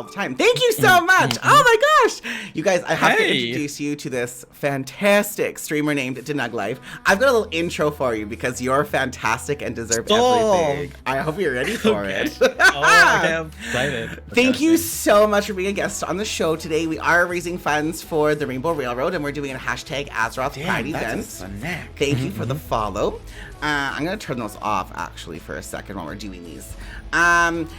all the time. Thank you so much. Oh my gosh. You guys, I have to introduce you to this fantastic streamer named Denug Life. I've got a little intro for you because you're fantastic and deserve everything. I hope you're ready for it. Okay, I'm excited. Thank you so much for being a guest on the show today. We are raising funds for the Rainbow Railroad, and we're doing a hashtag Azeroth Pride event. Thank you for the follow. I'm going to turn those off, actually, for a second while we're doing these.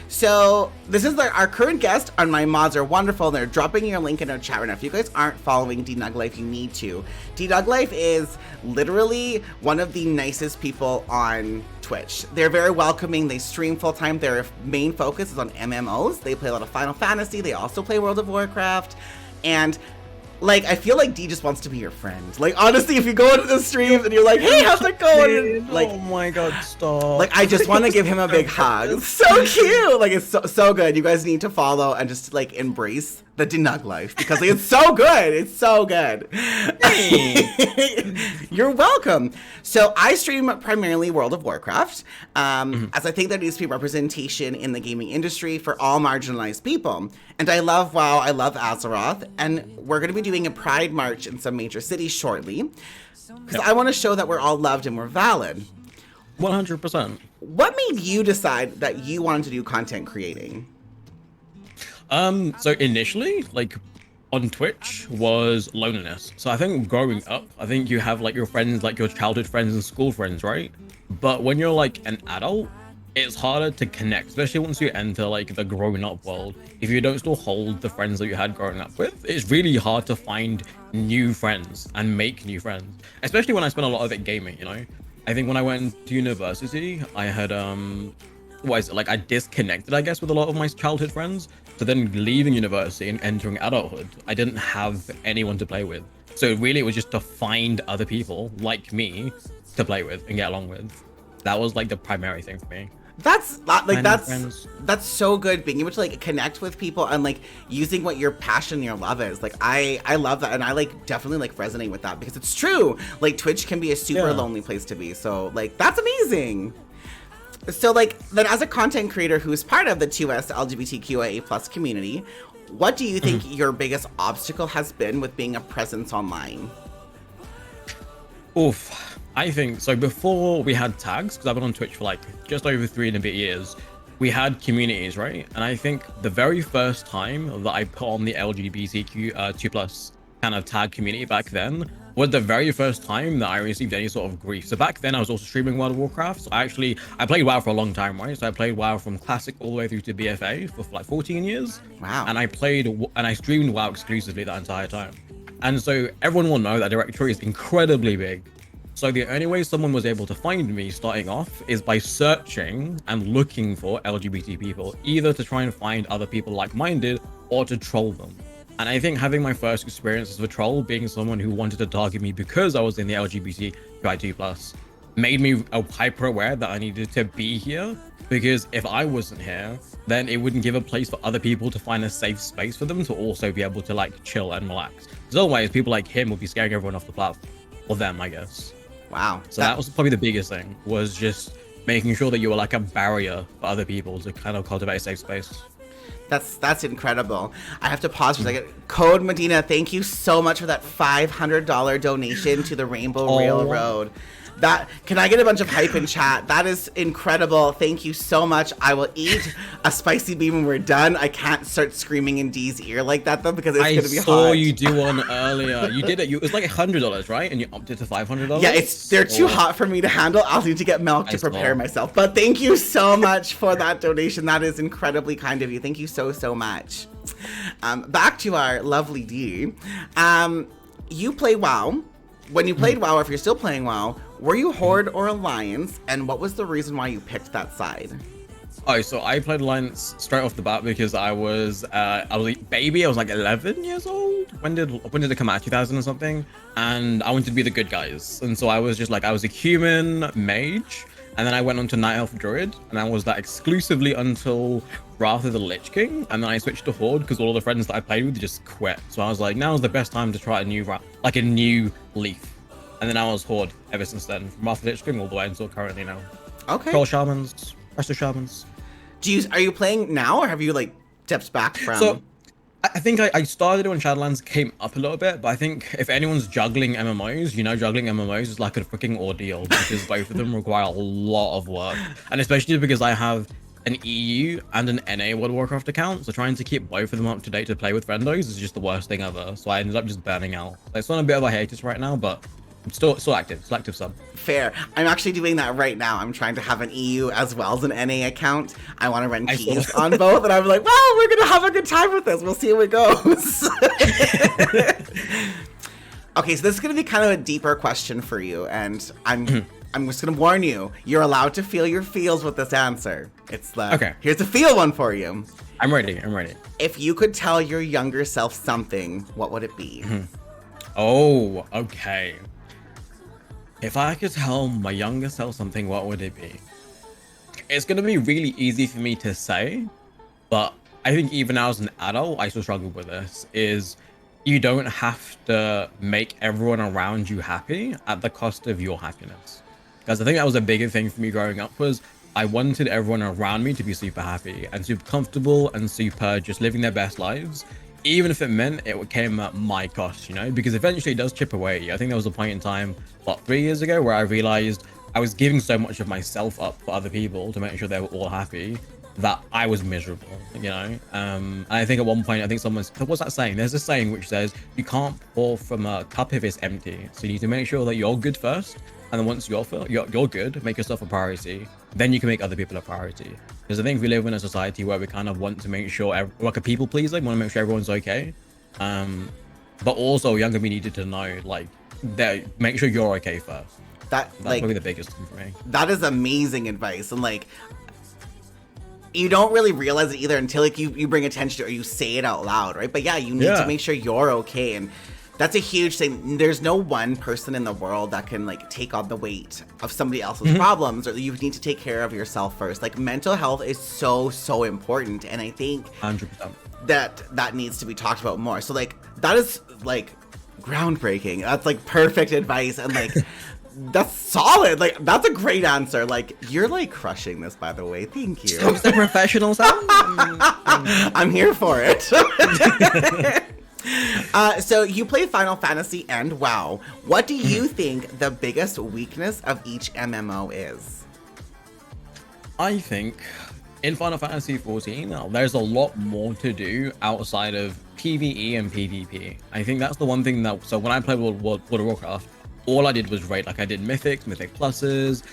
So this is our current guest, and my mods are wonderful. They're dropping your link in our chat right now. If you guys aren't following Denug Life, you need to. Denug Life is literally one of the nicest people on Twitch. They're very welcoming. They stream full time. Their main focus is on MMOs. They play a lot of Final Fantasy. They also play World of Warcraft. And like, I feel like D just wants to be your friend. Like, honestly, if you go into the streams and you're like, hey, how's it going? And, like, oh my god, stop. Like, I just want to give him a big hug. It's so cute. Like, it's so good. You guys need to follow and just, like, embrace the Denug Life because it's so good. It's so good. Hey. You're welcome. So I stream primarily World of Warcraft, as I think there needs to be representation in the gaming industry for all marginalized people. And I love WoW, I love Azeroth, and we're going to be doing a Pride March in some major cities shortly because I want to show that we're all loved and we're valid. 100%. What made you decide that you wanted to do content creating? So initially, like, on Twitch was loneliness. So I think growing up, I think you have like your friends, like your childhood friends and school friends, right? But when you're like an adult, it's harder to connect, especially once you enter like the growing up world. If you don't still hold the friends that you had growing up with, it's really hard to find new friends and make new friends, especially when I spent a lot of it gaming, you know? I think when I went to university, I had, I disconnected, I guess, with a lot of my childhood friends. So then leaving university and entering adulthood, I didn't have anyone to play with. So really it was just to find other people like me to play with and get along with. That was like the primary thing for me. That's so good, being able to like connect with people and like using what your passion and your love is. Like I love that, and I like definitely like resonate with that because it's true. Like Twitch can be a super lonely place to be. So like that's amazing. So like then as a content creator who's part of the 2S LGBTQIA+ community, what do you think your biggest obstacle has been with being a presence online? Oof. I think so. Before we had tags, because I've been on Twitch for like just over 3 and a bit years, we had communities, right? And I think the very first time that I put on the LGBTQ 2+ kind of tag community back then was the very first time that I received any sort of grief. So back then I was also streaming World of Warcraft. So I played WoW for a long time, right? So I played WoW from Classic all the way through to BFA for like 14 years. Wow. And I streamed WoW exclusively that entire time. And so everyone will know that directory is incredibly big. So the only way someone was able to find me starting off is by searching and looking for LGBT people, either to try and find other people like-minded or to troll them. And I think having my first experience as a troll, being someone who wanted to target me because I was in the LGBTQI2+, made me hyper aware that I needed to be here, because if I wasn't here, then it wouldn't give a place for other people to find a safe space for them to also be able to like chill and relax. Because otherwise people like him would be scaring everyone off the platform, or them, I guess. Wow. So that was probably the biggest thing, was just making sure that you were like a barrier for other people to kind of cultivate a safe space. That's incredible. I have to pause for a second. Code Medina, thank you so much for that $500 donation to the Rainbow Railroad. That, can I get a bunch of hype in chat? That is incredible. Thank you so much. I will eat a spicy bean when we're done. I can't start screaming in D's ear like that though, because it's going to be hot. I saw you do one earlier. You did it. It was like $100, right? And you upped it to $500? Yeah, they're too hot for me to handle. I'll need to get milk to prepare myself. But thank you so much for that donation. That is incredibly kind of you. Thank you so, so much. Back to our lovely D. You play WoW. When you played WoW, if you're still playing WoW, were you Horde or Alliance? And what was the reason why you picked that side? Oh, so I played Alliance straight off the bat because I was a baby. I was like 11 years old. When did it come out? 2000 or something? And I wanted to be the good guys. And so I was just like, I was a human mage. And then I went on to Night Elf Druid. And I was that exclusively until Wrath of the Lich King. And then I switched to Horde because all of the friends that I played with just quit. So I was like, now's the best time to try a new leaf. And then I was Horde ever since then, from Wrath of the Lich King all the way until currently now. Okay. Troll Shamans, Resto Shamans. Are you playing now, or have you like steps back from. So I think I started when Shadowlands came up a little bit, but I think if anyone's juggling MMOs, juggling MMOs is like a freaking ordeal because both of them require a lot of work. And especially because I have an EU and an NA World of Warcraft account, so trying to keep both of them up to date to play with friendos is just the worst thing ever. So I ended up just burning out. It's on a bit of a hiatus right now, but I'm still active sub. Fair. I'm actually doing that right now. I'm trying to have an EU as well as an NA account. I want to run keys on both, and I'm like, well, we're gonna have a good time with this. We'll see how it goes. Okay, so this is gonna be kind of a deeper question for you, and I'm just gonna warn you. You're allowed to feel your feels with this answer. It's okay. Here's a feel one for you. I'm ready. If you could tell your younger self something, what would it be? Oh, okay. If I could tell my younger self something, what would it be? It's going to be really easy for me to say, but I think even as an adult, I still struggle with this, is you don't have to make everyone around you happy at the cost of your happiness. Because I think that was a bigger thing for me growing up, was I wanted everyone around me to be super happy and super comfortable and super just living their best lives. Even if it meant it came at my cost, because eventually it does chip away. I think there was a point in time, 3 years ago, where I realized I was giving so much of myself up for other people to make sure they were all happy that I was miserable, And I think at one point, what's that saying? There's a saying which says, you can't pour from a cup if it's empty. So you need to make sure that you're good first. And then once you're good, make yourself a priority. Then you can make other people a priority. Because I think we live in a society where we kind of want to make sure, like a people pleaser, we want to make sure everyone's okay. But also younger me needed to know, that make sure you're okay first. That's probably the biggest thing for me. That is amazing advice. And you don't really realize it either until you bring attention to it or you say it out loud, right? But yeah, you need to make sure you're okay. And that's a huge thing. There's no one person in the world that can take on the weight of somebody else's problems, or you need to take care of yourself first. Mental health is so important, and I think 100% that needs to be talked about more. So that is groundbreaking. That's perfect advice, and that's solid. That's a great answer. You're crushing this, by the way. Thank you. Comes the professional sound. I'm here for it. So you play Final Fantasy and WoW. What do you think the biggest weakness of each MMO is? I think in Final Fantasy 14, there's a lot more to do outside of PvE and PvP. I think that's the one thing so when I played World of Warcraft, all I did was raid. I did Mythic Pluses,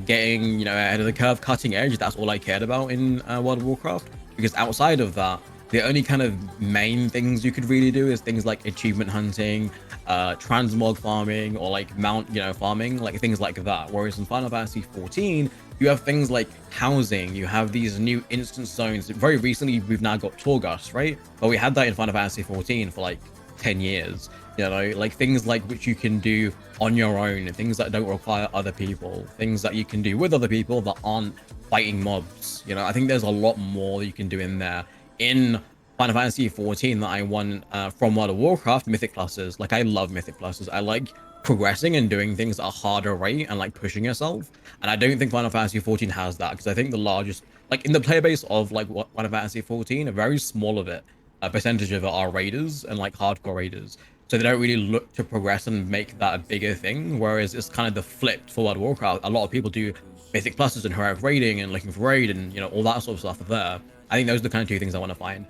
getting, ahead of the curve, cutting edge. That's all I cared about in World of Warcraft. Because outside of that, the only kind of main things you could really do is things like achievement hunting, transmog farming, or mount, farming, things like that. Whereas in Final Fantasy 14, you have things like housing, you have these new instance zones. Very recently, we've now got Torghast, right? But we had that in Final Fantasy 14 for 10 years. Things which you can do on your own, and things that don't require other people, things that you can do with other people that aren't fighting mobs. I think there's a lot more you can do in there. In Final Fantasy 14 that I won from World of Warcraft, Mythic Pluses. I love Mythic Pluses. I like progressing and doing things at a harder rate and pushing yourself. And I don't think Final Fantasy 14 has that, because I think the largest, in the player base of Final Fantasy 14, a very small of it, a percentage of it are raiders and hardcore raiders. So they don't really look to progress and make that a bigger thing. Whereas it's kind of the flip for World of Warcraft. A lot of people do Mythic Pluses and heroic raiding and looking for raid and all that sort of stuff there. I think those are the kind of two things I want to find.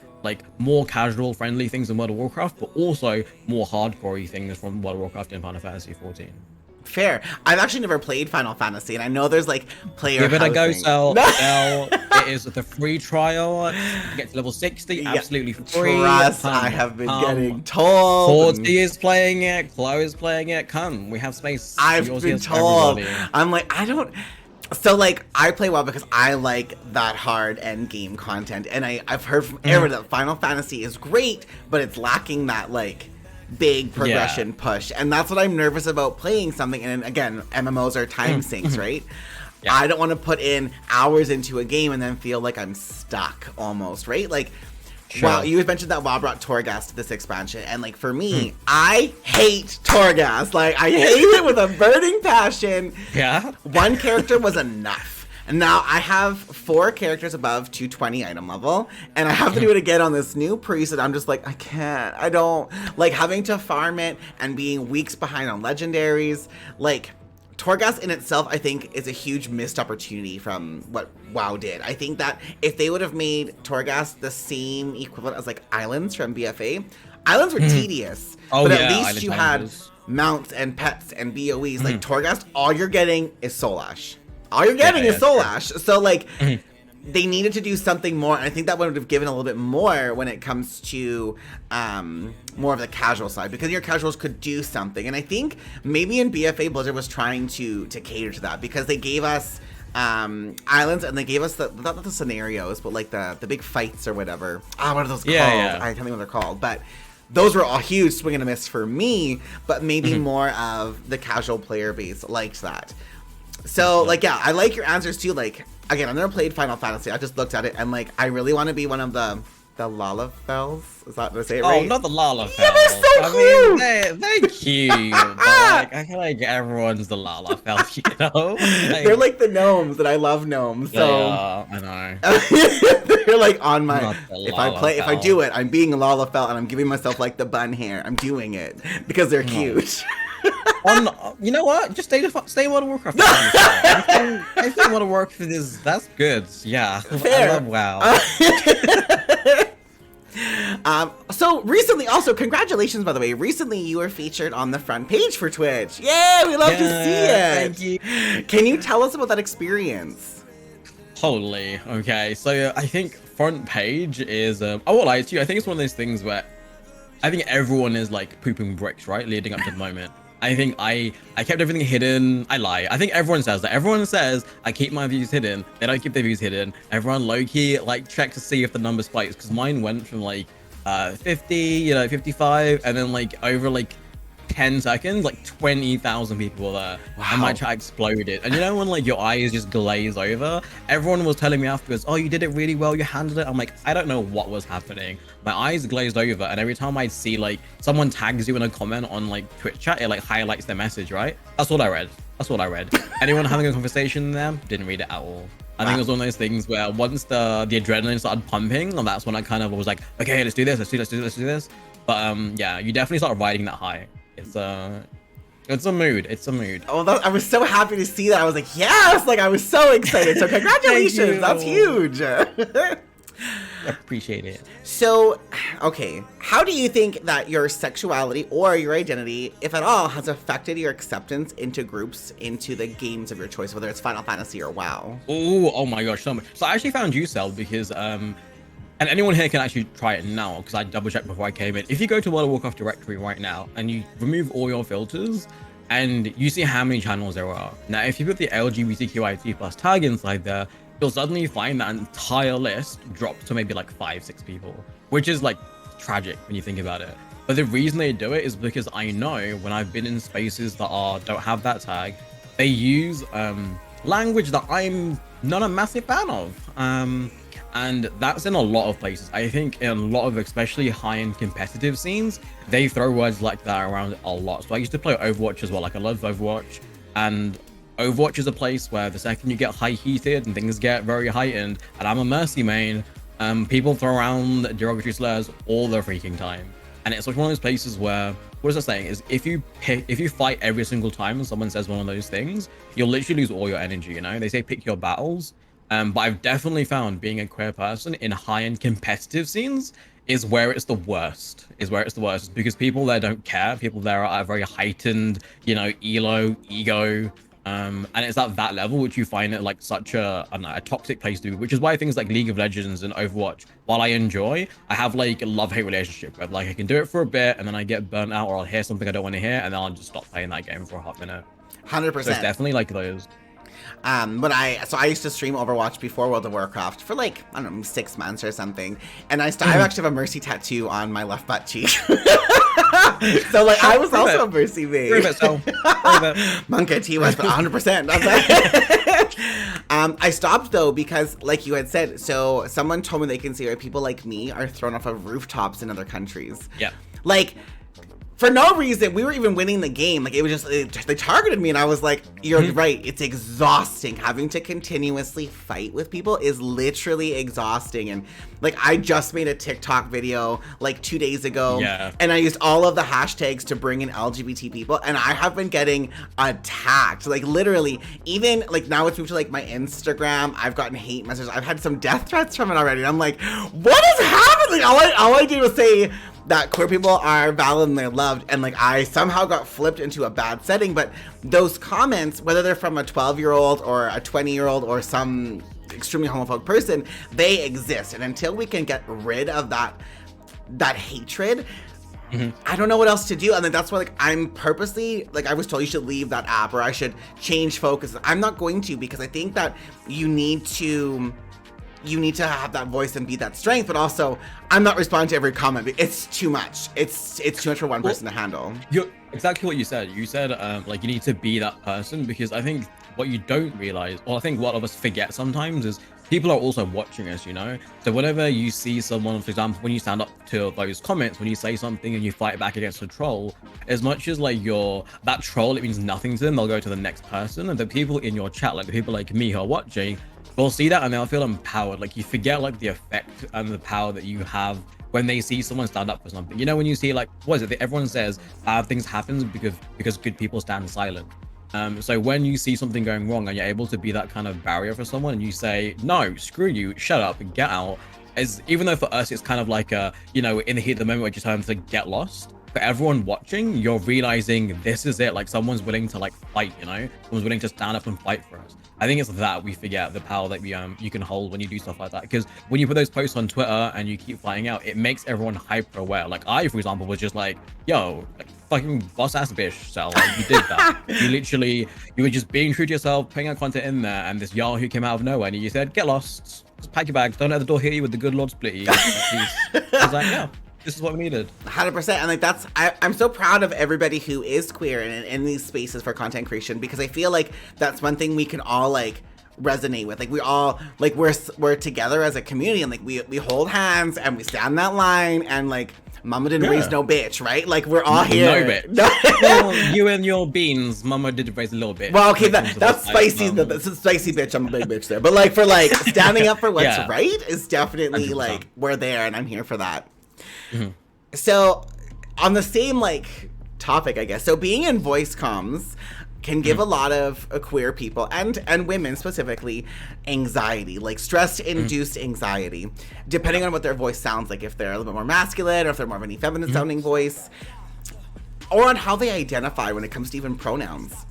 More casual, friendly things in World of Warcraft, but also more hardcore things from World of Warcraft in Final Fantasy 14. Fair. I've actually never played Final Fantasy, and I know there's player Give it housing. a go, Cell. It is the free trial. You get to level 60, absolutely free. Trust, I have been getting told. Cordy is playing it. Chloe is playing it. Come, we have space. I've been told. I'm I don't... So I play WoW because I like that hard end game content, and I've heard from everyone that Final Fantasy is great, but it's lacking that big progression push, and that's what I'm nervous about playing something. And again, MMOs are time sinks, right? Yeah. I don't want to put in hours into a game and then feel like I'm stuck almost, right? Sure. Wow, you mentioned that WoW brought Torghast to this expansion, and for me, I hate Torghast. I hate it with a burning passion. Yeah. One character was enough. And now I have 4 characters above 220 item level, and I have to do it again on this new priest, and I'm just like, I can't. I don't like having to farm it and being weeks behind on legendaries. Like, Torghast in itself, I think, is a huge missed opportunity from what WoW did. I think that if they would have made Torghast the same equivalent as like Islands from BFA, Islands were tedious, but at least you had mounts and pets and BOEs. Like Torghast, all you're getting is Soul Ash. All you're getting is Soul Ash. So like, they needed to do something more, and I think that would have given a little bit more when it comes to more of the casual side, because your casuals could do something. And I think maybe in BFA Blizzard was trying to cater to that, because they gave us islands, and they gave us not the scenarios, but like the big fights or whatever. What are those called? I can't think what they're called, but those were a huge swing and a miss for me. But maybe more of the casual player base liked that. So like, yeah, I like your answers too. Like, again, I've never played Final Fantasy. I just looked at it, and like, I really want to be one of the Lalafels. Is that what I say it right? Oh, not the Lalafels. Yeah, they're so cool. I mean, they're cute. But like, I feel like everyone's the Lalafel, you know? Like, they're like the gnomes, and I love gnomes. So I know. they're like on my. If I do it, I'm being a Lalafel, and I'm giving myself like the bun hair. I'm doing it because they're cute. You know what? Just stay World of Warcraft. I think World of Warcraft is that's good. Yeah, fair. I love WoW. So recently, also congratulations, by the way. Recently, you were featured on the front page for Twitch. Yay! We love to see it. Thank you. Can you tell us about that experience? Totally. Okay, so I think front page is. I won't lie to you. I think it's one of those things where I think everyone is like pooping bricks, right, leading up to the moment. I think I kept everything hidden. I lie. I think everyone says that. Everyone says I keep my views hidden. They don't keep their views hidden. Everyone low-key like check to see if the number spikes, because mine went from like 50, 55, and then like over like 10 seconds, like 20,000 people were there. Wow. And my chat exploded. And you know when like your eyes just glaze over? Everyone was telling me afterwards, oh, you did it really well, you handled it. I'm like, I don't know what was happening. My eyes glazed over, and every time I'd see like someone tags you in a comment on like Twitch chat, it like highlights their message, right? That's what I read. Anyone having a conversation with them, didn't read it at all. I think it was one of those things where once the adrenaline started pumping, and that's when I kind of was like, okay, let's do this. But yeah, you definitely start riding that high. It's a mood. Oh, I was so happy to see that. I was like, yes! Like, I was so excited. So congratulations. That's huge. I appreciate it. So, okay, how do you think that your sexuality or your identity, if at all, has affected your acceptance into groups, into the games of your choice, whether it's Final Fantasy or WoW? Oh my gosh, so much. So I actually found you, Cel, because and anyone here can actually try it now, because I double checked before I came in. If you go to World of Warcraft directory right now and you remove all your filters, and you see how many channels there are. Now, if you put the LGBTQIA+ tag inside there, you'll suddenly find that entire list drops to maybe like 5-6 people, which is like tragic when you think about it. But the reason they do it is because I know when I've been in spaces that don't have that tag, they use language that I'm not a massive fan of. And that's in a lot of places. I think in a lot of especially high-end competitive scenes, they throw words like that around a lot. So I used to play Overwatch as well. Like, I love Overwatch, and Overwatch is a place where the second you get high heated and things get very heightened, and I'm a Mercy main, people throw around derogatory slurs all the freaking time. And it's like one of those places where, what is that saying, is if you fight every single time someone says one of those things, you'll literally lose all your energy, you know? They say pick your battles. But I've definitely found being a queer person in high-end competitive scenes is where it's the worst. Because people there don't care. People there are at a very heightened, you know, ego. And it's at that level which you find it like such a toxic place to be, which is why things like League of Legends and Overwatch, while I enjoy, I have like a love-hate relationship with. Like, I can do it for a bit and then I get burnt out, or I'll hear something I don't want to hear, and then I'll just stop playing that game for a hot minute. 100%. So it's definitely like those. But I used to stream Overwatch before World of Warcraft for like, I don't know, 6 months or something. And I actually have a Mercy tattoo on my left butt cheek. So like, I was also a Mercy main. Prove it, so. Monka T-West, but 100%. I stopped though, because like you had said, so someone told me they can see where people like me are thrown off of rooftops in other countries. Yeah. Like, for no reason. We were even winning the game. Like, it was just, they targeted me, and I was like, you're right. It's exhausting. Having to continuously fight with people is literally exhausting. And like, I just made a TikTok video like 2 days ago, and I used all of the hashtags to bring in LGBT people, and I have been getting attacked. Like, literally, even like now it's moved to like my Instagram. I've gotten hate messages. I've had some death threats from it already. And I'm like, what is happening? All I did was say that queer people are valid and they're loved, and like I somehow got flipped into a bad setting. But those comments, whether they're from a 12-year-old or a 20-year-old or some extremely homophobic person, they exist. And until we can get rid of that hatred, I don't know what else to do. And then that's why, like, I'm purposely, like, I was told you should leave that app or I should change focus. I'm not going to, because I think that you need to have that voice and be that strength, but also I'm not responding to every comment. It's too much. It's too much for one person to handle. You're exactly what you said. You said like you need to be that person, because I think what you don't realize, or I think what of us forget sometimes, is people are also watching us, you know? So whenever you see someone, for example, when you stand up to those comments, when you say something and you fight back against a troll, as much as like that troll, it means nothing to them, they'll go to the next person. And the people in your chat, like the people like me who are watching, they'll see that and they'll feel empowered. Like, you forget like the effect and the power that you have when they see someone stand up for something. You know, when you see, like, what is it? Everyone says bad things happen because good people stand silent. So when you see something going wrong and you're able to be that kind of barrier for someone, and you say, no, screw you, shut up and get out, even though for us it's kind of like you know, in the heat of the moment, we're just having to get lost. For everyone watching, you're realizing this is it. Like, someone's willing to like fight, you know, someone's willing to stand up and fight for us. I think it's that we forget the power that you can hold when you do stuff like that. Because when you put those posts on Twitter and you keep fighting out, it makes everyone hyper aware. Like, I, for example, was just like, yo, like, fucking boss ass bitch, Cel, like, you did that. You were just being true to yourself, putting out content in there, and this Yahoo came out of nowhere and you said, get lost, just pack your bags, don't let the door hit you with the good Lord split you. I was like, yeah. This is what we needed. 100%. And like, I'm so proud of everybody who is queer and in these spaces for content creation, because I feel like that's one thing we can all like resonate with. Like, we all, like, we're together as a community, and like we hold hands and we stand that line, and like, mama didn't raise no bitch, right? Like, we're all here. No bitch. Well, you and your beans, mama did raise a little bit. Well, okay, that's spicy. That's a spicy bitch. I'm a big bitch there. But like, for like standing up for what's right is definitely 100%. Like, we're there, and I'm here for that. So on the same like topic, I guess, so being in voice comms can give a lot of queer people and women specifically anxiety, like stress induced anxiety, depending on what their voice sounds like, if they're a little bit more masculine or if they're more of an feminine sounding voice, or on how they identify when it comes to even pronouns.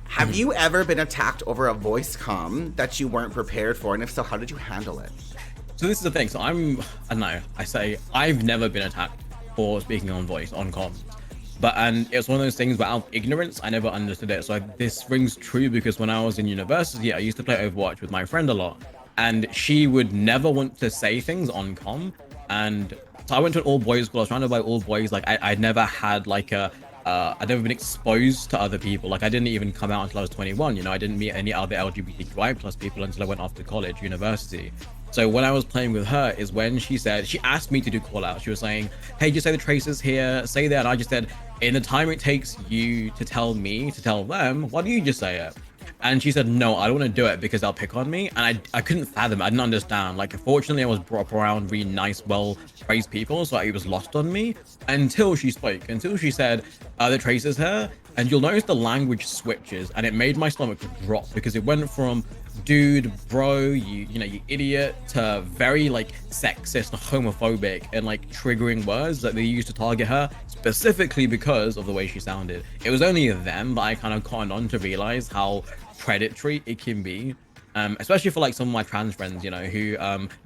Have you ever been attacked over a voice comm that you weren't prepared for, and if so, how did you handle it? So this is the thing. So I don't know, I say I've never been attacked for speaking on voice, on comms. And it's one of those things where out of ignorance, I never understood it. So this rings true because when I was in university, I used to play Overwatch with my friend a lot. And she would never want to say things on comm. And so I went to an all-boys school. I was surrounded by all boys. Like, I'd never had like I'd never been exposed to other people. Like, I didn't even come out until I was 21. You know, I didn't meet any other LGBTQI+ people until I went off to college, university. So when I was playing with her is when she asked me to do call out. She was saying, hey, just say the traces here, say that. And I just said, in the time it takes you to tell me to tell them, why don't you just say it? And she said, no, I don't want to do it because they'll pick on me. And I couldn't fathom it. I didn't understand. Like, fortunately, I was brought up around really nice, well-praised people, so it was lost on me until she spoke, until she said, the traces here. And you'll notice the language switches, and it made my stomach drop because it went from dude, bro, you know, you idiot, to very like sexist, homophobic, and like triggering words that they used to target her specifically because of the way she sounded. It was only then that I kind of caught on to realize how predatory it can be, especially for like some of my trans friends, you know, who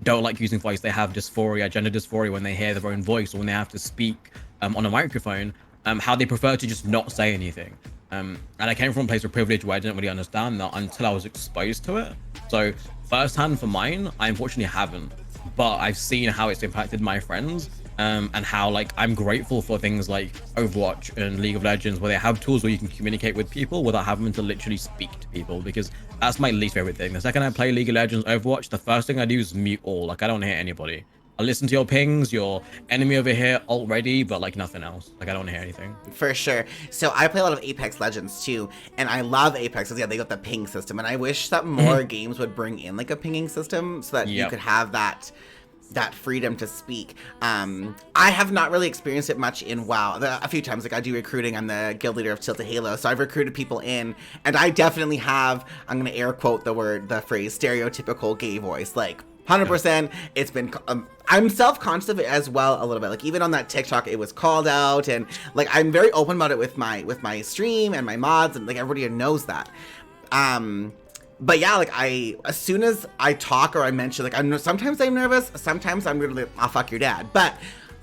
don't like using voice. They have dysphoria, gender dysphoria, when they hear their own voice or when they have to speak on a microphone. How they prefer to just not say anything. And I came from a place of privilege where I didn't really understand that until I was exposed to it. So firsthand for mine, I unfortunately haven't, but I've seen how it's impacted my friends, and how like I'm grateful for things like Overwatch and League of Legends, where they have tools where you can communicate with people without having to literally speak to people, because that's my least favorite thing. The second I play League of Legends, Overwatch, the first thing I do is mute all. Like, I don't hear anybody. I listen to your pings, your enemy over here already, but like nothing else. Like I don't hear anything. For sure. So I play a lot of Apex Legends too, and I love Apex because they got the ping system, and I wish that more games would bring in like a pinging system so that you could have that freedom to speak. I have not really experienced it much in WoW. A few times, like I do recruiting. I'm the guild leader of Celheals, so I've recruited people in, and I definitely have, I'm going to air quote the phrase, stereotypical gay voice, like 100%. It's been, I'm self-conscious of it as well a little bit. Like even on that TikTok, it was called out, and like I'm very open about it with my stream and my mods, and like everybody knows that. But yeah, like as soon as I talk or I mention, like sometimes I'm nervous, sometimes I'm really like, I'll fuck your dad. But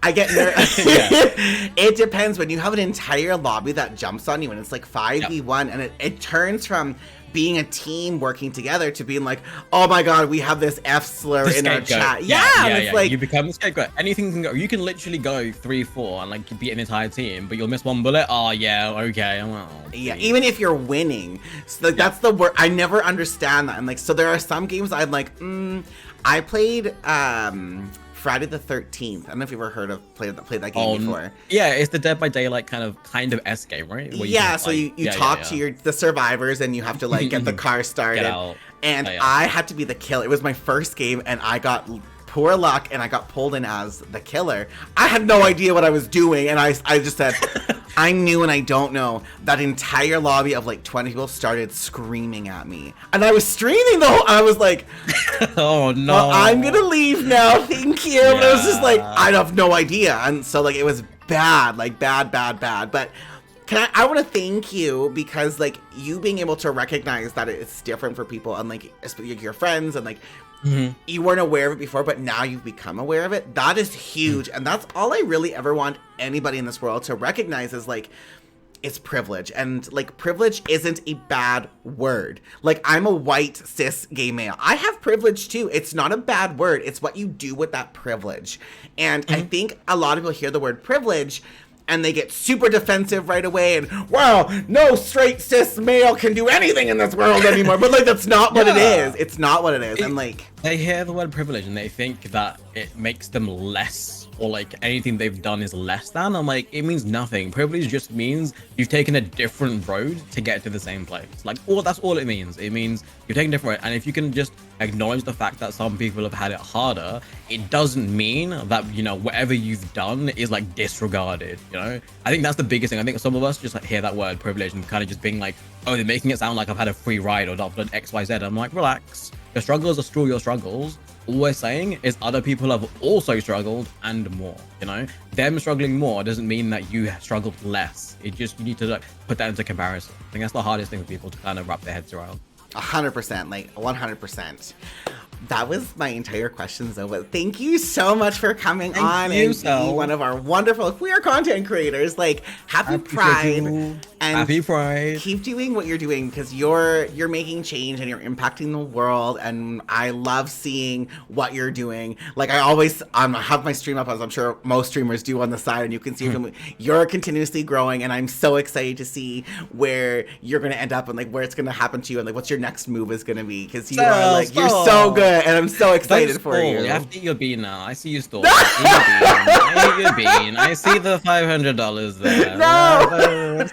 I get nervous. It depends. When you have an entire lobby that jumps on you and it's like 5v1 and it turns from being a team working together to being like, oh my god, we have this F slur in our chat. It's like you become the scapegoat. Anything can go. You can literally go 3-4 and like beat an entire team, but you'll miss one bullet. Oh yeah, okay. Well, even if you're winning. So like that's the word. I never understand that. And like, so there are some games I'm like, I played Friday the 13th. I don't know if you've ever heard of played that game before. Yeah, it's the Dead by Daylight kind of S game, right? Where you talk to the survivors and you have to like get the car started. And I had to be the killer. It was my first game and I got poor luck and I got pulled in as the killer. I had no idea what I was doing and I just said, I knew and I don't know. That entire lobby of like 20 people started screaming at me. And I was streaming I was like, oh no. Well, I'm gonna leave now, thank you. But it was just like, I have no idea. And so like it was bad, like bad. But I want to thank you because like you being able to recognize that it's different for people and like your friends and like you weren't aware of it before, but now you've become aware of it. That is huge. And that's all I really ever want anybody in this world to recognize is like, it's privilege. And like privilege isn't a bad word. Like I'm a white cis gay male. I have privilege too. It's not a bad word. It's what you do with that privilege. And I think a lot of people hear the word privilege and they get super defensive right away and, wow, no straight cis male can do anything in this world anymore. But like, that's not what it is. It's not what it is. And like, they hear the word privilege and they think that it makes them less or like anything they've done is less than. I'm like, it means nothing. Privilege just means you've taken a different road to get to the same place. Like, that's all it means. It means you're taking a different road. And if you can just acknowledge the fact that some people have had it harder, it doesn't mean that, you know, whatever you've done is like disregarded, you know? I think that's the biggest thing. I think some of us just like hear that word privilege and kind of just being like, oh, they're making it sound like I've had a free ride or I've done XYZ. I'm like, relax. Your struggles are still your struggles. All we're saying is other people have also struggled and more, you know? Them struggling more doesn't mean that you struggled less. It just, you need to like put that into comparison. I think that's the hardest thing for people to kind of wrap their heads around. 100%, like 100%. That was my entire questions though, but thank you so much for coming on and being one of our wonderful queer content creators. Like, happy Pride. And happy Pride. Keep doing what you're doing because you're making change and you're impacting the world, and I love seeing what you're doing. Like, I always have my stream up, as I'm sure most streamers do, on the side, and you can see you're continuously growing, and I'm so excited to see where you're going to end up and like where it's going to happen to you and like what's your next move is going to be, because you are like, you're so good. And I'm so excited for you. You have to eat your bean now. I see you stole. I eat your bean. I see the $500 there. No.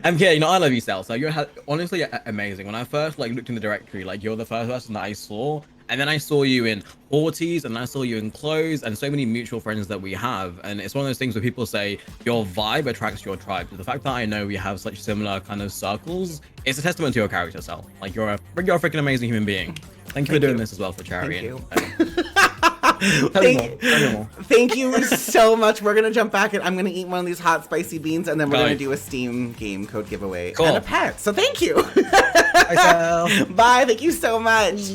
I'm kidding. You know, I love you, Cel. So you're honestly amazing. When I first like looked in the directory, like you're the first person that I saw, and then I saw you in Horties, and I saw you in Clothes, and so many mutual friends that we have. And it's one of those things where people say your vibe attracts your tribe. The fact that I know we have such similar kind of circles, it's a testament to your character, Cel. Like you're a freaking amazing human being. Thank you for doing this as well for charity. Thank you so much. We're gonna jump back and I'm gonna eat one of these hot spicy beans, and then we're gonna do a Steam game code giveaway and a pet. So thank you. Bye. Thank you so much.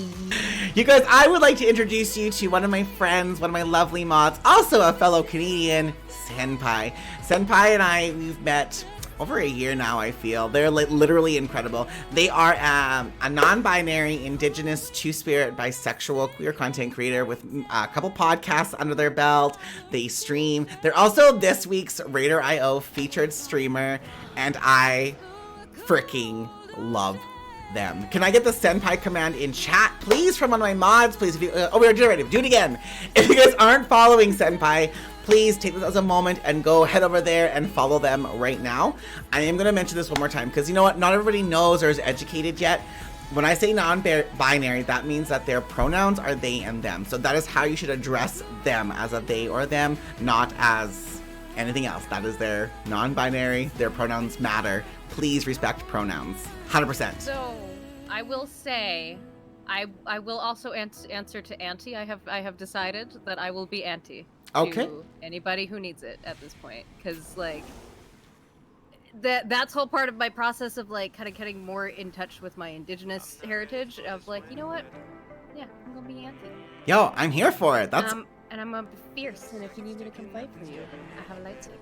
You guys, I would like to introduce you to one of my friends, one of my lovely mods, also a fellow Canadian, Senpai. Senpai and I, we've met over a year now, I feel. They're like literally incredible. They are a non-binary, indigenous, two-spirit, bisexual, queer content creator with a couple podcasts under their belt. They stream. They're also this week's Raider.io featured streamer, and I freaking love them. Can I get the senpai command in chat, please, from one of my mods? Please, if you, we already did it. Do it again. If you guys aren't following senpai, please take this as a moment and go head over there and follow them right now. I am going to mention this one more time because you know what? Not everybody knows or is educated yet. When I say non-binary, that means that their pronouns are they and them. So that is how you should address them, as a they or them, not as anything else. That is their non-binary. Their pronouns matter. Please respect pronouns. 100%. So I will say, I will also answer to Auntie. I have decided that I will be Auntie. Okay. To anybody who needs it at this point, because like that's whole part of my process of like kind of getting more in touch with my indigenous heritage. Of like, you know what? Yeah, I'm gonna be Auntie. Yo, I'm here for it. That's and I'm gonna be fierce. And if you need me to come fight for you, I have a lightsaber.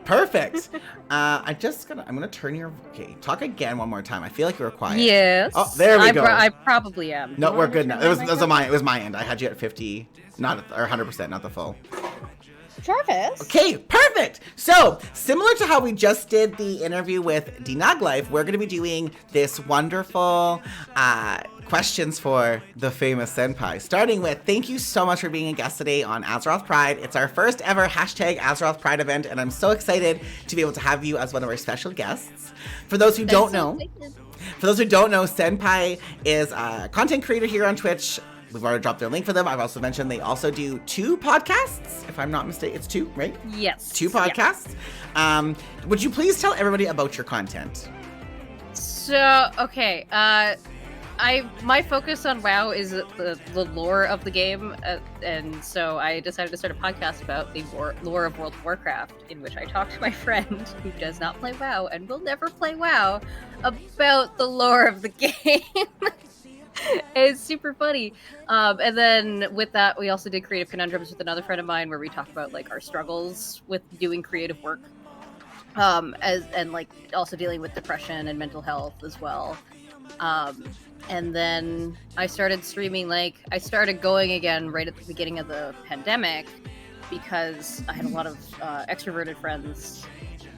perfect. I'm gonna turn your. Okay, talk again one more time. I feel like you were quiet. Yes. Oh, there we go. I probably am. No, we're good now. It was my end. I had you at 50, not or 100%, not the full. Jarvis. Okay, perfect. So, similar to how we just did the interview with Dinag Life, we're going to be doing this wonderful questions for the famous senpai. Starting with, thank you so much for being a guest today on Azeroth Pride. It's our first ever hashtag Azeroth Pride event, and I'm so excited to be able to have you as one of our special guests. For those who don't know, Senpai is a content creator here on Twitch. We've already dropped their link for them. I've also mentioned they also do 2 podcasts, if I'm not mistaken. It's 2, right? Yes. 2 podcasts. Yeah. Would you please tell everybody about your content? So, okay, my focus on WoW is the lore of the game, and so I decided to start a podcast about the lore of World of Warcraft, in which I talk to my friend who does not play WoW and will never play WoW about the lore of the game. It's super funny. And then with that, we also did Creative Conundrums with another friend of mine where we talk about like our struggles with doing creative work. And like also dealing with depression and mental health as well. And then I started streaming, I started going again right at the beginning of the pandemic because I had a lot of extroverted friends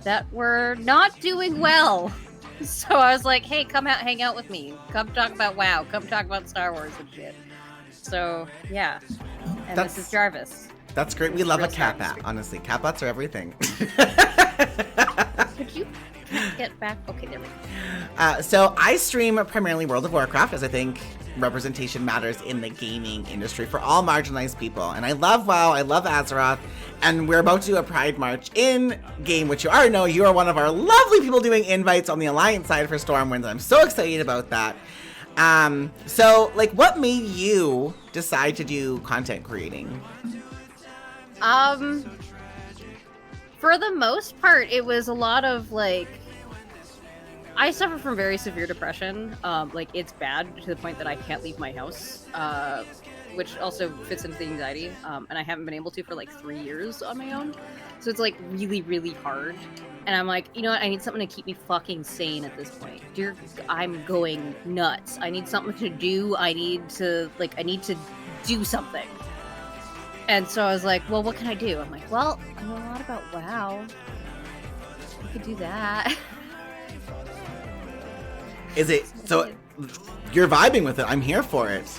that were not doing well. So I was like, hey, come out, hang out with me. Come talk about WoW. Come talk about Star Wars and shit. So, yeah. And this is Jarvis. That's great. We love a cat bat, honestly. Cat bats are everything. Could you get back? Okay, there we go. So I stream primarily World of Warcraft, as I think representation matters in the gaming industry for all marginalized people. And I love WoW, I love Azeroth, and we're about to do a Pride March in game, which you already know you are one of our lovely people doing invites on the Alliance side for Stormwinds. I'm so excited about that. So, what made you decide to do content creating? For the most part, it was a lot of I suffer from very severe depression. It's bad to the point that I can't leave my house, which also fits into the anxiety. And I haven't been able to for 3 years on my own. So it's really, really hard. And I'm like, you know what? I need something to keep me fucking sane at this point. I'm going nuts. I need something to do. I need to do something. And so I was like, well, what can I do? I'm like, well, I know a lot about WoW. I could do that. Is it so? You're vibing with it. I'm here for it.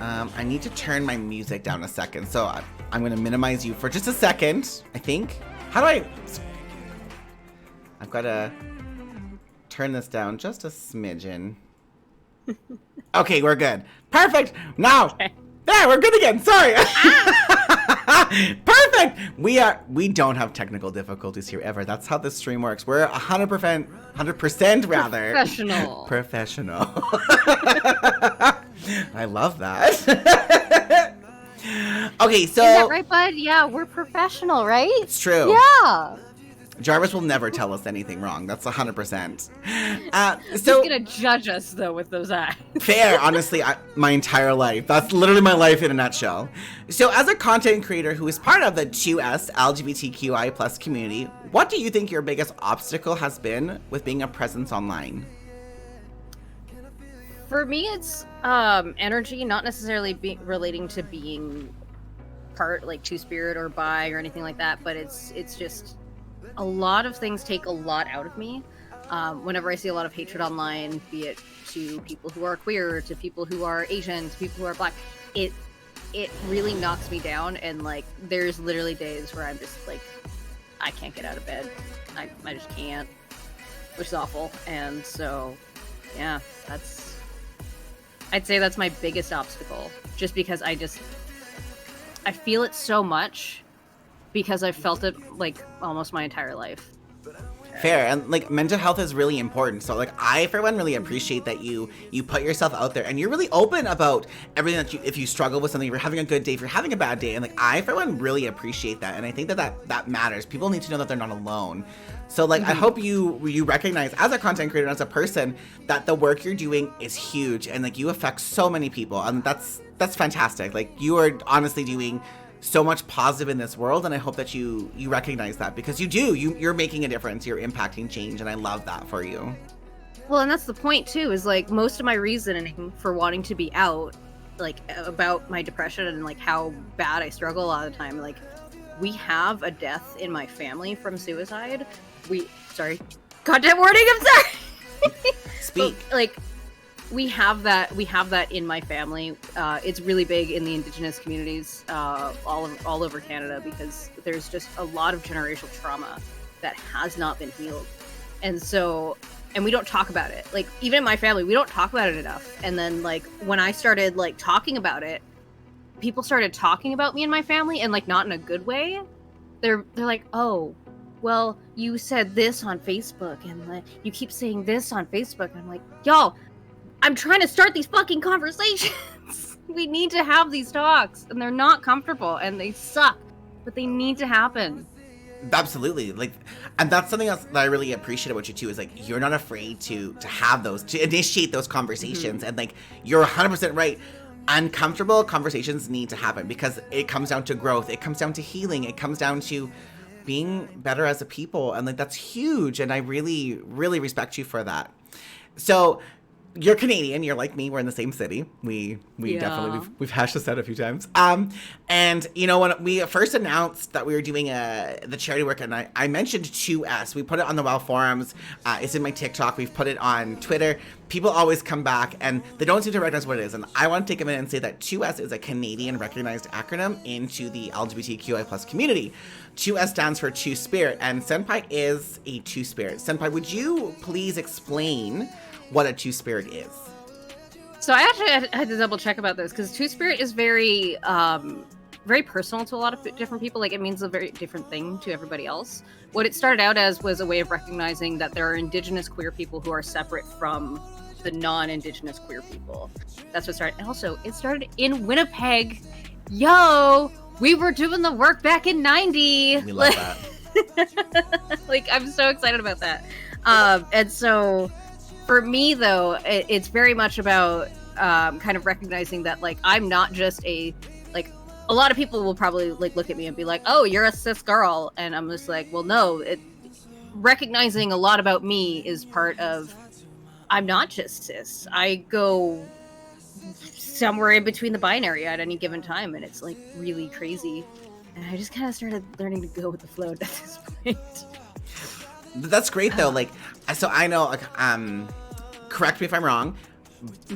I need to turn my music down a second, so I'm going to minimize you for just a second. I think. How do I? I've got to turn this down just a smidgen. Okay, we're good. Perfect. Now, okay. There, we're good again. Sorry. Perfect. We don't have technical difficulties here ever. That's how this stream works. We're 100% rather professional. I love that. Okay, so is that right, bud? Yeah, we're professional, right? It's true. Yeah. Jarvis will never tell us anything wrong. That's 100%. He's gonna judge us though with those eyes. Fair, honestly, my entire life. That's literally my life in a nutshell. So, as a content creator who is part of the 2S LGBTQI+ community, what do you think your biggest obstacle has been with being a presence online? For me, it's energy, not necessarily relating to being part two-spirit or bi or anything like that, but it's just. A lot of things take a lot out of me. Whenever I see a lot of hatred online, be it to people who are queer, to people who are Asian, to people who are black, it really knocks me down. And like, there's literally days where I'm just like, I can't get out of bed. I just can't, which is awful. And so, yeah, I'd say that's my biggest obstacle, just because I feel it so much because I've felt it like almost my entire life. Fair. And like, mental health is really important. So like, I for one really appreciate that you put yourself out there and you're really open about everything that if you struggle with something, if you're having a good day, if you're having a bad day. And like, I for one really appreciate that. And I think that matters. People need to know that they're not alone. So like, I hope you recognize as a content creator, as a person, that the work you're doing is huge and like, you affect so many people. And that's fantastic. Like, you are honestly doing so much positive in this world, and I hope that you recognize that, because you're making a difference, you're impacting change, and I love that for you. Well, and that's the point too, is like, most of my reasoning for wanting to be out, like, about my depression and like how bad I struggle a lot of the time, like, we have a death in my family from suicide. Content warning, I'm sorry. Speak. But, like, we have that in my family. It's really big in the Indigenous communities all over Canada, because there's just a lot of generational trauma that has not been healed. And we don't talk about it. Like, even in my family, we don't talk about it enough. And then like, when I started like talking about it, people started talking about me and my family, and like, not in a good way. They're like, oh, well, you said this on Facebook, and like, you keep saying this on Facebook. And I'm like, y'all, I'm trying to start these fucking conversations. We need to have these talks, and they're not comfortable, and they suck, but they need to happen. Absolutely. Like, and that's something else that I really appreciate about you too, is like, you're not afraid to have those, to initiate those conversations. And like, you're 100% right. Uncomfortable conversations need to happen, because it comes down to growth. It comes down to healing. It comes down to being better as a people. And like, that's huge. And I really, really respect you for that. So, you're Canadian. You're like me. We're in the same city. We definitely we've hashed this out a few times. And you know, when we first announced that we were doing the charity work, and I mentioned 2S. We put it on the WoW forums. It's in my TikTok. We've put it on Twitter. People always come back and they don't seem to recognize what it is. And I want to take a minute and say that 2S is a Canadian recognized acronym into the LGBTQI+ community. 2S stands for Two Spirit, and Senpai is a Two Spirit. Senpai, would you please explain what a Two-Spirit is? So I actually had to double check about this, because Two-Spirit is very very personal to a lot of different people. Like, it means a very different thing to everybody else. What it started out as was a way of recognizing that there are Indigenous queer people who are separate from the non-Indigenous queer people. That's what started. And also, it started in Winnipeg. Yo, we were doing the work back in '90. We love that. Like, I'm so excited about that. And so, for me, though, it's very much about kind of recognizing that, like, I'm not just a lot of people will probably like look at me and be like, oh, you're a cis girl. And I'm just like, well, no, recognizing a lot about me is part of, I'm not just cis. I go somewhere in between the binary at any given time. And it's like really crazy. And I just kind of started learning to go with the flow at this point. That's great though. Like, so I know, like, correct me if I'm wrong,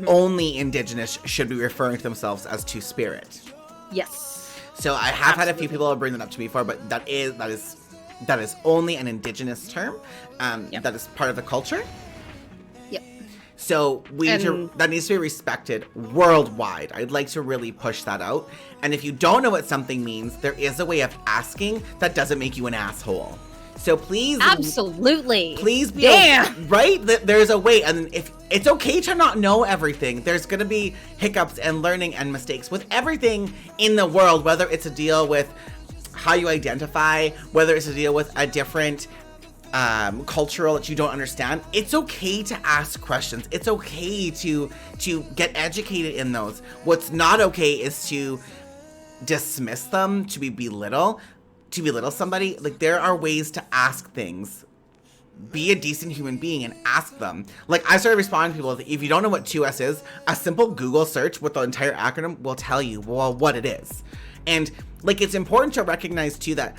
only Indigenous should be referring to themselves as Two-Spirit. Yes. So I have had a few people bring that up to me before, but that is only an Indigenous term. That is part of the culture. Yep. So that needs to be respected worldwide. I'd like to really push that out. And if you don't know what something means, there is a way of asking that doesn't make you an asshole. So please, absolutely, please be right. There's a way, and if it's okay to not know everything, there's gonna be hiccups and learning and mistakes with everything in the world. Whether it's a deal with how you identify, whether it's a deal with a different cultural that you don't understand, it's okay to ask questions. It's okay to get educated in those. What's not okay is to dismiss them, to belittle somebody. Like, there are ways to ask things. Be a decent human being and ask them. Like, I started responding to people, if you don't know what 2S is, a simple Google search with the entire acronym will tell you, well, what it is. And like, it's important to recognize too that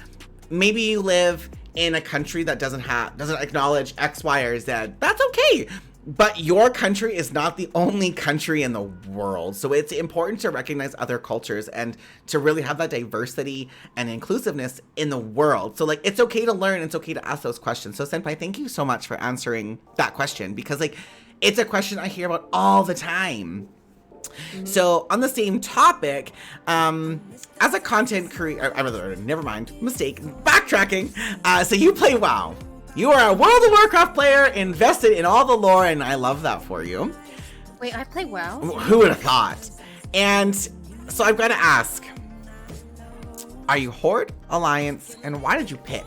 maybe you live in a country that doesn't acknowledge X, Y, or Z, that's okay. But your country is not the only country in the world. So it's important to recognize other cultures and to really have that diversity and inclusiveness in the world. So like, it's okay to learn. It's okay to ask those questions. So Senpai, thank you so much for answering that question, because like, it's a question I hear about all the time. So on the same topic, as a content creator, never mind, mistake, backtracking. So you play WoW. You are a World of Warcraft player invested in all the lore, and I love that for you. Wait, I play WoW? Who would have thought? And so I've got to ask, are you Horde, Alliance, and why did you pick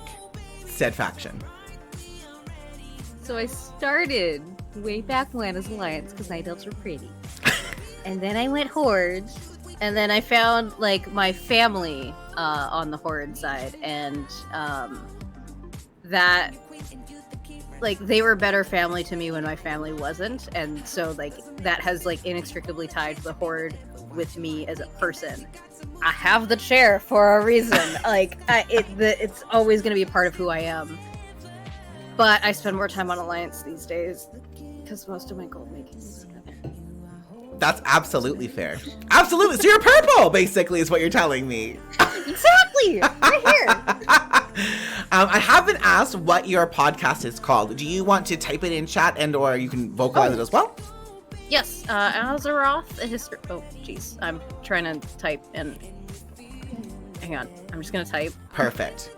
said faction? So I started way back when as Alliance because night elves were pretty. And then I went Horde, and then I found like my family on the Horde side, and that like they were better family to me when my family wasn't, and so like that has like inextricably tied the Horde with me as a person. I have the chair for a reason. Like it's always going to be a part of who I am. But I spend more time on Alliance these days because most of my gold making is together. That's absolutely fair. Absolutely. So you're purple, basically, is what you're telling me. Exactly. Right here. I haven't asked what your podcast is called. Do you want to type it in chat and/or you can vocalize it as well? Yes. Azeroth, a history. Oh, jeez. I'm trying to type and. Hang on. I'm just gonna type. Perfect.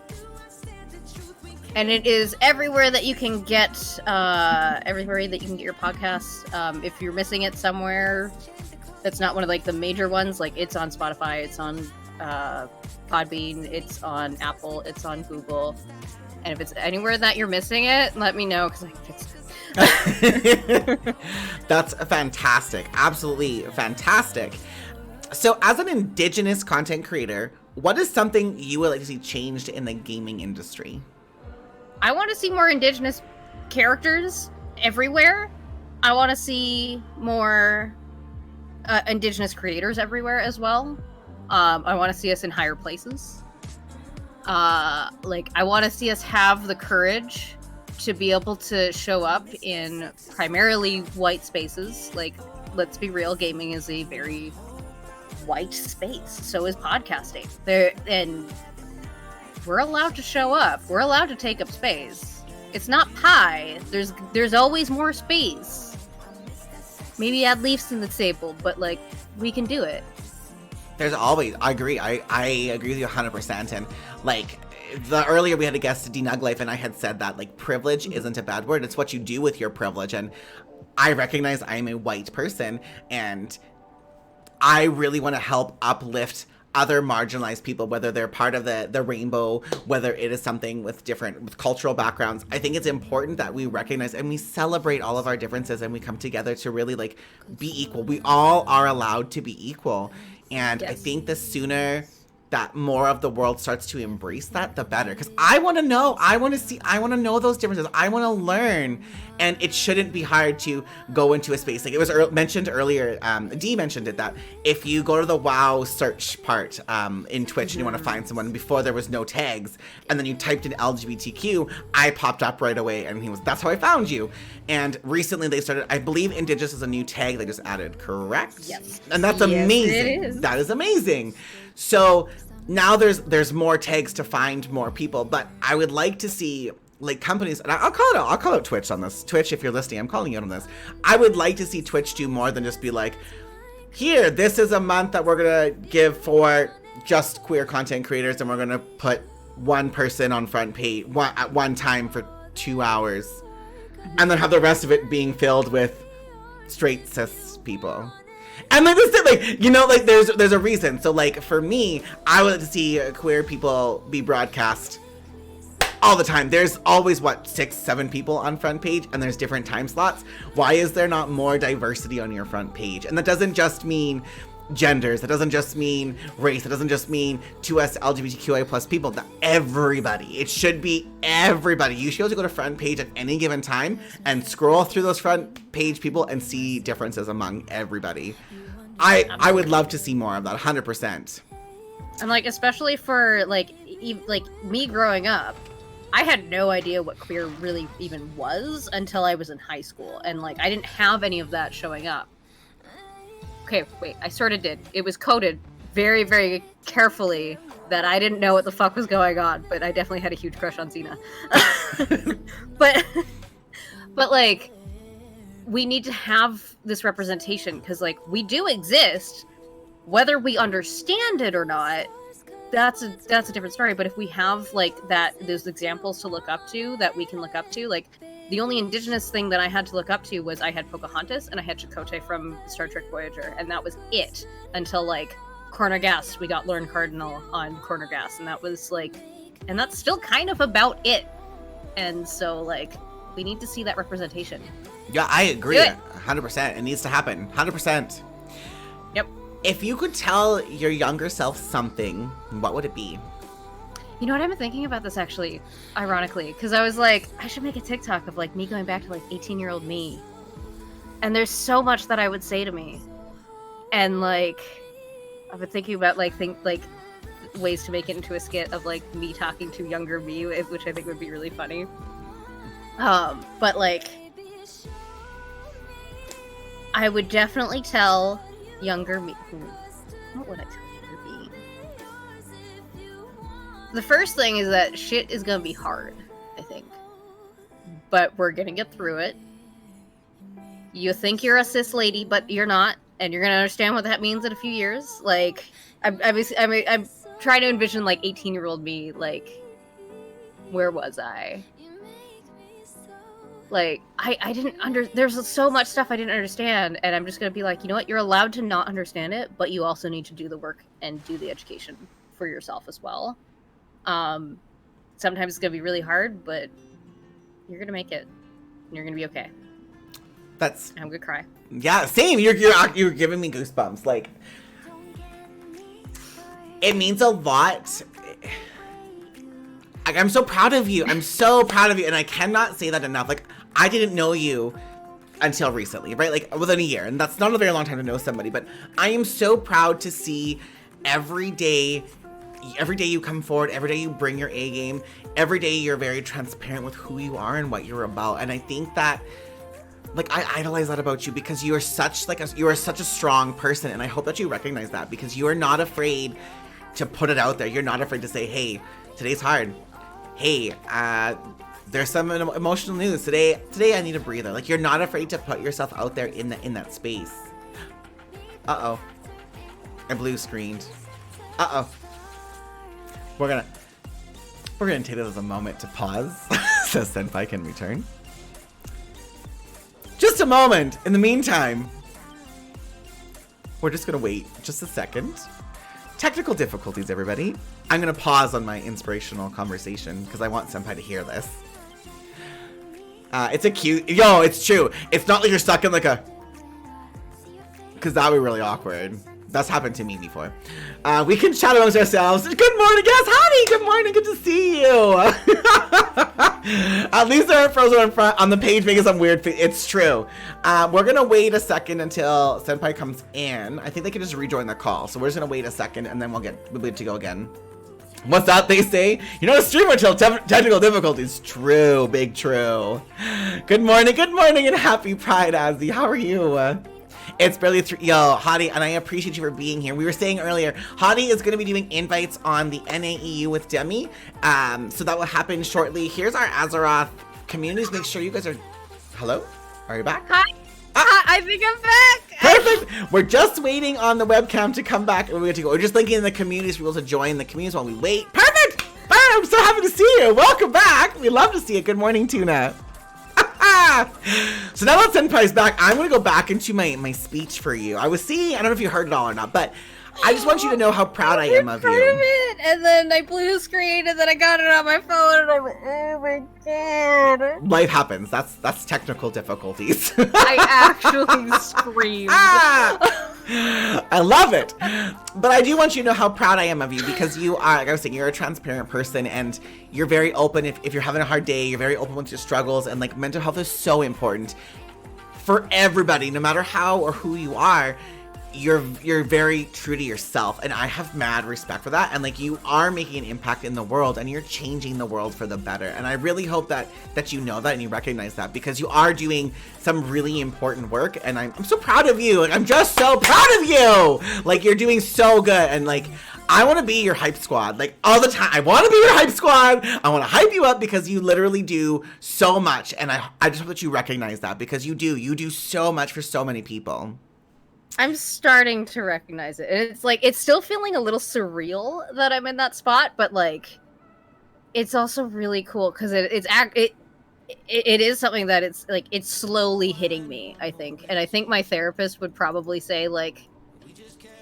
And it is everywhere that you can get your podcasts. If you're missing it somewhere, that's not one of like the major ones. Like it's on Spotify, it's on Podbean, it's on Apple, it's on Google. And if it's anywhere that you're missing it, let me know because I can fix it. That's fantastic. Absolutely fantastic. So as an Indigenous content creator, what is something you would like to see changed in the gaming industry? I want to see more Indigenous characters everywhere. I want to see more Indigenous creators everywhere as well. I want to see us in higher places. Like, I want to see us have the courage to be able to show up in primarily white spaces. Like, let's be real, gaming is a very white space. So is podcasting. And we're allowed to show up. We're allowed to take up space. It's not pie. There's always more space. Maybe add leaves in the table, but like we can do it. There's always. I agree. I agree with you 100%. And like the earlier we had a guest, Denug Life, and I had said that like privilege isn't a bad word. It's what you do with your privilege. And I recognize I am a white person, and I really want to help uplift other marginalized people, whether they're part of the rainbow, whether it is something with cultural backgrounds. I think it's important that we recognize and we celebrate all of our differences and we come together to really like be equal. We all are allowed to be equal. And yes. I think the sooner that more of the world starts to embrace that, the better. Because I want to know, I want to know those differences. I want to learn. And it shouldn't be hard to go into a space. Like it was mentioned earlier, Dee mentioned it, that if you go to the WoW search part in Twitch and you want to find someone, before there was no tags, and then you typed in LGBTQ, I popped up right away, and that's how I found you. And recently they started, I believe Indigenous is a new tag they just added, correct? Yes. And that's amazing. It is. That is amazing. So now there's more tags to find more people, but I would like to see like companies, and I'll call out Twitch on this. Twitch, if you're listening, I'm calling you out on this. I would like to see Twitch do more than just be like, here, this is a month that we're gonna give for just queer content creators, and we're gonna put one person on front page at one time for 2 hours, and then have the rest of it being filled with straight cis people. And like this, like, you know, like there's a reason. So like for me, I would like to see queer people be broadcast all the time. There's always 6-7 people on front page, and there's different time slots. Why is there not more diversity on your front page? And that doesn't just mean genders. That doesn't just mean race. It doesn't just mean to us LGBTQI plus people. That everybody. It should be everybody. You should be able to go to front page at any given time and scroll through those front page people and see differences among everybody. I would love to see more of that, 100%. And like, especially for like me growing up, I had no idea what queer really even was until I was in high school, and like I didn't have any of that showing up. Okay, wait, I sort of did. It was coded very, very carefully that I didn't know what the fuck was going on, but I definitely had a huge crush on Xena. but like, we need to have this representation because like we do exist, whether we understand it or not. That's a different story. But if we have like those examples to look up to that we can look up to, like the only indigenous thing that I had to look up to was I had Pocahontas and I had Chakotay from Star Trek Voyager, and that was it until like Corner Gas. We got Lauren Cardinal on Corner Gas, and that was like, and that's still kind of about it. And so like we need to see that representation. Yeah, I agree. 100%. It needs to happen. 100%. Yep. If you could tell your younger self something, what would it be? You know what, I've been thinking about this actually, ironically, because I was like, I should make a TikTok of like me going back to like 18-year-old me. And there's so much that I would say to me. And like, I've been thinking about like ways to make it into a skit of like me talking to younger me, which I think would be really funny. But like, I would definitely tell younger me. What would I tell younger me? The first thing is that shit is gonna be hard, I think. But we're gonna get through it. You think you're a cis lady, but you're not, and you're gonna understand what that means in a few years. Like, I'm trying to envision like 18-year-old me, like, where was I? Like, I didn't there's so much stuff I didn't understand, and I'm just gonna be like, you know what, you're allowed to not understand it, but you also need to do the work and do the education for yourself as well. Sometimes it's gonna be really hard, but you're gonna make it, and you're gonna be okay. I'm gonna cry. Yeah, same. You're giving me goosebumps. Like, it means a lot. I'm so proud of you. I'm so proud of you, and I cannot say that enough. Like, I didn't know you until recently, right? Like, within a year, and that's not a very long time to know somebody, but I am so proud to see every day you come forward, every day you bring your A game, every day you're very transparent with who you are and what you're about. And I think that, like, I idolize that about you because you are such a strong person, and I hope that you recognize that because you are not afraid to put it out there. You're not afraid to say, hey, today's hard. Hey, there's some emotional news today. I need a breather. Like, you're not afraid to put yourself out there in that space. Uh-oh. I blue screened. Uh-oh. We're gonna take this as a moment to pause so Senpai can return. Just a moment. In the meantime, we're just gonna wait just a second. Technical difficulties, everybody. I'm gonna pause on my inspirational conversation because I want Senpai to hear this. It's a cute, it's true. It's not like you're stuck in like a, because that would be really awkward. That's happened to me before. We can chat amongst ourselves. Good morning, guys. Howdy. Good morning. Good to see you. At least there are frozen in front on the page making some weird. It's true. We're gonna wait a second until Senpai comes in. I think they can just rejoin the call. So we're just gonna wait a second and then we'll be good to go again. What's that they say? You're not a streamer until technical difficulties. True, big true. Good morning, and happy Pride, Azzy. How are you? It's barely 3. Yo, Hadi, and I appreciate you for being here. We were saying earlier, Hadi is going to be doing invites on the NAEU with Demi. So that will happen shortly. Here's our Azeroth communities. Make sure you guys are... Hello? Are you back? Hi. I think I'm back. Perfect. We're just waiting on the webcam to come back and we're good to go. We're just linking in the communities for people to join the communities while we wait. Perfect. I'm so happy to see you. Welcome back. We love to see you. Good morning, Tuna. So now that Senpai's back, I'm going to go back into my speech for you. I was seeing, I don't know if you heard it all or not, but I just want you to know how proud I am of you. It, and then I blue screen, and then I got it on my phone, and I'm like, oh my god. Life happens. That's technical difficulties. I actually screamed. I love it. But I do want you to know how proud I am of you because you are, like I was saying, you're a transparent person and you're very open. If you're having a hard day, you're very open with your struggles, and like mental health is so important for everybody, no matter how or who you are. you're very true to yourself, and I have mad respect for that. And like, you are making an impact in the world, and you're changing the world for the better. And I really hope that you know that and you recognize that, because you are doing some really important work, and I'm so proud of you. Like, I'm just so proud of you. Like, you're doing so good, and like, I want to be your hype squad, like, all the time. I want to be your hype squad. I want to hype you up, because you literally do so much, and I just hope that you recognize that, because you do so much for so many people. I'm starting to recognize it. It's like, it's still feeling a little surreal that I'm in that spot, but like, it's also really cool because it is something that it's like, it's slowly hitting me, I think. And I think my therapist would probably say, like,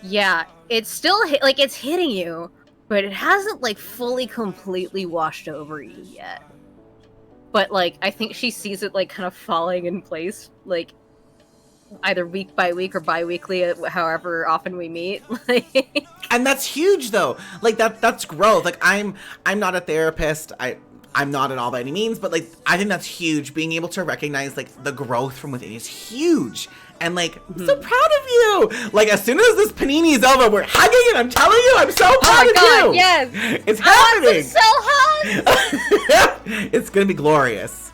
yeah, it's still like, it's hitting you, but it hasn't like fully completely washed over you yet. But like, I think she sees it like kind of falling in place, like either week by week or bi-weekly, however often we meet. And that's huge, though. Like, that's growth. Like, I'm not a therapist. I'm not at all by any means, but like, I think that's huge. Being able to recognize like the growth from within is huge. And like, I'm so proud of you. Like, as soon as this panini is over, we're hugging, and I'm telling you, I'm so proud of you. Yes, it's happening. So hot. It's gonna be glorious.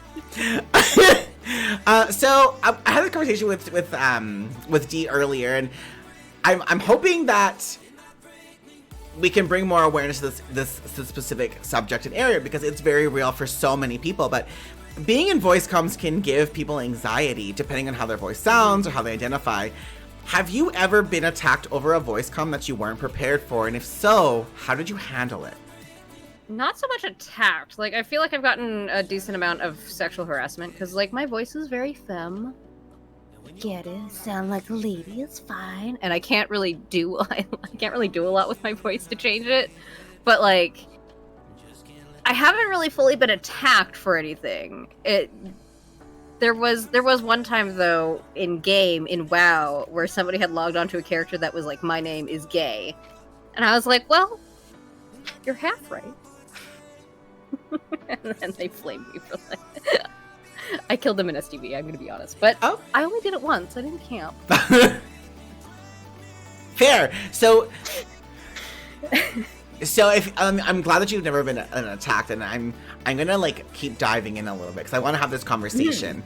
So I had a conversation with Dee earlier, and I'm hoping that we can bring more awareness to this specific subject and area, because it's very real for so many people. But being in voice comms can give people anxiety depending on how their voice sounds or how they identify. Have you ever been attacked over a voice comm that you weren't prepared for? And if so, how did you handle it? Not so much attacked. Like, I feel like I've gotten a decent amount of sexual harassment because, like, my voice is very femme. Get it? Sound like a lady is fine. And I can't really do a lot with my voice to change it. But like, I haven't really fully been attacked for anything. There was one time though in WoW where somebody had logged onto a character that was like, my name is gay, and I was like, well, you're half right. And then they flamed me for that. I killed them in STV, I'm gonna be honest. But I only did it once. I didn't camp. Fair. So if I'm glad that you've never been attacked, and I'm gonna like keep diving in a little bit because I want to have this conversation.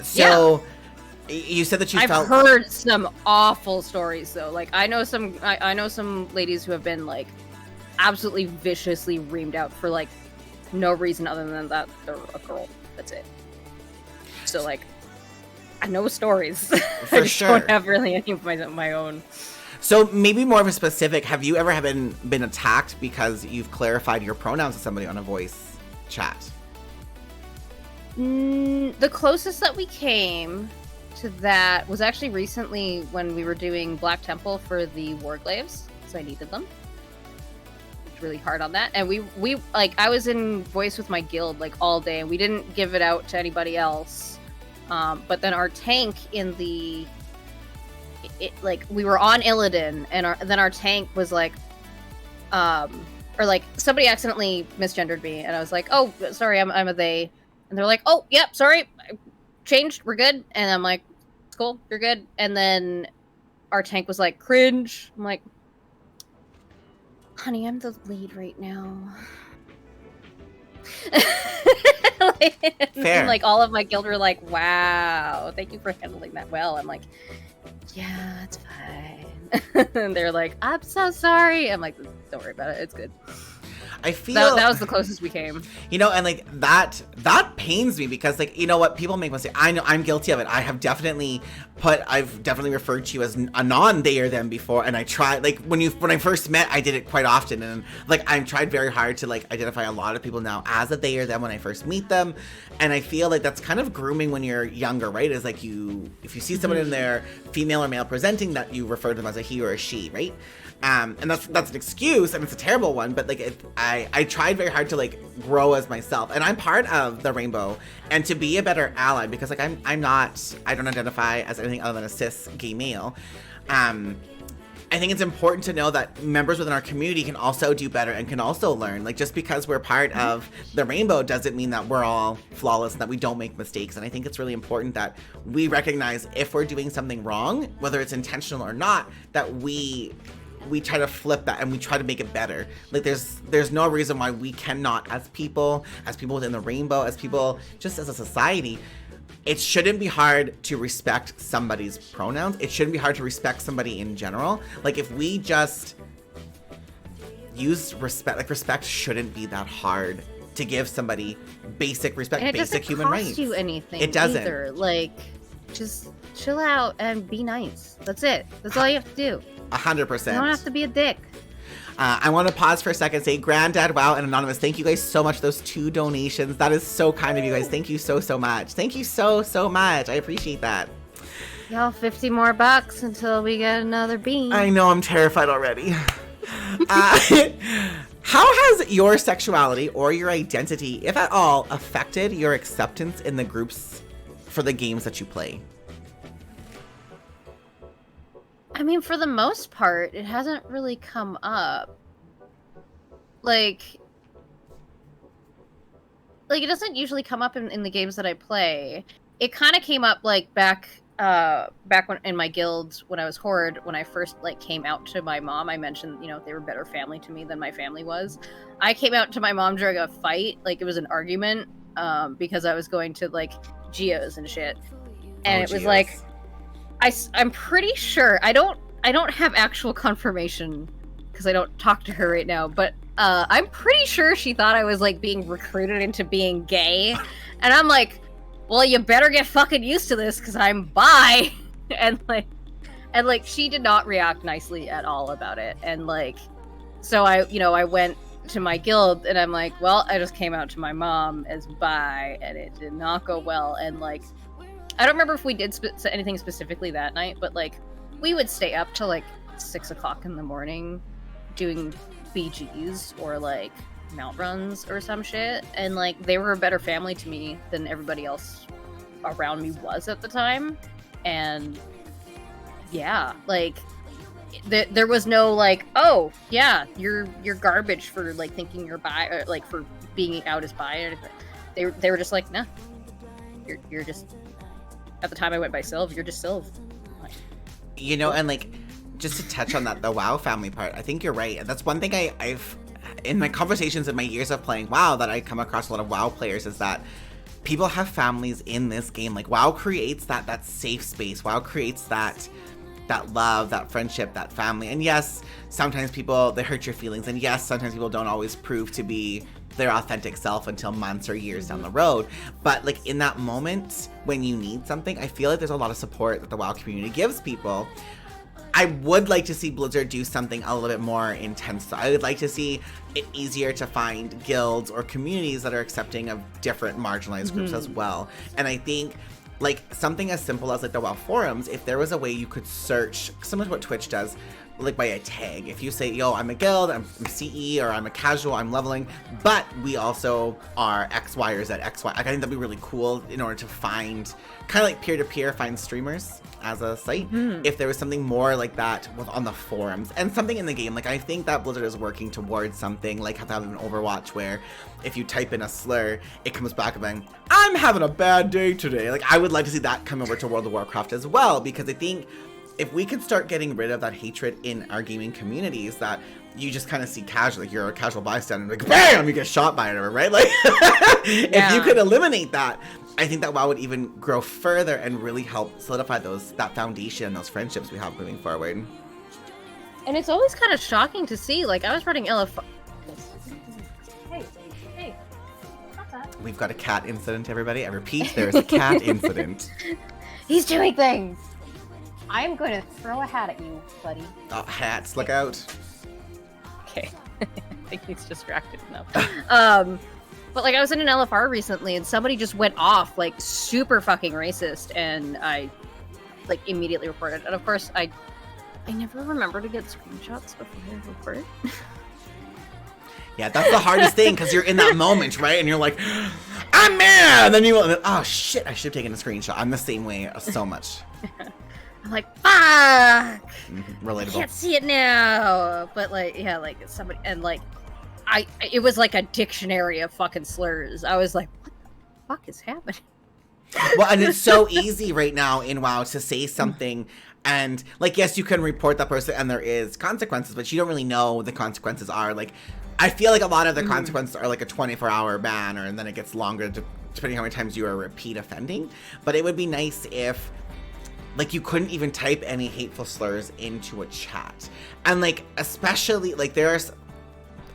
So you said that I've heard some awful stories though. Like, I know some ladies who have been like absolutely viciously reamed out for like no reason other than that they're a girl. That's it. So like, I know stories. For I just sure. don't have really any of my own. So maybe more of a specific, have you ever been attacked because you've clarified your pronouns to somebody on a voice chat? The closest that we came to that was actually recently when we were doing Black Temple for the Warglaves, so I needed them. Really hard on that, and we like, I was in voice with my guild like all day, and we didn't give it out to anybody else. But then our tank in like, we were on Illidan, and then our tank was like, or like, somebody accidentally misgendered me, and I was like, oh, sorry, I'm a they, and they're like, oh, yep, sorry, changed, we're good, and I'm like, cool, you're good, and then our tank was like, cringe. I'm like, honey, I'm the lead right now. Fair. And like, all of my guild were like, wow, thank you for handling that well. I'm like, yeah, it's fine. And they're like, I'm so sorry. I'm like, don't worry about it, it's good. I feel that was the closest we came. You know, and like, that pains me, because like, you know what, people make mistakes. I know I'm guilty of it. I've definitely referred to you as a non-they or them before, and I tried, like, when I first met, I did it quite often, and like, I've tried very hard to like identify a lot of people now as a they or them when I first meet them, and I feel like that's kind of grooming when you're younger, right? Is like, if you see someone in there, female or male presenting, that you refer to them as a he or a she, right? And that's an excuse, and it's a terrible one, but like, I tried very hard to like grow as myself, and I'm part of the rainbow, and to be a better ally, because like, I don't identify as anything other than a cis gay male, and I think it's important to know that members within our community can also do better and can also learn. Like, just because we're part of the rainbow doesn't mean that we're all flawless and that we don't make mistakes. And I think it's really important that we recognize if we're doing something wrong, whether it's intentional or not, that we try to flip that and we try to make it better. Like, there's no reason why we cannot, as people within the rainbow, as people, just as a society, it shouldn't be hard to respect somebody's pronouns. It shouldn't be hard to respect somebody in general. Like, if we just use respect, like, respect shouldn't be that hard to give somebody basic respect, and it basic human rights. It doesn't cost you anything. It doesn't. Either. Like, just chill out and be nice. That's it. That's all you have to do. 100%. You don't have to be a dick. I want to pause for a second, say Granddad, Wow, and Anonymous, thank you guys so much for those 2 donations. That is so kind of you guys. Thank you so much. Thank you so much. I appreciate that. Y'all, 50 more bucks until we get another bean. I know, I'm terrified already. How has your sexuality or your identity, if at all, affected your acceptance in the groups for the games that you play? I mean, for the most part, it hasn't really come up. Like it doesn't usually come up in the games that I play. It kind of came up, like, back when in my guild when I was Horde, when I first, like, came out to my mom. I mentioned, you know, they were better family to me than my family was. I came out to my mom during a fight, like, it was an argument, because I was going to, like, geos and shit. And it was like, I'm pretty sure, I don't have actual confirmation because I don't talk to her right now, but I'm pretty sure she thought I was, like, being recruited into being gay. And I'm like, well, you better get fucking used to this because I'm bi. and she did not react nicely at all about it. And, like, so I went to my guild and I'm like, well, I just came out to my mom as bi and it did not go well. And, like, I don't remember if we did anything specifically that night, but, like, we would stay up till, like, 6 o'clock in the morning doing BGs or, like, mount runs or some shit. And, like, they were a better family to me than everybody else around me was at the time. And, yeah, like, there was no, like, oh, yeah, you're garbage for, like, thinking you're bi, or, like, for being out as bi or anything. They were just like, nah, you're just... At the time I went by Sylv, you're just Sylv. You know, and, like, just to touch on that, the WoW family part, I think you're right. And that's one thing I've, in my conversations in my years of playing WoW, that I come across a lot of WoW players, is that people have families in this game. Like, WoW creates that safe space. WoW creates that love, that friendship, that family. And yes, sometimes people, they hurt your feelings. And yes, sometimes people don't always prove to be their authentic self until months or years down the road. But, like, in that moment when you need something, I feel like there's a lot of support that the WoW community gives people. I would like to see Blizzard do something a little bit more intense. I would like to see it easier to find guilds or communities that are accepting of different marginalized groups as well. And I think, like, something as simple as, like, the WoW forums, if there was a way you could search, similar to what Twitch does, like, by a tag. If you say, yo, I'm a guild, I'm CE, or I'm a casual, I'm leveling, but we also are X, Y, or Z, X, Y. Like, I think that'd be really cool in order to find, kind of like peer-to-peer, find streamers as a site. If there was something more like that on the forums, and something in the game. Like, I think that Blizzard is working towards something like having an Overwatch where if you type in a slur, it comes back and being, I'm having a bad day today. Like, I would like to see that come over to World of Warcraft as well, because I think if we could start getting rid of that hatred in our gaming communities, that you just kind of see casual, like, you're a casual bystander, like, bam, you get shot by it, or right? Like, if you could eliminate that, I think that WoW would even grow further and really help solidify that foundation, those friendships we have moving forward. And it's always kind of shocking to see, like, I was running LF. Hey, stop that. We've got a cat incident, everybody. I repeat, there is a cat incident. He's doing things. I'm going to throw a hat at you, buddy. Oh, hats, look out. Okay. I think he's distracted enough. But, like, I was in an LFR recently and somebody just went off, like, super fucking racist, and I, like, immediately reported. And of course, I never remember to get screenshots before I report. Yeah, that's the hardest thing, because you're in that moment, right? And you're like, I'm mad! And then oh shit, I should have taken a screenshot. I'm the same way so much. I'm like, fuck! Relatable. I can't see it now, but like, yeah, like somebody, and like, it was like a dictionary of fucking slurs. I was like, what the fuck is happening? Well, and it's so easy right now in WoW to say something and, like, yes, you can report that person and there is consequences, but you don't really know what the consequences are. Like, I feel like a lot of the consequences are like a 24-hour ban, and then it gets longer depending how many times you are repeat offending. But it would be nice if, like, you couldn't even type any hateful slurs into a chat. And, like, especially, like, there's...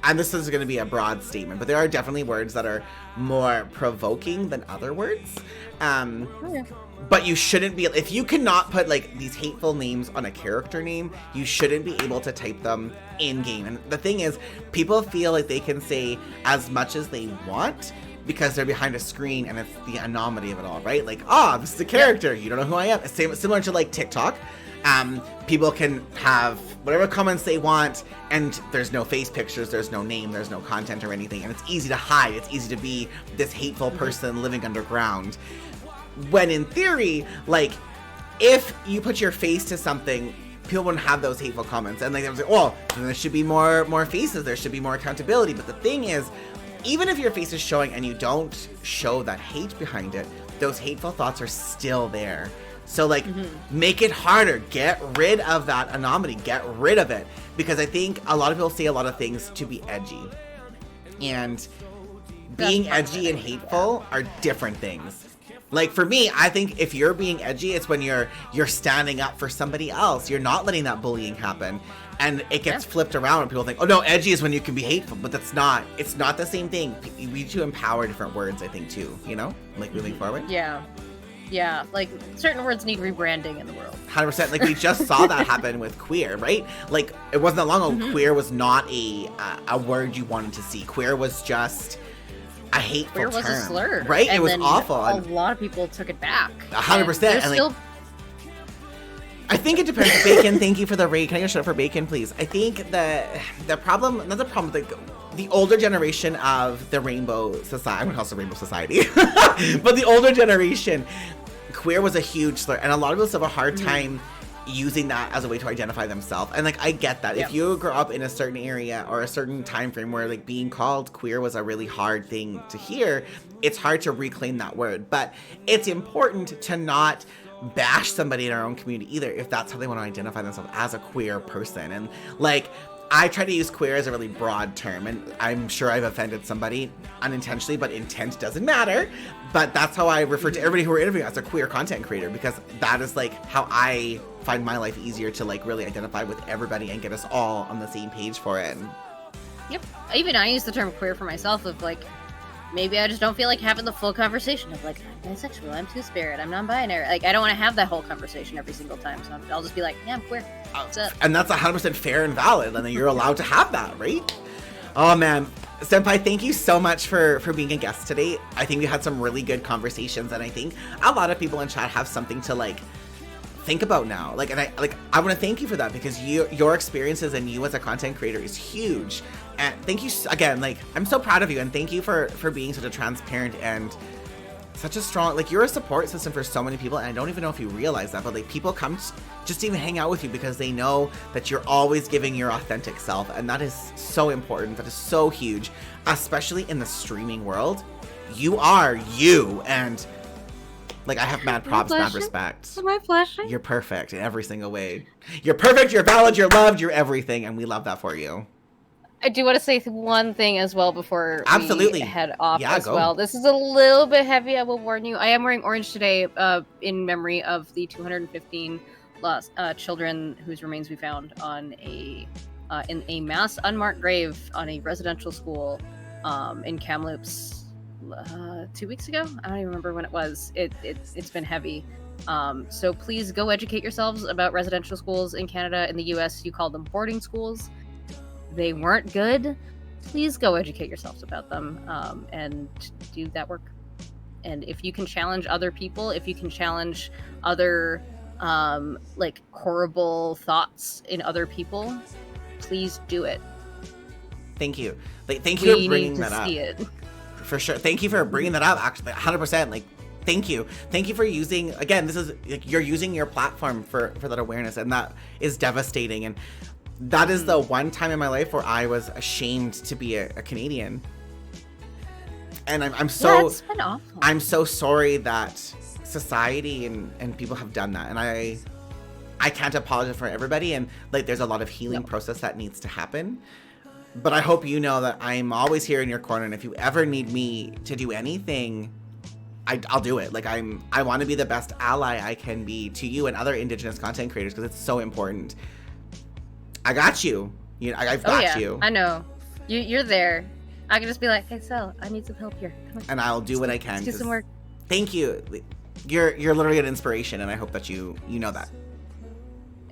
And this is going to be a broad statement, but there are definitely words that are more provoking than other words. But you shouldn't be, if you cannot put like these hateful names on a character name, you shouldn't be able to type them in game. And the thing is, people feel like they can say as much as they want because they're behind a screen, and it's the anomaly of it all, right? Like, this is a character. You don't know who I am. Similar to like TikTok. People can have whatever comments they want, and there's no face pictures, there's no name, there's no content or anything, and it's easy to hide. It's easy to be this hateful person living underground. When in theory, like, if you put your face to something, people wouldn't have those hateful comments, and like, they would say, well, then there should be more faces, there should be more accountability. But the thing is, even if your face is showing and you don't show that hate behind it, those hateful thoughts are still there. So, like, make it harder. Get rid of that anomaly. Get rid of it. Because I think a lot of people say a lot of things to be edgy. And being edgy and hateful are different things. Like, for me, I think if you're being edgy, it's when you're standing up for somebody else. You're not letting that bullying happen. And it gets flipped around and people think, oh, no, edgy is when you can be hateful. But that's not. It's not the same thing. We need to empower different words, I think, too. You know? Like, moving forward. Yeah. Yeah, like, certain words need rebranding in the world. 100%. Like, we just saw that happen with queer, right? Like, it wasn't that long ago. Queer was not a word you wanted to see. Queer was just a hateful term. Queer was a slur. Right? And it was then awful. A lot of people took it back. 100%. And still... like, I think it depends. Bacon, thank you for the raid. Can I get a shout out for Bacon, please? I think the problem, not the problem, the older generation of the Rainbow Society, I'm going to call it the Rainbow Society, but the older generation, queer was a huge slur, and a lot of us have a hard time using that as a way to identify themselves. And like, I get that. If you grow up in a certain area or a certain time frame where like being called queer was a really hard thing to hear, it's hard to reclaim that word. But it's important to not bash somebody in our own community either if that's how they want to identify themselves, as a queer person. And like, I try to use queer as a really broad term, and I'm sure I've offended somebody unintentionally, but intent doesn't matter. But that's how I refer to everybody who we're interviewing as a queer content creator, because that is like how I find my life easier to like really identify with everybody and get us all on the same page for it. Yep. Even I use the term queer for myself of like, maybe I just don't feel like having the full conversation of like, I'm bisexual, I'm two-spirit, I'm non-binary. Like, I don't want to have that whole conversation every single time, so I'll just be like, yeah, I'm queer. What's up? And that's 100% fair and valid, and you're allowed to have that, right? Oh man, Senpai, thank you so much for being a guest today. I think we had some really good conversations, and I think a lot of people in chat have something to like think about now. Like, and I want to thank you for that, because your experiences and you as a content creator is huge. And thank you again. Like, I'm so proud of you, and thank you for being such a transparent and such a strong, like, you're a support system for so many people, and I don't even know if you realize that, but like, people come just to even hang out with you because they know that you're always giving your authentic self, and that is so important. That is so huge, especially in the streaming world. You are you, and like, I have mad props, mad respect. My pleasure. You're perfect in every single way. You're perfect, you're valid, you're loved, you're everything, and we love that for you. I do want to say one thing as well before we head off go. well. This is a little bit heavy, I will warn you. I am wearing orange today in memory of the 215 lost children whose remains we found on in a mass unmarked grave on a residential school in Kamloops 2 weeks ago. I don't even remember when it was. It's been heavy. So please go educate yourselves about residential schools in Canada. In the US, you call them boarding schools. They weren't good. Please go educate yourselves about them and do that work. And if you can challenge other people, if you can challenge other like horrible thoughts in other people, please do it. Thank you. Like, thank you for bringing that up. See it. For sure. Thank you for bringing that up. Actually, 100%. Like, Thank you for using, again, this is like, you're using your platform for that awareness, and that is devastating. And that is the one time in my life where I was ashamed to be a Canadian. And I'm so it's been awful. I'm so sorry that society and people have done that. And I can't apologize for everybody, and like there's a lot of healing process that needs to happen. But I hope you know that I'm always here in your corner, and if you ever need me to do anything, I'll do it. Like I want to be the best ally I can be to you and other Indigenous content creators, because it's so important. I got you. I've got you. I know. You're there. I can just be like, hey, Cel, I need some help here. Come on. And I'll do what I can. Let's do some work. Thank you. You're literally an inspiration, and I hope that you know that.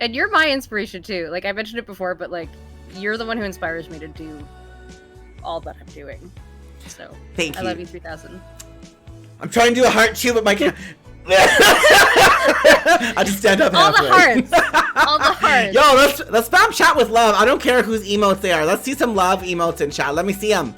And you're my inspiration too. Like I mentioned it before, but like you're the one who inspires me to do all that I'm doing. So thank you. I love you 3000. I'm trying to do a heart too, but my I just stand up all halfway. The hearts. All the hearts. Yo, let's spam chat with love. I don't care whose emotes they are. Let's see some love emotes in chat. Let me see them.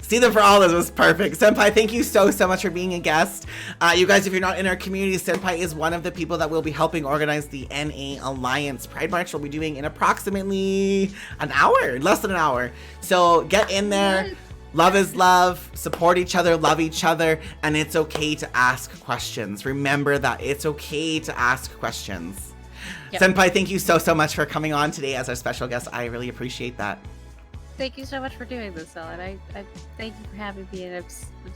See them for all. This was perfect. Senpai, thank you so much for being a guest. You guys, if you're not in our community, Senpai is one of the people that will be helping organize the NA Alliance Pride March we'll be doing in approximately an hour, less than an hour. So get in there. What? Love is love. Support each other. Love each other. And it's okay to ask questions. Remember that it's okay to ask questions. Yep. Senpai, thank you so much for coming on today as our special guest. I really appreciate that. Thank you so much for doing this, Ellen. I thank you for having me, and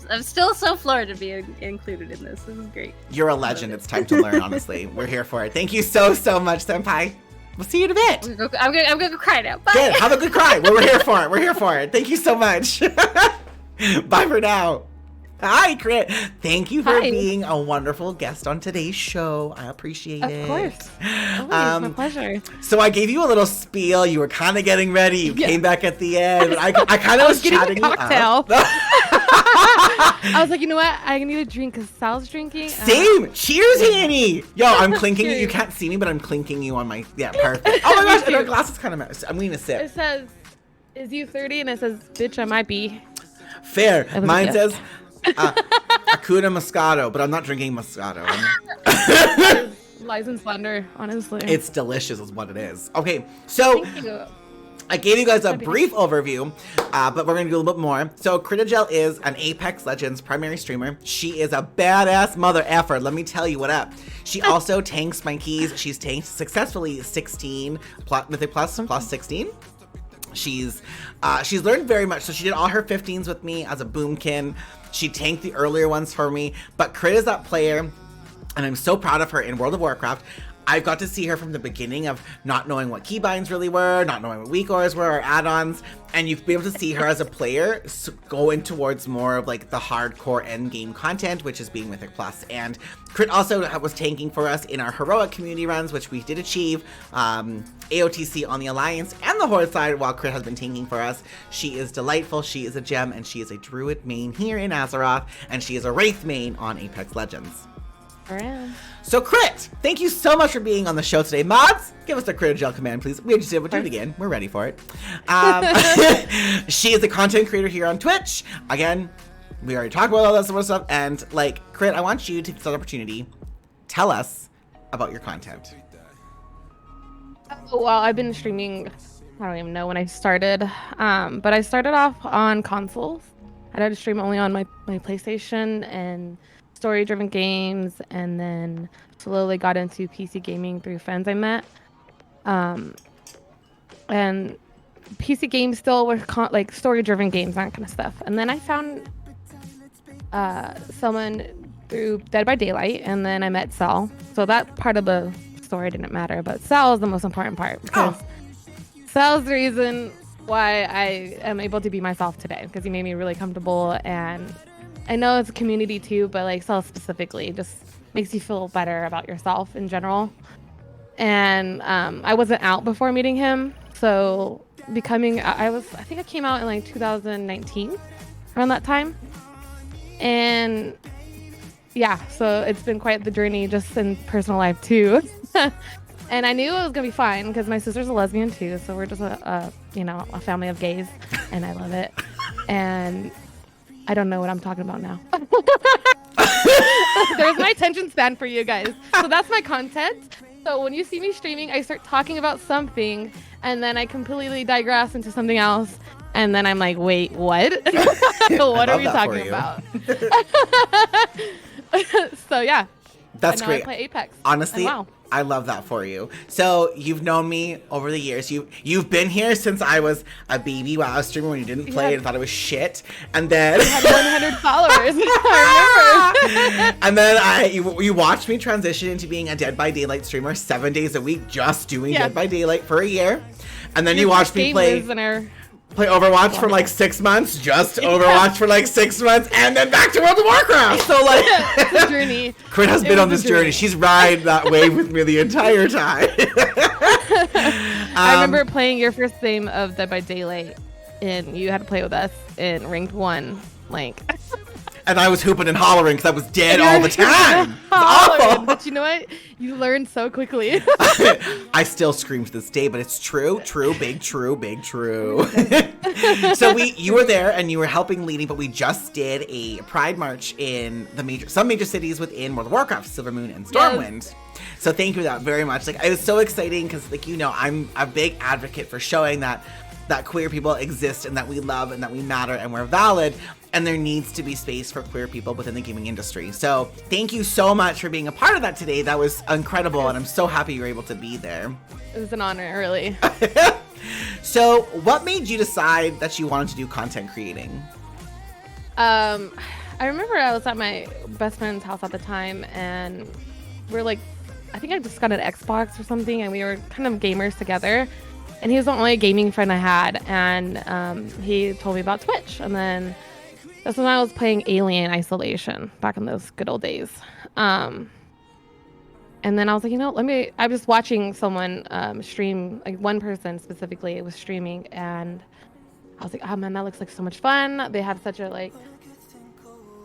I'm still so floored to be included in this. This is great. You're a legend. It's time to learn, honestly. We're here for it. Thank you so much, Senpai. We'll see you in a bit. I'm gonna go cry now. Bye. Good. Have a good cry. We're here for it. We're here for it. Thank you so much. Bye for now. Hi, Crit. Thank you for being a wonderful guest on today's show. I appreciate it. Of course. My pleasure. So I gave you a little spiel. You were kind of getting ready. You came back at the end. I kind of was chatting you up. I was like, you know what? I need a drink because Sal's drinking. Same. Cheers, Hanny. Yo, I'm clinking you. You can't see me, but I'm clinking you on my... Yeah, perfect. Oh my gosh, and our glass is kind of... I'm going to sip. It says, is you 30? And it says, bitch, I might be. Fair. Mine says... Hakuna Moscato, but I'm not drinking Moscato. Lies and slander, honestly. It's delicious is what it is. Okay, so I gave you guys a brief overview, but we're going to do a little bit more. So Critigel is an Apex Legends primary streamer. She is a badass mother effer, let me tell you what up. She also tanks my keys. She's tanked successfully 16 with a plus 16. She's learned very much. So she did all her 15s with me as a boomkin. She tanked the earlier ones for me, but Crit is that player, and I'm so proud of her in World of Warcraft. I've got to see her from the beginning of not knowing what keybinds really were, not knowing what weak ores were, or add-ons, and you've been able to see her as a player going towards more of like the hardcore end game content, which is being Mythic Plus. And Crit also was tanking for us in our heroic community runs, which we did achieve AOTC on the Alliance and the Horde side, while Crit has been tanking for us. She is delightful, she is a gem, and she is a Druid main here in Azeroth, and she is a Wraith main on Apex Legends. So Crit, thank you so much for being on the show today. Mods, give us a Critigel command, please. We just did it again. We're ready for it. She is a content creator here on Twitch. Again, we already talked about all that sort of stuff. And like, Crit, I want you to take this opportunity. Tell us about your content. Well, I've been streaming, I don't even know when I started, but I started off on consoles. I had to stream only on my PlayStation and story-driven games, and then slowly got into PC gaming through friends I met. And PC games still were like story-driven games, that kind of stuff. And then I found someone through Dead by Daylight, and then I met Cel. So that part of the story didn't matter, but Cel is the most important part, because Cel's the reason why I am able to be myself today, because he made me really comfortable. And I know it's a community too, but like Cel specifically just makes you feel better about yourself in general. And I wasn't out before meeting him, so I think I came out in like 2019, around that time. And yeah, so it's been quite the journey just in personal life too. And I knew it was gonna be fine because my sister's a lesbian too, so we're just a family of gays, and I love it. And I don't know what I'm talking about now. There's my attention span for you guys. So that's my content. So when you see me streaming, I start talking about something, and then I completely digress into something else, and then I'm like, wait, what? What are we talking about? So yeah. That's great. I play Apex. Honestly, wow. I love that for you. So you've known me over the years. You've been here since I was a baby WoW streamer when you didn't play and thought it was shit. And then I had 100 followers. I remember. And then you watched me transition into being a Dead by Daylight streamer 7 days a week, just doing Dead by Daylight for a year. And then you watched me play Overwatch for like 6 months, just Overwatch for like 6 months, and then back to World of Warcraft. So like, it's a journey. Crit has been on this journey. She's riding that wave with me the entire time. I remember playing your first game of Dead by Daylight, and you had to play with us in Ranked 1, like. And I was hooping and hollering because I was dead all the time. It's awful. But you know what? You learned so quickly. I still scream to this day, but it's true, big true. So you were there and you were helping leading, but we just did a Pride March in some major cities within World of Warcraft, Silvermoon and Stormwind. Yes. So thank you for that very much. Like, it was so exciting because, like, I'm a big advocate for showing that queer people exist and that we love and that we matter and we're valid, and there needs to be space for queer people within the gaming industry. So thank you so much for being a part of that today. That was incredible, and I'm so happy you were able to be there. It was an honor, really. So what made you decide that you wanted to do content creating? I remember I was at my best friend's house at the time, and we're like, I think I just got an Xbox or something, and we were kind of gamers together. And he was the only gaming friend I had, and he told me about Twitch. And then that's when I was playing Alien Isolation back in those good old days. And then I was like, I was watching someone stream, like one person specifically was streaming, and I was like, oh man, that looks like so much fun. They have such a like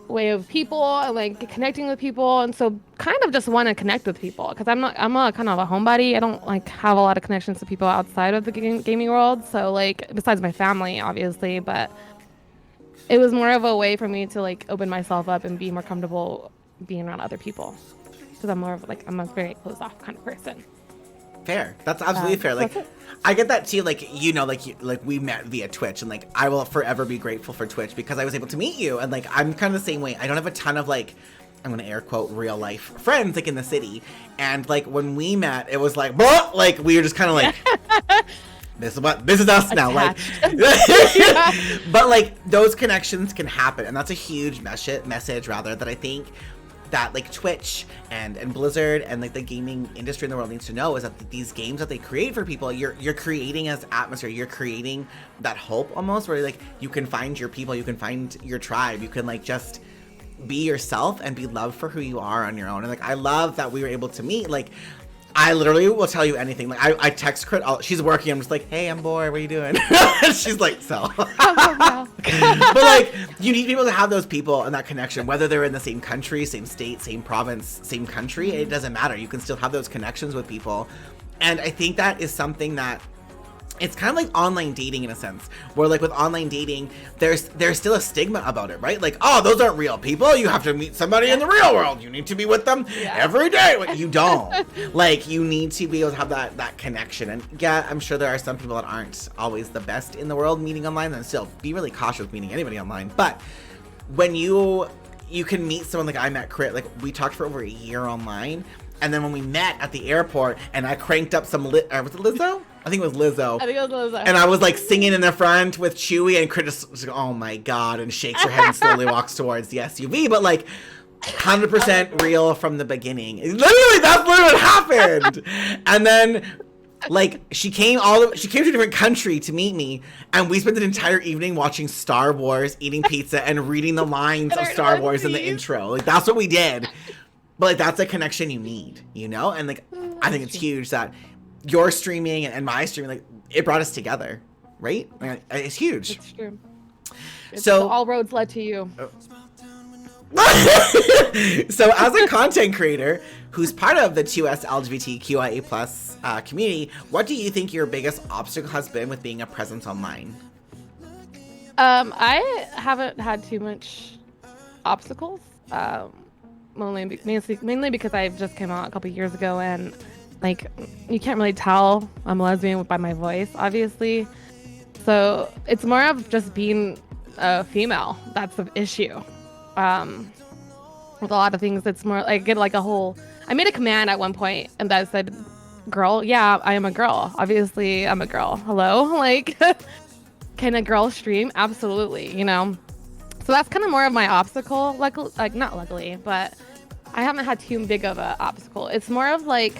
way of people and like connecting with people, and so kind of just want to connect with people because I'm a kind of a homebody. I don't like have a lot of connections to people outside of the gaming world, so like besides my family obviously, but it was more of a way for me to like open myself up and be more comfortable being around other people, because I'm more of like, I'm a very closed off kind of person. Fair. That's absolutely fair. Like, I get that too. Like, like we met via Twitch, and like I will forever be grateful for Twitch because I was able to meet you. And like, I'm kind of the same way. I don't have a ton of like, I'm gonna air quote real life friends like in the city. And like when we met, it was like, blah! Like we were just kind of like, this is us now. Like, but like those connections can happen, and that's a huge message rather that I think that like Twitch and Blizzard and like the gaming industry in the world needs to know is that these games that they create for people, you're creating as atmosphere, you're creating that hope almost where like you can find your people, you can find your tribe, you can like just be yourself and be loved for who you are on your own. And like I love that we were able to meet. Like I literally will tell you anything. Like I text Crit, she's working, I'm just like, hey, I'm bored, what are you doing? She's like, so. But like, you need people to have those people and that connection, whether they're in the same country, same state, same province, same country, it doesn't matter. You can still have those connections with people. And I think that is something that it's kind of like online dating in a sense, where like with online dating, there's still a stigma about it, right? Like, oh, those aren't real people. You have to meet somebody in the real world. You need to be with them every day. You don't. Like, you need to be able to have that connection. And yeah, I'm sure there are some people that aren't always the best in the world meeting online, and still be really cautious with meeting anybody online. But when you can meet someone like I met Crit, like we talked for over a year online. And then when we met at the airport and I cranked up some, was it Lizzo? I think it was Lizzo. And I was like singing in the front with Chewy, and Chris just like, oh my God, and shakes her head and slowly walks towards the SUV. But like 100% real from the beginning. Literally, that's literally what happened. And then like she came to a different country to meet me, and we spent an entire evening watching Star Wars, eating pizza, and reading the lines of Star Wars in the intro. Like that's what we did. But like that's a connection you need, you know? And like I think it's huge that your streaming and my streaming, like it brought us together, right? Like, it's huge. It's true. So all roads led to you. So as a content creator who's part of the 2S LGBTQIA+ community, what do you think your biggest obstacle has been with being a presence online? I haven't had too much obstacles. mainly because I just came out a couple years ago, and like you can't really tell I'm a lesbian by my voice, obviously. So it's more of just being a female that's the issue. With a lot of things, it's more like I get like a whole. I made a command at one point and that said, "Girl, yeah, I am a girl. Obviously, I'm a girl. Hello, like." Can a girl stream? Absolutely, you know. So that's kind of more of my obstacle. Like not luckily, but I haven't had too big of an obstacle. It's more of like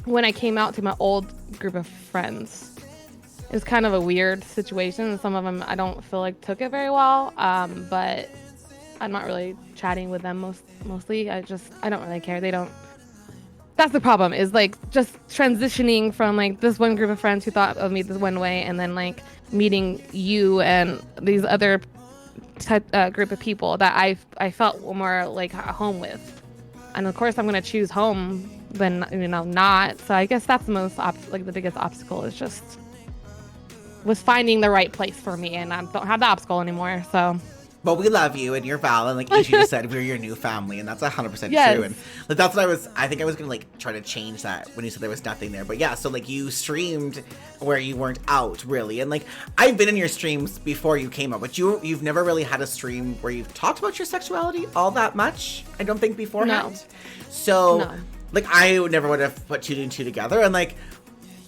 when I came out to my old group of friends. It's kind of a weird situation, and some of them I don't feel like took it very well. But I'm not really chatting with them mostly. I don't really care. They don't. That's the problem, is like just transitioning from like this one group of friends who thought of me this one way, and then like meeting you and these other group of people that I felt more like at home with. And of course I'm gonna choose home than not. So I guess that's the most the biggest obstacle is just was finding the right place for me, and I don't have the obstacle anymore. So. But we love you, and you're Val, and like you just said, we're your new family, and that's 100% yes. true. And like that's what I think I was gonna like try to change that when you said there was nothing there. But yeah, so like you streamed where you weren't out really, and like I've been in your streams before you came out, but you've never really had a stream where you've talked about your sexuality all that much. I don't think beforehand. No. So like I never would have put 2 and 2 together, and like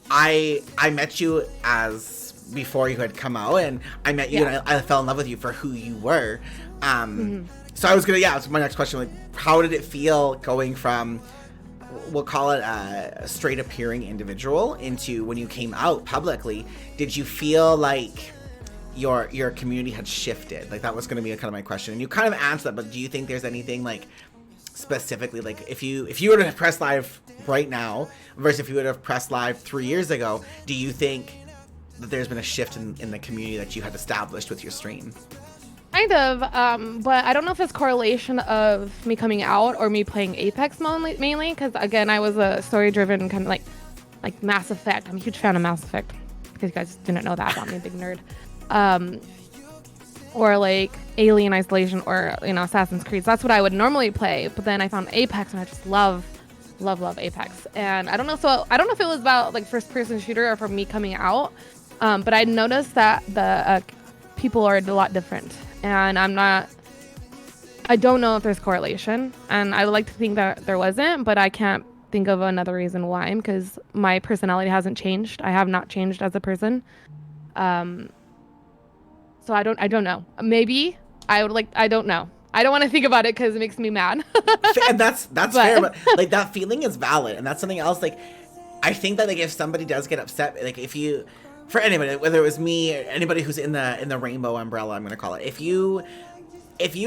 I met you as. Before you had come out, and I met you, and I fell in love with you for who you were. So I was gonna, so my next question, like, how did it feel going from, we'll call it a straight appearing individual into when you came out publicly? Did you feel like your community had shifted? Like that was gonna be kind of my question, and you kind of answered that. But do you think there's anything like specifically, like if you were to press live right now versus if you would have pressed live 3 years ago, do you think that there's been a shift in the community that you had established with your stream? Kind of, but I don't know if it's correlation of me coming out or me playing Apex mainly, because again, I was a story-driven kind of like Mass Effect. I'm a huge fan of Mass Effect, because you guys didn't know that about me, big nerd. Or like Alien Isolation or Assassin's Creed. So that's what I would normally play, but then I found Apex and I just love Apex. And I don't know if it was about like first-person shooter or from me coming out. But I noticed that the people are a lot different, and I don't know if there's correlation, and I would like to think that there wasn't, but I can't think of another reason why, because my personality hasn't changed. I have not changed as a person. So I don't know. Maybe I don't know. I don't want to think about it because it makes me mad. And that's fair, but like that feeling is valid, and that's something else. Like I think that like if somebody does get upset, like for anybody, whether it was me or anybody who's in the rainbow umbrella, I'm gonna call it. If you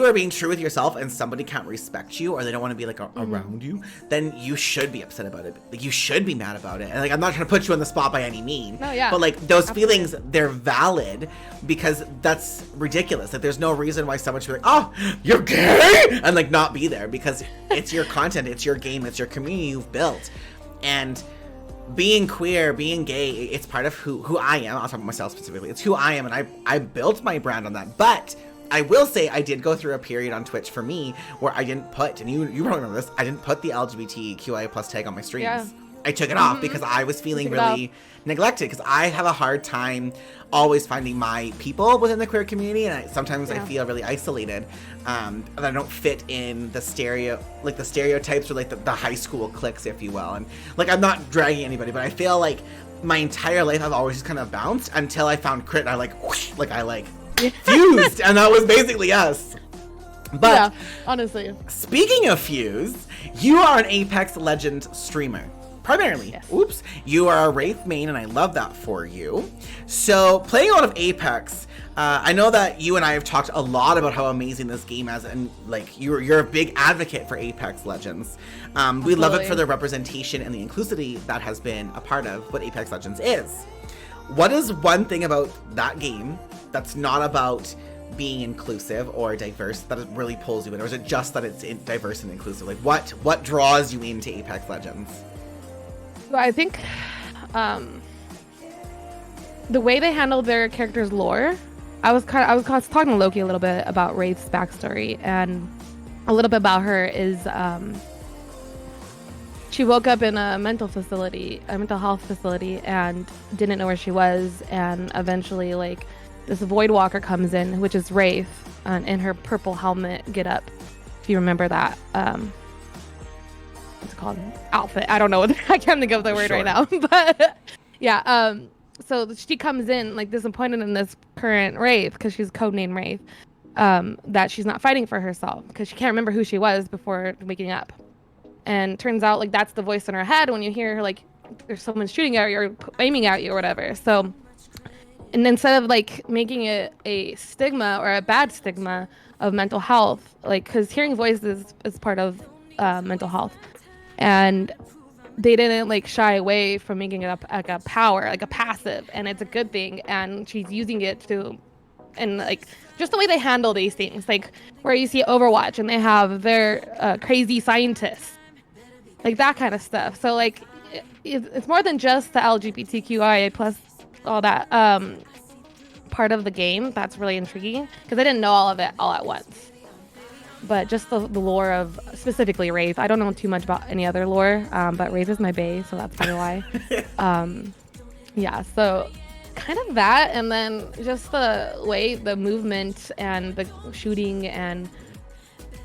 are being true with yourself and somebody can't respect you or they don't want to be like around you, then you should be upset about it. Like you should be mad about it. And like I'm not trying to put you on the spot by any means. No, yeah. But like those feelings, they're valid because that's ridiculous. Like there's no reason why someone should be like, oh, you're gay, and like not be there, because it's your content, it's your game, it's your community you've built, and being queer, being gay, it's part of who I am. I'll talk about myself specifically. It's who I am, and I built my brand on that. But I will say I did go through a period on Twitch for me where I didn't put, and you probably remember this, I didn't put the LGBTQIA plus tag on my streams. Yeah. I took it off because I was feeling really neglected, because I have a hard time always finding my people within the queer community, and sometimes I feel really isolated, and I don't fit in the stereotypes or like the high school cliques, if you will. And like I'm not dragging anybody, but I feel like my entire life I've always just kind of bounced until I found Crit, and I like whoosh, like I like fused, and that was basically us. But yeah, honestly, speaking of fuse, you are an Apex Legends streamer. Primarily. Yes. Oops. You are a Wraith main, and I love that for you. So, playing a lot of Apex, I know that you and I have talked a lot about how amazing this game is, and like you're a big advocate for Apex Legends. We love it for the representation and the inclusivity that has been a part of what Apex Legends is. What is one thing about that game that's not about being inclusive or diverse that it really pulls you in, or is it just that it's diverse and inclusive? Like what draws you into Apex Legends? So I think the way they handled their character's lore, I was talking to Loki a little bit about Wraith's backstory, and a little bit about her is she woke up in a mental health facility, and didn't know where she was. And eventually, like, this Void Walker comes in, which is Wraith, in her purple helmet get up. If you remember that, what's it called? Outfit. I don't know what I can't think of the word right now, but yeah. So she comes in like disappointed in this current Wraith, because she's codenamed Wraith, that she's not fighting for herself because she can't remember who she was before waking up. And turns out, like, that's the voice in her head when you hear her, like, there's someone shooting at you or aiming at you or whatever. So, and instead of, like, making it a stigma or a bad stigma of mental health, like, because hearing voices is part of mental health, and they didn't, like, shy away from making it up like a power, like a passive, and it's a good thing. And she's using it to, and, like, just the way they handle these things, like where you see Overwatch and they have their crazy scientists, like that kind of stuff. So, like, it's more than just the LGBTQIA plus all that part of the game. That's really intriguing because I didn't know all of it all at once. But just the lore of specifically Wraith. I don't know too much about any other lore, but Wraith is my bae, so that's probably why. Yeah, so kind of that, and then just the way the movement and the shooting, and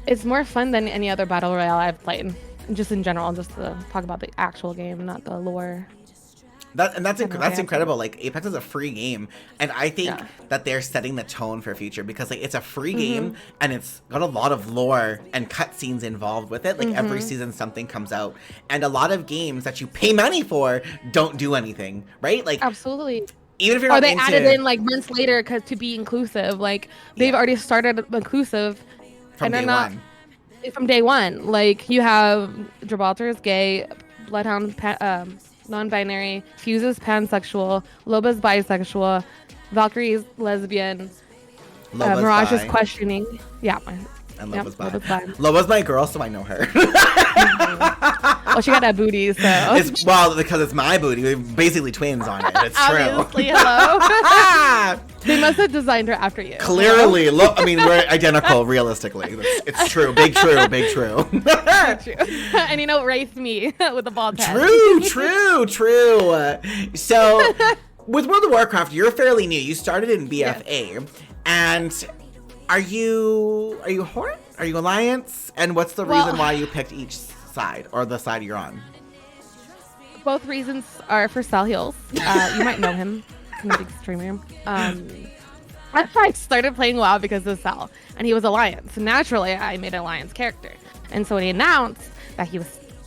it's more fun than any other battle royale I've played. Just in general, just to talk about the actual game, not the lore. That's incredible. Like, Apex is a free game, and I think that they're setting the tone for future, because, like, it's a free game and it's got a lot of lore and cutscenes involved with it. Like, every season something comes out, and a lot of games that you pay money for don't do anything, right? Like, absolutely. Even if you're not they added in like months later because to be inclusive. Like, they've already started inclusive from day one. From day one, like, you have Gibraltar is gay, Bloodhound non-binary, Fuse is pansexual, Loba's bisexual, Valkyrie is lesbian, Mirage is questioning. Yeah, and Loba's bi. Loba's my girl, so I know her. Well, she got that booty, so. Well, because it's my booty. We're basically twins on it. It's true. Obviously, hello. They must have designed her after you. Clearly. I mean, we're identical, realistically. It's true. Big true. Big true. Big true. And you know, Wraith me with the bald head. True. So, with World of Warcraft, you're fairly new. You started in BFA. And are you Horde? Are you Alliance? And what's the reason why you picked each side, or the side you're on? Both reasons are for Celheals. You might know him. He's a big streamer. I started playing WoW because of Cel, and he was Alliance. Naturally, I made an Alliance character. And so when he announced that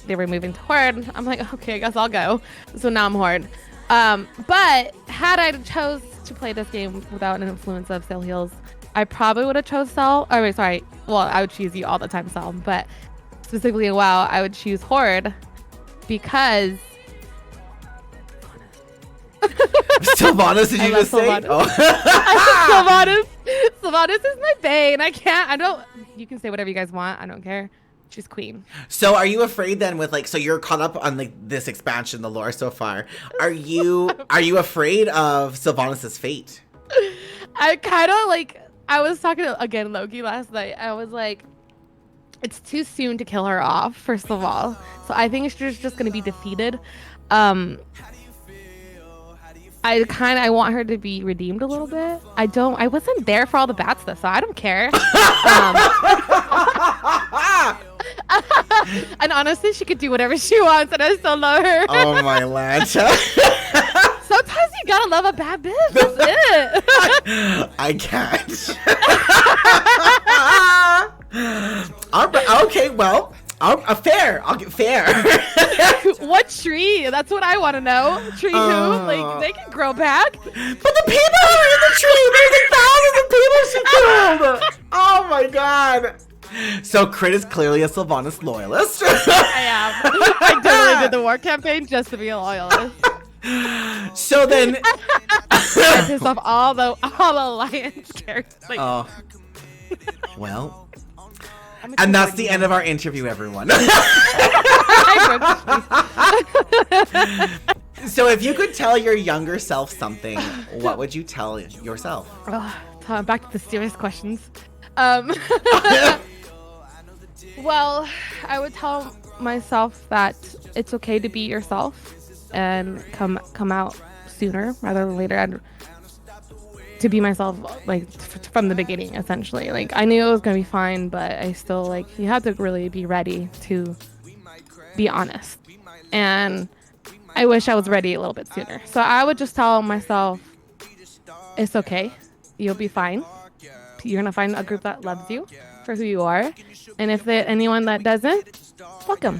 they were moving to Horde, I'm like, okay, I guess I'll go. So now I'm Horde. But had I chose to play this game without an influence of Celheals, I probably would have chose Cel. Oh, wait, sorry. Well, I would choose you all the time, Cel. But specifically in WoW, I would choose Horde because Sylvanas, did you just say? Sylvanas. Oh. Sylvanas is my bae, and you can say whatever you guys want. I don't care. She's queen. So are you afraid then so you're caught up on like this expansion, the lore so far. Are you afraid of Sylvanas' fate? I kind of I was talking to, again, Loki last night. I was like, it's too soon to kill her off, first of all. So I think she's just going to be defeated. I want her to be redeemed a little bit. I wasn't there for all the bad stuff, so I don't care. And honestly, she could do whatever she wants, and I still love her. Oh my Lanta. Sometimes you gotta love a bad bitch. That's it. I can't. Okay, well, fair. I'll get fair. What tree? That's what I want to know. Tree who? Like, they can grow back. But the people who are in the tree, there's like thousands of people she killed. Oh my god. So Crit is clearly a Sylvanas loyalist. I am. I totally did the war campaign just to be a loyalist. So then, I pissed off all the Alliance characters. Like, well. And that's the end of our interview, everyone. So if you could tell your younger self something, what would you tell yourself? Back to the serious questions. Well, I would tell myself that it's okay to be yourself and come out sooner rather than later. To be myself, like from the beginning, essentially. Like I knew it was gonna be fine, but I still like you have to really be ready to be honest. And I wish I was ready a little bit sooner. So I would just tell myself, it's okay. You'll be fine. You're gonna find a group that loves you for who you are, and if there anyone that doesn't, fuck them.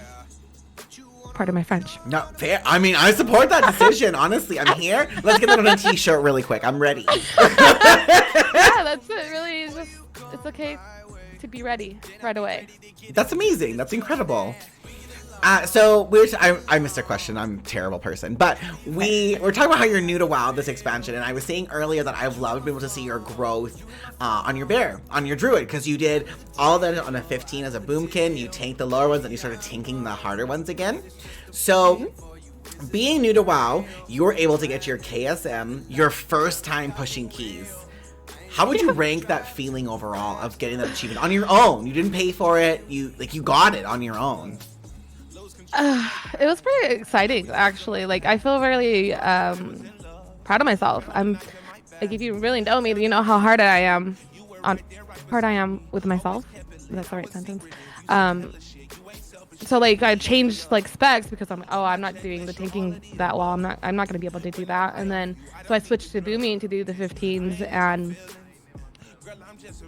Pardon my French. No, fair. I mean, I support that decision. Honestly, I'm here. Let's get that on a t-shirt really quick. I'm ready. Yeah, that's it. Really, it's okay to be ready right away. That's amazing. That's incredible. So I missed a question. I'm a terrible person, but we're talking about how you're new to WoW, this expansion, and I was saying earlier that I've loved being able to see your growth on your bear, on your druid, because you did all of that on a 15 as a boomkin. You tanked the lower ones, and you started tanking the harder ones again. So, being new to WoW, you were able to get your KSM your first time pushing keys. How would you rank that feeling overall of getting that achievement on your own? You didn't pay for it. You got it on your own. It was pretty exciting, actually. Like I feel really proud of myself. Like if you really know me, you know how hard I am with myself. That's the right sentence. So like I changed like specs because I'm not doing the tanking that well. I'm not gonna be able to do that. And then so I switched to booming to do the 15s, and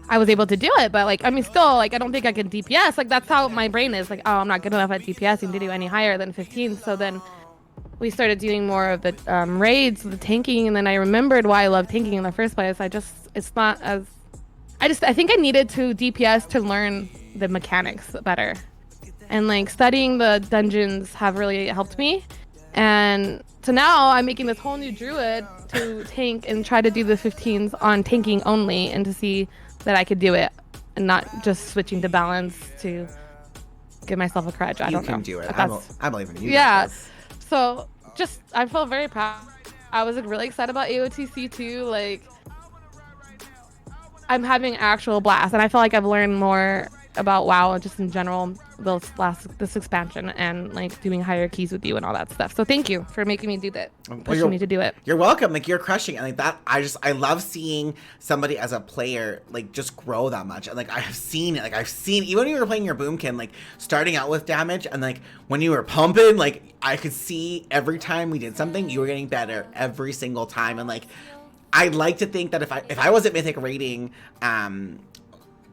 I was able to do it. But like I mean, still like I don't think I can DPS. Like that's how my brain is. Like I'm not good enough at DPSing to do any higher than 15. So then we started doing more of the raids, the tanking, and then I remembered why I love tanking in the first place. I think I needed to DPS to learn the mechanics better. And like studying the dungeons have really helped me. And so now I'm making this whole new druid to tank and try to do the 15s on tanking only, and to see that I could do it and not just switching to balance to give myself a crutch. I don't know. You can do it. I believe in you. Yeah. So just I feel very proud. I was like, really excited about AOTC too. Like I'm having actual blast, and I feel like I've learned more about WoW just in general this expansion, and like doing higher keys with you and all that stuff. So thank you for making me do that, pushing me to do it. You're welcome. Like you're crushing, and like that, I love seeing somebody as a player like just grow that much. And like I've seen it. Like I've seen even when you were playing your boomkin, like starting out with damage, and like when you were pumping, like I could see every time we did something, you were getting better every single time. And like I like to think that if I was at Mythic rating,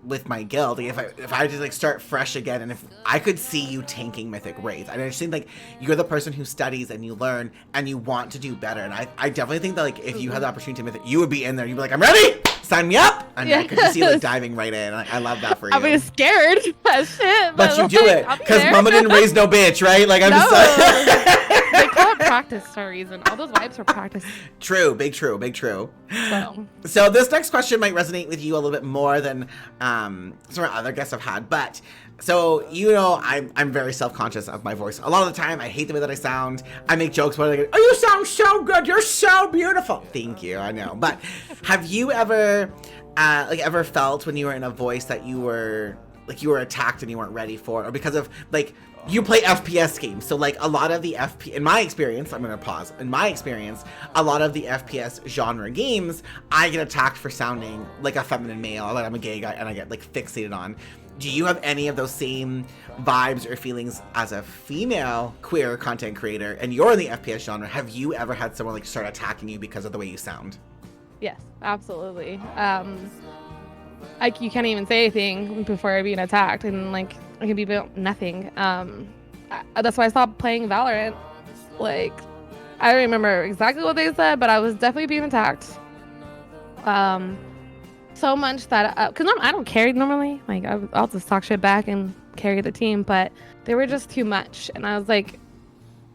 with my guild, like if I just like start fresh again, and if I could see you tanking Mythic raids, I just think like you're the person who studies and you learn and you want to do better. And I definitely think that like if you had the opportunity to Mythic, you would be in there. You'd be like, I'm ready, sign me up. And I could just see you like diving right in. I love that for you. I'll be scared as shit, but you do it because Mama didn't raise no bitch, right? Like I'm just like they call it practice for a reason. All those vibes are practice. True, big true. So this next question might resonate with you a little bit more than some of our other guests I've had. But so I'm very self-conscious of my voice. A lot of the time, I hate the way that I sound. I make jokes about it. Like, oh, you sound so good. You're so beautiful. Thank you. I know. But have you ever ever felt when you were in a voice that you were attacked and you weren't ready for it, or because of like you play FPS games, so like a lot of the in my experience, I'm gonna pause. In my experience, a lot of the FPS genre games, I get attacked for sounding like a feminine male, like I'm a gay guy, and I get like fixated on. Do you have any of those same vibes or feelings as a female queer content creator, and you're in the FPS genre? Have you ever had someone like start attacking you because of the way you sound? Yes, absolutely. Like you can't even say anything before being attacked, and like I can be built nothing. That's why I stopped playing Valorant. Like I don't remember exactly what they said, but I was definitely being attacked. So much that because I don't carry normally. Like I'll just talk shit back and carry the team, but they were just too much, and I was like,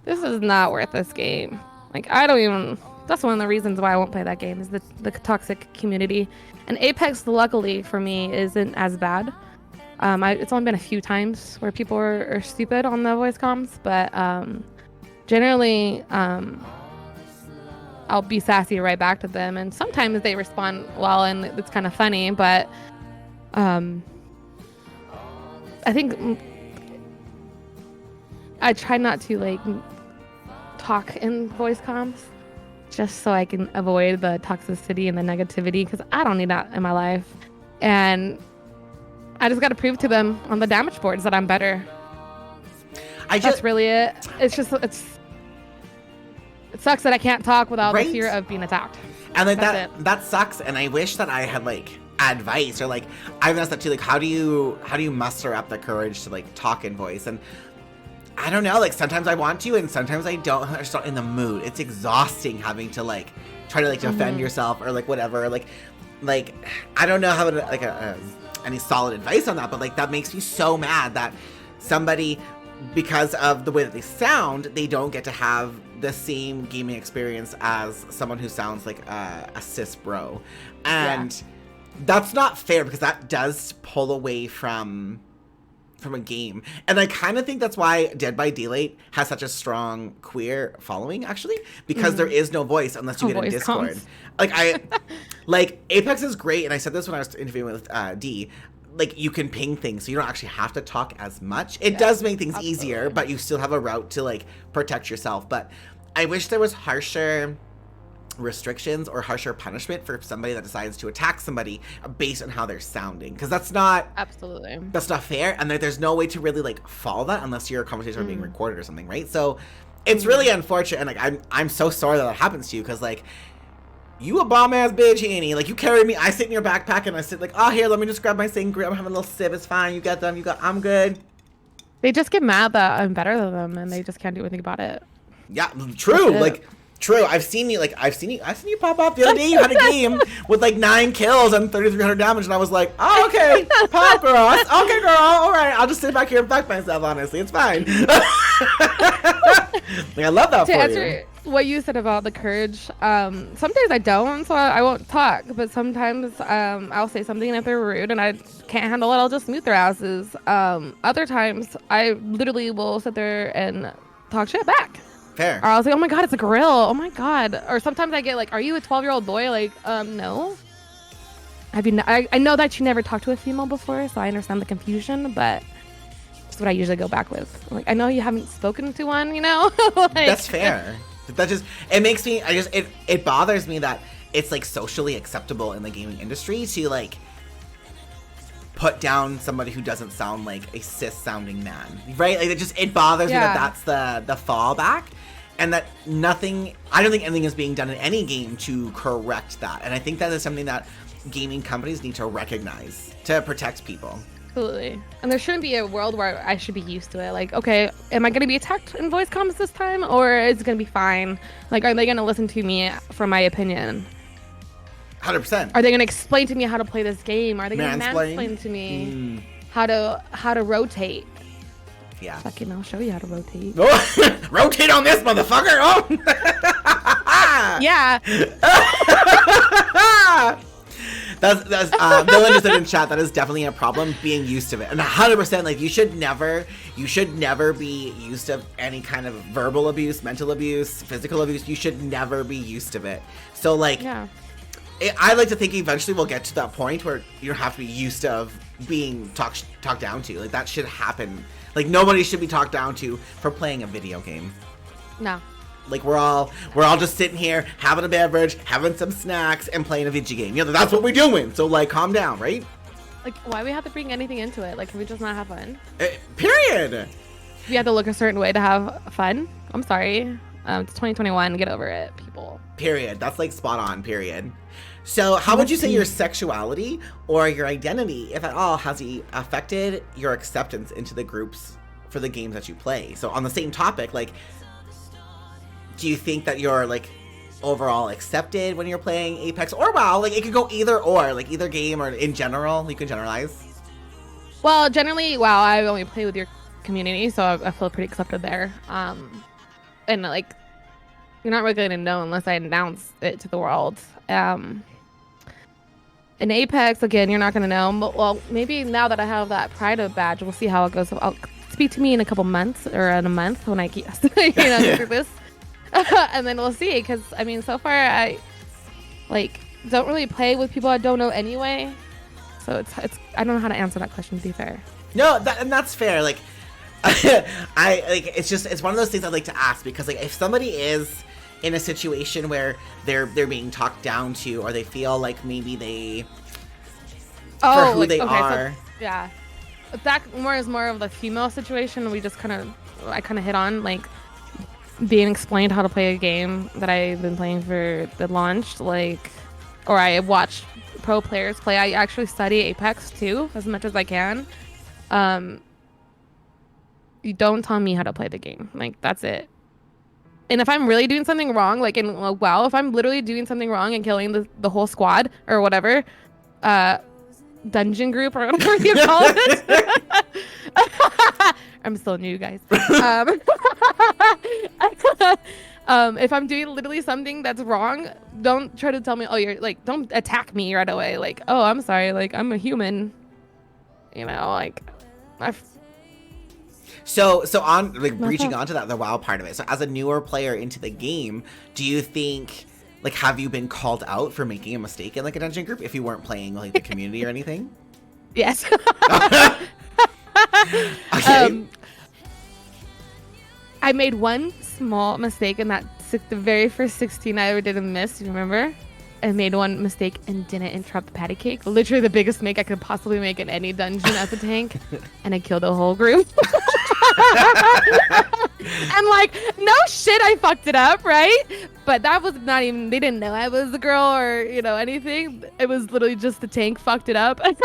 this is not worth this game. Like I don't even. That's one of the reasons why I won't play that game, is the toxic community. And Apex, luckily for me, isn't as bad. It's only been a few times where people are stupid on the voice comms, but generally I'll be sassy right back to them, and sometimes they respond well, and it's kind of funny, but I think I try not to like talk in voice comms just so I can avoid the toxicity and the negativity because I don't need that in my life. And I just got to prove to them on the damage boards that I'm better. That's really it. It sucks that I can't talk without the fear of being attacked. And like that sucks. And I wish that I had like advice or like I've asked that too. Like how do you muster up the courage to like talk in voice? And I don't know. Like sometimes I want to, and sometimes I don't. I'm just not in the mood. It's exhausting having to like try to like defend yourself or like whatever. Like I don't know how to like any solid advice on that, but like that makes me so mad that somebody, because of the way that they sound, they don't get to have the same gaming experience as someone who sounds like a cis bro. And that's not fair because that does pull away from a game. And I kind of think that's why Dead by Daylight has such a strong queer following, actually, because there is no voice unless you get in Discord. Like Apex is great, and I said this when I was interviewing with D. Like you can ping things, so you don't actually have to talk as much. It does make things easier, but you still have a route to like protect yourself. But I wish there was harsher restrictions or harsher punishment for somebody that decides to attack somebody based on how they're sounding, because that's not fair, and there's no way to really like follow that unless your conversations are being recorded or something, right? So it's really unfortunate, and like I'm so sorry that happens to you, because like you a bomb ass bitch, Annie. Like you carry me, I sit in your backpack and I sit like, oh here, let me just grab my sangria, I'm having a little sip, it's fine, you got them, I'm good. They just get mad that I'm better than them and they just can't do anything about it. Yeah, true. Like true. I've seen you pop off the other day. You had a game with like 9 kills and 3,300 damage, and I was like, oh, okay, pop girl. Okay, girl. All right, I'll just sit back here and back myself. Honestly, it's fine. Like, I love that to for answer you. What you said about the courage, some days I don't, so I won't talk. But sometimes I'll say something, and if they're rude and I can't handle it, I'll just mute their asses. Other times I literally will sit there and talk shit back. Fair. Or I'll say, oh my god, it's a grill. Oh my god. Or sometimes I get like, are you a 12-year-old boy? Like, no. I know that you never talked to a female before, so I understand the confusion, but that's what I usually go back with. Like, I know you haven't spoken to one, you know? Like, that's fair. That just, it makes me, it bothers me that it's like socially acceptable in the gaming industry to like put down somebody who doesn't sound like a cis sounding man, right? Like it bothers me that that's the fallback, and that I don't think anything is being done in any game to correct that. And I think that is something that gaming companies need to recognize to protect people. Absolutely. And there shouldn't be a world where I should be used to it. Like, okay, am I going to be attacked in voice comms this time, or is it going to be fine? Like, are they going to listen to me for my opinion? 100%. Are they going to explain to me how to play this game? Are they going to mansplain to me how to rotate? Yeah. Fucking, I'll show you how to rotate. Rotate on this motherfucker! Oh! Yeah. That's Dylan just said in chat, that is definitely a problem, being used to it. And 100%, like, you should never be used to any kind of verbal abuse, mental abuse, physical abuse. You should never be used to it. So, like, I like to think eventually we'll get to that point where you don't have to be used to being talked down to. Like, that should happen. Like, nobody should be talked down to for playing a video game. No. Like, we're all just sitting here, having a beverage, having some snacks, and playing a video game. You know, that's what we're doing. So, like, calm down, right? Like, why we have to bring anything into it? Like, can we just not have fun? Period. You have to look a certain way to have fun. I'm sorry. It's 2021. Get over it, people. Period. That's, like, spot on, period. So, how would you say your sexuality or your identity, if at all, has affected your acceptance into the groups for the games that you play? So, on the same topic, like, do you think that you're, like, overall accepted when you're playing Apex or WoW? Like, it could go either or, like, either game or in general. You can generalize. Well, generally, WoW, I only play with your community, so I feel pretty accepted there. And, like, you're not really going to know unless I announce it to the world. In Apex, again, you're not going to know. But, well, maybe now that I have that Pride badge, we'll see how it goes. I'll speak to me in a couple months or in a month when I get through this. And then we'll see, because I mean, so far I don't really play with people I don't know anyway, so it's I don't know how to answer that question, to be fair. No, and that's fair. Like, it's one of those things I like to ask because like if somebody is in a situation where they're being talked down to, or they feel like maybe they for who they are. So, yeah, that is more of the female situation. I kind of hit on like being explained how to play a game that I've been playing for the launch, like, or I watch pro players play. I actually study Apex too as much as I can. You don't tell me how to play the game. Like, that's it. And if I'm really doing something wrong, like in WoW, if I'm literally doing something wrong and killing the whole squad or whatever, dungeon group or whatever you call it. I'm still new, guys. If I'm doing literally something that's wrong, don't try to tell me, oh, you're like, don't attack me right away. Like, oh, I'm sorry. Like, I'm a human. You know, like, So on like reaching onto that, the WoW part of it. So as a newer player into the game, do you think like have you been called out for making a mistake in like a dungeon group if you weren't playing like the community or anything? Yes. Okay. I made one small mistake in that the very first 16 I ever did in Mist. You remember? I made one mistake and didn't interrupt the patty cake. Literally the biggest mistake I could possibly make in any dungeon as a tank. And I killed a whole group. And like, no shit, I fucked it up, right? But that was not even, they didn't know I was the girl or, you know, anything. It was literally just the tank fucked it up. And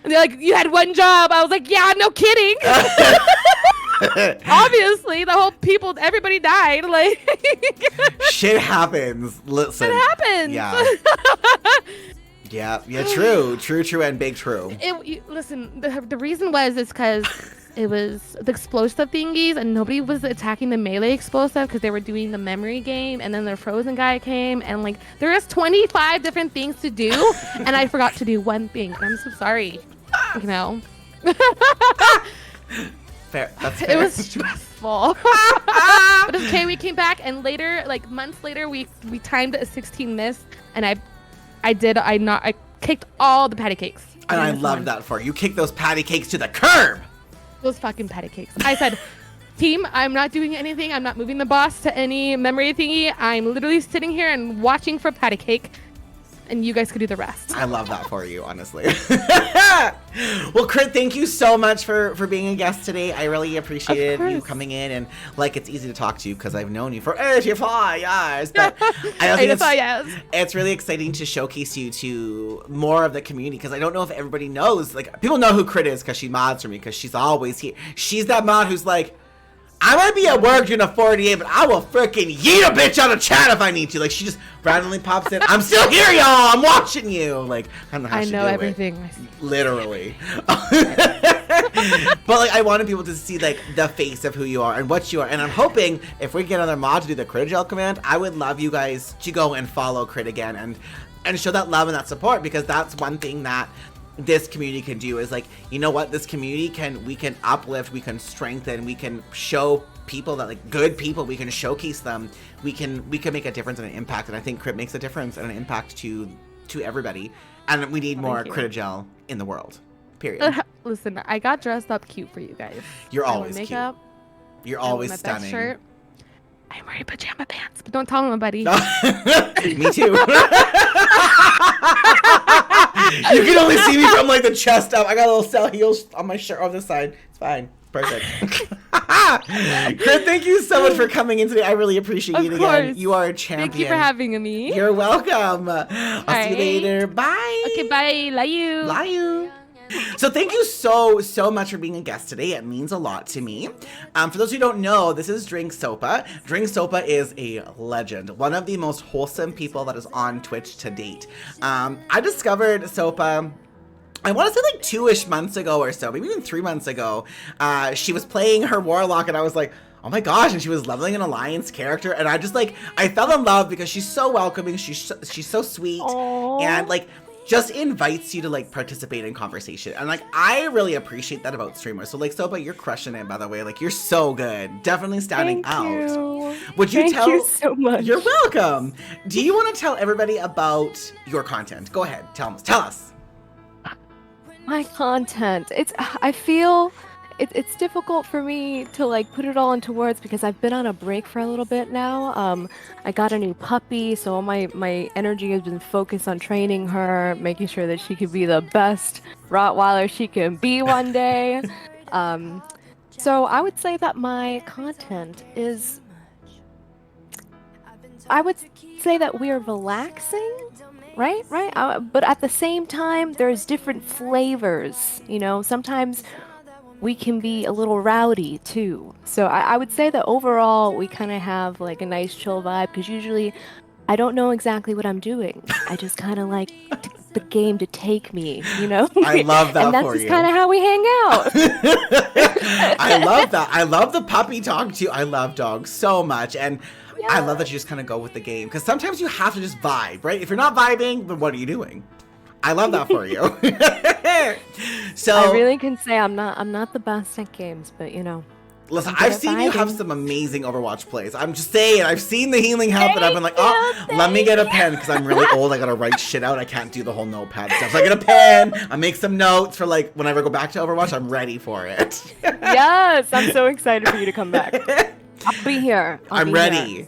they're like, you had one job. I was like, yeah, no kidding. Obviously, the whole everybody died. Like, shit happens. Listen, it happens. Yeah. True, and big true. Listen, the reason is because it was the explosive thingies, and nobody was attacking the melee explosive because they were doing the memory game, and then the frozen guy came, and like there is 25 different things to do, and I forgot to do one thing. I'm so sorry. You know. Fair. That's fair. It was stressful. But it's okay, we came back, and later, like months later, we timed a 16 miss, and I kicked all the patty cakes. And I love that for you. You kicked those patty cakes to the curb. Those fucking patty cakes. I said, team, I'm not doing anything. I'm not moving the boss to any memory thingy. I'm literally sitting here and watching for patty cake. And you guys could do the rest. I love that for you, honestly. Well, Crit, thank you so much for being a guest today. I really appreciated you coming in, and like it's easy to talk to you because I've known you for 85 years. But I think it's really exciting to showcase you to more of the community because I don't know if everybody knows. Like people know who Crit is because she mods for me because she's always here. She's that mod who's like, I might be at work during a 48, but I will freaking yeet a bitch out of chat if I need to. Like, she just randomly pops in. I'm still here, y'all. I'm watching you. Like, I don't know how she know everything. Literally. But, like, I wanted people to see, like, the face of who you are and what you are. And I'm hoping if we get another mod to do the Crit Gel command, I would love you guys to go and follow Crit again and show that love and that support because that's one thing that this community can do is like, you know what, this community we can uplift, we can strengthen, we can show people that like good people, we can showcase them, we can make a difference and an impact, and I think Crit makes a difference and an impact to everybody, and we need more Critagel in the world, period. Listen, I got dressed up cute for you guys. You're always makeup, cute. You're always stunning. Shirt. I'm wearing pajama pants, but don't tell them, buddy. Me too. You can only see me from like the chest up. I got a little Celheals on my shirt on this side. It's fine. Perfect. Crit, thank you so much for coming in today. I really appreciate you again. You are a champion. Thank you for having me. You're welcome. I'll see you later. Bye. Okay, bye. Love you. Love you. So thank you so much for being a guest today. It means a lot to me. For those who don't know, this is Drink Sopa. Drink Sopa is a legend, one of the most wholesome people that is on Twitch to date. I discovered Sopa, I want to say like 2-ish months ago or so, maybe even 3 months ago. She was playing her Warlock and I was like, oh my gosh, and she was leveling an Alliance character, and I just like, I fell in love because she's so welcoming, she's so sweet. Aww. And like, just invites you to like participate in conversation, and like I really appreciate that about streamers. So like Sopa, you're crushing it, by the way. Like you're so good, definitely standing out. Would you Thank you so much. You're welcome. Do you want to tell everybody about your content? Go ahead, tell us. My content. I feel it's difficult for me to like put it all into words because I've been on a break for a little bit now. I got a new puppy, so all my energy has been focused on training her, making sure that she can be the best Rottweiler she can be one day. Um, so I would say that my content is I would say that we're relaxing, right? Right? But at the same time, there's different flavors. You know, sometimes we can be a little rowdy too. So I would say that overall, we kind of have like a nice chill vibe because usually I don't know exactly what I'm doing. I just kind of like the game to take me, you know? I love that and that's for just you. kind of how we hang out. I love that. I love the puppy talk too. I love dogs so much. And I love that you just kind of go with the game because sometimes you have to just vibe, right? If you're not vibing, then what are you doing? I love that for you. So I really can say I'm not the best at games, but you know. listen, I've seen you have some amazing Overwatch plays. I'm just saying, I've seen the healing help, and I've been like, oh, let me get a pen because I'm really old. I gotta write shit out. I can't do the whole notepad stuff. So I get a pen. I make some notes for like whenever I go back to Overwatch. I'm ready for it. Yes, I'm so excited for you to come back. I'll be here. I'm ready.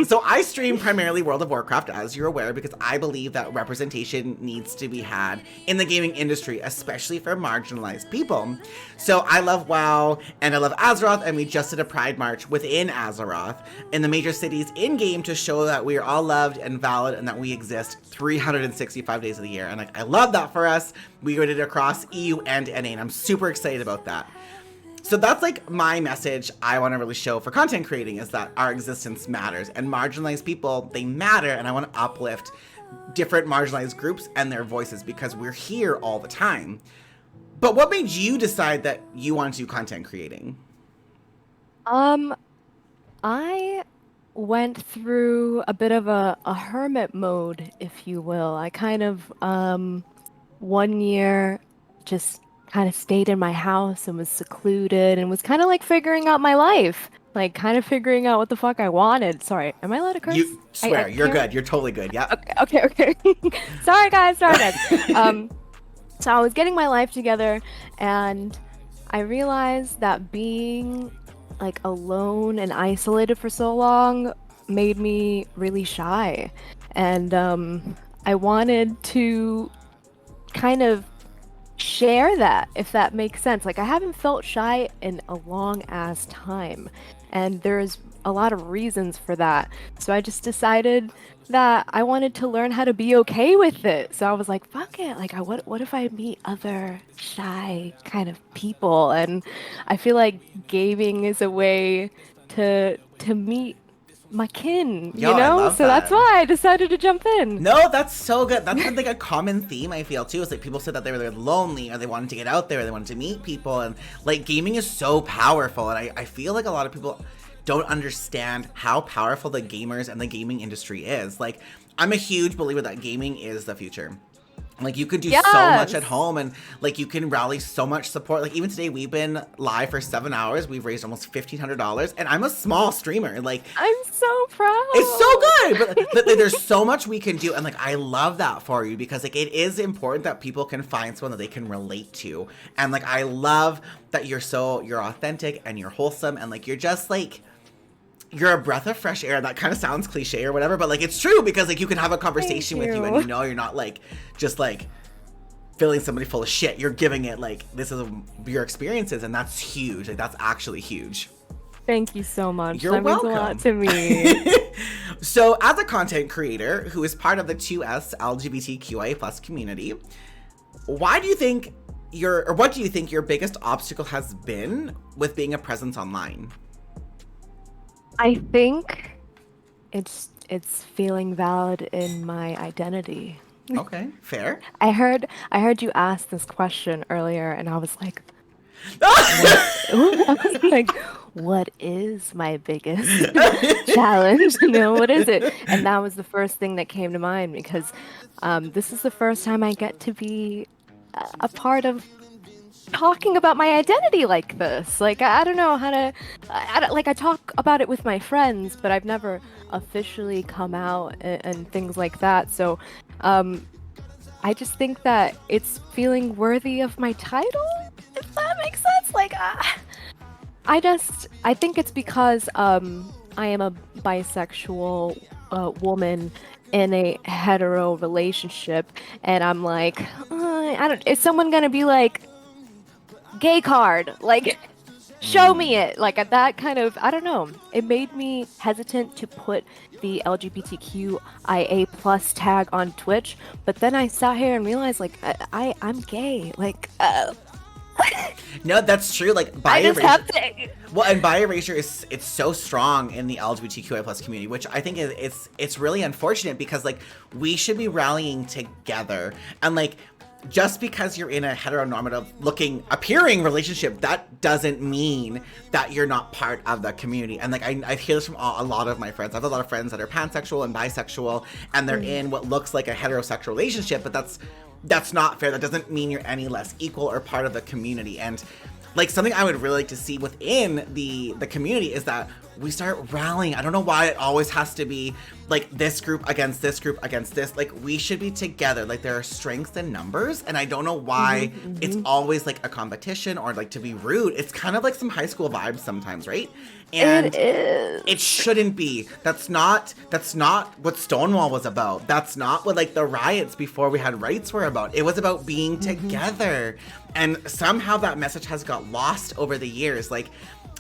So I stream primarily World of Warcraft, as you're aware, because I believe that representation needs to be had in the gaming industry, especially for marginalized people. So I love WoW, and I love Azeroth, and we just did a Pride March within Azeroth in the major cities in-game to show that we are all loved and valid and that we exist 365 days of the year. And I love that for us. We did it across EU and NA, and I'm super excited about that. So that's like my message I want to really show for content creating is that our existence matters and marginalized people, they matter. And I want to uplift different marginalized groups and their voices because we're here all the time. But what made you decide that you want to do content creating? I went through a bit of a hermit mode, if you will. I kind of, one year just kind of stayed in my house and was secluded and was kind of like figuring out my life, like kind of figuring out what the fuck I wanted. Sorry, am I allowed to curse? You swear, you're can't- good. You're totally good. Yeah. Okay. Sorry guys. So I was getting my life together and I realized that being like alone and isolated for so long made me really shy. And I wanted to kind of share that, if that makes sense. Like I haven't felt shy in a long ass time, and there's a lot of reasons for that. So I just decided that I wanted to learn how to be okay with it. So I was like, fuck it. Like what if I meet other shy kind of people? And I feel like gaming is a way to meet my kin, Yo, you I know? love So that's that. why I decided to jump in. No, that's so good. That's like a common theme I feel too. Is like people said that they were lonely or they wanted to get out there, or they wanted to meet people, and like gaming is so powerful. And I feel like a lot of people don't understand how powerful the gamers and the gaming industry is. Like I'm a huge believer that gaming is the future. Like you could do so much at home and like you can rally so much support. Like even today we've been live for 7 hours. We've raised almost $1,500 and I'm a small streamer. Like I'm so proud. it's so good, but there's so much we can do. And like, I love that for you because like, it is important that people can find someone that they can relate to. And like, I love that you're authentic and you're wholesome. And like, you're just like, you're a breath of fresh air. That kind of sounds cliche or whatever, but like it's true because like you can have a conversation with you and you know you're not like just like filling somebody full of shit. You're giving it like this is your experiences, and that's huge. Like that's actually huge. Thank you so much. You're that welcome. means a lot to me. So as a content creator who is part of the 2S LGBTQIA plus community, what do you think your biggest obstacle has been with being a presence online? I think it's feeling valid in my identity. Okay, fair. I heard you ask this question earlier, and I was like, what is my biggest challenge? You know, what is it? And that was the first thing that came to mind because this is the first time I get to be a part of talking about my identity like this. Like I don't know how to I talk about it with my friends, but I've never officially come out and things like that. So I just think that it's feeling worthy of my title, if that makes sense. Like, I think it's because I am a bisexual woman in a hetero relationship, and I'm like, I don't. Is someone gonna be like, gay card? Like, show me it. Like that kind of. I don't know. It made me hesitant to put the LGBTQIA plus tag on Twitch, but then I sat here and realized, like, I'm gay. Like, No, that's true. Like I just bi-erasure. have to. Well, and bi-erasure is it's so strong in the LGBTQI plus community, which I think it's really unfortunate because like we should be rallying together and like just because you're in a heteronormative appearing relationship, that doesn't mean that you're not part of the community. And like I hear this from a lot of my friends. I have a lot of friends that are pansexual and bisexual, and they're in what looks like a heterosexual relationship, but that's not fair. That doesn't mean you're any less equal or part of the community. And like something I would really like to see within the community is that we start rallying. I don't know why it always has to be like this group against this group against this. Like we should be together. Like there are strengths in numbers, and I don't know why it's always like a competition or like to be rude. It's kind of like some high school vibes sometimes, right? And It is. it shouldn't be. That's not what Stonewall was about. That's not what like the riots before we had rights were about. It was about being together. And somehow that message has got lost over the years. Like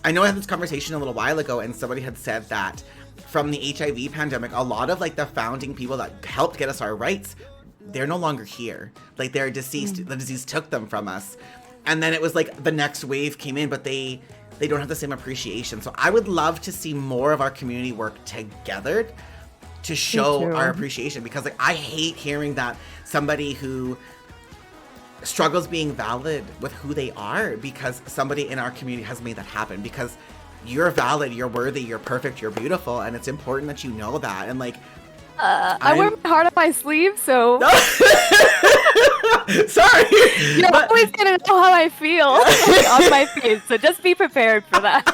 I know I had this conversation a little while ago, and somebody had said that from the HIV pandemic, a lot of like the founding people that helped get us our rights, they're no longer here. Like they're deceased. The disease took them from us. And then it was like the next wave came in, but they don't have the same appreciation. So I would love to see more of our community work together to show our appreciation, because like I hate hearing that somebody who struggles being valid with who they are because somebody in our community has made that happen. Because you're valid, you're worthy, you're perfect, you're beautiful, and it's important that you know that. And like I wear my heart on my sleeve, so sorry, you're always gonna know how I feel on my face. So just be prepared for that.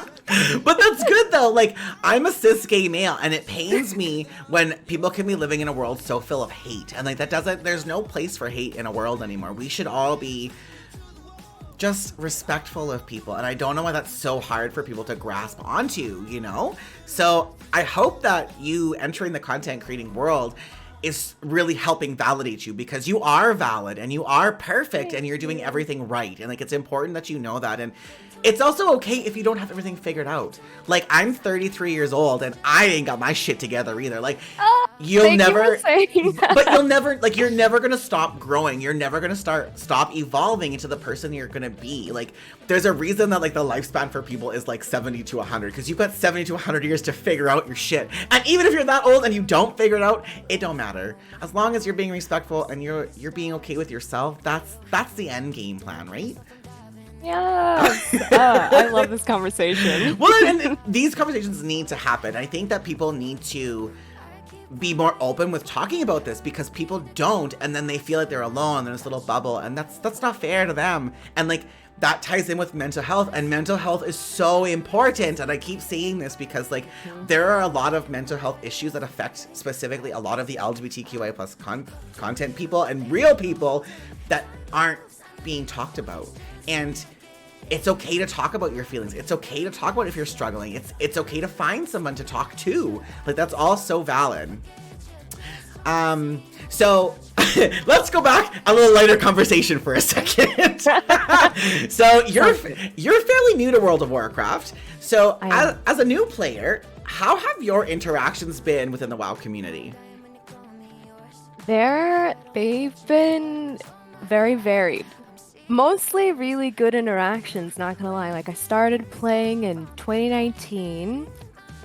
But that's good though. Like I'm a cis gay male, and it pains me when people can be living in a world so full of hate. And like there's no place for hate in a world anymore. We should all be just respectful of people. And I don't know why that's so hard for people to grasp onto, you know? So I hope that you entering the content creating world is really helping validate you, because you are valid and you are perfect and you're doing everything right. And like, it's important that you know that. And it's also okay if you don't have everything figured out. Like I'm 33 years old and I ain't got my shit together either. Like you'll never, but you'll never, like you're never gonna stop growing. You're never gonna stop evolving into the person you're gonna be. Like there's a reason that like the lifespan for people is like 70 to 100, because you've got 70 to 100 years to figure out your shit. And even if you're that old and you don't figure it out, it don't matter. As long as you're being respectful and you're being okay with yourself, that's the end game plan, right? Yes. I love this conversation. Well, and these conversations need to happen. I think that people need to be more open with talking about this, because people don't, and then they feel like they're alone in this little bubble, and that's not fair to them. And like that ties in with mental health, and mental health is so important. And I keep saying this because like there are a lot of mental health issues that affect specifically a lot of the LGBTQI plus content people and real people that aren't being talked about. And it's okay to talk about your feelings. It's okay to talk about if you're struggling. It's okay to find someone to talk to. Like that's all so valid. So let's go back a little lighter conversation for a second. So you're fairly new to World of Warcraft. So as a new player, how have your interactions been within the WoW community? They've been very varied. Mostly really good interactions, not gonna lie. Like I started playing in 2019,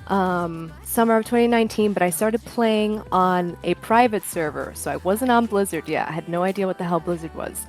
summer of 2019, but I started playing on a private server, so I wasn't on Blizzard yet. I had no idea what the hell Blizzard was.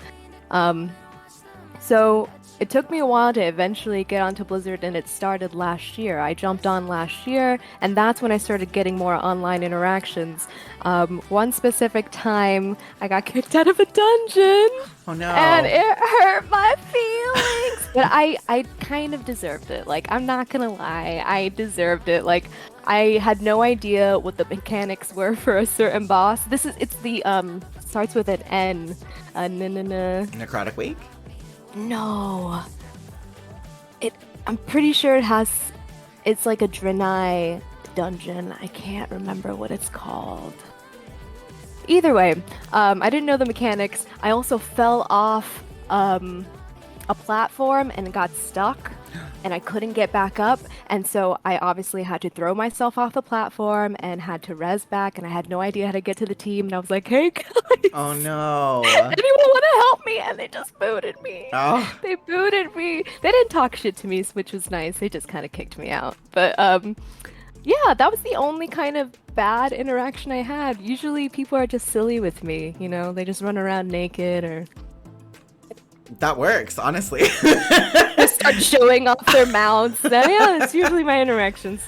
So it took me a while to eventually get onto Blizzard, and it started last year. I jumped on last year, and that's when I started getting more online interactions. One specific time, I got kicked out of a dungeon. Oh no. And it hurt my feelings. But I kind of deserved it. Like, I'm not gonna lie, I deserved it. Like, I had no idea what the mechanics were for a certain boss. It's the starts with an N. Necrotic Wake? No. I'm pretty sure it's like a Draenei dungeon. I can't remember what it's called. Either way, I didn't know the mechanics. I also fell off a platform and got stuck, and I couldn't get back up, and so I obviously had to throw myself off the platform and had to res back, and I had no idea how to get to the team, and I was like, hey guys, Oh no. anyone want to help me? And they just booted me. Oh. They booted me. They didn't talk shit to me, which was nice. They just kind of kicked me out. But yeah, that was the only kind of bad interaction I had. Usually people are just silly with me, you know? They just run around naked or That works, honestly. just start showing off their mouths. Yeah, that's usually my interactions.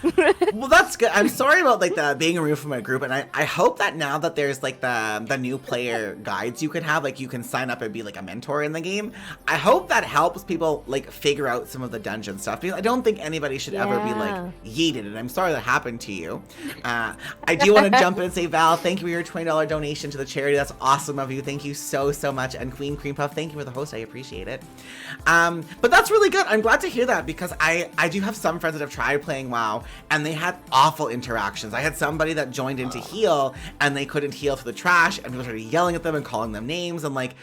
Well, that's good. I'm sorry about like the being removed from a group, and I hope that now that there's like the new player guides you can have, like you can sign up and be like a mentor in the game. I hope that helps people like figure out some of the dungeon stuff, because I don't think anybody should ever be like yeeted, and I'm sorry that happened to you. I do want to jump in and say, Val, thank you for your $20 donation to the charity. That's awesome of you. Thank you so much. And Queen Cream Puff, thank you for the host. I appreciate it. But that's really good. I'm glad to hear that, because I do have some friends that have tried playing WoW and they had awful interactions. I had somebody that joined in to heal and they couldn't heal through the trash, and people started yelling at them and calling them names, and like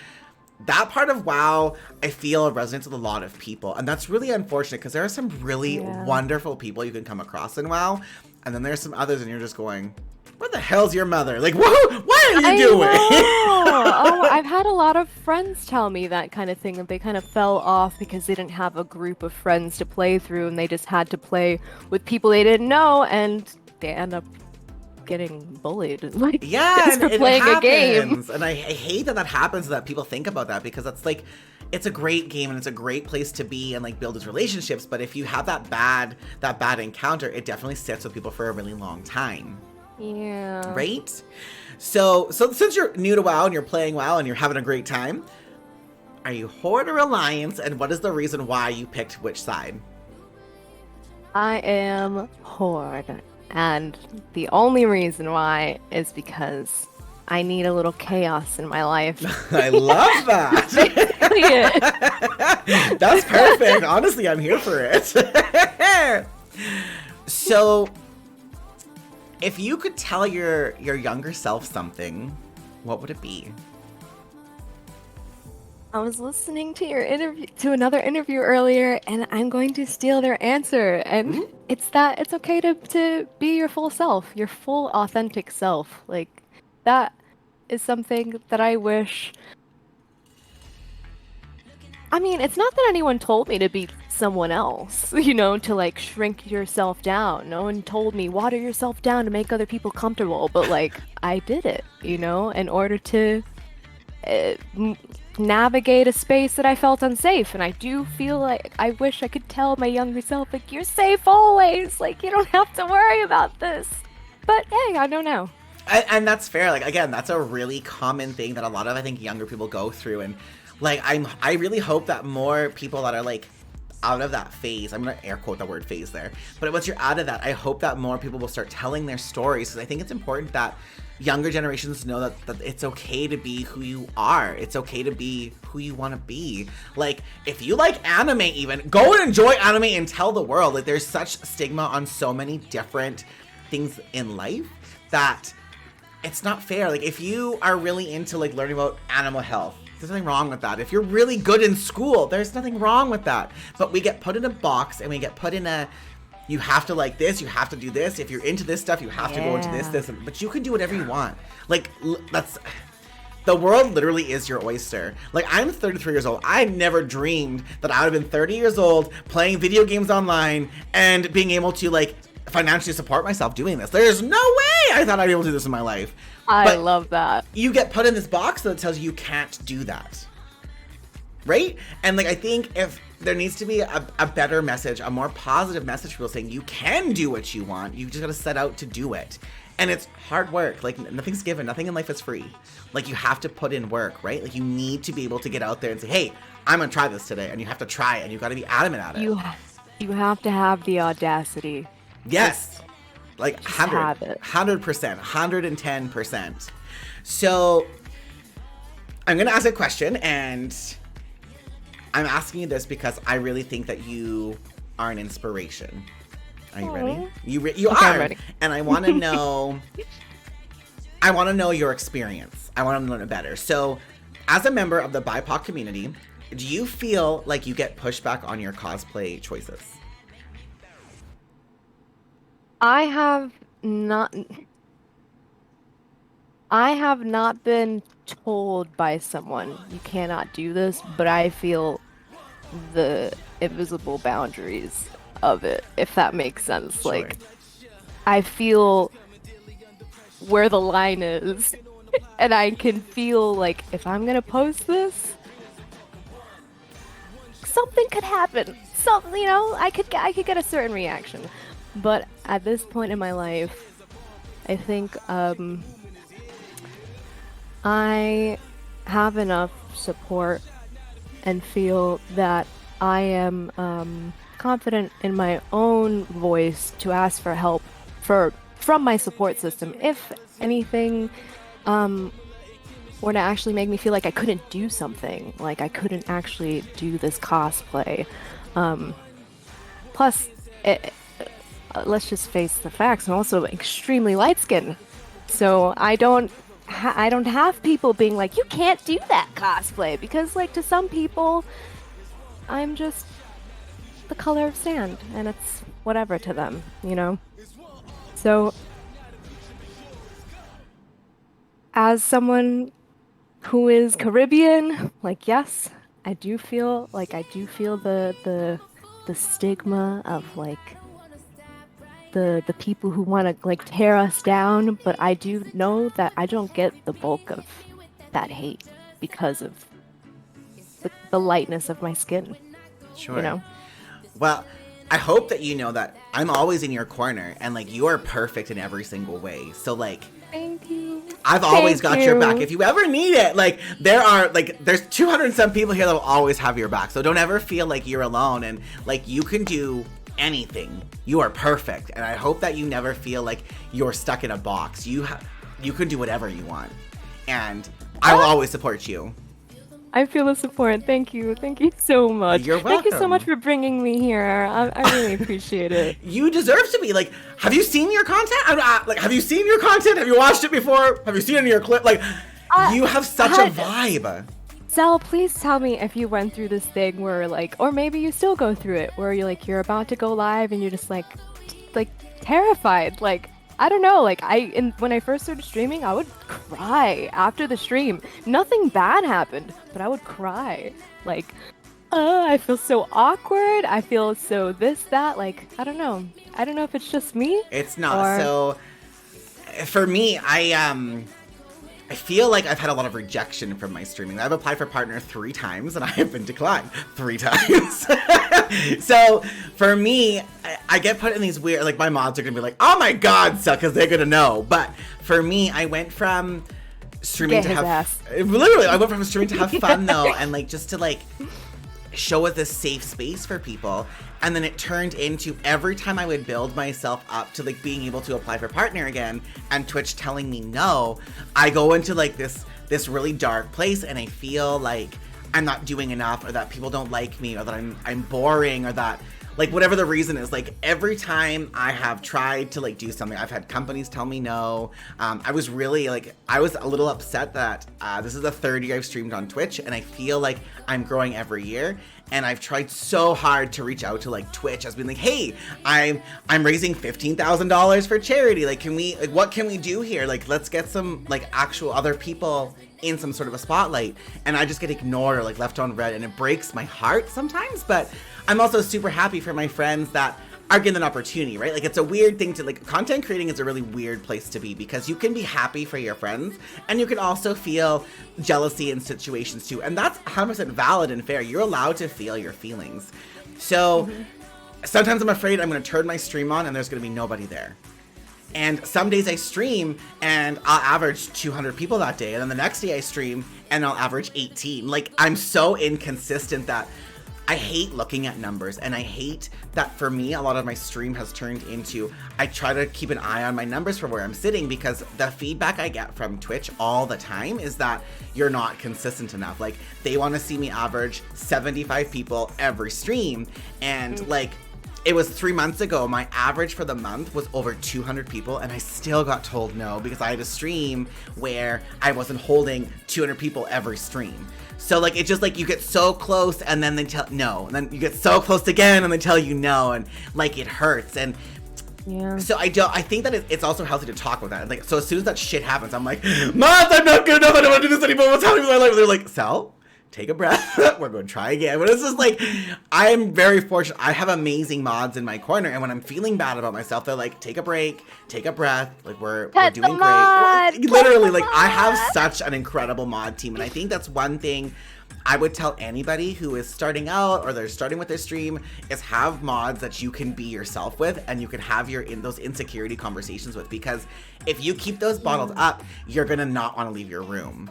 that part of WoW I feel resonates with a lot of people, and that's really unfortunate because there are some really wonderful people you can come across in WoW, and then there's some others and you're just going, what the hell's your mother? Like, what are you doing? Oh, I've had a lot of friends tell me that kind of thing, that they kind of fell off because they didn't have a group of friends to play through, and they just had to play with people they didn't know, and they end up getting bullied. Like, just for playing a game. And I hate that happens, that people think about that, because it's like, it's a great game and it's a great place to be and like build these relationships. But if you have that bad encounter, it definitely sits with people for a really long time. Yeah. Right? So since you're new to WoW and you're playing WoW and you're having a great time, are you Horde or Alliance, and what is the reason why you picked which side? I am Horde, and the only reason why is because I need a little chaos in my life. I love that. That's perfect. Honestly, I'm here for it. So, if you could tell your younger self something, what would it be? I was listening to another interview earlier, and I'm going to steal their answer. And it's that it's okay to be your full self, your full authentic self. Like, that is something that I wish. I mean, it's not that anyone told me to be someone else, you know, to like shrink yourself down. No one told me water yourself down to make other people comfortable, but like I did it, you know, in order to navigate a space that I felt unsafe. And I do feel like I wish I could tell my younger self, like, you're safe always, like you don't have to worry about this. But hey, I don't know. And that's fair. Like, again, that's a really common thing that a lot of, I think, younger people go through. And like, I really hope that more people that are like out of that phase, I'm gonna air quote the word phase there, but once you're out of that, I hope that more people will start telling their stories, because I think it's important that younger generations know that it's okay to be who you are. It's okay to be who you want to be. Like, if you like anime, even go and enjoy anime and tell the world. Like, there's such stigma on so many different things in life that it's not fair. Like, if you are really into like learning about animal health, there's nothing wrong with that. If you're really good in school, there's nothing wrong with that. But we get put in a box and we get put in a, you have to like this, you have to do this. If you're into this stuff, you have to go into this. But you can do whatever you want. Like, that's, the world literally is your oyster. Like, I'm 33 years old. I never dreamed that I would have been 30 years old playing video games online and being able to like financially support myself doing this. There's no way I thought I'd be able to do this in my life. I love that. You get put in this box that tells you can't do that. Right? And like, I think if there needs to be a better message, a more positive message for people saying you can do what you want, you just gotta set out to do it. And it's hard work. Like, nothing's given, nothing in life is free. Like, you have to put in work, right? Like, you need to be able to get out there and say, hey, I'm gonna try this today. And you have to try it, and you've gotta be adamant at it. You have to have the audacity. Yes. Like 100%, 110%. So I'm going to ask a question, and I'm asking you this because I really think that you are an inspiration. Are you ready? You Okay, are. I'm ready. And I want to know your experience. I want to learn it better. So, as a member of the BIPOC community, do you feel like you get pushback on your cosplay choices? I have not been told by someone you cannot do this, but I feel the invisible boundaries of it, if that makes sense. Sure. Like, I feel where the line is, and I can feel like if I'm gonna post this, something could happen. Something, you know, I could get a certain reaction. But at this point in my life, I think I have enough support and feel that I am confident in my own voice to ask for help from my support system. If anything were to actually make me feel like I couldn't do something, like I couldn't actually do this cosplay. Plus, let's just face the facts. I'm also extremely light-skinned, so I don't have people being like, you can't do that cosplay, because like to some people, I'm just the color of sand, and it's whatever to them, you know? So, as someone who is Caribbean, like, yes, I do feel the stigma of like the people who want to like tear us down, but I do know that I don't get the bulk of that hate because of the lightness of my skin. Sure. You know? Well, I hope that you know that I'm always in your corner, and like you are perfect in every single way. So like, Thank you. I've always Thank got your you. back if you ever need it. Like there's 200 and some people here that will always have your back. So don't ever feel like you're alone, and like you can do anything. You are perfect, and I hope that you never feel like you're stuck in a box. You can do whatever you want, and I will always support you. I feel the support. Thank you. Thank you so much. You're Thank you so welcome. much for bringing me here. I really appreciate it. You deserve to be. Like, have you seen your content? Have you seen your content? Have you watched it before? Have you seen it in your clip? Like, you have such a vibe. Sal, please tell me if you went through this thing where like, or maybe you still go through it, where you're about to go live and you're just like terrified. Like, I don't know. Like when I first started streaming, I would cry after the stream. Nothing bad happened, but I would cry. Like, I feel so awkward. I feel so this, that. Like, I don't know. I don't know if it's just me. It's not. So, for me, I feel like I've had a lot of rejection from my streaming. I've applied for partner 3 times, and I have been declined 3 times. So, for me, I get put in these weird, like, my mods are going to be like, oh my god, so, because they're going to know. But for me, I went from streaming Get his ass. Literally, I went from streaming to have fun, though, and, like, just to, like, show us a safe space for people. And then it turned into every time I would build myself up to like being able to apply for partner again and Twitch telling me no, I go into like this really dark place, and I feel like I'm not doing enough, or that people don't like me, or that I'm boring, or that like whatever the reason is. Like every time I have tried to like do something, I've had companies tell me no. I was really like, I was a little upset that this is the 3rd year I've streamed on Twitch, and I feel like I'm growing every year. And I've tried so hard to reach out to like Twitch. I've been like, hey, I'm raising $15,000 for charity. Like, what can we do here? Like, let's get some like actual other people in some sort of a spotlight. And I just get ignored or like left on red, and it breaks my heart sometimes. But I'm also super happy for my friends that are given an opportunity, right? Like, it's a weird thing to like, content creating is a really weird place to be, because you can be happy for your friends, and you can also feel jealousy in situations too. And that's 100% valid and fair. You're allowed to feel your feelings. So sometimes I'm afraid I'm going to turn my stream on and there's going to be nobody there. And some days I stream and I'll average 200 people that day. And then the next day I stream and I'll average 18. Like, I'm so inconsistent that I hate looking at numbers, and I hate that for me, a lot of my stream has turned into, I try to keep an eye on my numbers for where I'm sitting, because the feedback I get from Twitch all the time is that you're not consistent enough. Like, they want to see me average 75 people every stream, and like, it was 3 months ago, my average for the month was over 200 people, and I still got told no because I had a stream where I wasn't holding 200 people every stream. So like, it's just like, you get so close and then they tell no, and then you get so close again and they tell you no, and like, it hurts. And Yeah. so I think that it's also healthy to talk about that. Like, so as soon as that shit happens, I'm like, Mods, I'm not good enough, I don't want to do this anymore, what's happening with my life? And they're like, Sal, take a breath, we're going to try again. But it's just like, I'm very fortunate. I have amazing mods in my corner, and when I'm feeling bad about myself, they're like, take a break, take a breath, like, we're doing great. Literally, like, I have such an incredible mod team, and I think that's one thing I would tell anybody who is starting out or they're starting with their stream, is have mods that you can be yourself with, and you can have those insecurity conversations with, because if you keep those bottled up, you're gonna not want to leave your room.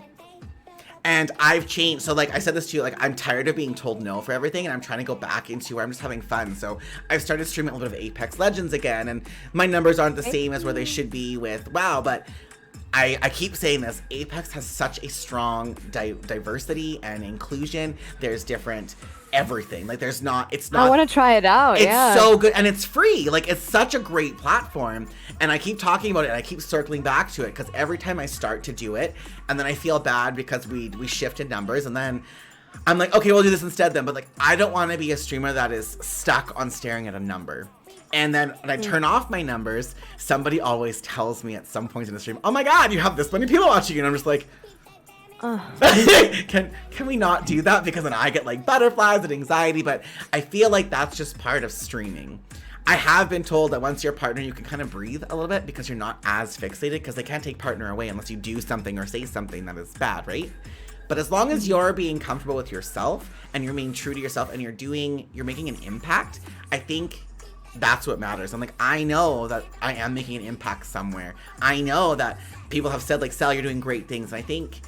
And I've changed. So like, I said this to you, like, I'm tired of being told no for everything, and I'm trying to go back into where I'm just having fun. So I've started streaming a little bit of Apex Legends again, and my numbers aren't the same as where they should be with WoW, but I keep saying this, Apex has such a strong diversity and inclusion. There's different everything. Like, it's not. I want to try it out. It's so good, and it's free. Like, it's such a great platform, and I keep talking about it, and I keep circling back to it, because every time I start to do it, and then I feel bad because we shifted numbers, and then I'm like, okay, we'll do this instead then. But like, I don't want to be a streamer that is stuck on staring at a number. And then when I turn off my numbers, somebody always tells me at some point in the stream, oh my god, you have this many people watching you. And I'm just like, can we not do that? Because then I get like butterflies and anxiety. But I feel like that's just part of streaming. I have been told that once you're a partner, you can kind of breathe a little bit, because you're not as fixated, because they can't take partner away unless you do something or say something that is bad, right? But as long as you're being comfortable with yourself, and you're being true to yourself, and you're making an impact, I think that's what matters. I'm like, I know that I am making an impact somewhere. I know that people have said, like, Sal, you're doing great things. And I think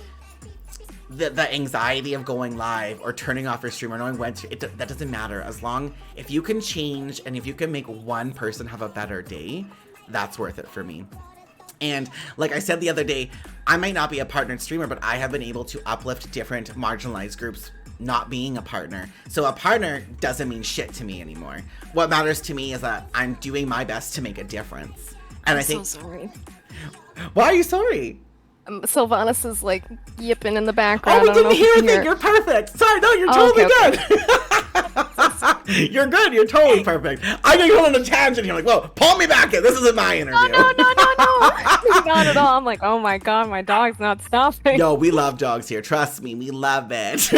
the anxiety of going live or turning off your stream or knowing when to, that doesn't matter. As long, if you can change and if you can make one person have a better day, that's worth it for me. And like I said the other day, I might not be a partnered streamer, but I have been able to uplift different marginalized groups not being a partner. So a partner doesn't mean shit to me anymore. What matters to me is that I'm doing my best to make a difference. And I think. So sorry. Why are you sorry? Sylvanas is like yipping in the background. Oh, we didn't hear a thing. You're perfect. Sorry, no, you're totally good. You're good. You're totally perfect. I'm gonna go on a tangent here. Like, whoa, pull me back in. This isn't my interview. No. Not at all. I'm like, oh my god, my dog's not stopping. Yo, we love dogs here. Trust me, we love it.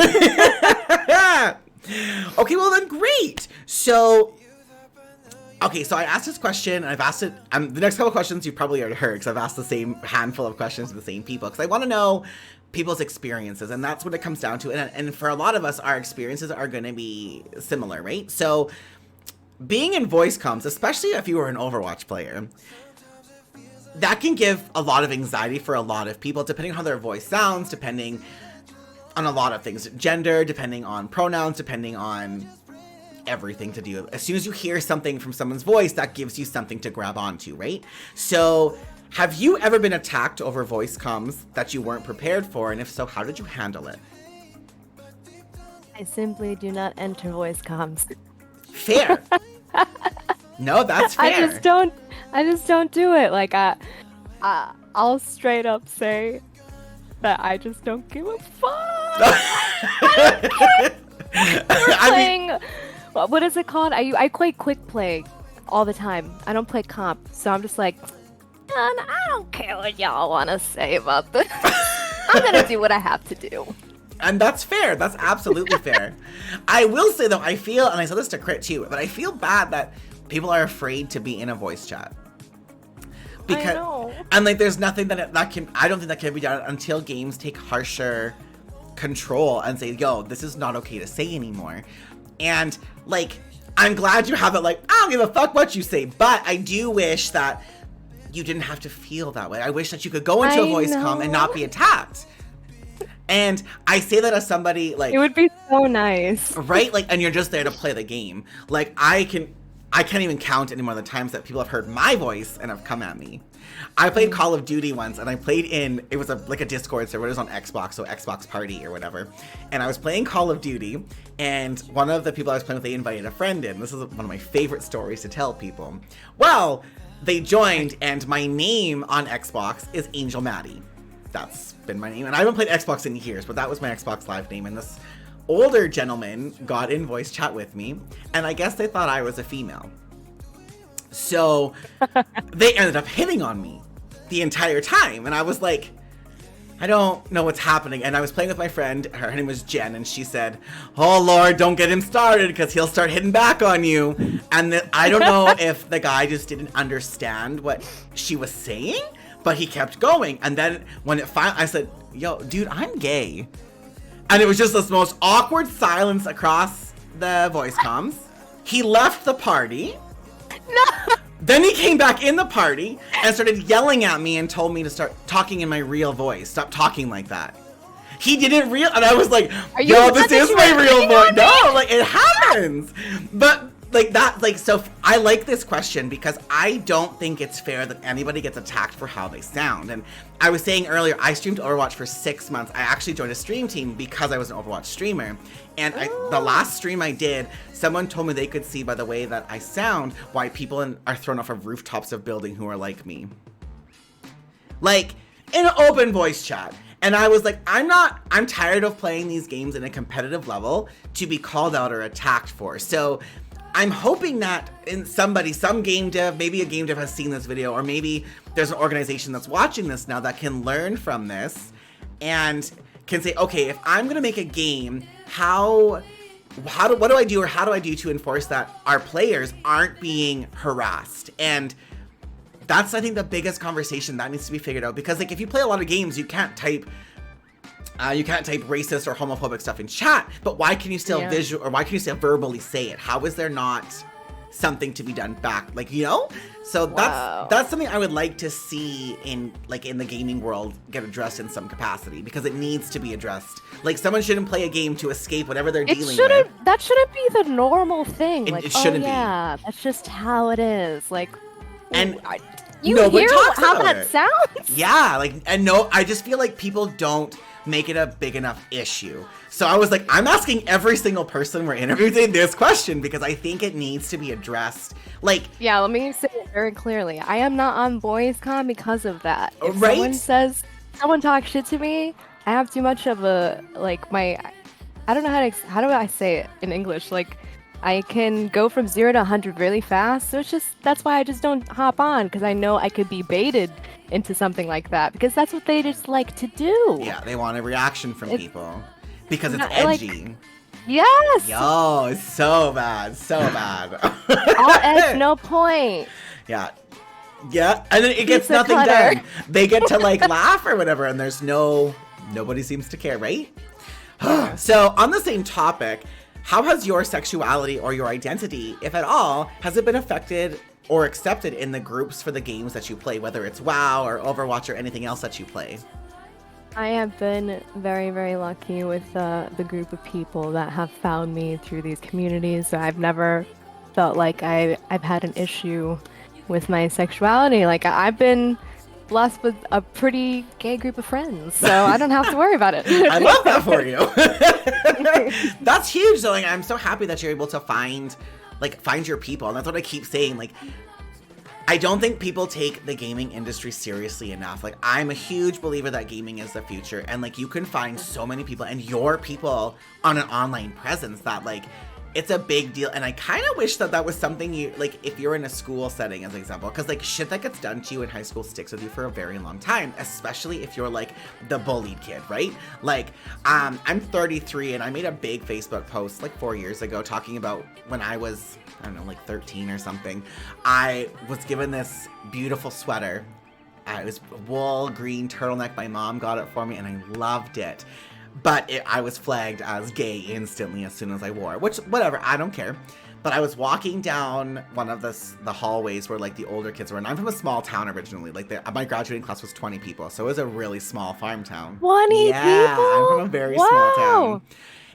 Okay, well then, great. So, okay, so I asked this question, and I've asked it. The next couple questions you've probably already heard, because I've asked the same handful of questions to the same people, because I want to know people's experiences, and that's what it comes down to. And for a lot of us, our experiences are going to be similar, right? So, being in voice comms, especially if you were an Overwatch player, that can give a lot of anxiety for a lot of people, depending on how their voice sounds, depending on a lot of things, gender, depending on pronouns, depending on everything to do. As soon as you hear something from someone's voice, that gives you something to grab onto, right? So, have you ever been attacked over voice comms that you weren't prepared for? And if so, how did you handle it? I simply do not enter voice comms. Fair. No, that's fair. I just don't do it. Like, I'll straight up say that I just don't give a fuck. We're playing, what is it called? I play quick play all the time. I don't play comp, so I'm just like, I don't care what y'all want to say about this. I'm gonna do what I have to do. And that's fair. That's absolutely fair. I will say, though, I feel, and I said this to Crit too, but I feel bad that people are afraid to be in a voice chat. Because, I know. And like, there's nothing I don't think that can be done until games take harsher control and say, yo, this is not okay to say anymore. And like, I'm glad you have it, like, I don't give a fuck what you say, but I do wish that you didn't have to feel that way. I wish that you could go into a voice comm and not be attacked. And I say that as somebody like It would be so nice. right? Like, and you're just there to play the game. Like, I can't even count anymore the times that people have heard my voice and have come at me. I played Call of Duty once, and I played it was like a Discord server. It was on Xbox, so Xbox Party or whatever. And I was playing Call of Duty, and one of the people I was playing with, they invited a friend in. This is one of my favorite stories to tell people. Well, they joined, and my name on Xbox is Angel Maddie. That's been my name. And I haven't played Xbox in years, but that was my Xbox Live name. And this older gentleman got in voice chat with me, and I guess they thought I was a female. So they ended up hitting on me the entire time. And I was like, I don't know what's happening. And I was playing with my friend, her name was Jen, and she said, oh Lord, don't get him started because he'll start hitting back on you. And I don't know if the guy just didn't understand what she was saying, but he kept going. And then when it finally, I said, yo, dude, I'm gay. And it was just this most awkward silence across the voice comms. He left the party. No. Then he came back in the party and started yelling at me and told me to start talking in my real voice. Stop talking like that. He didn't and I was like, yo, this is my real voice. No, like, it happens. But like that, like, so I like this question because I don't think it's fair that anybody gets attacked for how they sound. And I was saying earlier, I streamed Overwatch for 6 months. I actually joined a stream team because I was an Overwatch streamer. And the last stream I did, someone told me they could see by the way that I sound why people are thrown off of rooftops of building who are like me. Like, in an open voice chat. And I was like, I'm tired of playing these games in a competitive level to be called out or attacked for. So I'm hoping that some game dev, maybe a game dev has seen this video, or maybe there's an organization that's watching this now that can learn from this and can say, okay, if I'm gonna make a game, what do I do, or how do I do to enforce that our players aren't being harassed? And that's, I think, the biggest conversation that needs to be figured out, because like if you play a lot of games, you can't type racist or homophobic stuff in chat, but why can you still why can you still verbally say it? How is there not something to be done back? Like, you know? So that's something I would like to see in the gaming world get addressed in some capacity, because it needs to be addressed. Like, someone shouldn't play a game to escape whatever they're dealing with. That shouldn't be the normal thing. It shouldn't be. Yeah, that's just how it is. Like, and you hear how that sounds? Yeah, like, and no, I just feel like people don't make it a big enough issue. So I was like, I'm asking every single person we're interviewing this question because I think it needs to be addressed. Like, yeah, let me say it very clearly. I am not on VoiceCon because of that. If right? someone talks shit to me, I have too much of I don't know how do I say it in English? Like, I can go from 0 to 100 really fast. So that's why I just don't hop on, because I know I could be baited into something like that, because that's what they just like to do. Yeah, they want a reaction from people because it's edgy. Yes. Yo, it's so bad, so bad. All edge, no point. Yeah, and then it gets nothing done. They get to like laugh or whatever, and there's nobody seems to care, right? So on the same topic, how has your sexuality or your identity, if at all, has it been affected or accepted in the groups for the games that you play, whether it's WoW or Overwatch or anything else that you play? I have been very, very lucky with the group of people that have found me through these communities. So I've never felt like I've had an issue with my sexuality. Like, I've been blessed with a pretty gay group of friends, so I don't have to worry about it. I love that for you. That's huge, though. Like, I'm so happy that you're able to find your people, and that's what I keep saying. Like, I don't think people take the gaming industry seriously enough. Like, I'm a huge believer that gaming is the future, and like, you can find so many people and your people on an online presence that like, it's a big deal. And I kind of wish that was something you, like, if you're in a school setting, as an example, because like, shit that gets done to you in high school sticks with you for a very long time, especially if you're like the bullied kid, right? Like, I'm 33 and I made a big Facebook post like 4 years ago talking about when I was, I don't know, like 13 or something. I was given this beautiful sweater. It was wool green turtleneck. My mom got it for me and I loved it. But I was flagged as gay instantly as soon as I wore it, which, whatever, I don't care. But I was walking down one of the hallways where like the older kids were, and I'm from a small town originally. Like my graduating class was 20 people, so it was a really small farm town. 20 yeah, people? I'm from a very small town.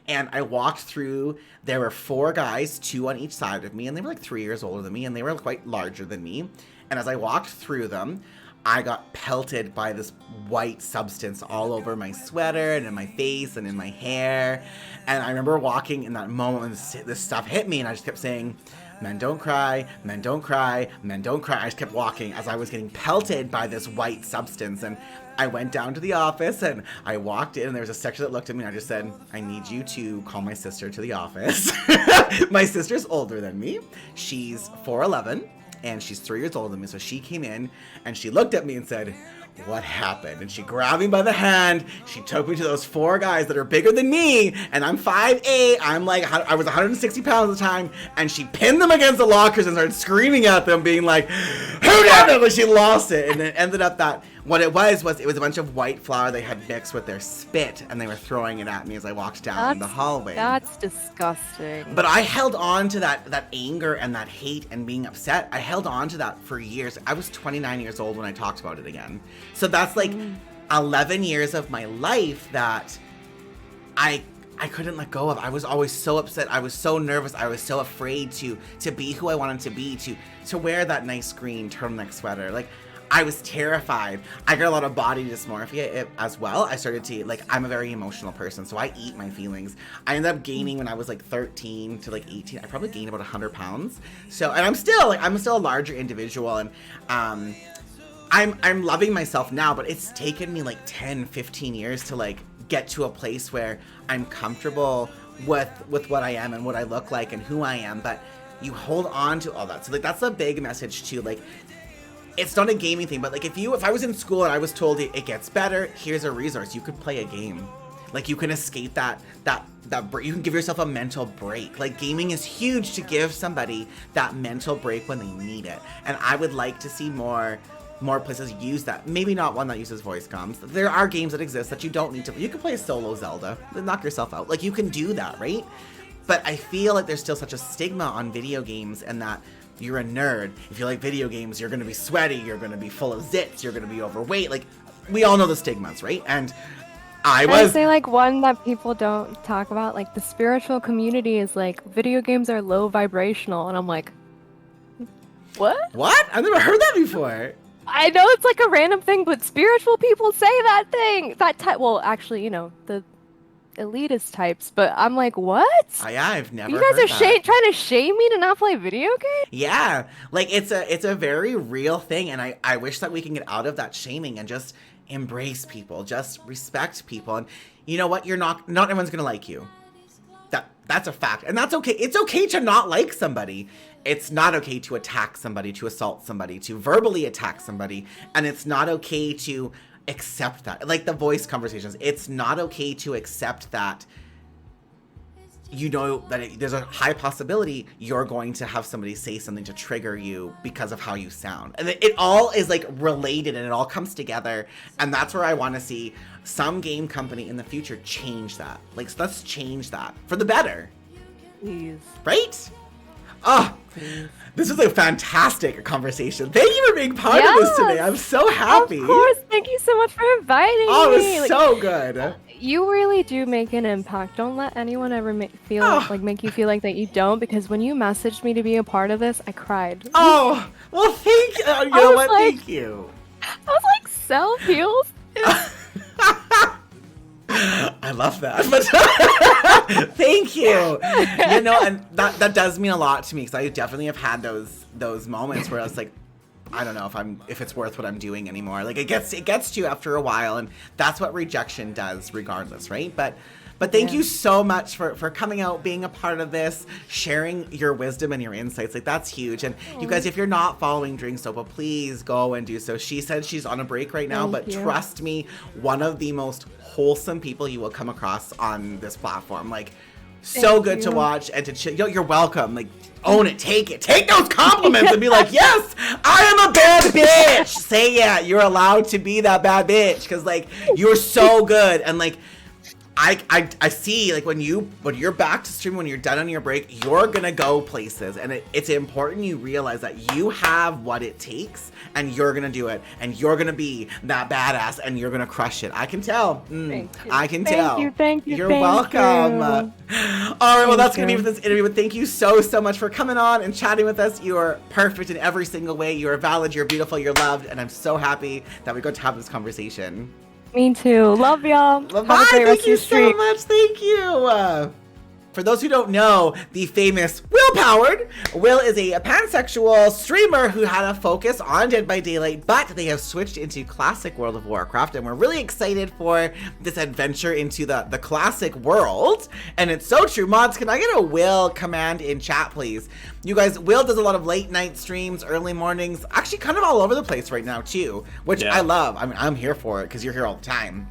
And I walked through, there were 4 guys, 2 on each side of me, and they were like 3 years older than me, and they were quite larger than me. And as I walked through them, I got pelted by this white substance all over my sweater and in my face and in my hair. And I remember walking in that moment when this stuff hit me, and I just kept saying, men don't cry, men don't cry, men don't cry. I just kept walking as I was getting pelted by this white substance. And I went down to the office and I walked in, and there was a secretary that looked at me, and I just said, I need you to call my sister to the office. My sister's older than me. She's 4'11", and she's 3 years older than me. So she came in and she looked at me and said, what happened? And she grabbed me by the hand. She took me to those 4 guys that are bigger than me, and I'm 5'8". I'm like, I was 160 pounds at the time, and she pinned them against the lockers and started screaming at them, being like, who did it? Like, she lost it. And it ended up that what it was a bunch of white flour they had mixed with their spit, and they were throwing it at me as I walked down the hallway. That's disgusting. But I held on to that anger and that hate and being upset. I held on to that for years. I was 29 years old when I talked about it again. So that's like 11 years of my life that I couldn't let go of. I was always so upset. I was so nervous. I was so afraid to be who I wanted to be, to wear that nice green turtleneck sweater. Like, I was terrified. I got a lot of body dysmorphia as well. I started to, like, I'm a very emotional person, so I eat my feelings. I ended up gaining when I was like 13 to like 18. I probably gained about 100 pounds. So, and I'm still a larger individual, and I'm loving myself now, but it's taken me like 10, 15 years to like get to a place where I'm comfortable with what I am and what I look like and who I am. But you hold on to all that. So like, that's a big message too. Like, it's not a gaming thing, but like if I was in school and I was told it gets better, here's a resource. You could play a game. Like, you can escape that you can give yourself a mental break. Like, gaming is huge to give somebody that mental break when they need it. And I would like to see more places use that. Maybe not one that uses voice comms. There are games that exist that you don't need to. You can play a solo Zelda, knock yourself out. Like, you can do that, right? But I feel like there's still such a stigma on video games, and that you're a nerd. If you like video games, you're going to be sweaty, you're going to be full of zits, you're going to be overweight. Like, we all know the stigmas, right? And I say, like, one that people don't talk about, like, the spiritual community is like, video games are low vibrational, and I'm like, what? What? I've never heard that before. I know it's like a random thing, but spiritual people say that thing. Well, actually, you know, the elitist types, but I'm like, what? Yeah, I've never. You guys heard are trying to shame me to not play video games? Yeah, like it's a very real thing, and I wish that we can get out of that shaming and just embrace people, just respect people, and you know what? Not everyone's gonna like you. That's a fact, and that's okay. It's okay to not like somebody. It's not okay to attack somebody, to assault somebody, to verbally attack somebody, and it's not okay to accept that. Like the voice conversations, it's not okay to accept that. You know that there's a high possibility you're going to have somebody say something to trigger you because of how you sound. And it all is like related, and it all comes together. And that's where I want to see some game company in the future change that. Like, so let's change that for the better. Please. Right? Oh, this was a fantastic conversation. Thank you for being part of this today. I'm so happy. Of course. Thank you so much for inviting me. Oh, it was so good. You really do make an impact. Don't let anyone ever make you feel like that you don't, because when you messaged me to be a part of this, I cried. Oh, well, thank you. You know what? Thank you. I was like, Celheals? I love that. But thank you. You know, and that does mean a lot to me, because I definitely have had those moments where I was like, I don't know if it's worth what I'm doing anymore. Like, it gets to you after a while, and that's what rejection does regardless, right? But thank you so much for coming out, being a part of this, sharing your wisdom and your insights. Like, that's huge. And you guys, if you're not following Drink Sopa, please go and do so. She said she's on a break right now, but trust me, one of the most wholesome people you will come across on this platform. Like, so good to watch and to chill. You're welcome. Like, own it, take those compliments and be like, yes, I am a bad bitch. Say, yeah, you're allowed to be that bad bitch, because like, you're so good. And like, I see, like, when you're back to stream, when you're done on your break, you're gonna go places, and it's important you realize that you have what it takes, and you're gonna do it, and you're gonna be that badass, and you're gonna crush it. I can tell. I can tell. Thank you. You're welcome. All right, well, that's gonna be for this interview. But thank you so much for coming on and chatting with us. You are perfect in every single way. You are valid. You're beautiful. You're loved, and I'm so happy that we got to have this conversation. Me too. Love y'all. Bye. Thank you so much. Thank you. For those who don't know, the famous Will Powered. Will is a pansexual streamer who had a focus on Dead by Daylight, but they have switched into classic World of Warcraft, and we're really excited for this adventure into the classic world. And it's so true. Mods, can I get a Will command in chat, please? You guys, Will does a lot of late night streams, early mornings, actually kind of all over the place right now too, which I love. I mean, I'm here for it because you're here all the time.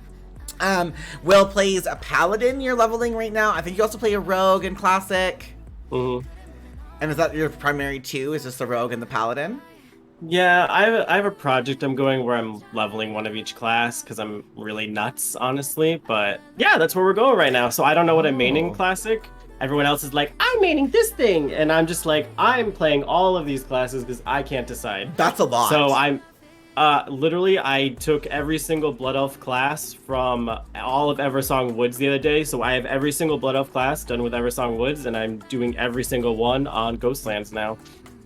Will plays a paladin you're leveling right now. I think you also play a rogue in classic. And is that your primary two? Is just the rogue and the paladin? Yeah, I have a project I'm going where I'm leveling one of each class because I'm really nuts, honestly. But yeah, that's where we're going right now. So I don't know what I'm maining in classic. Everyone else is like, I'm maining this thing. And I'm just like, I'm playing all of these classes because I can't decide. That's a lot. So I'm... literally, I took every single Blood Elf class from all of Eversong Woods the other day, so I have every single Blood Elf class done with Eversong Woods, and I'm doing every single one on Ghostlands now.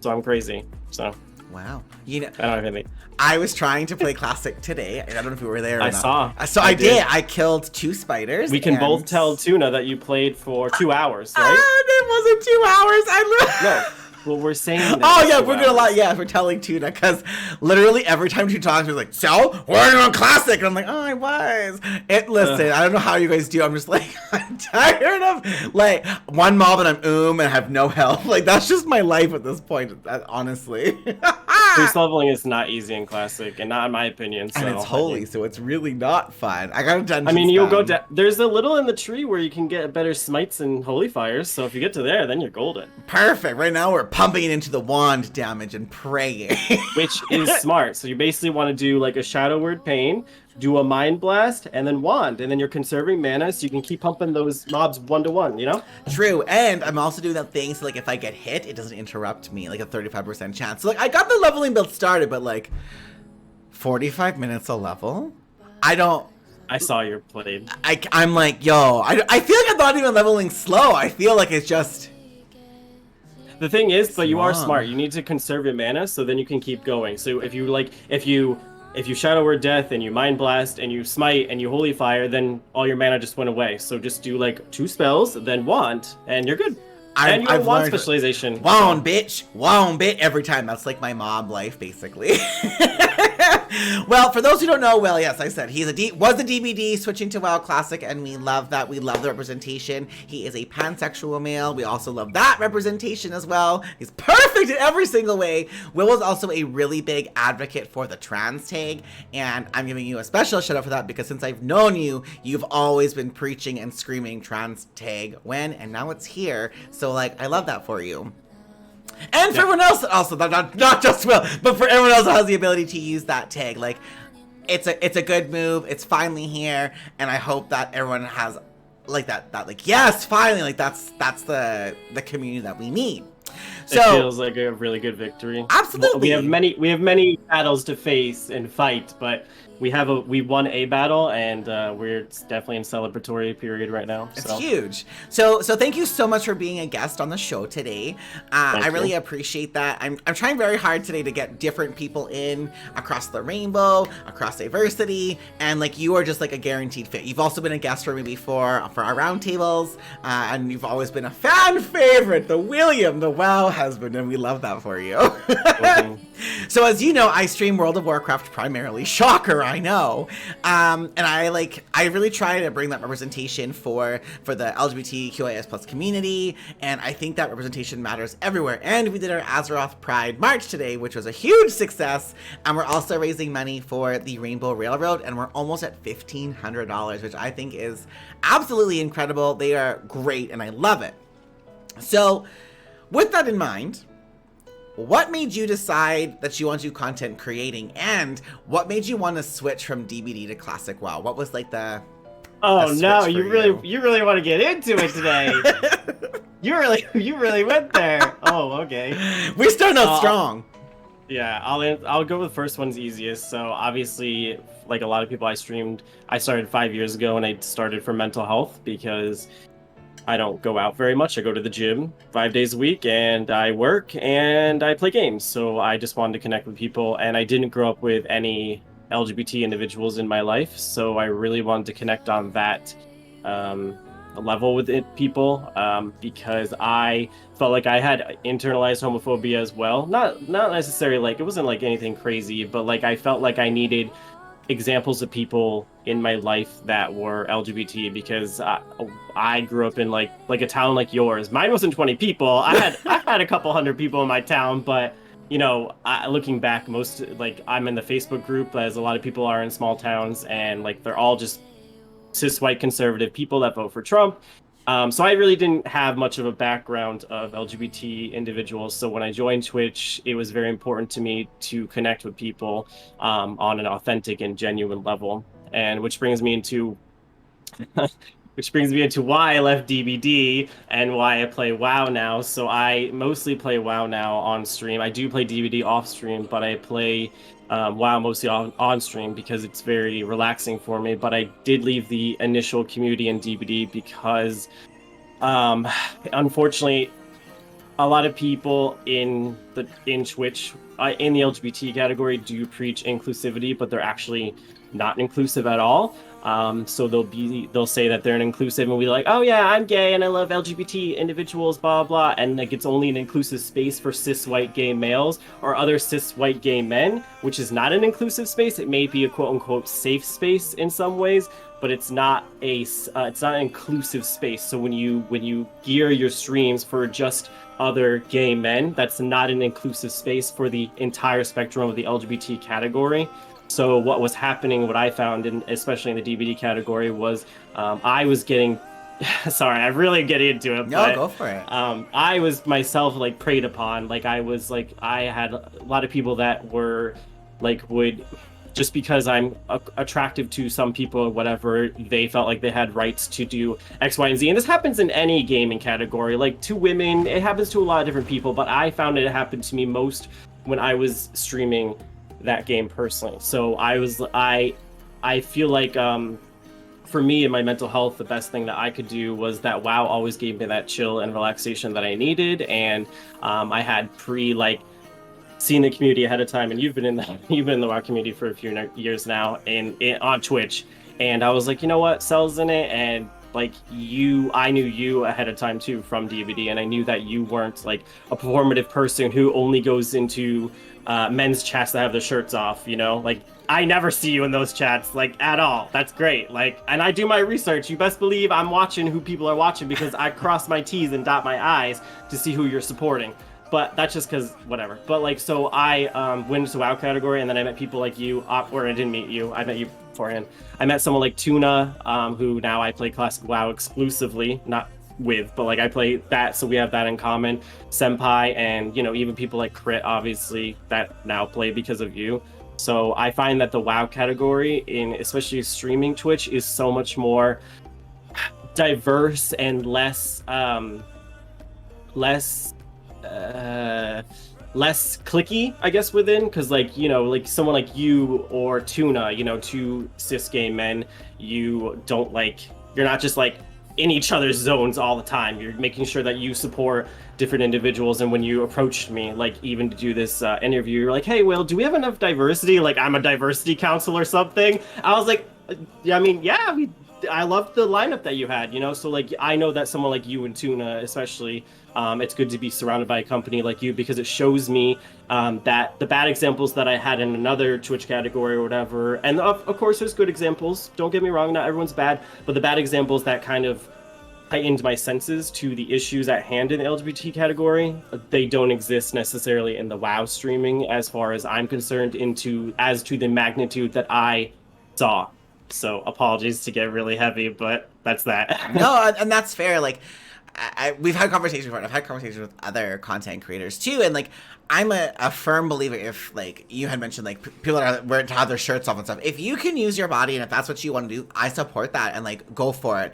So I'm crazy. So. Wow. You know, I don't have anything. I was trying to play classic today. I don't know if you were there or I not. saw. So I did. I killed 2 spiders. We can both tell Tuna that you played for 2 hours, right? It wasn't 2 hours. No. Well, we're saying that. Oh, yeah, we're gonna lie. Yeah, we're telling Tuna, because literally every time Tuna talks, we're like, so, we're on classic. And I'm like, oh, I was. Listen, I don't know how you guys do. I'm just like, I'm tired of, like, one mob and I'm and have no health. Like, that's just my life at this point, honestly. Boost leveling is not easy in classic, and not in my opinion. So, and it's holy, so it's really not fun. I got a dungeon. I mean, you'll go down. There's a little in the tree where you can get better smites and holy fires. So if you get to there, then you're golden. Perfect. Right now we're pumping it into the wand damage and praying. Which is smart. So you basically want to do like a Shadow Word Pain, do a Mind Blast, and then wand, and then you're conserving mana so you can keep pumping those mobs 1-to-1, you know? True, and I'm also doing that thing so like if I get hit, it doesn't interrupt me, like a 35% chance. So like I got the leveling build started, but like 45 minutes a level? I saw your played. I'm like, yo, I feel like I'm not even leveling slow. I feel like it's just... The thing is, but you are smart. You need to conserve your mana so then you can keep going. So if you Shadow Word Death and you Mind Blast and you Smite and you Holy Fire, then all your mana just went away. So just do like 2 spells, then Wand, and you're good. And you have Wand specialization. Wand, bitch. Wand, bit every time. That's like my mob life, basically. Well, for those who don't know, well, yes, I said he's was a DBD switching to WoW Classic, and we love that. We love the representation. He is a pansexual male. We also love that representation as well. He's perfect in every single way. Will was also a really big advocate for the trans tag, and I'm giving you a special shout out for that because since I've known you, you've always been preaching and screaming trans tag when, and now it's here. So like, I love that for you. And for everyone else, also not just Will, but for everyone else who has the ability to use that tag, like it's a good move. It's finally here, and I hope that everyone has like that like yes, finally, like that's the community that we need. So it feels like a really good victory. Absolutely, we have many battles to face and fight, but we won a battle, and we're definitely in celebratory period right now. So. It's huge. So thank you so much for being a guest on the show today. I really appreciate that. I'm trying very hard today to get different people in across the rainbow, across diversity, and like you are just like a guaranteed fit. You've also been a guest for me before for our roundtables, and you've always been a fan favorite, the William, the WoW husband, and we love that for you. So as you know, I stream World of Warcraft primarily. Shocker, I know. And I really try to bring that representation for the LGBTQIS plus community, and I think that representation matters everywhere. And we did our Azeroth Pride March today, which was a huge success, and we're also raising money for the Rainbow Railroad, and we're almost at $1,500, which I think is absolutely incredible. They are great, and I love it. So, with that in mind, what made you decide that you want to do content creating, and what made you want to switch from DBD to Classic WoW? What was like the Oh a no, switch you for really want to get into it today. you really went there. Oh, okay. We start out strong. Yeah, I'll go with the first one's easiest. So obviously, like a lot of people, I started 5 years ago, and I started for mental health because I don't go out very much. I go to the gym 5 days a week, and I work and I play games. So I just wanted to connect with people, and I didn't grow up with any LGBT individuals in my life, so I really wanted to connect on that level with people because I felt like I had internalized homophobia as well. Not necessarily like it wasn't like anything crazy, but like I felt like I needed examples of people in my life that were LGBT because I grew up in like a town like yours. Mine wasn't 20 people. I had a couple hundred people in my town, but you know, looking back, most like I'm in the Facebook group as a lot of people are in small towns, and like they're all just cis white conservative people that vote for Trump. So I really didn't have much of a background of LGBT individuals. So when I joined Twitch, it was very important to me to connect with people on an authentic and genuine level. And which brings me into why I left DBD and why I play WoW now. So I mostly play WoW now on stream. I do play DBD off stream, but I play WoW mostly on stream because it's very relaxing for me. But I did leave the initial community in DBD because, unfortunately, a lot of people in Twitch in the LGBT category do preach inclusivity, but they're actually not inclusive at all. So they'll say that they're an inclusive, and we're like, oh yeah, I'm gay and I love LGBT individuals, blah blah, and like it's only an inclusive space for cis white gay males or other cis white gay men, which is not an inclusive space. It may be a quote unquote safe space in some ways, but it's not an inclusive space. So when you gear your streams for just other gay men, that's not an inclusive space for the entire spectrum of the LGBT category. So what was happening, what I found, especially in the DBD category, was I was getting sorry, I'm really getting into it. No, go for it. I was myself like preyed upon. Like I had a lot of people that were like would just because I'm attractive to some people or whatever, they felt like they had rights to do X, Y, and Z. And this happens in any gaming category. Like to women, it happens to a lot of different people, but I found it happened to me most when I was streaming that game personally. So I feel like for me and my mental health, the best thing that I could do was that WoW always gave me that chill and relaxation that I needed. And I had seen the community ahead of time, and you've been in the WoW community for a few years now, and on Twitch, and I was like, you know what, Cell's in it, and like I knew you ahead of time too from DVD, and I knew that you weren't like a performative person who only goes into men's chats that have their shirts off, you know, like I never see you in those chats like at all. That's great. Like, and I do my research. You best believe I'm watching who people are watching because I cross my T's and dot my I's to see who you're supporting. But that's just because whatever. But like, so I went into WoW category, and then I met people like you, or I didn't meet you. I met you beforehand. I met someone like Tuna, who now I play classic WoW exclusively, not with, but like I play that, so we have that in common. Senpai, and you know, even people like Crit, obviously, that now play because of you. So I find that the WoW category, in especially streaming Twitch, is so much more diverse and less clicky, I guess, within, because like, you know, like someone like you or Tuna, you know, two cis gay men, you're not just like in each other's zones all the time. You're making sure that you support different individuals. And when you approached me, like even to do this interview, you're like, hey, Will, do we have enough diversity? Like I'm a diversity council or something. I was like, yeah, I mean, yeah, I loved the lineup that you had, you know? So like, I know that someone like you and Tuna, especially, it's good to be surrounded by a company like you, because it shows me that the bad examples that I had in another Twitch category or whatever, and of course there's good examples, don't get me wrong, not everyone's bad, but the bad examples that kind of heightened my senses to the issues at hand in the LGBT category, they don't exist necessarily in the WoW streaming as far as I'm concerned, as to the magnitude that I saw. So apologies to get really heavy, but that's that. No, and that's fair. Like, we've had conversations before, and I've had conversations with other content creators too, and like I'm a firm believer. If like you had mentioned, like people that are wearing to have their shirts off and stuff, if you can use your body and if that's what you want to do, I support that and like go for it.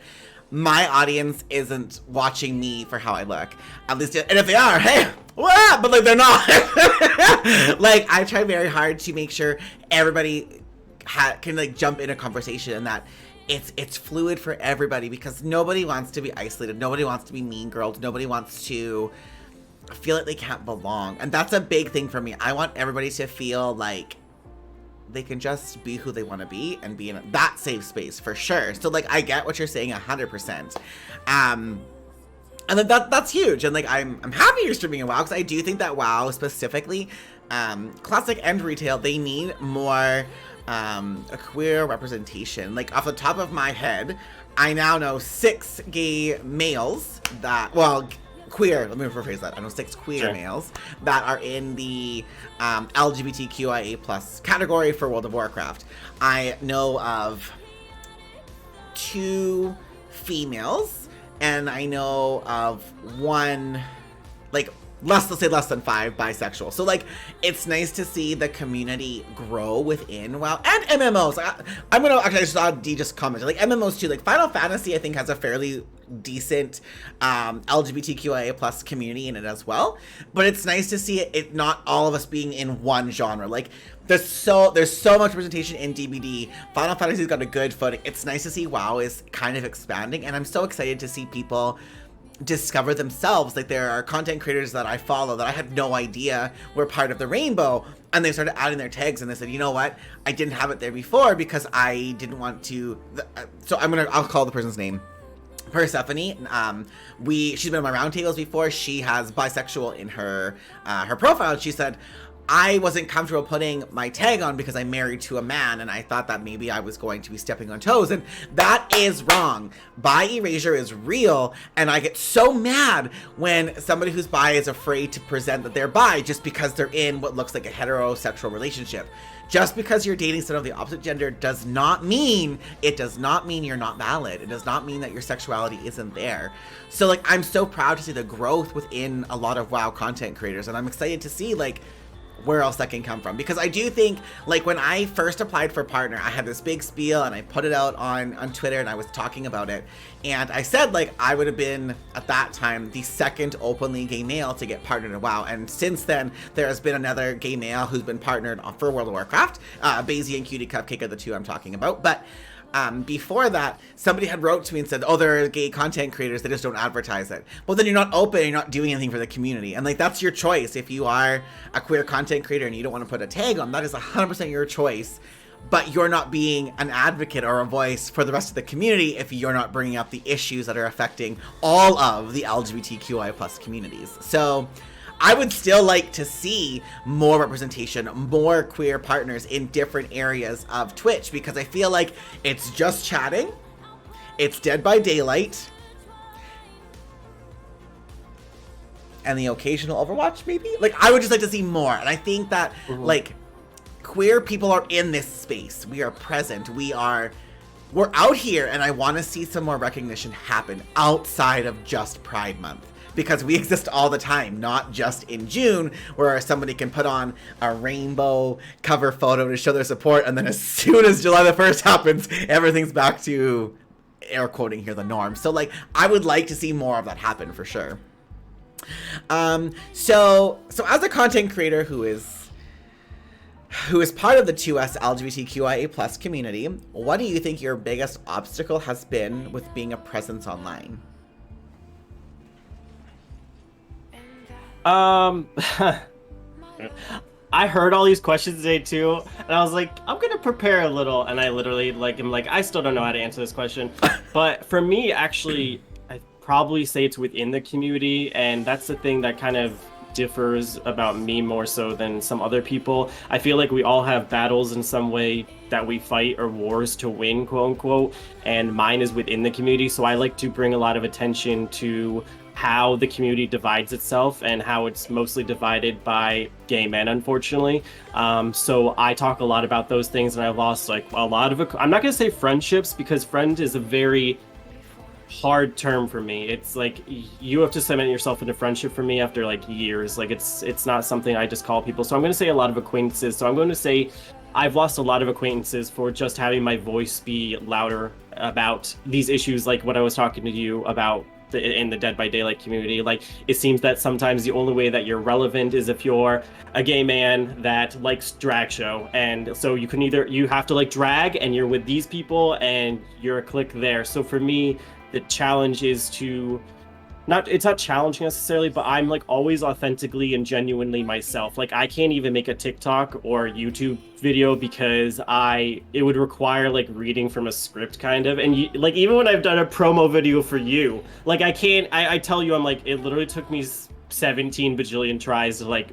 My audience isn't watching me for how I look, at least, and if they are, hey, what? But like they're not. Like I try very hard to make sure everybody can like jump in a conversation and that it's fluid for everybody, because nobody wants to be isolated, nobody wants to be mean girled, nobody wants to feel like they can't belong, and that's a big thing for me. I want everybody to feel like they can just be who they want to be and be in that safe space for sure. So like I get what you're saying 100%. And then that's huge, and like I'm happy you're streaming in WoW, because I do think that WoW specifically, classic and retail, they need more a queer representation. Like off the top of my head, I now know 6 gay males that, well, queer, let me rephrase that. I know 6 queer males that are in the LGBTQIA plus category for World of Warcraft. I know of 2 females, and I know of 1, like, let's say less than 5 bisexual. So like it's nice to see the community grow within WoW and MMOs. I'm gonna actually, I just saw D just comment like MMOs too. Like Final Fantasy I think has a fairly decent LGBTQIA plus community in it as well, but it's nice to see it not all of us being in one genre. Like there's so much representation in DBD. Final Fantasy's got a good footing. It's nice to see WoW is kind of expanding, and I'm so excited to see people discover themselves. Like there are content creators that I follow that I had no idea were part of the rainbow, and they started adding their tags, and they said, you know what, I didn't have it there before because I didn't want to, so I'll call the person's name Persephone. She's been on my roundtables before. She has bisexual in her profile. She said, I wasn't comfortable putting my tag on because I'm married to a man, and I thought that maybe I was going to be stepping on toes, and that is wrong. Bi erasure is real, and I get so mad when somebody who's bi is afraid to present that they're bi just because they're in what looks like a heterosexual relationship. Just because you're dating someone of the opposite gender does not mean you're not valid. It does not mean that your sexuality isn't there. So like I'm so proud to see the growth within a lot of WoW content creators, and I'm excited to see like where else that can come from, because I do think like when I first applied for partner, I had this big spiel and I put it out on Twitter and I was talking about it, and I said like I would have been at that time the 2nd openly gay male to get partnered in WoW, and since then there has been another gay male who's been partnered for World of Warcraft. Basie and Cutie Cupcake are the 2 I'm talking about, but before that, somebody had wrote to me and said, oh, there are gay content creators, they just don't advertise it. Well, then you're not open, you're not doing anything for the community. And like, that's your choice. If you are a queer content creator and you don't want to put a tag on, that is 100% your choice. But you're not being an advocate or a voice for the rest of the community if you're not bringing up the issues that are affecting all of the LGBTQI plus communities. So I would still like to see more representation, more queer partners in different areas of Twitch, because I feel like it's just chatting, it's Dead by Daylight, and the occasional Overwatch maybe? Like I would just like to see more, and I think that like queer people are in this space. We are present, we're out here, and I want to see some more recognition happen outside of just Pride Month. Because we exist all the time, not just in June, where somebody can put on a rainbow cover photo to show their support, and then as soon as July the 1st happens, everything's back to, air quoting here, the norm. So like, I would like to see more of that happen for sure. So as a content creator who is part of the 2S LGBTQIA plus community, what do you think your biggest obstacle has been with being a presence online? I heard all these questions today too, and I was like, I'm gonna prepare a little, and I literally am like, I still don't know how to answer this question. But for me, actually, I'd probably say it's within the community, and that's the thing that kind of differs about me more so than some other people. I feel like we all have battles in some way that we fight, or wars to win, quote unquote, and mine is within the community. So I like to bring a lot of attention to how the community divides itself and how it's mostly divided by gay men, unfortunately. So I talk a lot about those things, and I've lost like a lot of, I'm not gonna say friendships, because friend is a very hard term for me. It's like you have to cement yourself into friendship for me after like years. Like it's not something I just call people. So I'm going to say a lot of acquaintances. So I'm going to say I've lost a lot of acquaintances for just having my voice be louder about these issues, like what I was talking to you about in the Dead by Daylight community. Like, it seems that sometimes the only way that you're relevant is if you're a gay man that likes drag show, and so you have to like drag and you're with these people and you're a clique there. So for me, the challenge is to it's not challenging necessarily, but I'm like always authentically and genuinely myself. Like, I can't even make a TikTok or YouTube video because it would require like reading from a script kind of. And like, even when I've done a promo video for you, like I tell you, I'm like, it literally took me 17 bajillion tries to like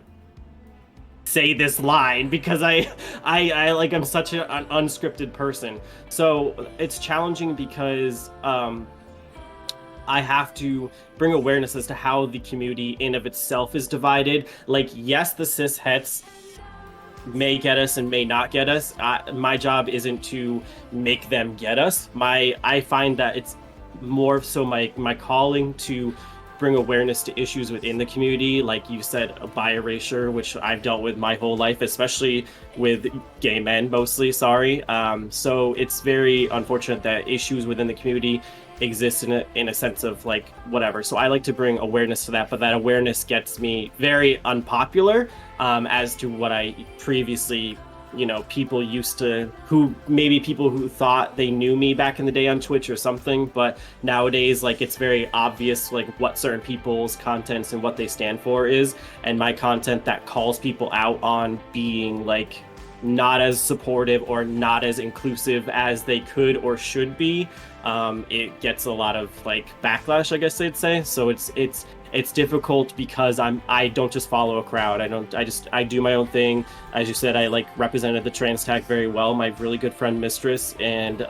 say this line because I like, I'm such an unscripted person. So it's challenging because I have to bring awareness as to how the community in of itself is divided. Like, yes, the cis hets may get us and may not get us. My job isn't to make them get us. I find that it's more so my calling to bring awareness to issues within the community. Like you said, bi erasure, which I've dealt with my whole life, especially with gay men mostly, sorry. So it's very unfortunate that issues within the community exist in a sense of like whatever. So I like to bring awareness to that, but that awareness gets me very unpopular as to what I previously, people who thought they knew me back in the day on Twitch or something, but nowadays, like, it's very obvious like what certain people's contents and what they stand for is, and my content that calls people out on being like not as supportive or not as inclusive as they could or should be, it gets a lot of like backlash, I guess they'd say. So it's difficult because I don't just follow a crowd. I do my own thing. As you said, I like represented the trans tag very well. My really good friend Mistress, and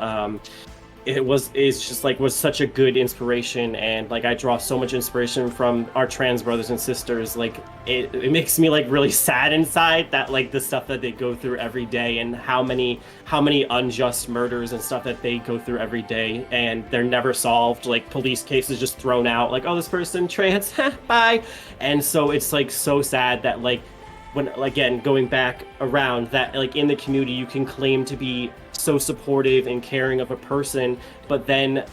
was such a good inspiration, and like I draw so much inspiration from our trans brothers and sisters. Like it makes me like really sad inside that like the stuff that they go through every day, and how many unjust murders and stuff that they go through every day, and they're never solved. Like police cases just thrown out, like, oh, this person trans, bye. And so it's like so sad that like when, again, going back around that, like in the community you can claim to be so supportive and caring of a person, but then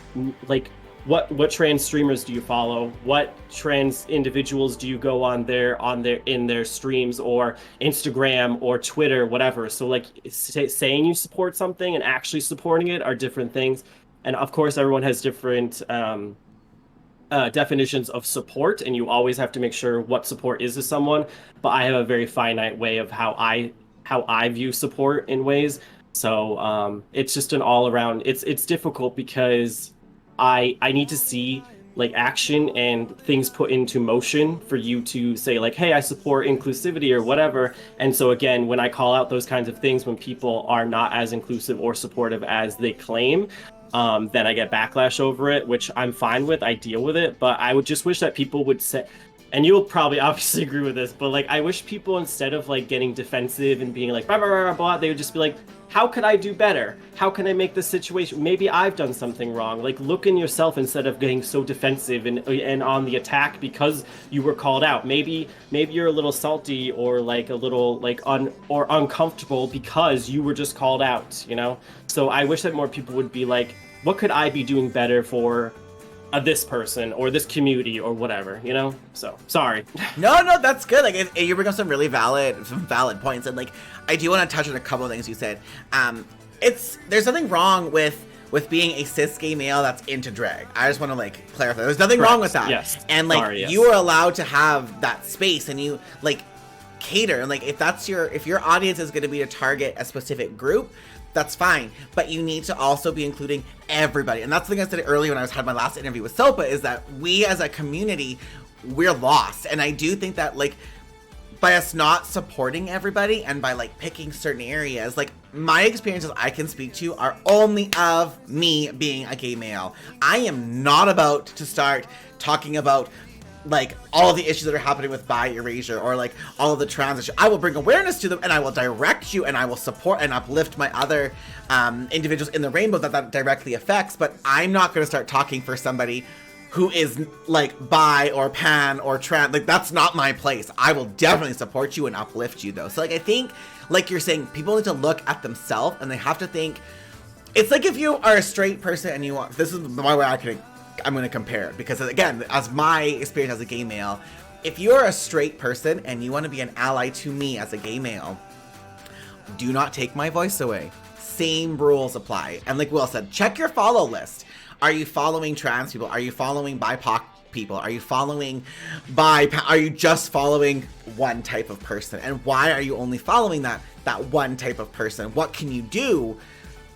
like what trans streamers do you follow? What trans individuals do you go on in their streams or Instagram or Twitter, whatever? So like saying you support something and actually supporting it are different things. And of course everyone has different definitions of support, and you always have to make sure what support is to someone. But I have a very finite way of how I view support in ways. So it's just an all around. It's difficult because I need to see like action and things put into motion for you to say like, hey, I support inclusivity or whatever. And so again, when I call out those kinds of things, when people are not as inclusive or supportive as they claim, then I get backlash over it, which I'm fine with. I deal with it, but I would just wish that people would say, and you'll probably obviously agree with this, but like I wish people, instead of like getting defensive and being like blah, blah, blah, blah, they would just be like, how could I do better? How can I make this situation? Maybe I've done something wrong. Like, look in yourself instead of getting so defensive and on the attack because you were called out. Maybe you're a little salty or like a little like uncomfortable because you were just called out, So I wish that more people would be like, what could I be doing better for this person or this community or whatever, So sorry. No, that's good. Like you bring up some really valid points, and like I do want to touch on a couple of things you said. There's nothing wrong with being a cis gay male that's into drag. I just want to like clarify. There's nothing wrong with that. Yes. And like you are allowed to have that space, and you like cater. And like if your audience is going to be to target a specific group, that's fine, but you need to also be including everybody. And that's the thing I said earlier when I had my last interview with Sopa, is that we as a community, we're lost. And I do think that like by us not supporting everybody and by like picking certain areas, like my experiences I can speak to are only of me being a gay male. I am not about to start talking about like all of the issues that are happening with bi erasure or like all of the trans issues. I will bring awareness to them, and I will direct you, and I will support and uplift my other individuals in the rainbow that directly affects. But I'm not going to start talking for somebody who is like bi or pan or trans. Like, that's not my place. I will definitely support you and uplift you though. So like, I think, like you're saying, people need to look at themselves, and they have to think, it's like if you are a straight person and you want, this is my way I'm going to compare it, because again, as my experience as a gay male, if you're a straight person and you want to be an ally to me as a gay male, do not take my voice away. Same rules apply. And like Will said, check your follow list. Are you following trans people? Are you following BIPOC people? Are you following are you just following one type of person? And why are you only following that one type of person? What can you do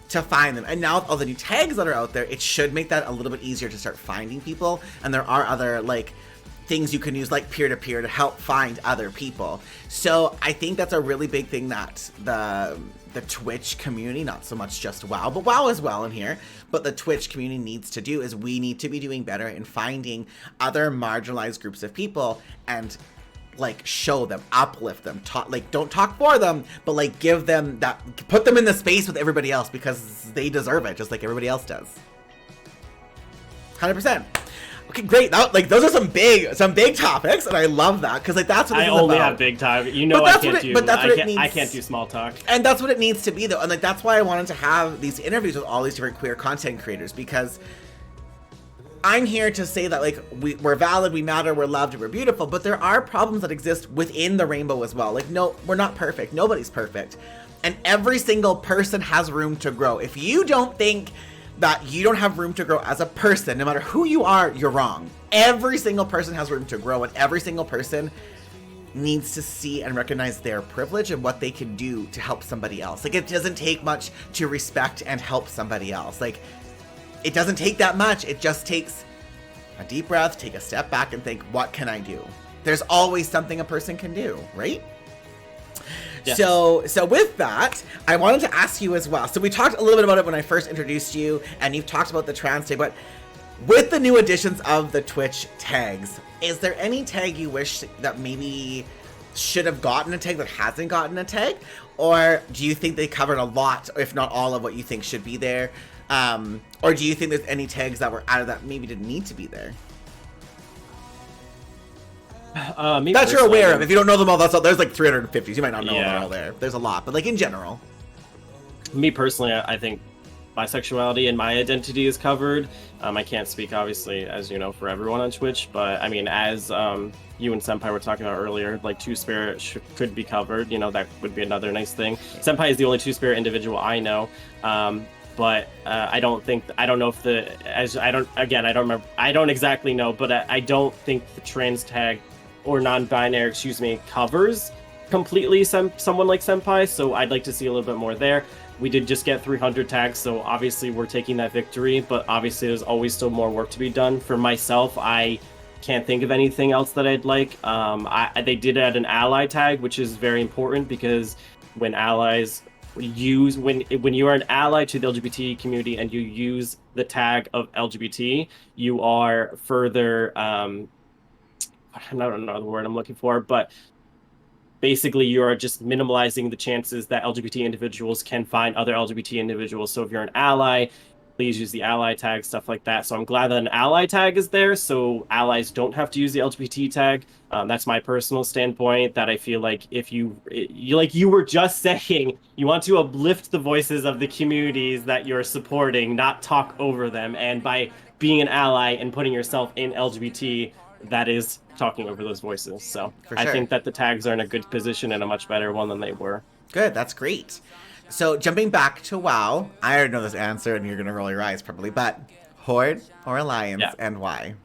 to find them? And now with all the new tags that are out there, it should make that a little bit easier to start finding people. And there are other like things you can use, like peer-to-peer, to help find other people. So I think that's a really big thing that the Twitch community, not so much just WoW, but WoW as well in here, but the Twitch community needs to do, is we need to be doing better in finding other marginalized groups of people and like show them, uplift them, talk, like don't talk for them, but like give them that, put them in the space with everybody else, because they deserve it just like everybody else does. 100%. Okay, great. That, like, those are some big topics, and I love that, because like that's what I only have big time. You know, I can't do small talk. And that's what it needs to be though, and like that's why I wanted to have these interviews with all these different queer content creators, because I'm here to say that like we're valid, we matter, we're loved, we're beautiful, but there are problems that exist within the rainbow as well. Like, no, we're not perfect. Nobody's perfect. And every single person has room to grow. If you don't think that you don't have room to grow as a person, no matter who you are, you're wrong. Every single person has room to grow, and every single person needs to see and recognize their privilege and what they can do to help somebody else. Like, it doesn't take much to respect and help somebody else. Like, it doesn't take that much. It just takes a deep breath, take a step back, and think, what can I do? There's always something a person can do, right? Yes. So with that, I wanted to ask you as well. So we talked a little bit about it when I first introduced you, and you've talked about the trans tag, but with the new additions of the Twitch tags, is there any tag you wish that maybe should have gotten a tag that hasn't gotten a tag? Or do you think they covered a lot, if not all, of what you think should be there? Or do you think there's any tags that were added that maybe didn't need to be there? That you're aware of. If you don't know them all, there's like 350s. You might not know them all there. There's a lot, but like in general. Me personally, I think bisexuality and my identity is covered. I can't speak, obviously, as you know, for everyone on Twitch, but I mean, as you and Senpai were talking about earlier, like Two-Spirit could be covered. You know, that would be another nice thing. Senpai is the only Two-Spirit individual I know. But I don't know if I don't exactly know, but I don't think the trans tag or non-binary, covers completely someone like Senpai, so I'd like to see a little bit more there. We did just get 300 tags, so obviously we're taking that victory, but obviously there's always still more work to be done. For myself, I can't think of anything else that I'd like. They did add an ally tag, which is very important, because when allies when you are an ally to the LGBT community and you use the tag of LGBT, you are further I don't know the word I'm looking for, but basically you are just minimalizing the chances that LGBT individuals can find other LGBT individuals. So if you're an ally, please use the ally tag, stuff like that. So I'm glad that an ally tag is there, so allies don't have to use the LGBT tag. That's my personal standpoint, that I feel like if you like you were just saying, you want to uplift the voices of the communities that you're supporting, not talk over them. And by being an ally and putting yourself in LGBT, that is talking over those voices. So I think that the tags are in a good position and a much better one than they were. Good, that's great. So jumping back to WoW, I already know this answer and you're going to roll your eyes probably, but Horde or Alliance, and why?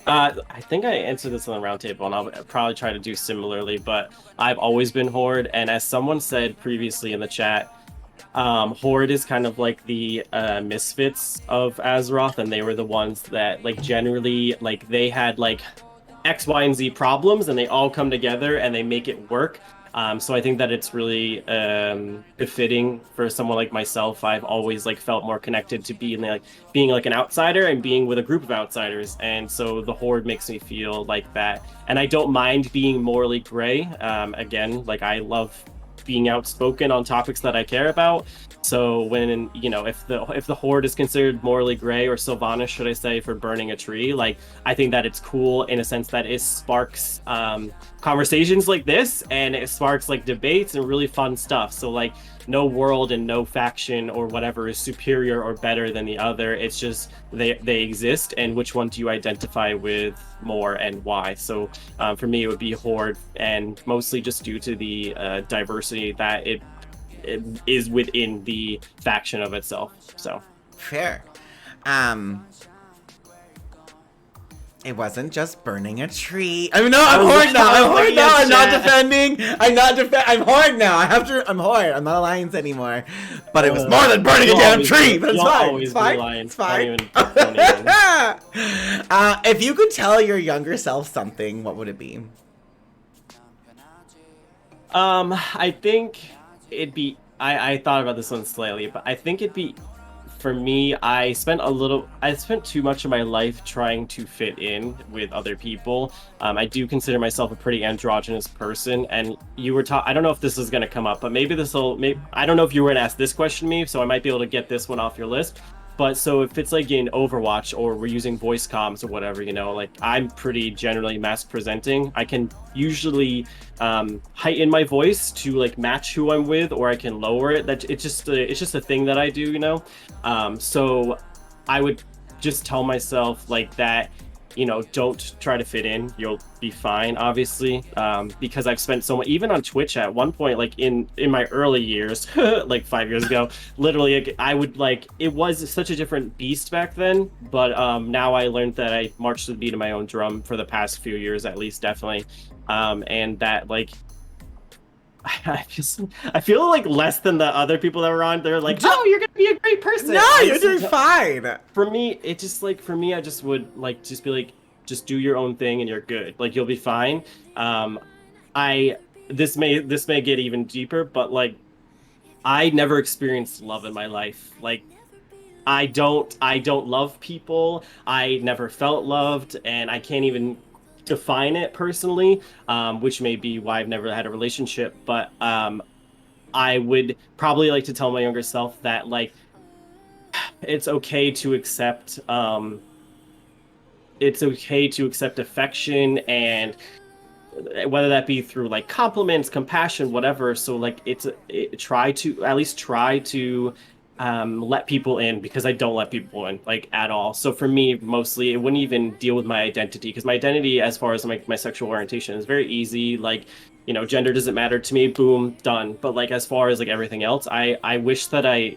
I think I answered this on the roundtable, and I'll probably try to do similarly, but I've always been Horde, and as someone said previously in the chat, Horde is kind of like the misfits of Azeroth, and they were the ones that, like, generally, like, they had, like, X, Y, and Z problems, and they all come together, and they make it work. So I think that it's really befitting for someone like myself. I've always like felt more connected to being like an outsider and being with a group of outsiders, and so the Horde makes me feel like that. And I don't mind being morally gray. Again, like I love being outspoken on topics that I care about. So when, you know, if the Horde is considered morally gray, or Sylvanas, should I say, for burning a tree, like I think that it's cool in a sense that it sparks conversations like this, and it sparks like debates and really fun stuff. So like no world and no faction or whatever is superior or better than the other. It's just they exist, and which one do you identify with more and why? So for me, it would be Horde, and mostly just due to the diversity that it is within the faction of itself. So fair. It wasn't just burning a tree. I mean, no, I'm Horde now. I'm Horde now. I'm not defending. I'm Horde now. I'm Horde. I'm not Alliance anymore. But it was more than burning a damn tree. But it's fine. It's fine. It's fine. If you could tell your younger self something, what would it be? I think it'd be. I thought about this one slightly, but I think it'd be. For me, I spent too much of my life trying to fit in with other people. I do consider myself a pretty androgynous person, and you were I don't know if this is going to come up, but maybe I don't know if you were going to ask this question to me, so I might be able to get this one off your list. But so if it's like in Overwatch, or we're using voice comms or whatever, you know, like I'm pretty generally mask presenting. I can usually heighten my voice to like match who I'm with, or I can lower it. It's just a thing that I do, you know. So I would just tell myself like that, you know, don't try to fit in. You'll be fine, obviously, because I've spent so much, even on Twitch at one point, like in my early years, like 5 years ago, literally, I would like, it was such a different beast back then, but now I learned that I march to the beat of my own drum for the past few years, at least, definitely, and that, like, I feel like less than the other people that were on. They're like, oh, you're gonna be a great person. No, you're doing fine. For me, it just like, for me, I just would like just be like, just do your own thing and you're good. Like you'll be fine. This may get even deeper, but like I never experienced love in my life. Like I don't love people. I never felt loved, and I can't even define it personally, which may be why I've never had a relationship. But I would probably like to tell my younger self that like it's okay to accept affection, and whether that be through like compliments, compassion, whatever. So like try to let people in, because I don't let people in like at all. So for me, mostly it wouldn't even deal with my identity, because my identity as far as my sexual orientation is very easy. Like, you know, gender doesn't matter to me, boom, done. But like as far as like everything else, I wish that I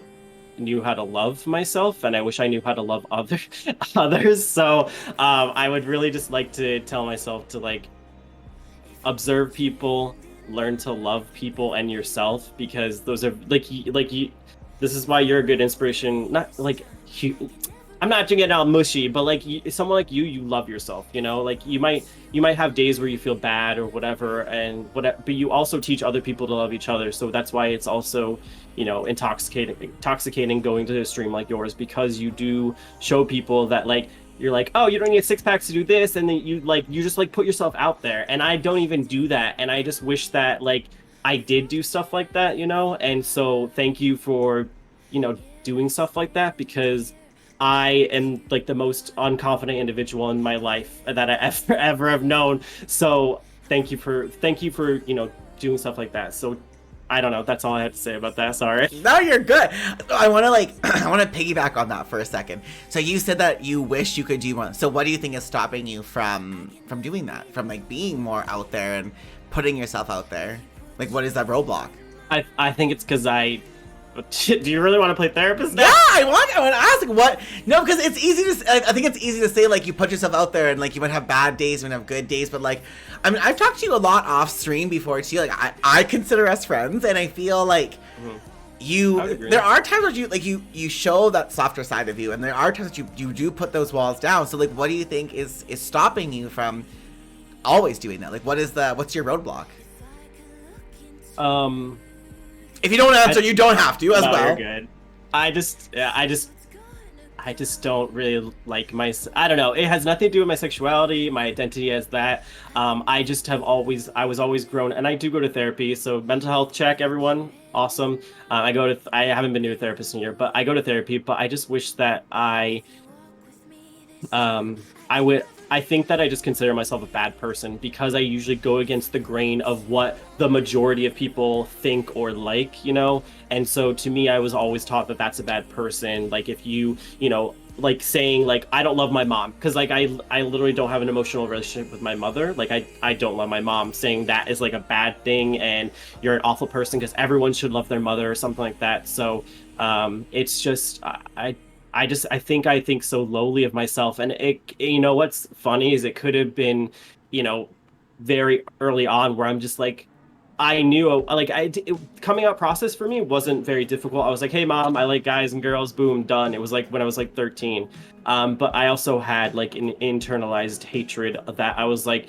knew how to love myself, and I wish I knew how to love others. So I would really just like to tell myself to like observe people, learn to love people and yourself, because those are like you. This is why you're a good inspiration. Not like I'm not getting all mushy, but like someone like you love yourself. You know, like you might have days where you feel bad or whatever, but you also teach other people to love each other. So that's why it's also, you know, intoxicating going to a stream like yours, because you do show people that like you're like, oh, you don't need 6 packs to do this, and then you just like put yourself out there. And I don't even do that, and I just wish that like I did do stuff like that, you know. And so thank you for, you know, doing stuff like that, because I am like the most unconfident individual in my life that I ever have known. So thank you for, you know, doing stuff like that. So I don't know. That's all I have to say about that. Sorry. No, you're good. I want to piggyback on that for a second. So you said that you wish you could do more. So what do you think is stopping you from doing that? From like being more out there and putting yourself out there? Like, what is that roadblock? I think it's because do you really want to play therapist now? Yeah, I want to ask, like, what? No, because it's easy to. I think it's easy to say, like, you put yourself out there, and like you might have bad days, you might have good days, but like, I mean, I've talked to you a lot off stream before too. Like, I consider us friends, and I feel like there are times where you show that softer side of you, and there are times that you do put those walls down. So like, what do you think is stopping you from always doing that? Like, what's your roadblock? If you don't answer, you don't have to as no, well. You're good. I just don't really like I don't know. It has nothing to do with my sexuality, my identity as that. I was always grown, and I do go to therapy. So mental health check, everyone. Awesome. I haven't been to a therapist in a year, but I go to therapy. But I just wish that I think that I just consider myself a bad person because I usually go against the grain of what the majority of people think or like, you know? And so to me, I was always taught that that's a bad person. Like if you know, like saying like, I don't love my mom. Cause like I literally don't have an emotional relationship with my mother. Like I don't love my mom, saying that is like a bad thing and you're an awful person because everyone should love their mother or something like that. So it's just, I think so lowly of myself, and you know what's funny is it could have been, you know, very early on where I'm just like, I knew like coming out process for me wasn't very difficult. I was like, hey mom, I like guys and girls, boom, done. It was like when I was like 13, but I also had like an internalized hatred that I was like,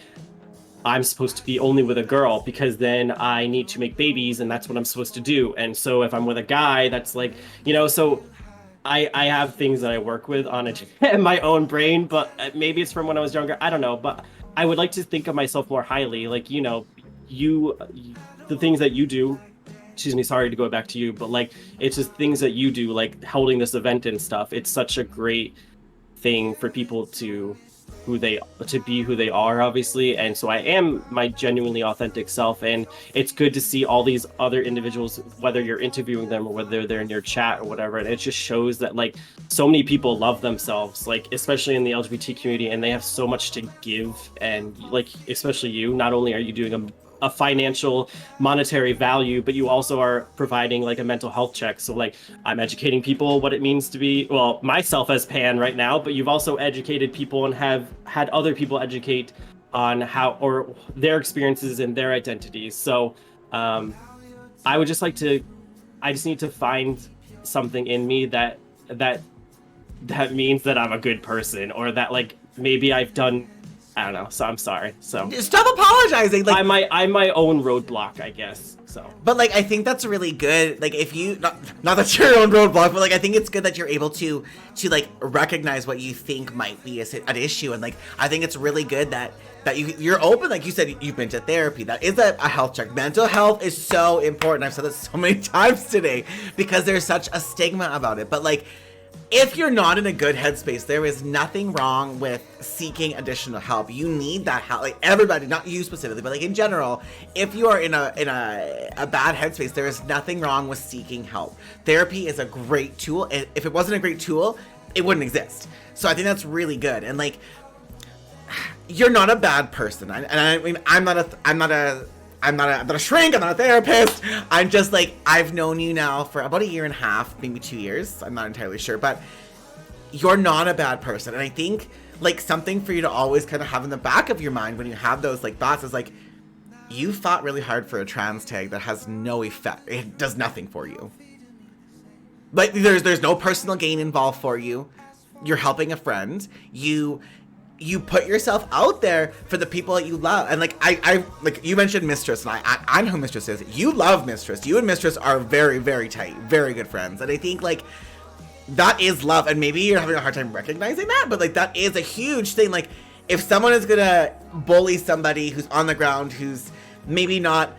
I'm supposed to be only with a girl because then I need to make babies and that's what I'm supposed to do. And so if I'm with a guy, that's like, you know, so I have things that I work with on my own brain, but maybe it's from when I was younger. I don't know, but I would like to think of myself more highly. Like, you know, the things that you do, excuse me, sorry to go back to you, but like, it's just things that you do, like holding this event and stuff. It's such a great thing for people to be who they are, obviously. And so I am my genuinely authentic self, and it's good to see all these other individuals, whether you're interviewing them or whether they're in your chat or whatever, and it just shows that like so many people love themselves, like especially in the LGBT community, and they have so much to give. And like especially you, not only are you doing a financial monetary value, but you also are providing like a mental health check. So like I'm educating people what it means to be, well, myself as pan right now, but you've also educated people and have had other people educate on how or their experiences and their identities. So I would just like to, I just need to find something in me that means that I'm a good person, or that like maybe I've done, I don't know. So I'm sorry. So stop apologizing. Like I'm my own roadblock, I guess. So, but like I think that's really good. Like if you not that you're your own roadblock, but like I think it's good that you're able to like recognize what you think might be an issue, and like I think it's really good that you're open. Like you said, you've been to therapy. That is a health check. Mental health is so important. I've said this so many times today because there's such a stigma about it. But like, if you're not in a good headspace, there is nothing wrong with seeking additional help. You need that help. Like everybody, not you specifically, but like in general, if you are in a bad headspace, there is nothing wrong with seeking help. Therapy is a great tool. If it wasn't a great tool, it wouldn't exist. So I think that's really good. And like, you're not a bad person. I mean, I'm not a shrink, I'm not a therapist. I'm just like, I've known you now for about 1.5 years, maybe 2 years. I'm not entirely sure, but you're not a bad person. And I think like something for you to always kind of have in the back of your mind when you have those like thoughts is like, you fought really hard for a trans tag that has no effect. It does nothing for you. Like there's no personal gain involved for you. You're helping a friend. You put yourself out there for the people that you love. And like I like you mentioned Mistress, and I know who Mistress is. You love Mistress. You and Mistress are very, very tight, very good friends. And I think like that is love. And maybe you're having a hard time recognizing that, but like that is a huge thing. Like if someone is gonna bully somebody who's on the ground, who's maybe not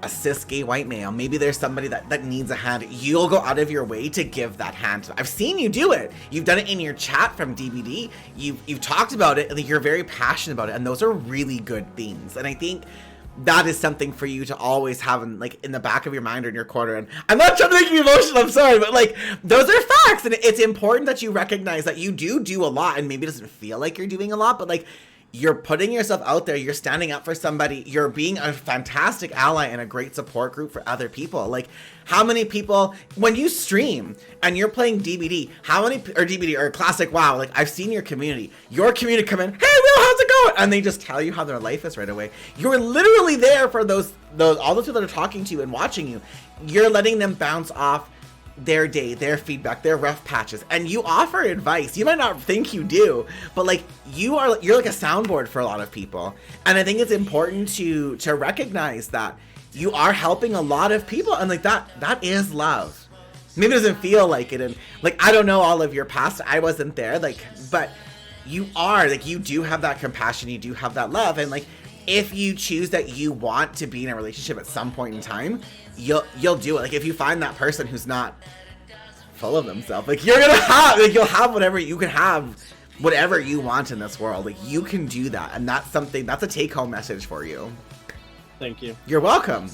a cis gay white male, maybe there's somebody that needs a hand, you'll go out of your way to give that hand. I've seen you do it. You've done it in your chat from DBD. You've talked about it, and you're very passionate about it, and those are really good things. And I think that is something for you to always have in the back of your mind or in your corner. And I'm not trying to make you emotional, I'm sorry, but like those are facts, and it's important that you recognize that you do a lot, and maybe it doesn't feel like you're doing a lot, but like you're putting yourself out there, you're standing up for somebody, you're being a fantastic ally and a great support group for other people. Like, how many people, when you stream and you're playing DBD, or DBD or Classic WoW, like, I've seen your community come in, hey, Will, how's it going? And they just tell you how their life is right away. You're literally there for those all those people that are talking to you and watching you. You're letting them bounce off their day, their feedback, their rough patches, and you offer advice. You might not think you do, but like you're like a soundboard for a lot of people. And I think it's important to recognize that you are helping a lot of people, and like that is love. Maybe it doesn't feel like it, and like I don't know all of your past. I wasn't there, like, but you are like, you do have that compassion, you do have that love, and like if you choose that you want to be in a relationship at some point in time, you'll do it. Like if you find that person who's not full of themselves, like you're gonna have, like you'll have whatever you can have, whatever you want in this world. Like you can do that, and that's a take-home message for you. Thank you. You're welcome.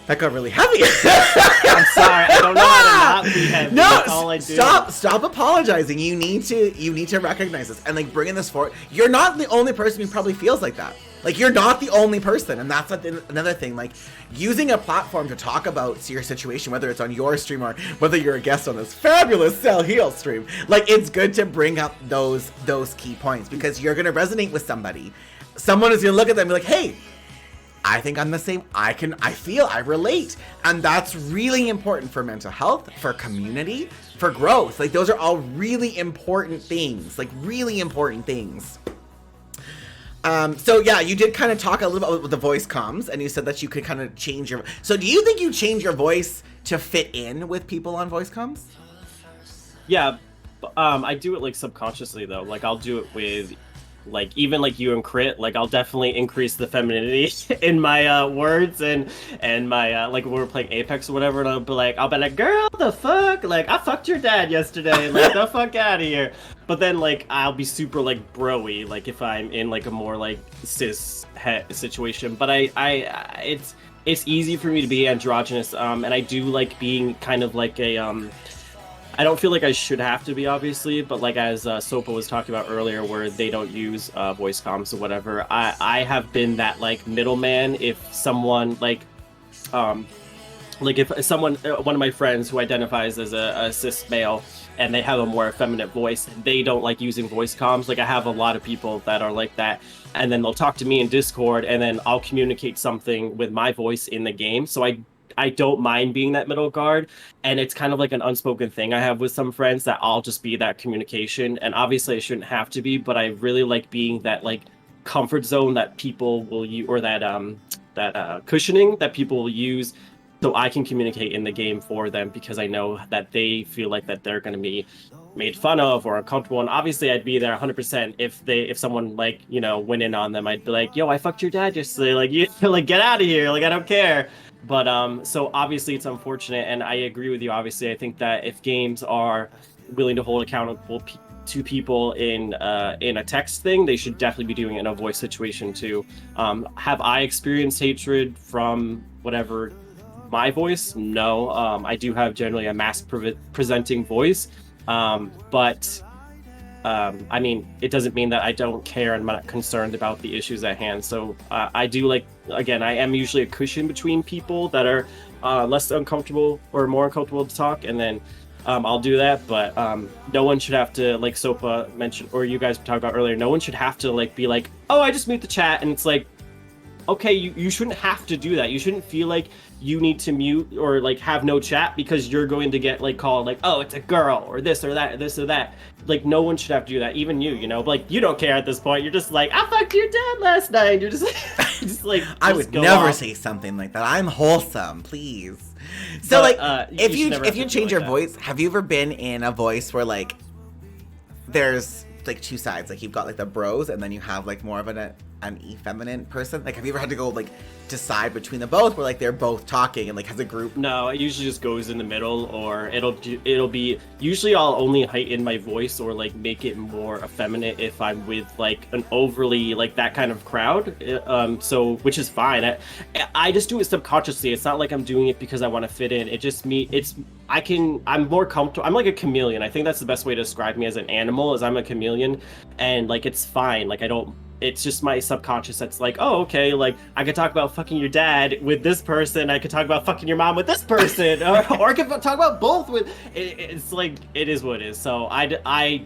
That got really heavy. I'm sorry. I don't know how to not be heavy. No, That's all I do. stop apologizing. You need to recognize this and like bringing this forward. You're not the only person who probably feels like that. Like you're not the only person, and that's another thing. Like using a platform to talk about your situation, whether it's on your stream or whether you're a guest on this fabulous Celheals stream. Like it's good to bring up those key points, because you're gonna resonate with somebody. Someone is gonna look at them and be like, hey, I think I'm the same. I relate. And that's really important for mental health, for community, for growth. Like those are all really important things, like really important things. So yeah, you did kind of talk a little bit about the voice comms, and you said that you could kind of change your, so do you think you change your voice to fit in with people on voice comms? Yeah, I do it like subconsciously though. Like I'll do it with like even like you and Crit, like I'll definitely increase the femininity in my words and my like when we're playing Apex or whatever, and I'll be like, girl, the fuck, like I fucked your dad yesterday, like the fuck out of here. But then like I'll be super like bro-y, like if I'm in like a more like cis het situation. But it's easy for me to be androgynous, and I do like being kind of like a I don't feel like I should have to be, obviously, but like as Sopa was talking about earlier, where they don't use voice comms or whatever, I have been that like middleman. If someone like if someone, one of my friends who identifies as a cis male, and they have a more effeminate voice, they don't like using voice comms. Like I have a lot of people that are like that, and then they'll talk to me in Discord, and then I'll communicate something with my voice in the game. So I don't mind being that middle guard, and it's kind of like an unspoken thing I have with some friends, that I'll just be that communication. And obviously I shouldn't have to be, but I really like being that like comfort zone that people will use, or that cushioning that people will use, so I can communicate in the game for them, because I know that they feel like that they're going to be made fun of or uncomfortable. And obviously I'd be there 100% if someone like, you know, went in on them. I'd be like, yo, I fucked your dad yesterday, like you like get out of here, like I don't care. But so obviously it's unfortunate, and I agree with you. Obviously I think that if games are willing to hold accountable to people in a text thing, they should definitely be doing it in a voice situation too. Have I experienced hatred from whatever my voice? No. I do have generally a mask presenting voice, but I mean, it doesn't mean that I don't care and I'm not concerned about the issues at hand. So I do like, again, I am usually a cushion between people that are less uncomfortable or more uncomfortable to talk, and then I'll do that. But no one should have to, like Sopa mentioned, or you guys were talking about earlier, no one should have to like be like, oh, I just mute the chat. And it's like, okay, you shouldn't have to do that. You shouldn't feel like you need to mute or like have no chat because you're going to get like called like, oh, it's a girl or this or that, this or that. Like no one should have to do that, even you know, like you don't care at this point. You're just like, I fucked your dad last night. You're just like I would never say something like that. I'm wholesome, please. So but, like if you change your voice, have you ever been in a voice where like there's like two sides, like you've got like the bros and then you have like more of an effeminate person? Like have you ever had to go like decide between the both, where like they're both talking and like as a group? No, it usually just goes in the middle, or it'll be usually I'll only heighten my voice or like make it more effeminate if I'm with like an overly like that kind of crowd, so which is fine. I just do it subconsciously. It's not like I'm doing it because I want to fit in. It just I'm more comfortable. I'm like a chameleon. I think that's the best way to describe me as an animal, is I'm a chameleon, and like it's fine. Like it's just my subconscious that's like, oh, okay, like I could talk about fucking your dad with this person, I could talk about fucking your mom with this person, or I could talk about both with it's like, it is what it is. So I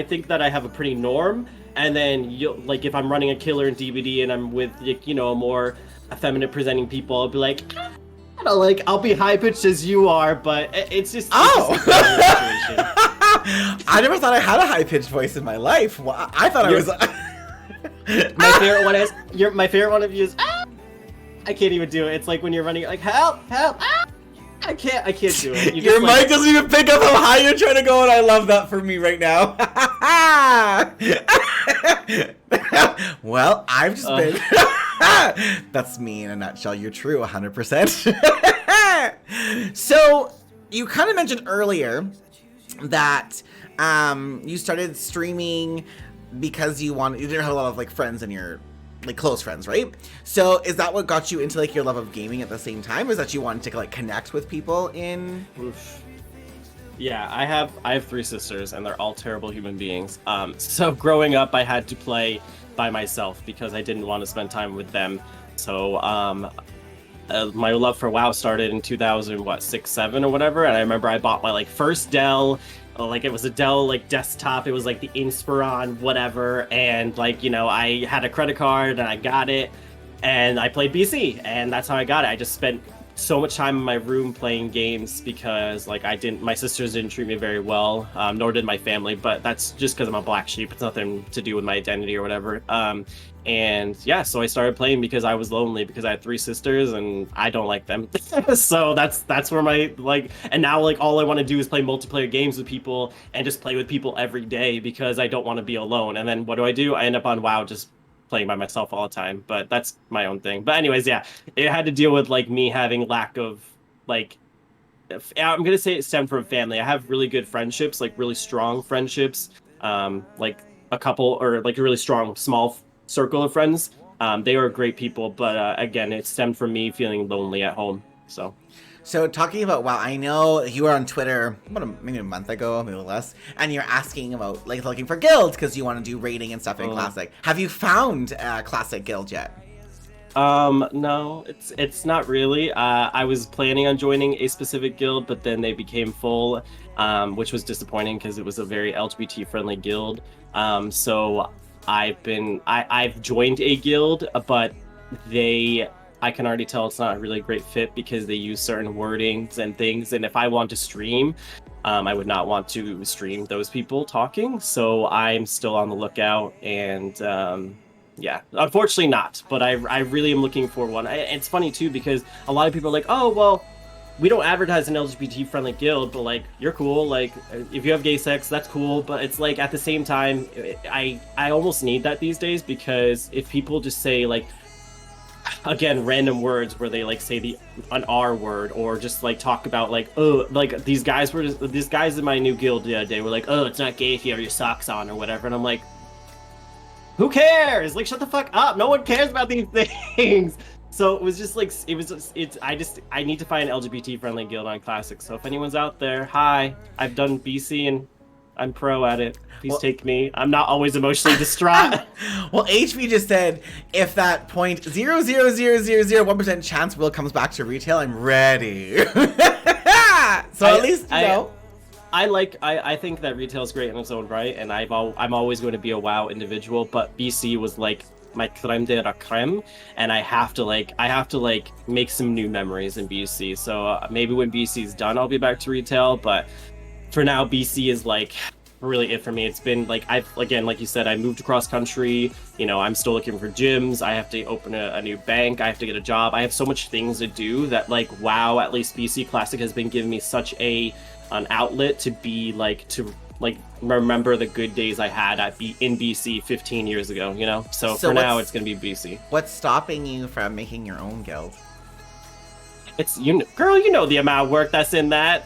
think that I have a pretty norm, and then like if I'm running a killer in DVD and I'm with like, you know, more effeminate presenting people, I'll be like, like I'll be high pitched as you are, but it's just Oh! it's just a weird situation. I never thought I had a high pitched voice in my life. I thought I was. My favorite one of you is. I can't even do it. It's like when you're running, like help. I can't do it. Your mic doesn't even pick up how high you're trying to go, and I love that for me right now. Well, I've just been. That's me in a nutshell. You're true, 100%. So, you kind of mentioned earlier that you started streaming because you didn't have a lot of like friends in your like close friends, right? So is that what got you into like your love of gaming at the same time? Is that you wanted to like connect with people in? Oof. Yeah, I have 3 sisters and they're all terrible human beings. So growing up, I had to play by myself because I didn't want to spend time with them. So my love for WoW started in 2006, 7 or whatever, and I remember I bought my like first Dell. Like it was a Dell like desktop. It was like the Inspiron whatever, and like I had a credit card and I got it, and I played BC, and that's how I got it. I just spent so much time in my room playing games because like my sisters didn't treat me very well, nor did my family. But that's just because I'm a black sheep. It's nothing to do with my identity or whatever. And yeah, so I started playing because I was lonely because I had 3 sisters and I don't like them. So that's where my and now like all I want to do is play multiplayer games with people and just play with people every day because I don't want to be alone. And then what do? I end up on WoW just playing by myself all the time, but that's my own thing. But anyways, yeah, it had to deal with like me having lack of like, I'm gonna say it stemmed from family. I have really good friendships, like really strong friendships, like a couple or like a really strong small circle of friends. They were great people, but again, it stemmed from me feeling lonely at home. So talking about WoW, I know you were on Twitter maybe a month ago, maybe less, and you're asking about like looking for guilds because you want to do raiding and stuff in Classic. Have you found a Classic guild yet? No, it's not really. I was planning on joining a specific guild, but then they became full, which was disappointing because it was a very LGBT friendly guild. So I've joined a guild, but I can already tell it's not a really great fit because they use certain wordings and things. And if I want to stream, I would not want to stream those people talking. So I'm still on the lookout. And yeah, unfortunately not. But I really am looking for one. It's funny too because a lot of people are like, oh, well, we don't advertise an LGBT friendly guild, but like you're cool. Like if you have gay sex, that's cool. But it's like at the same time, I almost need that these days because if people just say like, again, random words where they like say an R word or just like talk about like, oh, like these guys in my new guild the other day were like, oh, it's not gay if you have your socks on or whatever, and I'm like, who cares? Like, shut the fuck up. No one cares about these things. So it was just like I need to find an LGBT friendly guild on Classic. So if anyone's out there, hi, I've done BC and I'm pro at it. Please take me. I'm not always emotionally distraught. Well, HB just said, if that 0.00001% chance Will comes back to retail, I'm ready. So at least, you know. I think that retail is great in its own right, and I'm always going to be a WoW individual, but BC was like my creme de la creme, and I have to make some new memories in BC. So maybe when BC is done, I'll be back to retail, but for now, BC is like really it for me. It's been like like you said, I moved across country. I'm still looking for gyms. I have to open a new bank. I have to get a job. I have so much things to do that like WoW, at least BC Classic, has been giving me such an outlet to be to remember the good days I had in BC 15 years ago. So for now, it's gonna be BC. What's stopping you from making your own guild? It's girl, the amount of work that's in that.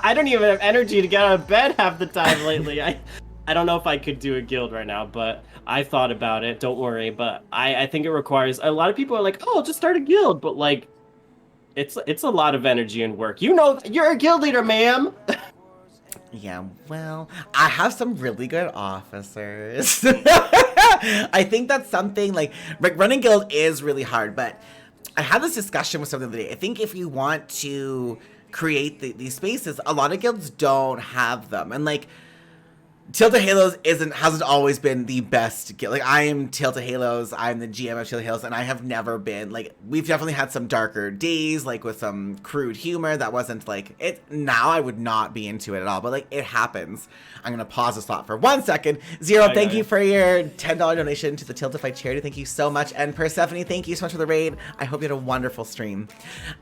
I don't even have energy to get out of bed half the time lately. I don't know if I could do a guild right now, but I thought about it. Don't worry, but I think it requires a lot of people are like, oh, just start a guild, but like, it's a lot of energy and work. You're a guild leader, ma'am. Yeah, well, I have some really good officers. I think that's something like running guild is really hard, but I had this discussion with someone the other day. I think if you want to create these spaces, a lot of guilds don't have them. And like Tilted Halos hasn't always been the best. Like, I am Tilted Halos. I'm the GM of Tilted Halos, and I have never been like. We've definitely had some darker days, like with some crude humor that wasn't like it. Now I would not be into it at all, but like it happens. I'm gonna pause this thought for 1 second. Zero, thank you for your $10 donation to the Tiltify charity. Thank you so much, and Persephone, thank you so much for the raid. I hope you had a wonderful stream.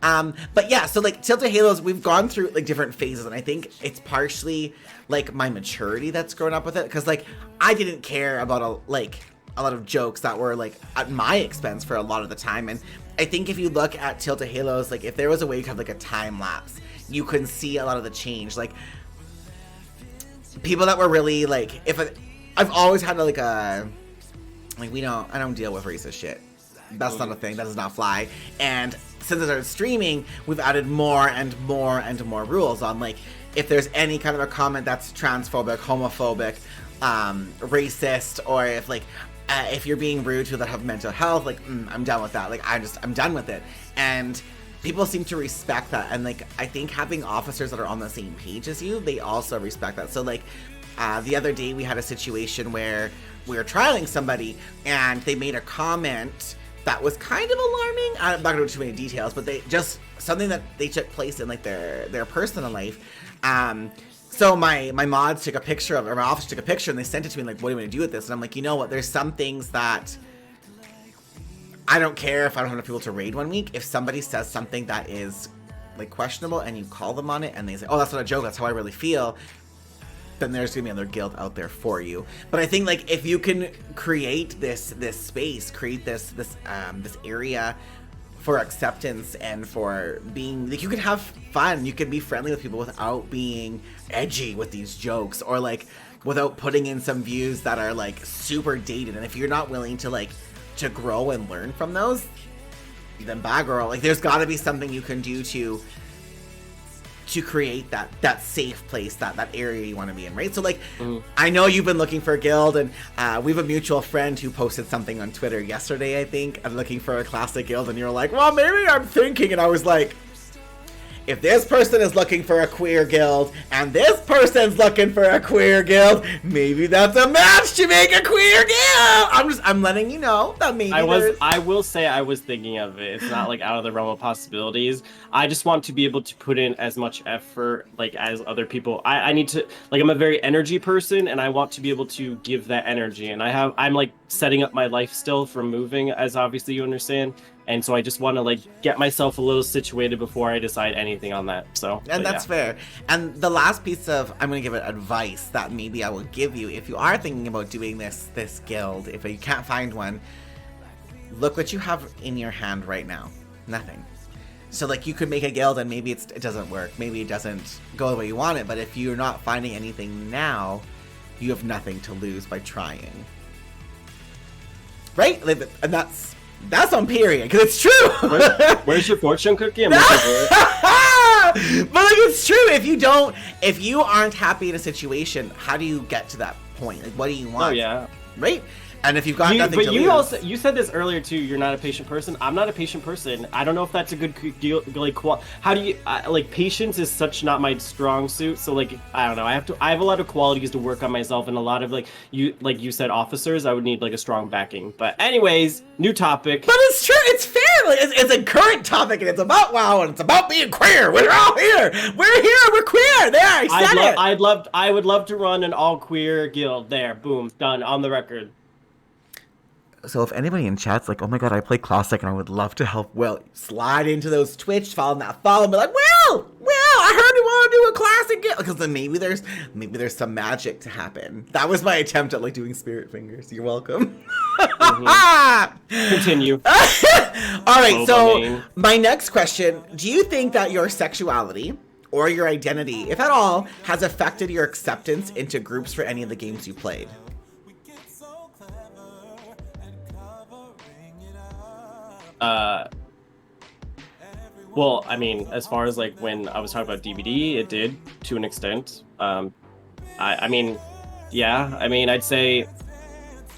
But yeah, so like Tilted Halos, we've gone through like different phases, and I think it's partially like my maturity that's grown up with it, because like I didn't care about a lot of jokes that were like at my expense for a lot of the time. And I think if you look at Tilted Halos, like if there was a way you could have like a time lapse, you can see a lot of the change. Like people that were really like, I've always had like I don't deal with racist shit. That's not a thing. That does not fly. And since I started streaming, we've added more and more and more rules on like, if there's any kind of a comment that's transphobic, homophobic, racist, or if you're being rude to that have mental health, like I'm done with that. Like I'm done with it. And people seem to respect that. And like I think having officers that are on the same page as you, they also respect that. So like the other day we had a situation where we were trialing somebody and they made a comment that was kind of alarming. I'm not gonna go into too many details, but they just something that they took place in like their personal life. So my mods took a picture of it, or my office took a picture, and they sent it to me like, what do you want to do with this? And I'm like, you know what? There's some things that I don't care if I don't have enough people to raid 1 week. If somebody says something that is like questionable and you call them on it and they say, oh, that's not a joke, that's how I really feel, then there's gonna be another guild out there for you. But I think like if you can create this space, create this area for acceptance and for being like, you can have fun, you can be friendly with people without being edgy with these jokes, or like without putting in some views that are like super dated. And if you're not willing to like to grow and learn from those, then bye girl. Like there's got to be something you can do to create that safe place, that area you want to be in, right? So like I know you've been looking for a guild, and we have a mutual friend who posted something on Twitter yesterday, I think, of looking for a classic guild, and you're like, well, maybe I'm thinking. And I was like, if this person is looking for a queer guild and this person's looking for a queer guild, maybe that's a match to make a queer guild. I'm letting you know that maybe I will say I was thinking of it. It's not like out of the realm of possibilities. I just want to be able to put in as much effort like as other people. I need to, like, I'm a very energy person, and I want to be able to give that energy. And I'm like setting up my life still from moving, as obviously you understand. And so I just want to like get myself a little situated before I decide anything on that. So, and that's fair. And the last piece of, I'm going to give it advice that maybe I will give you if you are thinking about doing this guild. If you can't find one, look what you have in your hand right now. Nothing. So like you could make a guild and maybe it doesn't work. Maybe it doesn't go the way you want it. But if you're not finding anything now, you have nothing to lose by trying. Right? And that's on period, because it's true. Where's your fortune cookie? I'm but like it's true. If you aren't happy in a situation, how do you get to that point? Like, what do you want? Oh yeah, right. And if you've got nothing to lose. But you said this earlier too. You're not a patient person. I'm not a patient person. I don't know if that's a good deal. Like, how do you like? Patience is such not my strong suit. So like, I don't know. I have a lot of qualities to work on myself, and a lot of like you said, officers. I would need like a strong backing. But anyways, new topic. But it's true. It's fair. Like, it's a current topic, and it's about WoW, and it's about being queer. We're all here. We're here. We're queer. There, I said it. I would love to run an all queer guild. There, boom, done on the record. So if anybody in chat's like, oh my god, I play Classic and I would love to help Will, slide into those Twitch, follow and be like, Will, I heard you want to do a Classic guild. Because then maybe there's some magic to happen. That was my attempt at like doing spirit fingers. You're welcome. Continue. All right, so my next question, do you think that your sexuality or your identity, if at all, has affected your acceptance into groups for any of the games you played? Well, I mean, as far as like when I was talking about DVD, it did to an extent. I mean, yeah, I mean, I'd say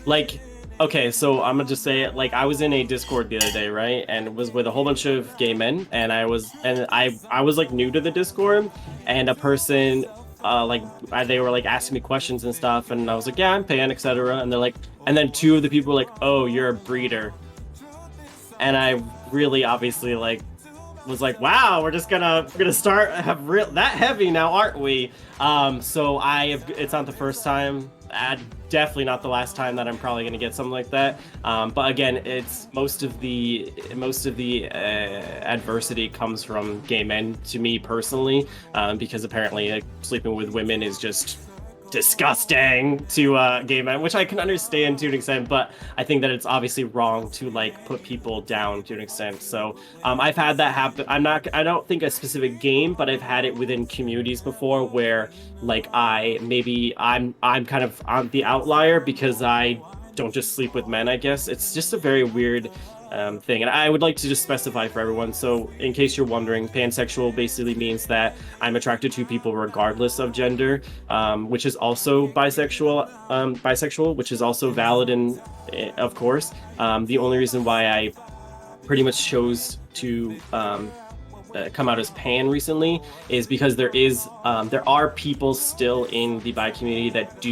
like, okay, so I'm gonna just say it, like I was in a Discord the other day, right? And it was with a whole bunch of gay men, and I was like new to the Discord, and a person they were like asking me questions and stuff, and I was like, yeah, I'm pan, etc. And they're like, and then two of the people were like, oh, you're a breeder, and I really obviously like was like, wow, we're gonna start have that heavy now, aren't we? So it's not the first time, definitely not the last time that I'm probably gonna get something like that. But again, it's most of the adversity comes from gay men to me personally, because apparently sleeping with women is just disgusting to gay men, which I can understand to an extent, but I think that it's obviously wrong to like put people down to an extent. So I've had that happen. I don't think a specific game, but I've had it within communities before where like I'm kind of on the outlier because I don't just sleep with men. I guess it's just a very weird thing, and I would like to just specify for everyone. So in case you're wondering, pansexual basically means that I'm attracted to people regardless of gender, which is also bisexual, which is also valid, and of course the only reason why I pretty much chose to come out as pan recently is because there are people still in the bi community that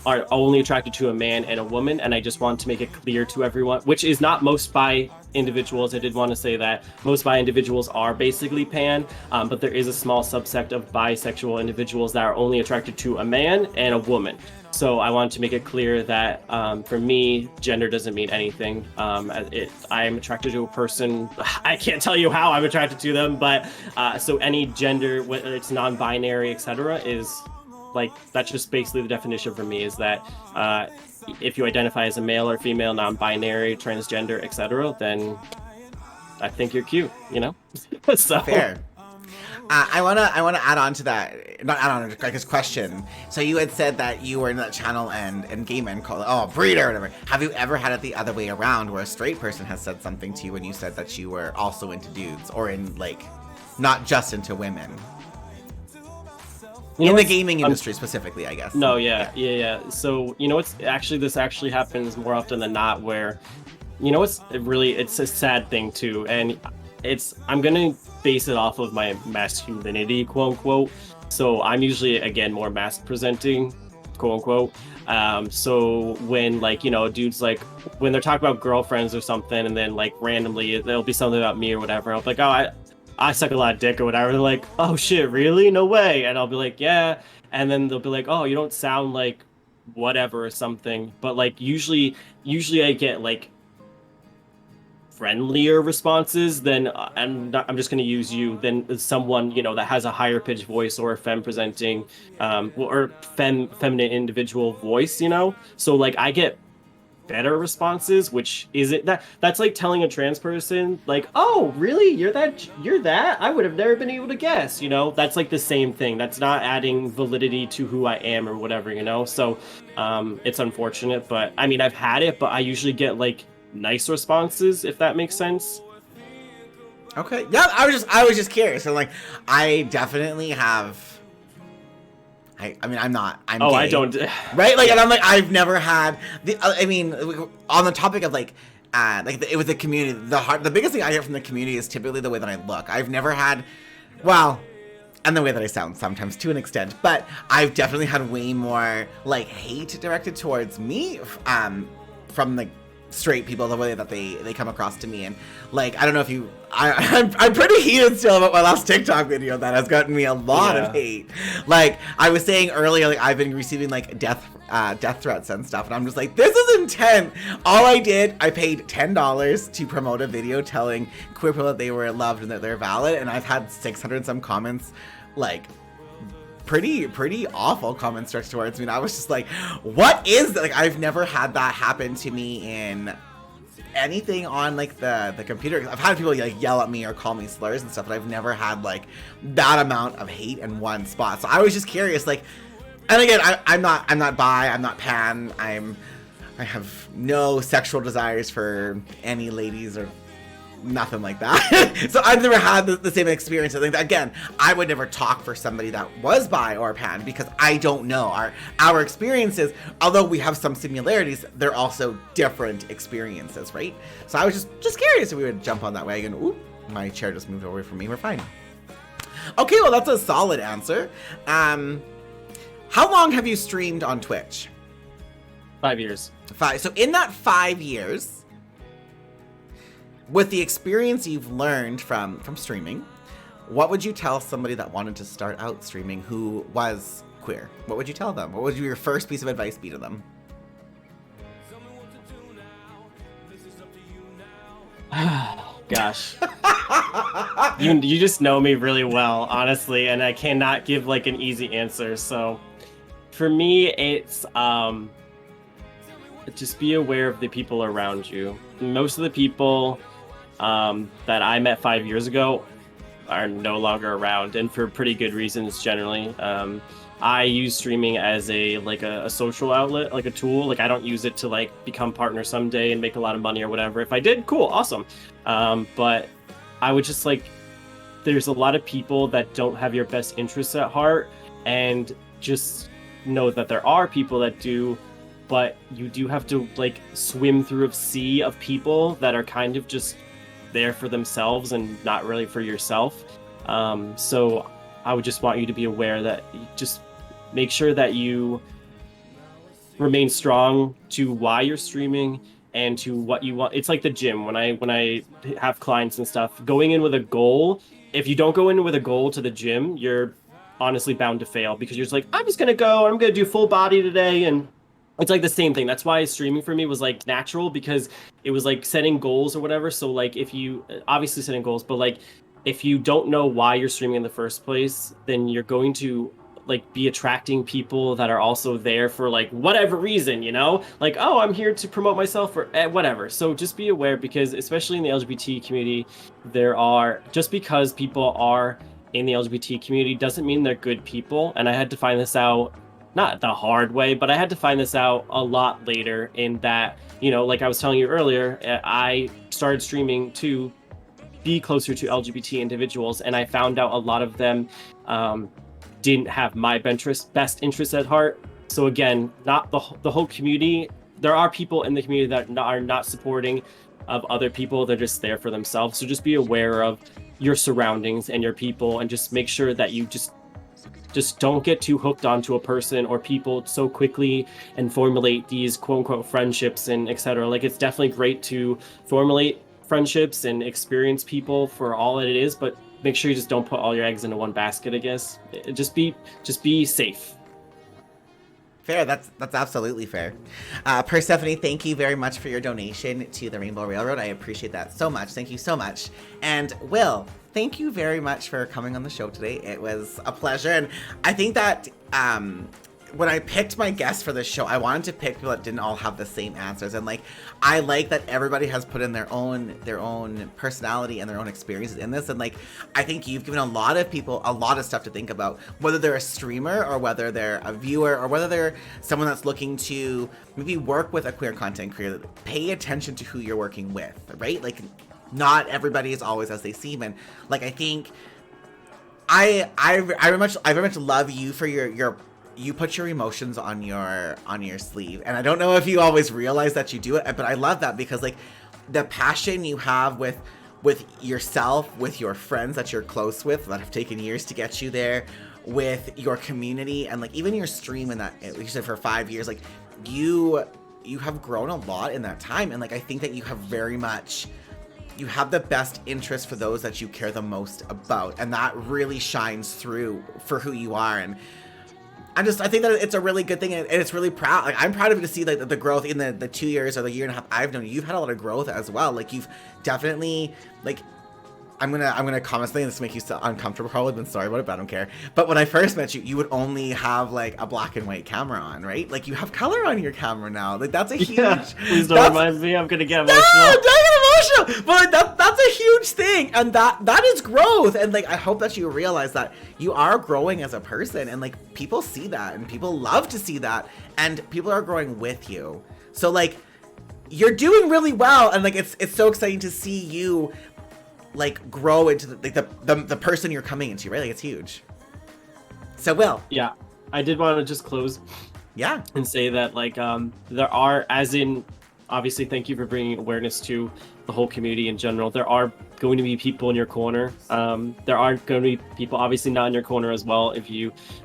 are only attracted to a man and a woman, and I just want to make it clear to everyone, which is not most bi individuals. I did want to say that most bi individuals are basically pan, but there is a small subsect of bisexual individuals that are only attracted to a man and a woman. So I want to make it clear that for me, gender doesn't mean anything. I am attracted to a person. I can't tell you how I'm attracted to them, but so any gender, whether it's non-binary, etc., is like, that's just basically the definition for me, is that if you identify as a male or female, non-binary, transgender, etc., then I think you're cute, you know? So fair. I wanna add on to that, not add on, I guess, question. So you had said that you were in that channel and gay men call it, breeder or whatever. Have you ever had it the other way around where a straight person has said something to you when you said that you were also into dudes, or in like, not just into women? In the gaming industry specifically, I guess. No, yeah. So, you know, this actually happens more often than not, where, you know, it's a sad thing too. And I'm going to base it off of my masculinity, quote unquote. So I'm usually, again, more masc presenting, quote unquote. So when, like, you know, dudes, like, when they're talking about girlfriends or something, and then like randomly there'll be something about me or whatever, I'll be like, oh, I suck a lot of dick or whatever. They're like, oh shit, really? No way. And I'll be like, yeah. And then they'll be like, oh, you don't sound like whatever or something. But like usually I get like friendlier responses than, and I'm just going to use you, than someone, you know, that has a higher pitched voice or a femme presenting, or feminine individual voice, you know? So like I get better responses, which isn't that's like telling a trans person like, oh really, you're that I would have never been able to guess, you know? That's like the same thing. That's not adding validity to who I am or whatever, you know? So it's unfortunate, but I mean, I've had it, but I usually get like nice responses, if that makes sense. Okay, yeah, I was just curious. So like, I definitely have. I'm gay. I don't. Right? Like, and I'm like, I've never had I mean, on the topic of like it was the community. The biggest thing I hear from the community is typically the way that I look. I've never had, well, and the way that I sound sometimes to an extent, but I've definitely had way more like hate directed towards me from the straight people, the way that they come across to me. And like, I don't know if I'm pretty heated still about my last TikTok video that has gotten me a lot of hate. Like I was saying earlier, like I've been receiving like death threats and stuff, and I'm just like, this is intense. All I paid $10 to promote a video telling queer people that they were loved and that they're valid, and I've had 600 some comments, like pretty awful comments directed towards me, and I was just like, what is that? Like, I've never had that happen to me in anything on like the computer. I've had people like yell at me or call me slurs and stuff, but I've never had like that amount of hate in one spot. So I was just curious, like, and again, I'm not bi, I'm not pan, I have no sexual desires for any ladies or nothing like that. So I've never had the same experience. I think that, again, I would never talk for somebody that was bi or pan because I don't know. Our experiences, although we have some similarities, they're also different experiences, right? So I was just curious if we would jump on that wagon. Ooh, my chair just moved away from me. We're fine. Okay, well, that's a solid answer. How long have you streamed on Twitch? 5 years. 5. So in that 5 years, with the experience you've learned from streaming, what would you tell somebody that wanted to start out streaming who was queer? What would you tell them? What would your first piece of advice be to them? Gosh. You just know me really well, honestly, and I cannot give like an easy answer. So for me, it's just be aware of the people around you. Most of the people that I met 5 years ago are no longer around, and for pretty good reasons generally. I use streaming as a social outlet, like a tool. Like I don't use it to like become partner someday and make a lot of money or whatever. If I did, cool, awesome. But I would just like, there's a lot of people that don't have your best interests at heart, and just know that there are people that do, but you do have to like swim through a sea of people that are kind of just there for themselves and not really for yourself. So I would just want you to be aware that you just make sure that you remain strong to why you're streaming and to what you want. It's like the gym. When I have clients and stuff, going in with a goal, if you don't go in with a goal to the gym, you're honestly bound to fail, because you're just like, I'm just going to go, I'm going to do full body today. And it's like the same thing. That's why streaming for me was like natural, because it was like setting goals or whatever. So like if you obviously setting goals, but like if you don't know why you're streaming in the first place, then you're going to like be attracting people that are also there for like whatever reason, you know, like, oh, I'm here to promote myself or whatever. So just be aware, because especially in the LGBT community, just because people are in the LGBT community doesn't mean they're good people. And I had to find this out, not the hard way, but I had to find this out a lot later, in that, you know, like I was telling you earlier, I started streaming to be closer to LGBT individuals, and I found out a lot of them didn't have my best interest at heart. So again, not the whole community. There are people in the community that are not supporting of other people. They're just there for themselves. So just be aware of your surroundings and your people, and just make sure that you just don't get too hooked onto a person or people so quickly and formulate these quote unquote friendships and etc. Like it's definitely great to formulate friendships and experience people for all that it is, but make sure you just don't put all your eggs into one basket, I guess. Just be safe. Fair. That's absolutely fair. Persephone, thank you very much for your donation to the Rainbow Railroad. I appreciate that so much. Thank you so much. And Will, thank you very much for coming on the show today. It was a pleasure. And I think that when I picked my guests for this show, I wanted to pick people that didn't all have the same answers. And like, I like that everybody has put in their own personality and their own experiences in this. And like, I think you've given a lot of people a lot of stuff to think about, whether they're a streamer or whether they're a viewer or whether they're someone that's looking to maybe work with a queer content creator. Pay attention to who you're working with, right? Like, not everybody is always as they seem. And like, I think I very much love you for you put your emotions on your sleeve. And I don't know if you always realize that you do it, but I love that, because like the passion you have with yourself, with your friends that you're close with that have taken years to get you there, with your community, and like even your stream, and that, like you said, for 5 years, like you have grown a lot in that time. And like, I think that you have the best interest for those that you care the most about. And that really shines through for who you are. And I think that it's a really good thing, and it's really proud. Like, I'm proud of you to see like the growth in the 2 years or the year and a half I've known you. You've had a lot of growth as well. Like, you've definitely, like, I'm gonna comment something that's make you so uncomfortable. Probably been sorry about it, but I don't care. But when I first met you, you would only have like a black and white camera on, right? Like, you have color on your camera now. Like, that's a huge. Yeah, please don't remind me. I'm gonna get emotional. No, don't get emotional. But like, that's a huge thing, and that is growth. And like, I hope that you realize that you are growing as a person, and like, people see that, and people love to see that, and people are growing with you. So like, you're doing really well, and like, it's so exciting to see you like grow into the person you're coming into, right? Like, it's huge. So Will. Yeah, I did want to just close. Yeah. And say that like there are, as in, obviously, thank you for bringing awareness to the whole community in general. There are going to be people in your corner. There are going to be people obviously not in your corner as well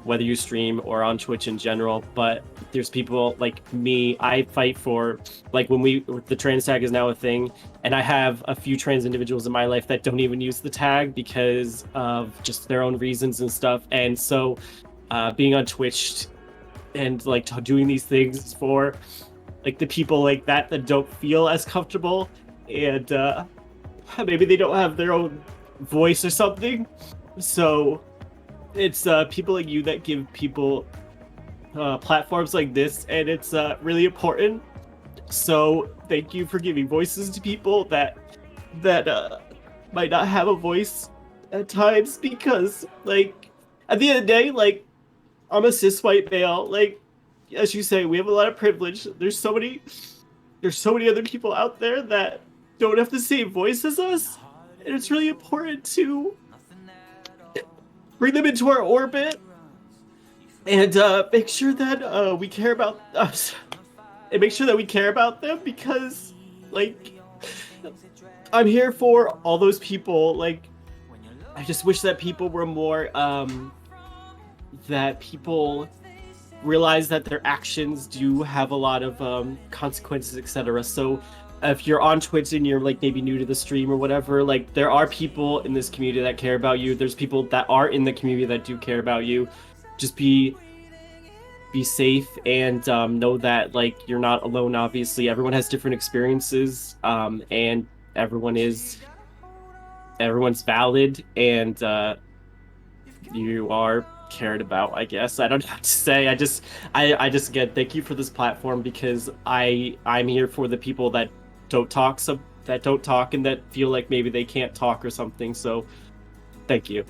whether you stream or on Twitch in general, but there's people like me. I fight for, like, the trans tag is now a thing, and I have a few trans individuals in my life that don't even use the tag because of just their own reasons and stuff. And so being on Twitch and like doing these things for like the people like that don't feel as comfortable, and maybe they don't have their own voice or something. So it's people like you that give people platforms like this, and it's really important. So thank you for giving voices to people that might not have a voice at times, because like at the end of the day, like, I'm a cis white male. Like, as you say, we have a lot of privilege. There's so many other people out there that don't have the same voice as us, and it's really important to bring them into our orbit and make sure that we care about us, and make sure that we care about them, because like I'm here for all those people. Like, I just wish that people were more that people realize that their actions do have a lot of consequences, etc. So if you're on Twitch and you're like maybe new to the stream or whatever, like, there are people in this community that care about you. There's people that are in the community that do care about you. Just be safe, and know that like you're not alone. Obviously, everyone has different experiences, and everyone's valid, and you are cared about, I guess. I don't know what to say. I just again, thank you for this platform, because I'm here for the people that don't talk, and that feel like maybe they can't talk or something. So thank you.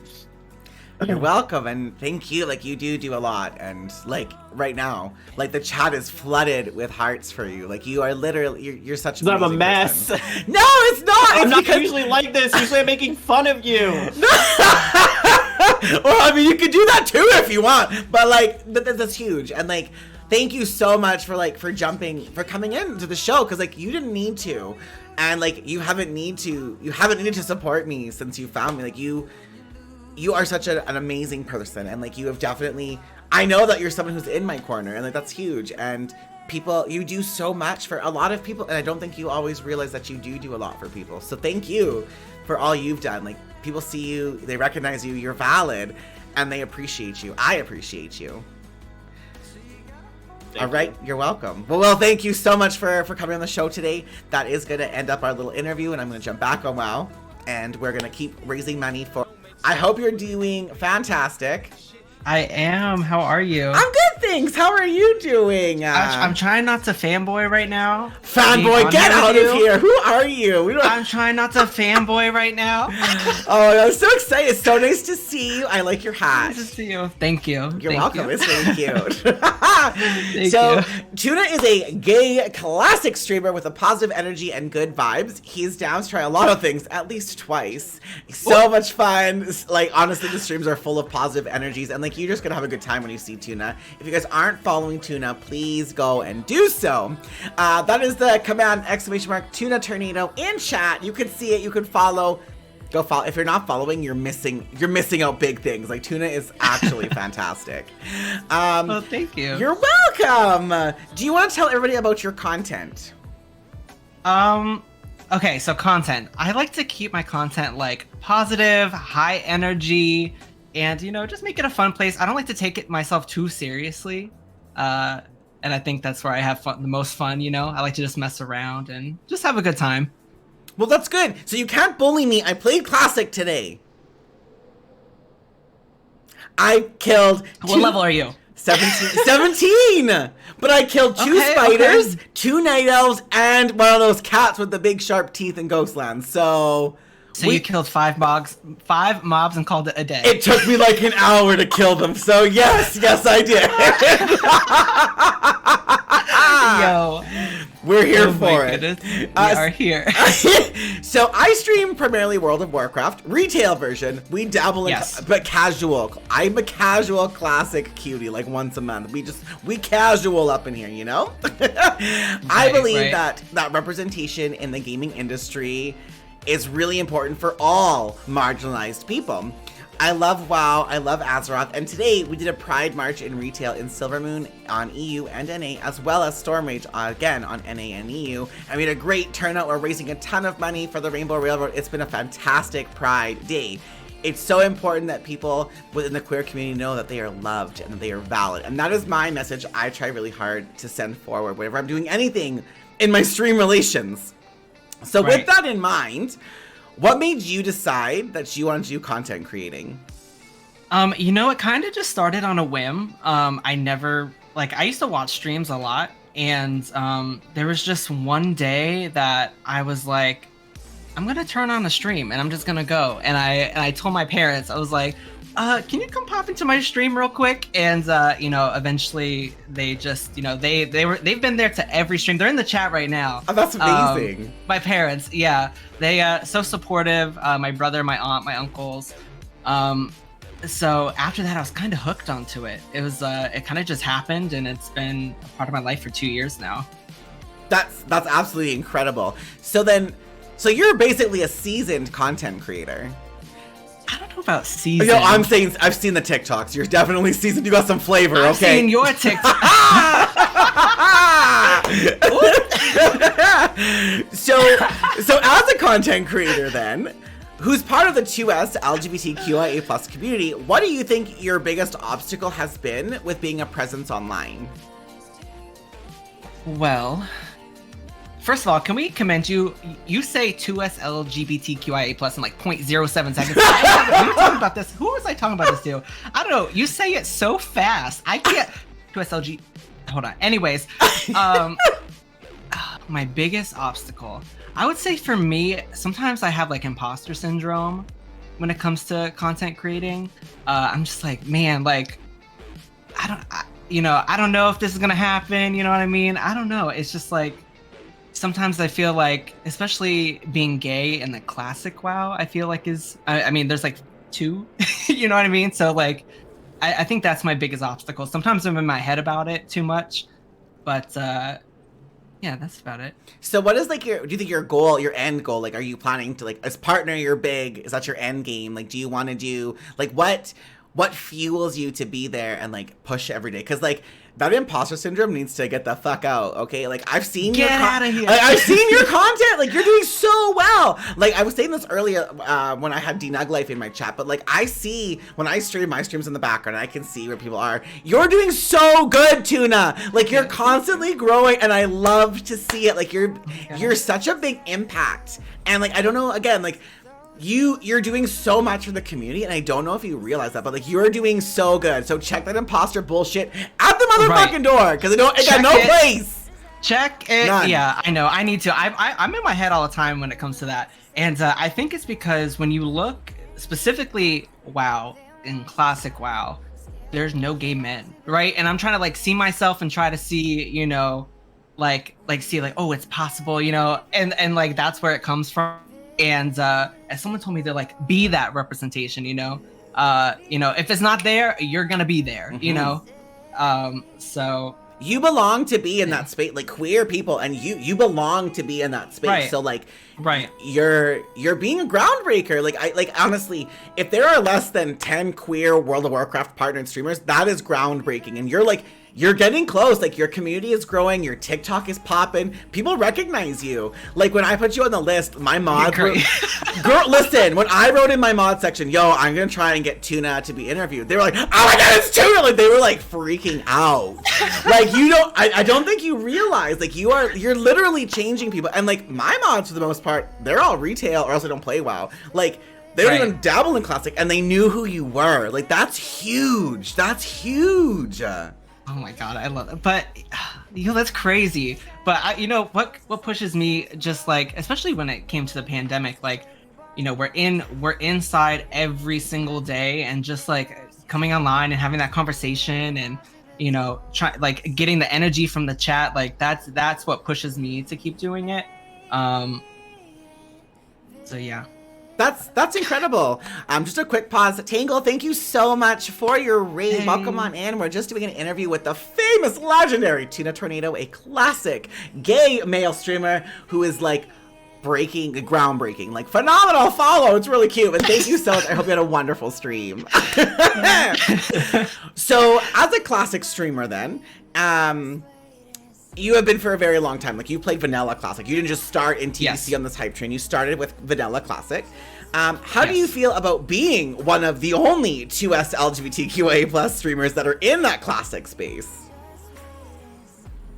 You're welcome, and thank you. Like, you do a lot, and like right now, like the chat is flooded with hearts for you. Like, you are literally you're such. I'm a mess. Person. No, it's not. I'm not usually like this. Usually I'm making fun of you. Well, I mean, you could do that too if you want, but like that's huge. And like, thank you so much for coming into the show, because like you didn't need to, and like you haven't needed to support me since you found me. Like, you are such an amazing person, and like you have definitely, I know that you're someone who's in my corner, and like that's huge. And people, you do so much for a lot of people, and I don't think you always realize that you do a lot for people. So thank you for all you've done. Like, people see you, they recognize you, you're valid, and they appreciate you. I appreciate you. All right, you're welcome. Well, thank you so much for coming on the show today. That is going to end up our little interview, and I'm going to jump back on WoW, and we're going to keep raising money for... I hope you're doing fantastic. I am. How are you? I'm good, thanks. How are you doing? I'm trying not to fanboy right now. Fanboy, get out of here. Who are you? I'm trying not to fanboy right now. Oh, I'm so excited. It's so nice to see you. I like your hat. Nice to see you. Thank you. You're welcome. It's really cute. So, Tuna is a gay classic streamer with a positive energy and good vibes. He's down to try a lot of things, at least twice. So much fun. Like, honestly, the streams are full of positive energies, and like, you're just gonna have a good time when you see Tuna. If you guys aren't following Tuna, please go and do so. That is the command ! Tuna Tornado in chat. You can see it, you can follow. Go follow. If you're not following, you're missing out big things. Like, Tuna is actually fantastic. Well, thank you. You're welcome. Do you want to tell everybody about your content? Okay, so content. I like to keep my content like positive, high energy, and, you know, just make it a fun place. I don't like to take it myself too seriously. And I think that's where I have the most fun, you know? I like to just mess around and just have a good time. Well, that's good. So you can't bully me. I played Classic today. I killed... What level are you? 17! But I killed two spiders, two night elves, and one of those cats with the big sharp teeth in Ghostland. So you killed five mobs and called it a day. It took me like an hour to kill them. So yes, I did. Yo. We're here for it. We are here. So I stream primarily World of Warcraft, retail version. We dabble in, but casual. I'm a casual classic cutie, like once a month. We casual up in here, you know? I believe that representation in the gaming industry is really important for all marginalized people. I love WoW, I love Azeroth, and today we did a Pride March in retail in Silvermoon on EU and NA, as well as Stormrage again on NA and EU, and we had a great turnout. We're raising a ton of money for the Rainbow Railroad. It's been a fantastic Pride Day. It's so important that people within the queer community know that they are loved and that they are valid, and that is my message I try really hard to send forward whenever I'm doing anything in my stream relations. So with that in mind, what made you decide that you wanted to do content creating? You know, it kind of just started on a whim. I used to watch streams a lot, and there was just one day that I was like, I'm gonna turn on a stream and I'm just gonna go. And I told my parents, I was like, can you come pop into my stream real quick? And you know, eventually they just, you know, they've been there to every stream. They're in the chat right now. Oh, that's amazing. My parents, yeah, they so supportive. My brother, my aunt, my uncles. So after that, I was kind of hooked onto it. It was it kind of just happened, and it's been a part of my life for 2 years now. That's absolutely incredible. So you're basically a seasoned content creator. I don't know about seasoned. No, I'm saying I've seen the TikToks. You're definitely seasoned. You got some flavor, okay? I've seen your TikTok. So as a content creator then, who's part of the 2S LGBTQIA+ community, what do you think your biggest obstacle has been with being a presence online? Well, first of all, can we commend you? You say 2S LGBTQIA+ in like 0.07 seconds. We were talking about this. Who was I talking about this to? I don't know. You say it so fast. I can't. 2S LG. Hold on. Anyways, my biggest obstacle, I would say for me, sometimes I have like imposter syndrome when it comes to content creating. I'm just like, man, like, I don't know if this is gonna happen. You know what I mean? I don't know. It's just like, sometimes I feel like, especially being gay in the classic WoW, I feel like I mean, there's like 2, you know what I mean? So like, I think that's my biggest obstacle. Sometimes I'm in my head about it too much, but yeah, that's about it. So what is like do you think your goal, your end goal, like, are you planning to, like, as partner, you're big, is that your end game? Like, do you want to do, like, what fuels you to be there and like push every day? Because like, that imposter syndrome needs to get the fuck out, okay? Like, I've seen Get out of here. I've seen your content. Like, you're doing so well. Like, I was saying this earlier when I had Denug Life in my chat, but like, I see when I stream, my stream's in the background, I can see where people are. You're doing so good, Tuna. Like, you're constantly growing, and I love to see it. Like, you're such a big impact, and like, I don't know, again, like, you're doing so much for the community, and I don't know if you realize that, but like, you're doing so good. So check that imposter bullshit at the motherfucking door, because it got no place. Check it. None. Yeah, I know. I need to. I'm in my head all the time when it comes to that, and I think it's because when you look specifically WoW, in classic WoW, there's no gay men, right? And I'm trying to like see myself and try to see, you know, like see like, oh, it's possible, you know, and like that's where it comes from. And as someone told me to like be that representation, you know, if it's not there, you're gonna be there, you know. So you belong to be in that space, like, queer people, and you belong to be in that space. Right. So like, right, you're being a groundbreaker. Like honestly, if there are less than 10 queer World of Warcraft partnered streamers, that is groundbreaking, and you're getting close. Like, your community is growing, your TikTok is popping, people recognize you. Like, when I put you on the list, my mods were, girl, listen, when I wrote in my mod section, yo, I'm gonna try and get Tuna to be interviewed, they were like, oh my god, it's Tuna! Like, they were like freaking out. Like, you don't, I don't think you realize, like, you're literally changing people. And like, my mods, for the most part, they're all retail, or else they don't play WoW. Like, they don't even dabble in classic, and they knew who you were. Like, that's huge. That's huge. Oh my god, I love it. But you know, that's crazy. But you know what pushes me, just like, especially when it came to the pandemic, like, you know, we're inside every single day, and just like coming online and having that conversation, and you know, getting the energy from the chat, like that's what pushes me to keep doing it. So yeah. That's incredible. Just a quick pause. Tangle, thank you so much for your raid. Hey. Welcome on in. We're just doing an interview with the famous, legendary Tuna Tornado, a classic gay male streamer who is like groundbreaking, like phenomenal follow. It's really cute. And thank you so much. I hope you had a wonderful stream. So as a classic streamer then, you have been for a very long time. Like you played vanilla classic. You didn't just start in TBC on this hype train. You started with vanilla classic. How do you feel about being one of the only 2S LGBTQIA plus streamers that are in that classic space?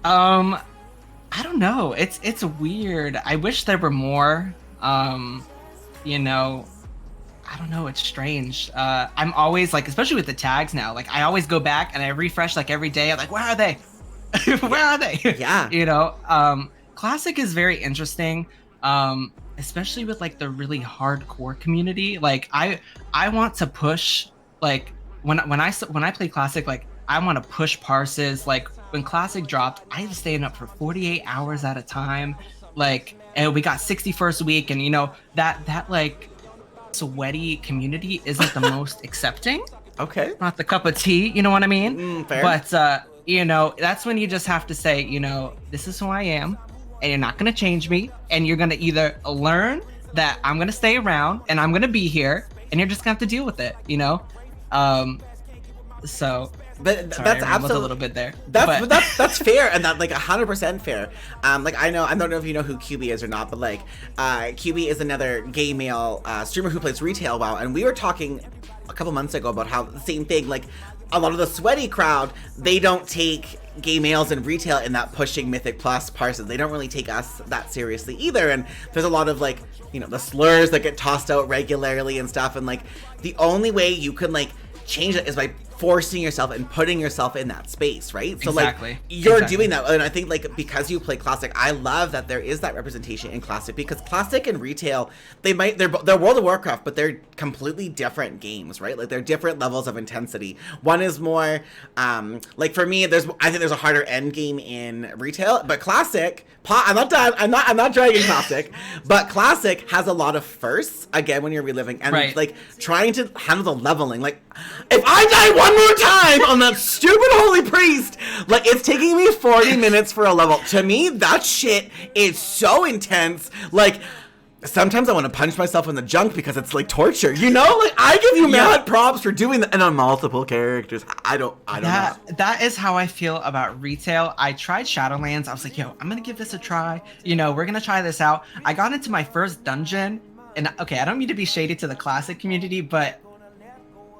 I don't know. It's weird. I wish there were more. You know, I don't know. It's strange. I'm always like, especially with the tags now. Like I always go back and I refresh like every day. I'm like, where are they? Where are they? Yeah. You know, classic is very interesting. Especially with like the really hardcore community. Like I want to push like when I play classic, like I want to push parses. Like when classic dropped, I was staying up for 48 hours at a time. Like, and we got 61st week, and you know that like sweaty community isn't the most accepting. Okay. Not the cup of tea, you know what I mean? Fair. But you know, that's when you just have to say, you know, this is who I am, and you're not gonna change me, and you're gonna either learn that I'm gonna stay around and I'm gonna be here, and you're just gonna have to deal with it, you know? So But sorry, that's I was absolutely a little bit there. That's fair, and that like 100% fair. Like I don't know if you know who QB is or not, but like QB is another gay male streamer who plays retail WoW, and we were talking a couple months ago about how the same thing, like a lot of the sweaty crowd, they don't take gay males in retail in that pushing Mythic Plus parses. They don't really take us that seriously either, and there's a lot of like, you know, the slurs that get tossed out regularly and stuff, and like the only way you can like change it is by forcing yourself and putting yourself in that space, right? So exactly. like you're doing that, and I think like because you play classic, I love that there is that representation in classic, because classic and retail, they're World of Warcraft, but they're completely different games, right? Like they're different levels of intensity. One is more like for me, I think there's a harder end game in retail, but classic, I'm not done. I'm not dragging classic, but classic has a lot of firsts again when you're reliving, and like trying to handle the leveling. Like if I die one more time on that stupid holy priest, like it's taking me 40 minutes for a level. To me, that shit is so intense. Like sometimes I want to punch myself in the junk because it's like torture, you know? Like I give you mad props for doing that, and on multiple characters. I don't know. That is how I feel about retail. I tried Shadowlands. I was like, yo, I'm gonna give this a try. You know, we're gonna try this out. I got into my first dungeon, and okay, I don't mean to be shady to the classic community, but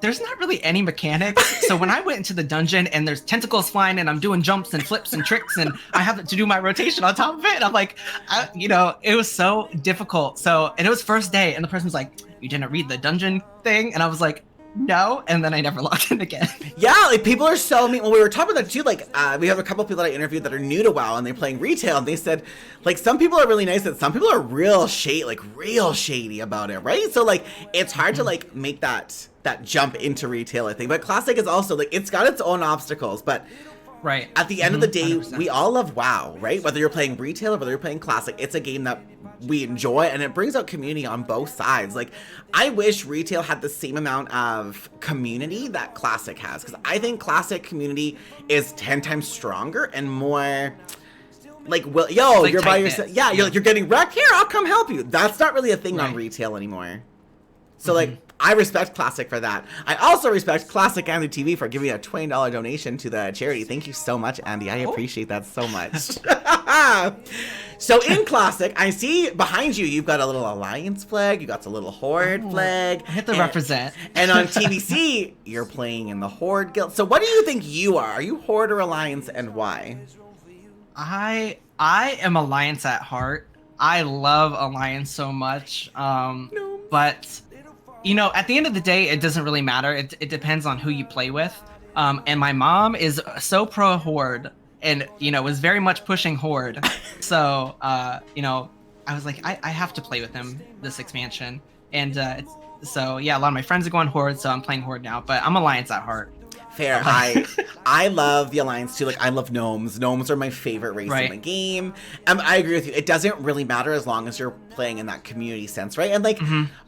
there's not really any mechanics. So when I went into the dungeon and there's tentacles flying and I'm doing jumps and flips and tricks and I have to do my rotation on top of it, and I'm like, you know, it was so difficult. So, and it was first day, and the person was like, you didn't read the dungeon thing? And I was like, no, and then I never logged in again. Yeah, like people are so mean. Well, we were talking about that too. Like, we have a couple people that I interviewed that are new to WoW and they're playing retail, and they said, like, some people are really nice, and some people are real shady about it, right? So like, it's hard to like make that jump into retail, I think. But classic is also like, it's got its own obstacles, but right at the end of the day, 100%. we all love WoW, right? Whether you're playing retail or whether you're playing classic, it's a game that we enjoy, and it brings out community on both sides. Like, I wish retail had the same amount of community that classic has, because I think classic community is 10 times stronger and more like, well, yo, like you're by yourself. Yeah, you're getting wrecked. Here, I'll come help you. That's not really a thing on retail anymore. So like, I respect Classic for that. I also respect Classic Andy TV for giving a $20 donation to the charity. Thank you so much, Andy. I appreciate that so much. So in Classic, I see behind you, you've got a little Alliance flag. You got the little Horde flag. I hit the represent. And on TBC, you're playing in the Horde Guild. So what do you think you are? Are you Horde or Alliance, and why? I am Alliance at heart. I love Alliance so much. But you know, at the end of the day, it doesn't really matter. It depends on who you play with. And my mom is so pro Horde, and you know, was very much pushing Horde. So you know, I was like, I have to play with him this expansion. And so yeah, a lot of my friends are going Horde, so I'm playing Horde now. But I'm Alliance at heart. Fair. I love the Alliance too. Like, I love gnomes. Gnomes are my favorite race in the game. I agree with you. It doesn't really matter as long as you're playing in that community sense, right? And like,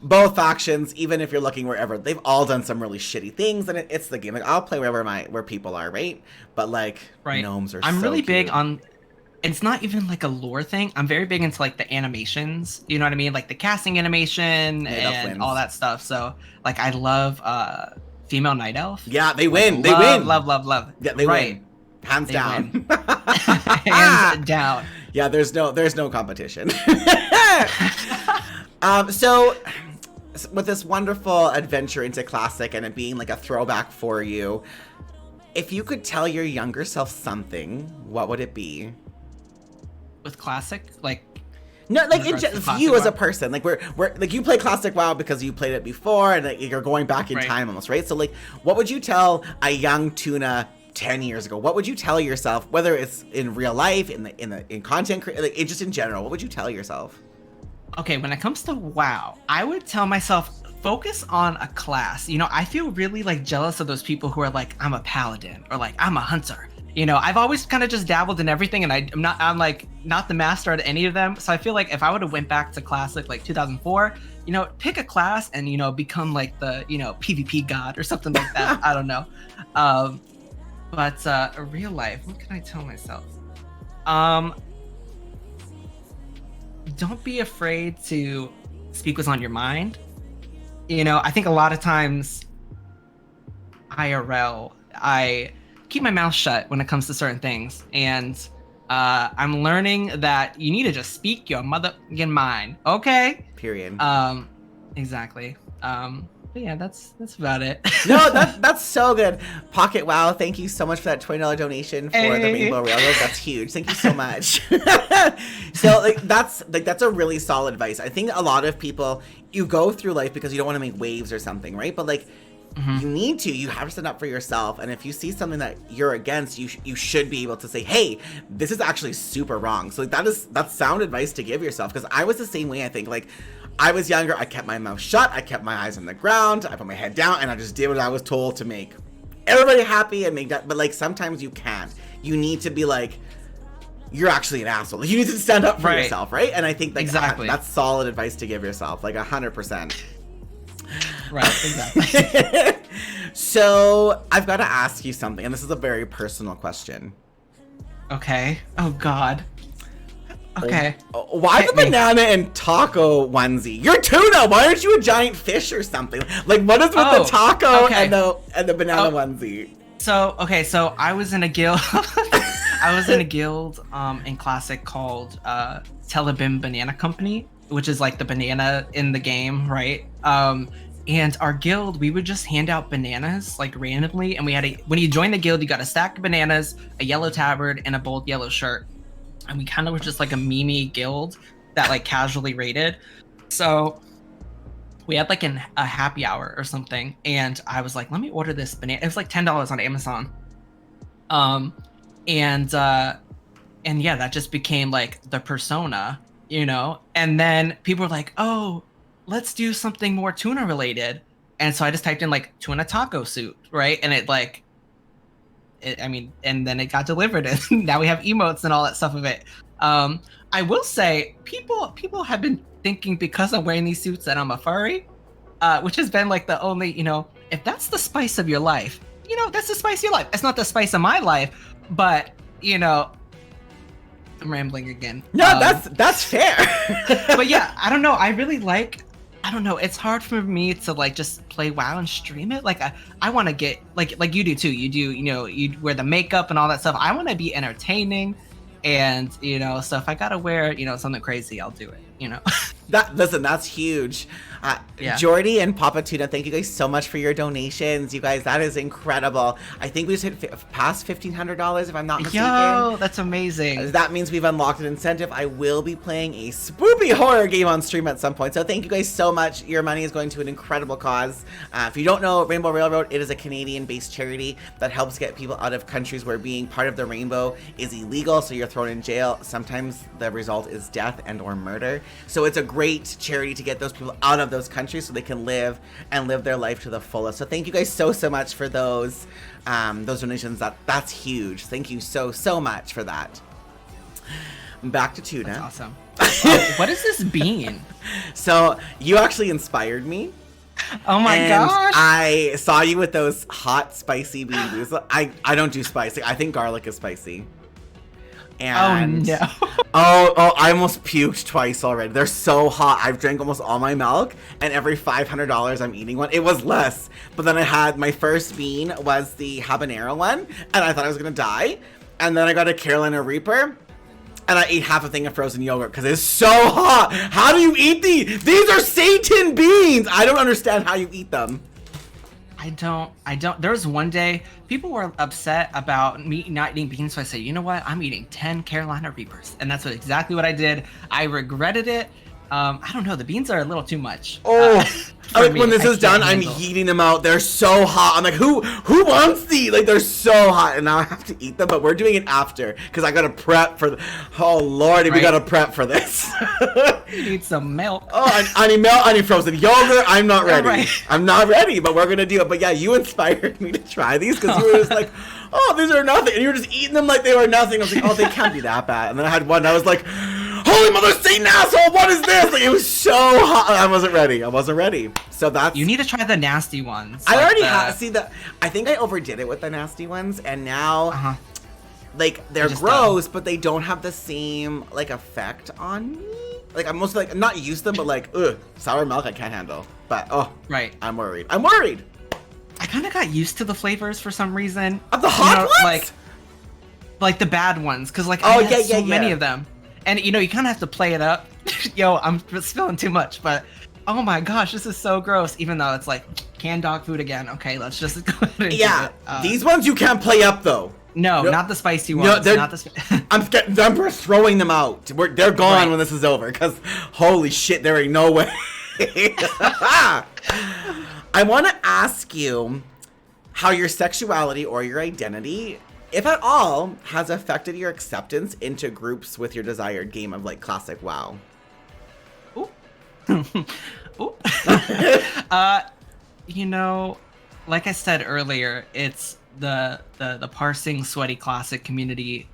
both factions, even if you're looking wherever, they've all done some really shitty things, and it's the game. Like, I'll play where people are, right? But like, gnomes are. I'm so really cute. big on. it's not even like a lore thing. I'm very big into like the animations, you know what I mean? Like the casting animation and all that stuff. So like I love female night elf. Yeah, they win. Like, they win. Love. Yeah, they win. Hands down. Hands down. Yeah, there's no competition. So with this wonderful adventure into classic and it being like a throwback for you, if you could tell your younger self something, what would it be? With classic, like no, like you as a person, like we're like you play classic WoW because you played it before, and like, you're going back in time almost, right? So like, what would you tell a young Tuna 10 years ago? What would you tell yourself, whether it's in real life, in content, like just in general? What would you tell yourself? Okay, when it comes to WoW, I would tell myself focus on a class. You know, I feel really like jealous of those people who are like, I'm a paladin or like I'm a hunter. You know, I've always kind of just dabbled in everything, and I'm like not the master at any of them. So I feel like if I would have went back to classic like 2004, you know, pick a class and, you know, become like the, you know, PvP god or something like that. I don't know. But real life, what can I tell myself? Don't be afraid to speak what's on your mind. You know, I think a lot of times IRL, I keep my mouth shut when it comes to certain things. And I'm learning that you need to just speak your motherfucking mind. Okay? Period. Exactly. But yeah, that's about it. No, that's so good. Pocket WoW, thank you so much for that $20 donation for the Rainbow Railroad. That's huge. Thank you so much. So like that's a really solid advice. I think a lot of people, you go through life because you don't want to make waves or something, right? But like you have to stand up for yourself, and if you see something that you're against, you should be able to say, hey, this is actually super wrong. So like that's sound advice to give yourself, because I was the same way. I think like I was younger, I kept my mouth shut, I kept my eyes on the ground, I put my head down, and I just did what I was told to make everybody happy and make that. But like sometimes you can't. You need to be like, you're actually an asshole. You need to stand up for yourself, right? And I think like that's solid advice to give yourself, like 100%. Right, exactly. So I've got to ask you something, and this is a very personal question. Okay. Oh God. Okay. Why the banana and taco onesie? You're tuna. Why aren't you a giant fish or something? Like, what is with the taco and the banana onesie? So I was in a guild. I was in a guild in Classic called Telebim Banana Company, which is like the banana in the game, right? And our guild, we would just hand out bananas like randomly, and we had when you join the guild, you got a stack of bananas, a yellow tabard, and a bold yellow shirt. And we kind of were just like a meme guild that like casually raided. So we had like a happy hour or something, and I was like, let me order this banana. It was like $10 on Amazon. And yeah, that just became like the persona, you know? And then people were like, oh, let's do something more tuna related. And so I just typed in like tuna taco suit, right? And and then it got delivered, and now we have emotes and all that stuff of it. I will say people have been thinking, because I'm wearing these suits, that I'm a furry, which has been like the only, you know, if that's the spice of your life, you know, that's the spice of your life. It's not the spice of my life, but you know, I'm rambling again. No, that's fair. But yeah, I don't know. I don't know. It's hard for me to like just play WoW and stream it. Like I want to get like you do too. You know, you wear the makeup and all that stuff. I want to be entertaining, and you know, so if I gotta wear, you know, something crazy, I'll do it. You know. That's huge. Jordy and Papa Tuna, thank you guys so much for your donations. You guys, that is incredible. I think we just hit past $1,500 if I'm not mistaken. Yo, that's amazing. That means we've unlocked an incentive. I will be playing a spoopy horror game on stream at some point. So thank you guys so much. Your money is going to an incredible cause. If you don't know, Rainbow Railroad, it is a Canadian-based charity that helps get people out of countries where being part of the rainbow is illegal. So you're thrown in jail. Sometimes the result is death and or murder. So it's a great charity to get those people out of those countries so they can live their life to the fullest. So thank you guys so much for those donations. That's huge. Thank you so much for that. Back to Tuna. That's awesome. What is this bean? So you actually inspired me. Oh my gosh. I saw you with those hot spicy bean boozled. I don't do spicy. I think garlic is spicy. And no. oh, I almost puked twice already. They're so hot. I've drank almost all my milk, and every $500 I'm eating one. It was less, but then I had my first bean was the habanero one, and I thought I was gonna die. And then I got a Carolina Reaper, and I ate half a thing of frozen yogurt because it's so hot. How do you eat these? These are Satan beans. I don't understand how you eat them. I don't. There was one day people were upset about me not eating beans, so I said, you know what? I'm eating 10 Carolina Reapers, and that's exactly what I did. I regretted it. I don't know. The beans are a little too much. Oh, when this is done, handle. I'm heating them out. They're so hot. I'm like, who wants these? Like, they're so hot, and now I have to eat them. But we're doing it after because I gotta prep for. Oh Lordy, we gotta prep for this. You need some milk. Oh, I need milk. I need frozen yogurt. I'm not ready. Right. I'm not ready, but we're gonna do it. But yeah, you inspired me to try these because you were just like, oh, these are nothing, and you were just eating them like they were nothing. I was like, oh, they can't be that bad. And then I had one. And I was like, holy mother Satan asshole, what is this? Like, it was so hot. I wasn't ready. So that's. You need to try the nasty ones. I already have. See I think I overdid it with the nasty ones, and now, like, they're gross, but they don't have the same like effect on me. Like, I'm mostly like not used to them, but like, sour milk I can't handle. But right. I'm worried. I kind of got used to the flavors for some reason. Of the hot ones? Like the bad ones, because like I had so many of them. And you kind of have to play it up. Yo, I'm spilling too much, but oh my gosh, this is so gross. Even though it's like canned dog food again. Okay, let's just go ahead and do it. These ones you can't play up though. No, not the spicy ones. No, not the I'm just throwing them out. They're gone when this is over. Because holy shit, there ain't no way. I want to ask you how your sexuality or your identity, if at all, has affected your acceptance into groups with your desired game of like classic WoW. Ooh. Ooh. Like I said earlier, it's the parsing sweaty classic community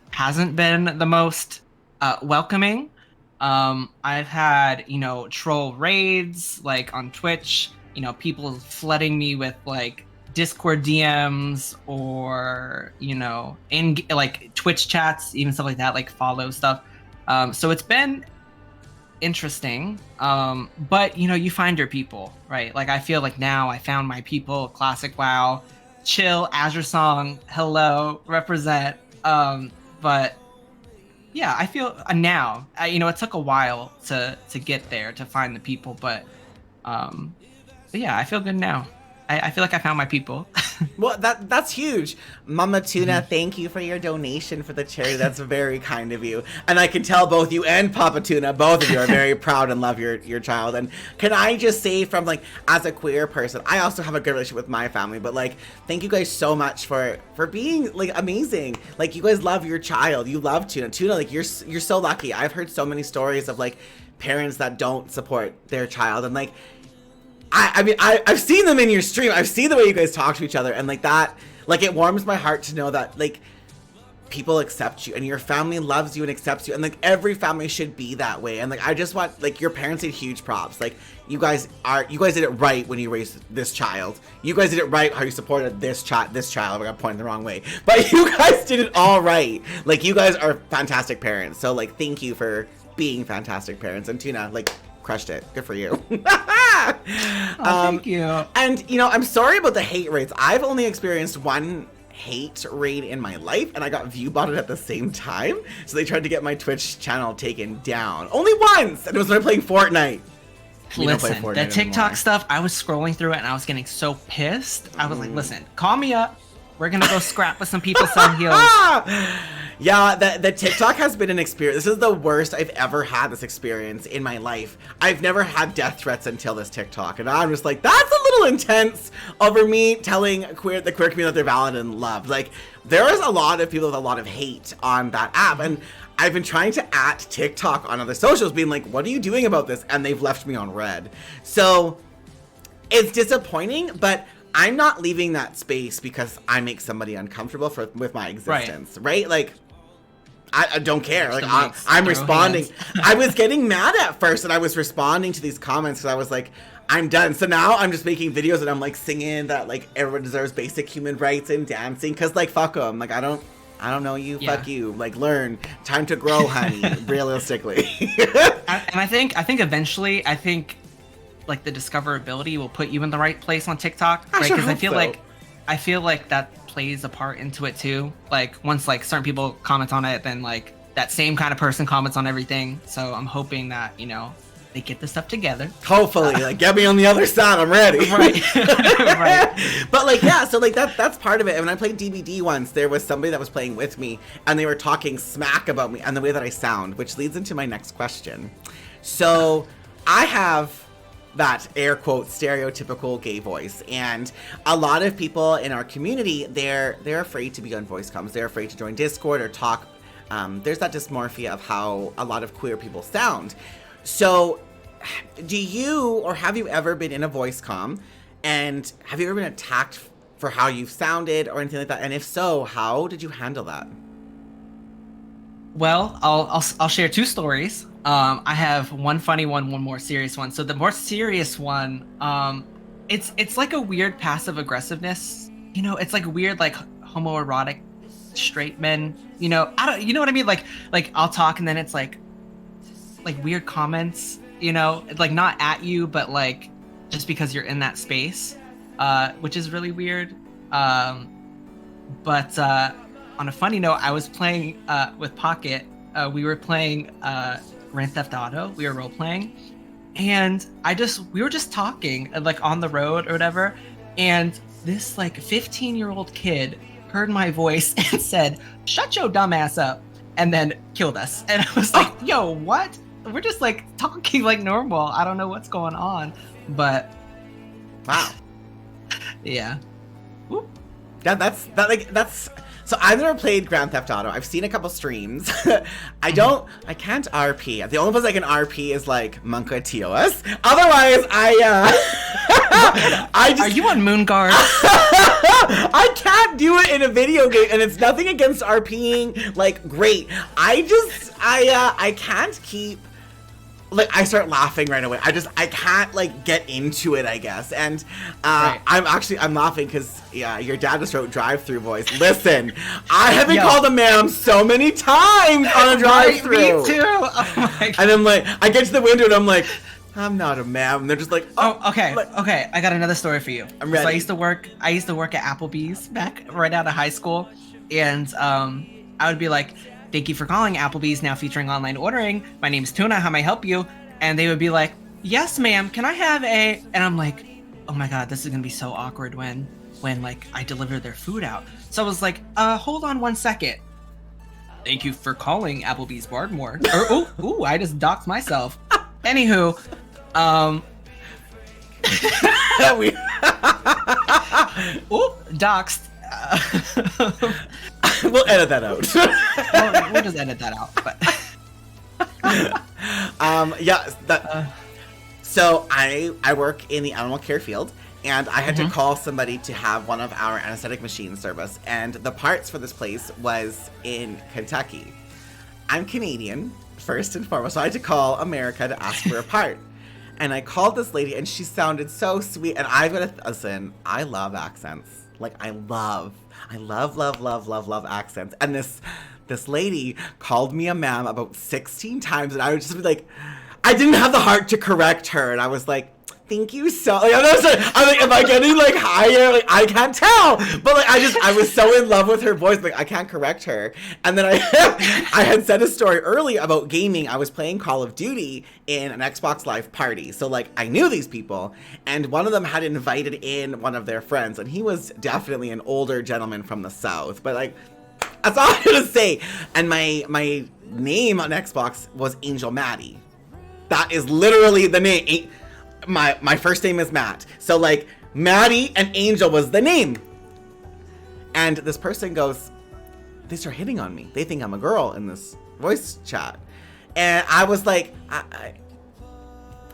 hasn't been the most welcoming. I've had, troll raids like on Twitch, people flooding me with like Discord DMs or, in like Twitch chats, even stuff like that, like follow stuff. So it's been interesting. But you find your people, right? Like I feel like now I found my people, classic WoW, chill, Azure Song, hello, represent. But yeah, I feel now, it took a while to get there, to find the people, but yeah, I feel good now. I feel like I found my people. Well, that's huge. Mama Tuna, thank you for your donation for the charity. That's very kind of you. And I can tell both you and Papa Tuna, both of you are very proud and love your child. And can I just say from like, as a queer person, I also have a good relationship with my family, but like, thank you guys so much for being like amazing. Like you guys love your child. You love Tuna. Tuna, like you're so lucky. I've heard so many stories of like parents that don't support their child and like, I mean, I've seen them in your stream. I've seen the way you guys talk to each other, and like that, like it warms my heart to know that like people accept you and your family loves you and accepts you, and like every family should be that way. And like I just want like your parents need huge props. Like you guys did it right when you raised this child. You guys did it right how you supported this child. I got pointed the wrong way, but you guys did it all right. Like you guys are fantastic parents. So like thank you for being fantastic parents. And Tuna, like, crushed it. Good for you. Thank you. And, I'm sorry about the hate raids. I've only experienced one hate raid in my life, and I got view botted at the same time. So they tried to get my Twitch channel taken down. Only once! And it was when I was playing Fortnite. Listen, that TikTok stuff, I was scrolling through it, and I was getting so pissed. I was like, listen, call me up. We're gonna go scrap with some people Celheals. Yeah, the TikTok has been an experience. This is the worst I've ever had this experience in my life. I've never had death threats until this TikTok. And I'm just like, that's a little intense over me telling the queer community that they're valid and loved. Like, there is a lot of people with a lot of hate on that app. And I've been trying to at TikTok on other socials being like, what are you doing about this? And they've left me on red. So it's disappointing, but I'm not leaving that space because I make somebody uncomfortable with my existence, right? Like, I don't care. Like, I'm responding. I was getting mad at first, and I was responding to these comments because I was like, I'm done. So now I'm just making videos and I'm like singing that like everyone deserves basic human rights and dancing because like fuck them. Like I don't I don't know you. Yeah. Fuck you. Like, learn. Time to grow, honey. Realistically. I think eventually, like the discoverability will put you in the right place on TikTok, right? Because I feel like that plays a part into it too. Like once like certain people comment on it, then like that same kind of person comments on everything. So I'm hoping that they get this stuff together. Hopefully, like get me on the other side. I'm ready. Right. Right. But like, yeah, so like that's part of it. And when I played DBD once, there was somebody that was playing with me, and they were talking smack about me and the way that I sound, which leads into my next question. So I have that air quote stereotypical gay voice, and a lot of people in our community, they're afraid to be on voice comms. They're afraid to join Discord or talk. There's that dysmorphia of how a lot of queer people sound. So do you, or have you ever been in a voice comm, and have you ever been attacked for how you've sounded or anything like that? And if so, how did you handle that? Well, I'll share two stories. I have one funny one more serious one. So the more serious one, it's like a weird passive aggressiveness. It's like weird, like homoerotic straight men. You know what I mean? Like I'll talk and then it's like weird comments. Like not at you, but like just because you're in that space, which is really weird. But on a funny note, I was playing with Pocket. We were playing Grand Theft Auto. We were role playing, and we were just talking like on the road or whatever. And this like 15-year-old kid heard my voice and said, "Shut your dumb ass up," and then killed us. And I was like, "Yo, what? We're just like talking like normal. I don't know what's going on." But wow, yeah. Whoop. That's. So I've never played Grand Theft Auto. I've seen a couple streams. I can't RP. The only place I can RP is like Monka TOS. Otherwise, Are you on Moonguard? I can't do it in a video game, and it's nothing against RPing. Like, great. I can't keep. Like, I start laughing right away. I can't, like, get into it, I guess. And Right. I'm laughing because, yeah, your dad just wrote drive-through voice. Listen, I have been called a ma'am so many times on a drive-through. Right, me too. Oh my God. And I'm like, I get to the window and I'm like, I'm not a ma'am. And they're just like, okay. I got another story for you. I'm ready. So I used to work at Applebee's back right out of high school. And I would be like, "Thank you for calling Applebee's, now featuring online ordering. My name's Tuna. How may I help you?" And they would be like, "Yes, ma'am. Can I have a?" And I'm like, "Oh my God, this is gonna be so awkward when like I deliver their food out." So I was like, hold on one second. "Thank you for calling Applebee's Bardmore." Or I just doxed myself. Anywho, doxed. We'll edit that out. We'll just edit that out. But So I work in the animal care field, and I had to call somebody to have one of our anesthetic machines service, and the parts for this place was in Kentucky. I'm Canadian, first and foremost, so I had to call America to ask for a part. And I called this lady, and she sounded so sweet, and I've got to listen, I love accents. Like, I love accents. And this lady called me a ma'am about 16 times, and I would just be like, I didn't have the heart to correct her, and I was like, "Thank you so." Like, I'm like, am I getting like higher? Like, I can't tell, but like I was so in love with her voice, like I can't correct her. And then I had said a story early about gaming. I was playing Call of Duty in an Xbox Live party, so like I knew these people, and one of them had invited in one of their friends, and he was definitely an older gentleman from the South, but like. That's all I'm gonna say. And my name on Xbox was Angel Maddie. That is literally the name. My first name is Matt. So like Maddie and Angel was the name. And this person goes, they start hitting on me. They think I'm a girl in this voice chat. And I was like,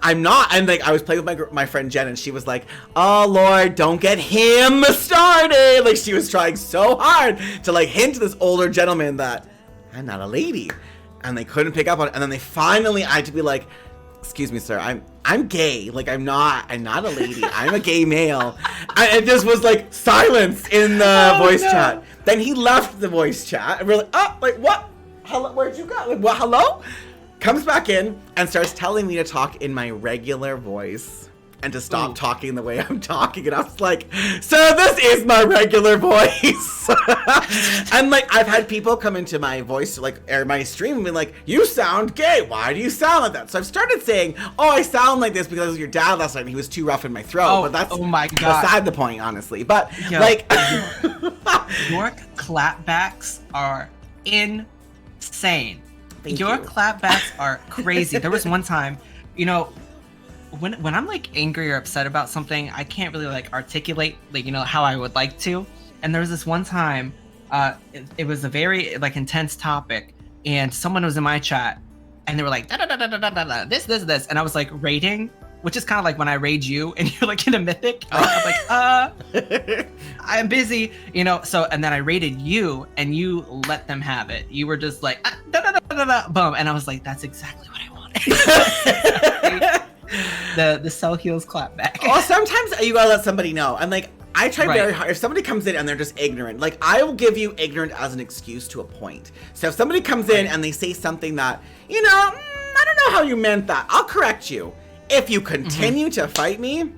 I'm not. And like I was playing with my friend Jen, and she was like, "Oh Lord, don't get him started." Like she was trying so hard to like hint to this older gentleman that I'm not a lady, and they couldn't pick up on it. And then I had to be like, "Excuse me, sir, I'm I'm gay. Like, I'm not a lady. I'm a gay male. And it just was like silence in the voice chat. Then he left the voice chat, and we're like, oh, like what? Hello, where'd you go? Like, what? Hello? Comes back in and starts telling me to talk in my regular voice and to stop talking the way I'm talking. And I was like, so this is my regular voice. And like, I've had people come into my voice, like, or my stream and be like, you sound gay. Why do you sound like that? So I've started saying, oh, I sound like this because of your dad last night and he was too rough in my throat. But that's my God. beside the point, honestly. But like, your clapbacks are insane. Your clapbacks are crazy. There was one time, you know, when I'm like angry or upset about something, I can't really like articulate like, you know, how I would like to. And there was this one time, it was a very like intense topic, and someone was in my chat, and they were like da da da da da da da this, and I was like raiding, which is kind of like when I raid you and you're like in a mythic. I'm like, I'm busy, you know. So and then I raided you, and you let them have it. You were just like da da da da da boom, and I was like, that's exactly what I wanted. the Celheals clapback. Well, sometimes you gotta let somebody know. And like, I try very hard. If somebody comes in and they're just ignorant, like, I will give you ignorant as an excuse to a point. So if somebody comes in and they say something that, you know, I don't know how you meant that, I'll correct you. If you continue to fight me,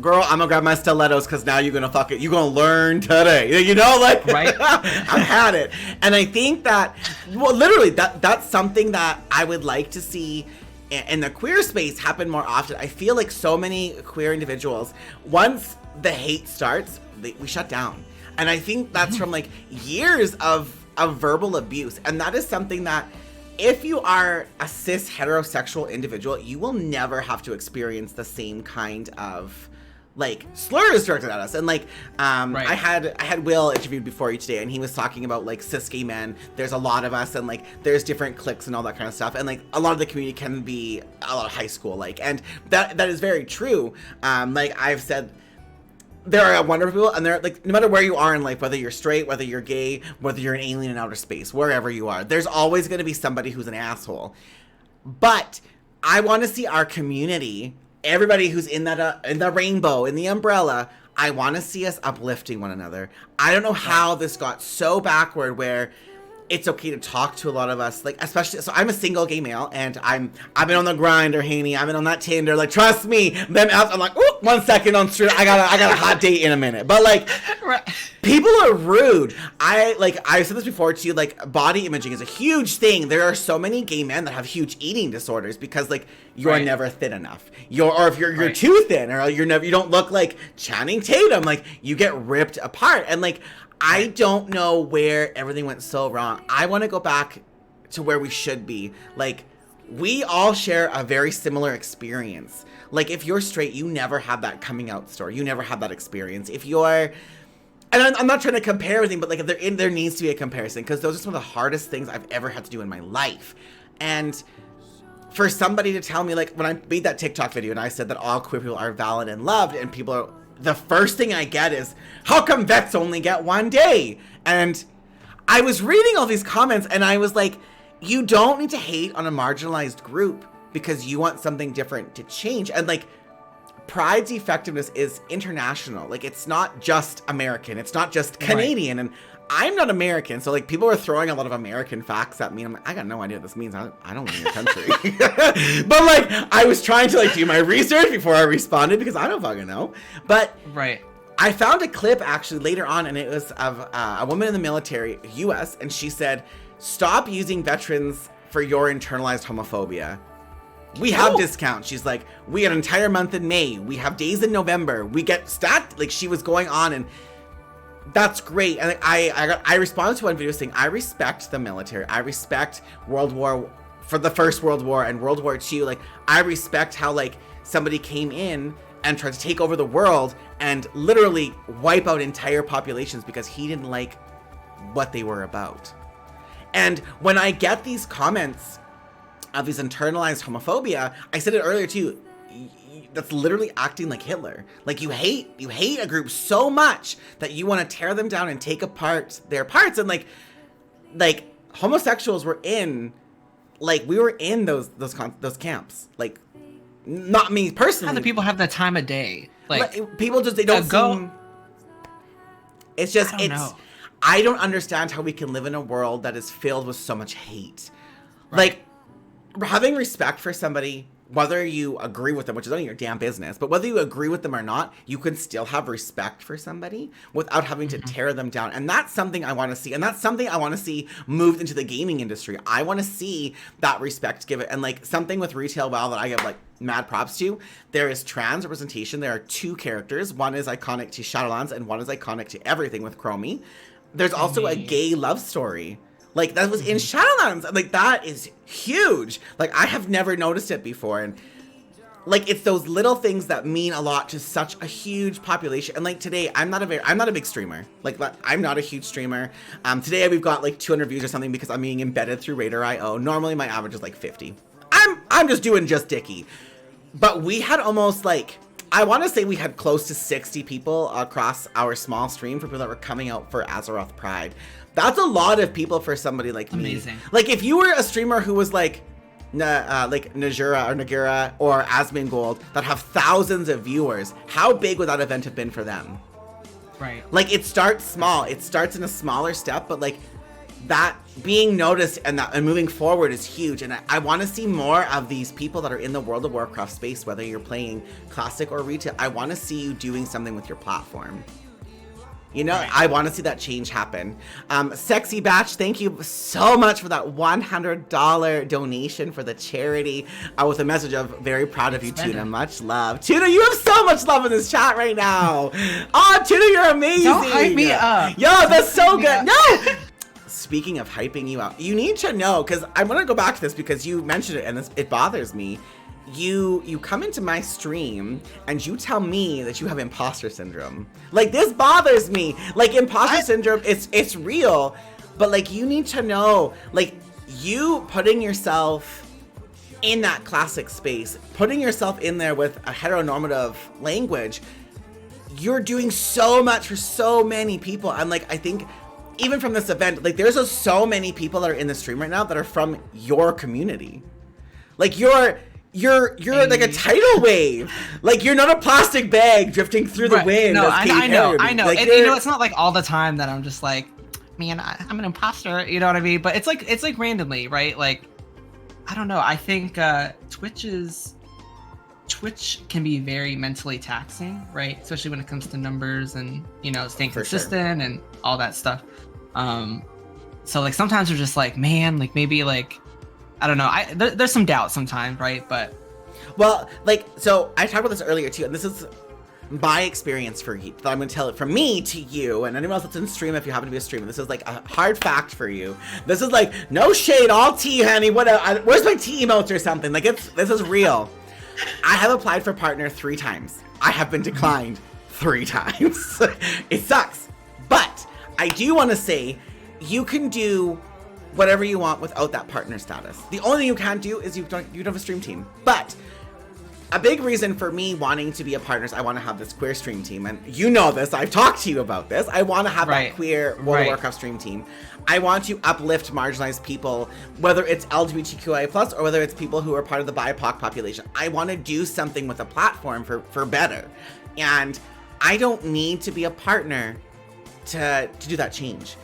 girl, I'm gonna grab my stilettos because now you're gonna you're gonna learn today. You know, like, I've had it. And I think that, well, literally, that's something that I would like to see in the queer space happen more often. I feel like so many queer individuals, once the hate starts, we shut down. And I think that's from like years of verbal abuse. And that is something that, if you are a cis heterosexual individual, you will never have to experience the same kind of like slurs directed at us. And like, I had Will interviewed before you today, and he was talking about like cis gay men. There's a lot of us, and like there's different cliques and all that kind of stuff. And like a lot of the community can be a lot of high school like, and that is very true. Like I've said, there are wonderful people, and they're like, no matter where you are in life, whether you're straight, whether you're gay, whether you're an alien in outer space, wherever you are, there's always going to be somebody who's an asshole. But I want to see our community, everybody who's in that in the rainbow, in the umbrella, I want to see us uplifting one another. I don't know how this got so backward where it's okay to talk to a lot of us, like, especially, so I'm a single gay male, and I've been on the grinder, Haney, I've been on that Tinder, like, trust me, them else, I'm like, ooh, 1 second on street, I got a hot date in a minute, but like, people are rude. I've said this before to you, like, body imaging is a huge thing. There are so many gay men that have huge eating disorders because, like, you're never thin enough. Or if you're too thin, or you don't look like Channing Tatum, like, you get ripped apart, and like, I don't know where everything went so wrong. I want to go back to where we should be. Like, we all share a very similar experience. Like, if you're straight, you never have that coming out story. You never have that experience. If you're, and I'm not trying to compare everything, but like, there needs to be a comparison, because those are some of the hardest things I've ever had to do in my life. And for somebody to tell me, like, when I made that TikTok video and I said that all queer people are valid and loved, and people are, the first thing I get is, how come vets only get 1 day? And I was reading all these comments, and I was like, you don't need to hate on a marginalized group because you want something different to change. And like, Pride's effectiveness is international. Like, it's not just American, it's not just Canadian. And I'm not American, so like, people were throwing a lot of American facts at me. I'm like, I got no idea what this means. I don't live in your country. But like, I was trying to like do my research before I responded because I don't fucking know. But I found a clip actually later on, and it was of a woman in the military, U.S., and she said, stop using veterans for your internalized homophobia. We have discounts. She's like, we get an entire month in May. We have days in November. We get stacked. Like, she was going on, and that's great. And I responded to one video saying, I respect the military. I respect the First World War and World War II. Like, I respect how like somebody came in and tried to take over the world and literally wipe out entire populations because he didn't like what they were about. And when I get these comments of these internalized homophobia, I said it earlier too, that's literally acting like Hitler. Like, you hate a group so much that you want to tear them down and take apart their parts. And like homosexuals were in, like, we were in those camps. Like, not me personally. How do people have the time of day? Like people just, they don't go. seem, it's just, I don't know. I don't understand how we can live in a world that is filled with so much hate. Right. Like, having respect for somebody, whether you agree with them, which is none of your damn business, but whether you agree with them or not, you can still have respect for somebody without having to tear them down. And that's something I want to see. And that's something I want to see moved into the gaming industry. I want to see that respect given. And like something with Retail WoW that I give like mad props to, there is trans representation. There are 2 characters. One is iconic to Shadowlands and one is iconic to everything with Chromie. There's also a gay love story. Like, that was in Shadowlands. Like, that is huge. Like, I have never noticed it before. And, like, it's those little things that mean a lot to such a huge population. And, like, today, I'm not a big streamer. Like, I'm not a huge streamer. Today, we've got, like, 200 views or something because I'm being embedded through Raider.io. Normally, my average is, like, 50. I'm just doing just Dicky. But we had almost, like, I want to say we had close to 60 people across our small stream for people that were coming out for Azeroth Pride. That's a lot of people for somebody like me. Amazing. Like, if you were a streamer who was like Najura or Asmongold that have thousands of viewers, how big would that event have been for them? Right. Like, it starts small. It starts in a smaller step, but like that being noticed and moving forward is huge. And I want to see more of these people that are in the World of Warcraft space, whether you're playing classic or retail. I want to see you doing something with your platform. You know, right. I want to see that change happen. Sexy Batch, thank you so much for that $100 donation for the charity with a message of very proud of you, Tuna. Much love. Tuna, you have so much love in this chat right now. Oh, Tuna, you're amazing. Don't hype me up. Yo, that's so good. No! Speaking of hyping you up, you need to know, because I want to go back to this because you mentioned it and it bothers me. You come into my stream and you tell me that you have imposter syndrome. Like, this bothers me. Like, imposter syndrome, it's real, but like, you need to know, like, you putting yourself in that classic space, putting yourself in there with a heteronormative language, you're doing so much for so many people. And like, I think even from this event, like, there's so many people that are in the stream right now that are from your community. Like, you're like a tidal wave. Like, you're not a plastic bag drifting through the wind. No, I know. Like, and, you know, it's not like all the time that I'm just like, man, I'm an imposter. You know what I mean? But it's like randomly, right? Like, I don't know. I think Twitch can be very mentally taxing, right? Especially when it comes to numbers and, you know, staying consistent and all that stuff. So like sometimes we're just like, man, like maybe like, I don't know. There's some doubt sometimes, right? But well, like, so I talked about this earlier too, and this is my experience for you. That I'm going to tell it from me to you, and anyone else that's in stream, if you happen to be a streamer, this is like a hard fact for you. This is like no shade, all tea, honey. Whatever. Where's my tea emotes or something? Like, this is real. I have applied for partner 3 times. I have been declined 3 times. It sucks, but I do want to say you can do whatever you want without that partner status. The only thing you can't do is you don't have a stream team. But a big reason for me wanting to be a partner is I want to have this queer stream team. And you know this, I've talked to you about this. I want to have that queer World of Warcraft stream team. I want to uplift marginalized people, whether it's LGBTQIA+, or whether it's people who are part of the BIPOC population. I want to do something with a platform for better. And I don't need to be a partner to do that change.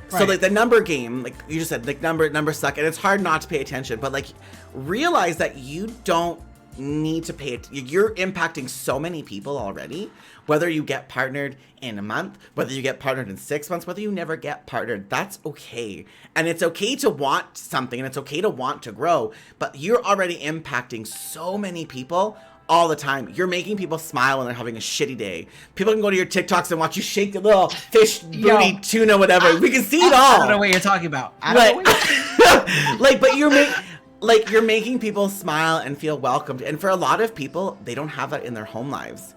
So like the number game, like you just said, like numbers suck, and it's hard not to pay attention. But like, realize that you don't need to pay it. You're impacting so many people already. Whether you get partnered in a month, whether you get partnered in 6 months, whether you never get partnered, that's okay. And it's okay to want something, and it's okay to want to grow. But you're already impacting so many people all the time. You're making people smile when they're having a shitty day. People can go to your TikToks and watch you shake the little fish booty tuna, whatever. We can see it all. I don't know what you're talking about. But you're making people smile and feel welcomed. And for a lot of people, they don't have that in their home lives.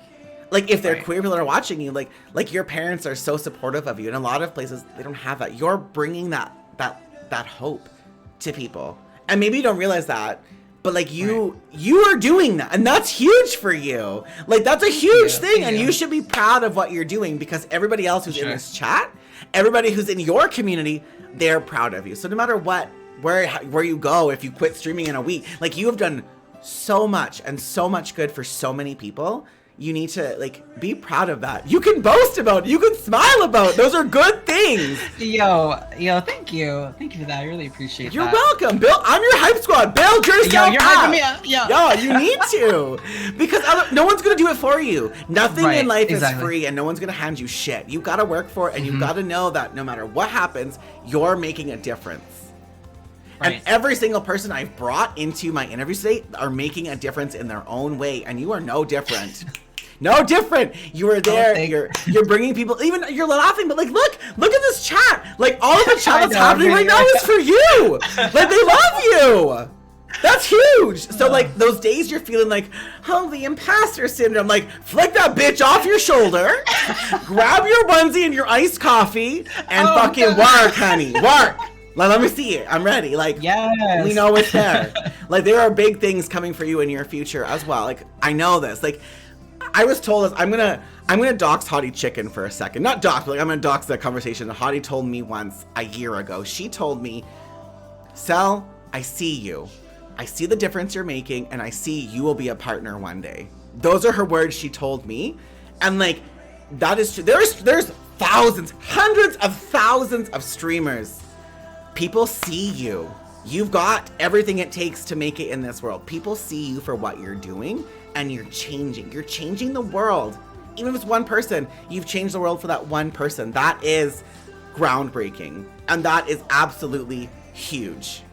Like, if they're queer people that are watching you, like your parents are so supportive of you. In a lot of places, they don't have that. You're bringing that hope to people. And maybe you don't realize that, but like you are doing that, and that's huge for you. Like, that's a huge thing, and you should be proud of what you're doing, because everybody else who's in this chat, everybody who's in your community, they're proud of you. So no matter what, where you go, if you quit streaming in a week, like, you have done so much and so much good for so many people. You need to like be proud of that. You can boast about it. You can smile about it. Those are good things. Yo, thank you for that. I really appreciate You're that. welcome. Build. I'm your hype squad. Build yourself you're up. hyping me up. Yo, you need to, because no one's gonna do it for you. Nothing in life is free, and no one's gonna hand you shit. You gotta work for it, and you gotta know that no matter what happens, you're making a difference. And every single person I've brought into my interview today are making a difference in their own way, and you are no different. No different. You are there. You're bringing people. Even you're laughing, but like, look at this chat. Like all of the chat that's happening right now is for you. Like they love you. That's huge. So like those days you're feeling like, oh, the imposter syndrome. Like flick that bitch off your shoulder, grab your onesie and your iced coffee, and fucking work, honey, work. Let me see it. I'm ready. Like, yes. We know it's there. Like, there are big things coming for you in your future as well. Like, I know this. Like, I was told this. I'm gonna dox Hottie Chicken for a second. Not dox, but like I'm gonna dox the conversation. Hottie told me once a year ago. She told me, Cel, I see you. I see the difference you're making, and I see you will be a partner one day. Those are her words she told me, and like, that is true. There's thousands, hundreds of thousands of streamers. People see you. You've got everything it takes to make it in this world. People see you for what you're doing, and you're changing. You're changing the world. Even if it's one person, you've changed the world for that one person. That is groundbreaking, and that is absolutely huge.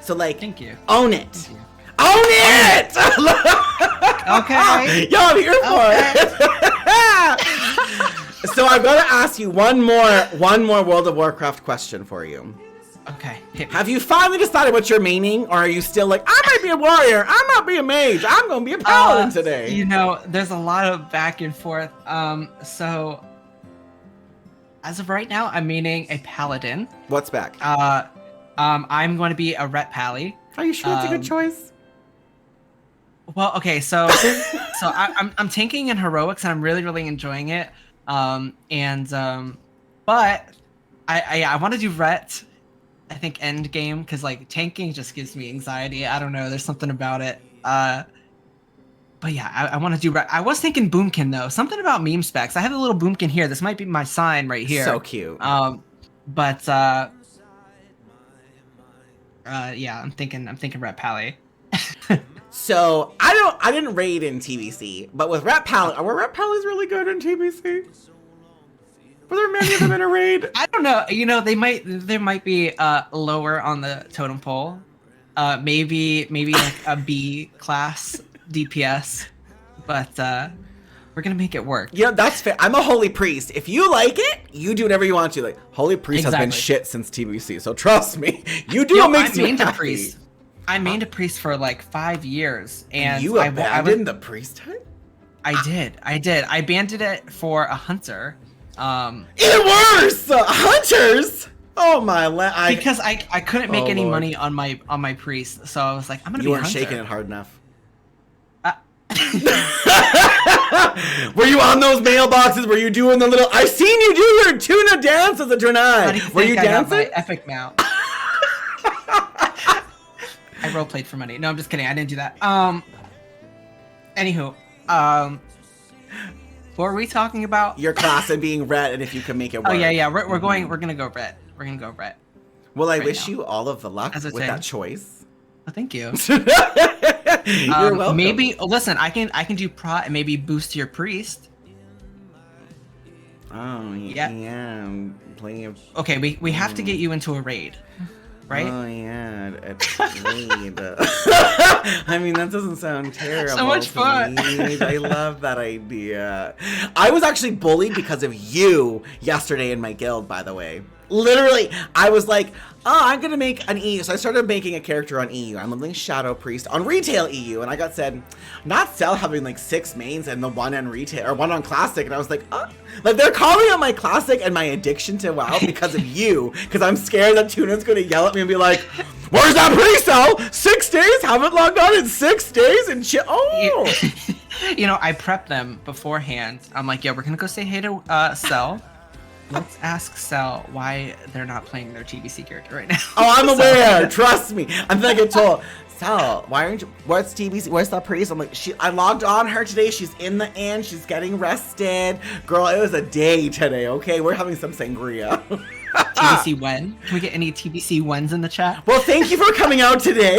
So like, thank you. Own it. Own it! Okay. Yo, I'm here for it. So I've got to ask you one more World of Warcraft question for you. Okay. Have you finally decided what you're maining, or are you still like, I might be a warrior, I might be a mage, I'm gonna be a paladin today? You know, there's a lot of back and forth. So as of right now, I'm maining a paladin. What's back? I'm going to be a ret pally. Are you sure it's a good choice? Well, okay, so I'm tanking in heroics, and I'm really enjoying it. But I want to do ret. I think end game, because like tanking just gives me anxiety. I don't know, there's something about it. But yeah, I want to do ret. I was thinking boomkin though. Something about meme specs. I have a little boomkin here. This might be my sign right here. So cute. Yeah, I'm thinking ret pally. So I didn't raid in TBC, but with ret pally, were ret pallies really good in TBC? Were there many of them in a raid? I don't know. You know, there might be lower on the totem pole. Maybe like a B class DPS, but we're gonna make it work. Yeah, that's fair. I'm a holy priest. If you like it, you do whatever you want to. Like holy priest has been shit since TBC, so trust me, you do what makes you happy. Priest. I mained a priest for like 5 years, and you abandoned the priesthood. I did. I banded it for a hunter. Even worse, hunters. Oh my! Because I couldn't make any money on my priest, so I was like, I'm gonna be a hunter. You weren't shaking it hard enough. Were you on those mailboxes? Were you doing the little? I've seen you do your tuna dance as a Draenei. Were you dancing? I got my epic mount. I roleplayed for money. No, I'm just kidding. I didn't do that. Anywho, what were we talking about? Your class and being red, and if you can make it work. Oh yeah. We're gonna go red. We're gonna go red. Well, I wish you all of the luck with that choice. Oh, thank you. You're welcome. Maybe listen. I can do prot and maybe boost your priest. Oh yeah. I'm playing. Okay, we have to get you into a raid, right? Oh yeah, a raid. I mean, that doesn't sound terrible. So much fun. I love that idea. I was actually bullied because of you yesterday in my guild, by the way. Literally, I was like, oh, I'm gonna make an EU. So I started making a character on EU. I'm leveling Shadow Priest on retail EU, and I got said, not Cel having like 6 mains and the one on retail or one on classic, and I was like, oh, like they're calling out my classic and my addiction to WoW because of you, because I'm scared that Tuna's gonna yell at me and be like, where's that priest, Cel? 6 days? Haven't logged on in 6 days and shit. Oh. You know, I prepped them beforehand. I'm like, yeah, we're gonna go say hey to Cel. Let's ask Cel why they're not playing their TBC character right now. Oh, I'm aware. Trust me. I'm gonna get told. Sal, why aren't you, where's TBC? Where's the priest? I'm like, I logged on her today. She's in the inn. She's getting rested. Girl, it was a day today, okay? We're having some sangria. TBC when? Can we get any TBC whens in the chat? Well, thank you for coming out today.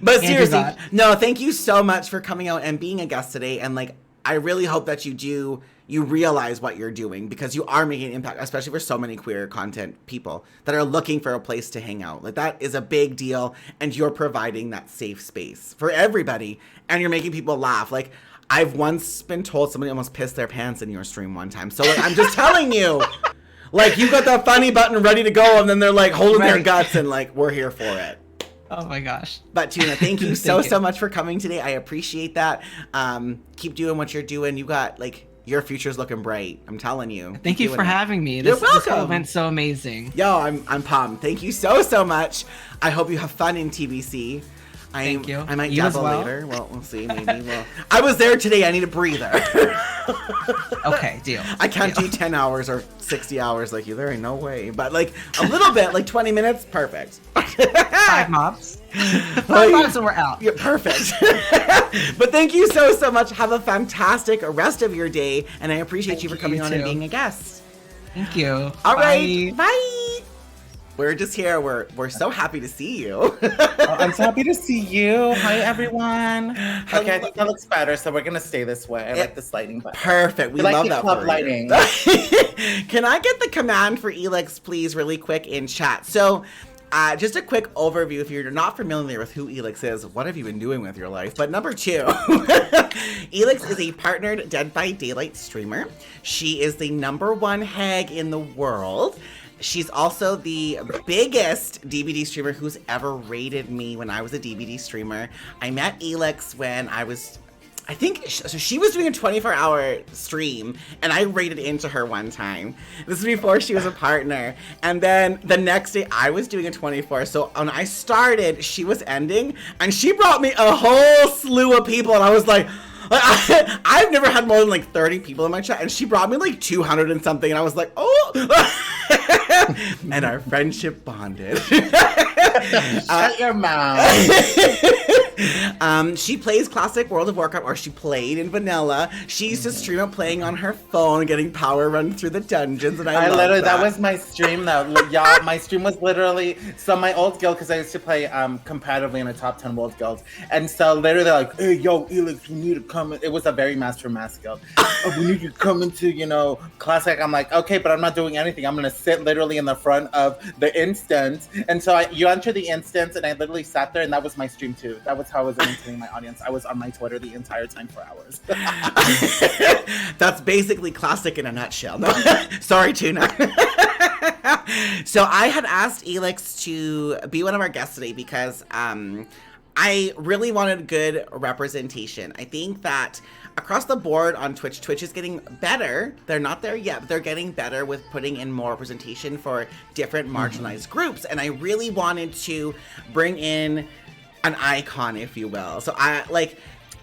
But seriously, no, thank you so much for coming out and being a guest today. And like, I really hope that you realize what you're doing, because you are making an impact, especially for so many queer content people that are looking for a place to hang out. Like, that is a big deal, and you're providing that safe space for everybody, and you're making people laugh. Like, I've once been told somebody almost pissed their pants in your stream one time. So like, I'm just telling you, like, you got that funny button ready to go, and then they're like holding their guts, and like, we're here for it. Oh my gosh. But Tuna, thank you so much for coming today. I appreciate that. Keep doing what you're doing. You got like, your future's looking bright. I'm telling you. Thank you for having me. You're welcome. This whole event's so amazing. Yo, I'm pumped. Thank you so much. I hope you have fun in TBC. Thank you. I might You as dabble well? later. Well, we'll see. Maybe. Well, I was there today. I need a breather. Okay, deal. I can't do 10 hours or 60 hours like you. There ain't no way. But like a little bit, like 20 minutes, perfect. 5 mobs. 5 mobs and we're out. Yeah, perfect. But thank you so much. Have a fantastic rest of your day, and I appreciate you for coming on and being a guest. Thank you. All right. Bye. We're just here. We're so happy to see you. I'm so happy to see you. Hi, everyone. Okay, I think that looks better, so we're gonna stay this way. I like this lighting better. Perfect. We like love the that club for lighting. Can I get the command for Elix, please, really quick in chat? So, just a quick overview. If you're not familiar with who Elix is, what have you been doing with your life? But number 2, Elix is a partnered Dead by Daylight streamer. She is the #1 hag in the world. She's also the biggest DBD streamer who's ever rated me when I was a DBD streamer. I met Elix when I was, I think, so she was doing a 24-hour stream, and I rated into her one time. This is before she was a partner. And then the next day, I was doing a 24. So when I started, she was ending, and she brought me a whole slew of people, and I was like, I've never had more than like 30 people in my chat, and she brought me like 200 and something, and I was like, oh! And our friendship bonded. Shut your mouth. She plays classic World of Warcraft, or she played in vanilla. She used to stream it playing on her phone, getting power run through the dungeons, and I literally, that was my stream though. Y'all, my stream was literally, so my old guild, because I used to play competitively in a top 10 world guild, and so literally like, hey, yo, Elix, we need to come. It was a very master mass guild. Oh, we need to come into, classic. I'm like, okay, but I'm not doing anything. I'm gonna sit literally in the front of the instance, and so you enter the instance, and I literally sat there, and that was my stream too. That was how I was entertaining my audience. I was on my Twitter the entire time for hours. That's basically classic in a nutshell. No? Sorry, Tuna. So I had asked Elix to be one of our guests today because I really wanted good representation. I think that across the board on Twitch is getting better. They're not there yet, but they're getting better with putting in more representation for different marginalized groups. And I really wanted to bring in an icon, if you will. So I like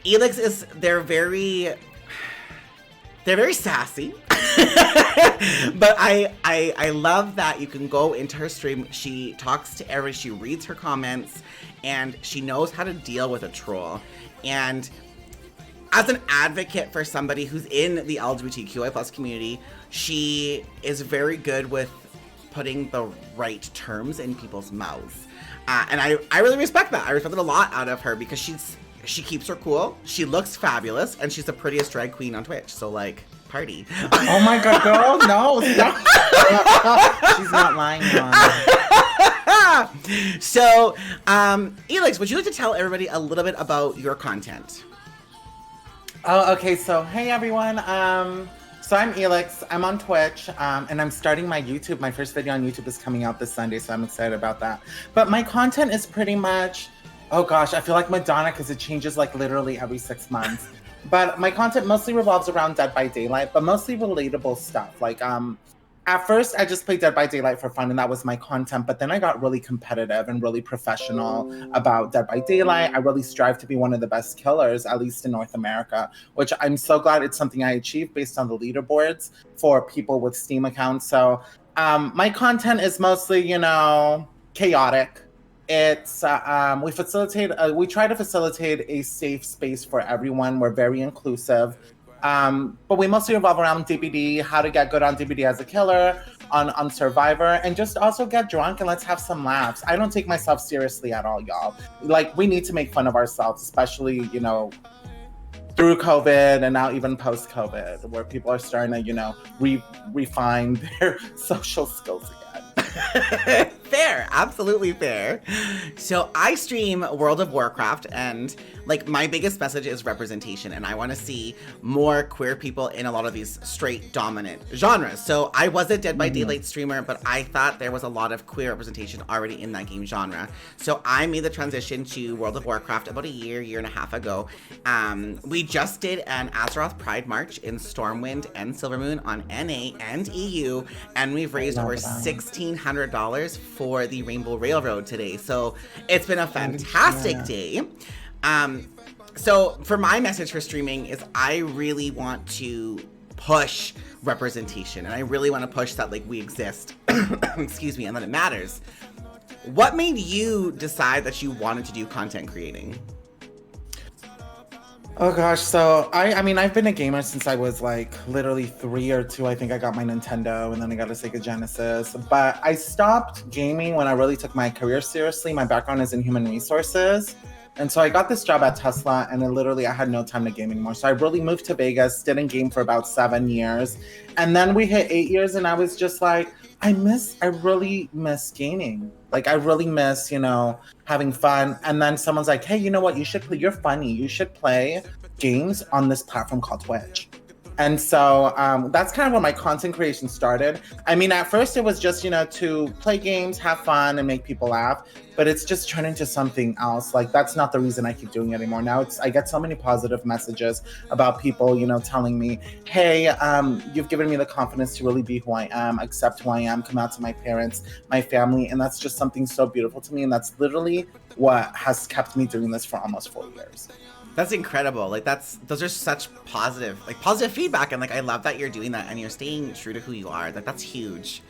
Elix is, they're very sassy. But I love that you can go into her stream. She talks to everybody, she reads her comments, and she knows how to deal with a troll. And as an advocate for somebody who's in the LGBTQI+ community, she is very good with putting the right terms in people's mouths. And I really respect that. I respect it a lot out of her because she keeps her cool, she looks fabulous, and she's the prettiest drag queen on Twitch. So like, party. Oh my god, girl, no, stop. She's not lying on. So, Elix, would you like to tell everybody a little bit about your content? Oh, okay, so hey everyone. So I'm Elix, I'm on Twitch, and I'm starting my YouTube. My first video on YouTube is coming out this Sunday, so I'm excited about that. But my content is pretty much, oh gosh, I feel like Madonna because it changes like literally every 6 months. But my content mostly revolves around Dead by Daylight, but mostly relatable stuff. Like, at first, I just played Dead by Daylight for fun, and that was my content. But then I got really competitive and really professional about Dead by Daylight. I really strive to be one of the best killers, at least in North America, which I'm so glad it's something I achieved based on the leaderboards for people with Steam accounts. So my content is mostly, chaotic. It's we try to facilitate a safe space for everyone. We're very inclusive. But we mostly revolve around DBD, how to get good on DBD as a killer, on Survivor, and just also get drunk and let's have some laughs. I don't take myself seriously at all, y'all. Like, we need to make fun of ourselves, especially, you know, through COVID and now even post-COVID, where people are starting to, you know, refine their social skills again. Fair, absolutely fair. So I stream World of Warcraft, and like my biggest message is representation, and I want to see more queer people in a lot of these straight dominant genres. So I was a Dead by Daylight streamer, but I thought there was a lot of queer representation already in that game genre. So I made the transition to World of Warcraft about a year and a half ago. We just did an Azeroth Pride March in Stormwind and Silvermoon on NA and EU, and we've raised over $1,600 for the Rainbow Railroad today. So it's been a fantastic day. So for my message for streaming is I really want to push representation, and I really want to push that like we exist, excuse me, and that it matters. What made you decide that you wanted to do content creating? Oh gosh, so I mean, I've been a gamer since I was like literally 3 or 2. I think I got my Nintendo and then I got a Sega Genesis. But I stopped gaming when I really took my career seriously. My background is in human resources. And so I got this job at Tesla, and I had no time to game anymore. So I really moved to Vegas, didn't game for about 7 years. And then we hit 8 years and I was just like, I really miss gaming. Like, I really miss, you know, having fun. And then someone's like, hey, you know what? You're funny. You should play games on this platform called Twitch. And so that's kind of where my content creation started. I mean, at first it was just, you know, to play games, have fun, and make people laugh. But it's just turned into something else. Like, that's not the reason I keep doing it anymore. Now I get so many positive messages about people, you know, telling me, hey, you've given me the confidence to really be who I am, accept who I am, come out to my parents, my family. And that's just something so beautiful to me. And that's literally what has kept me doing this for almost 4 years. That's incredible. Like, those are such positive feedback, and like I love that you're doing that and you're staying true to who you are. That's huge.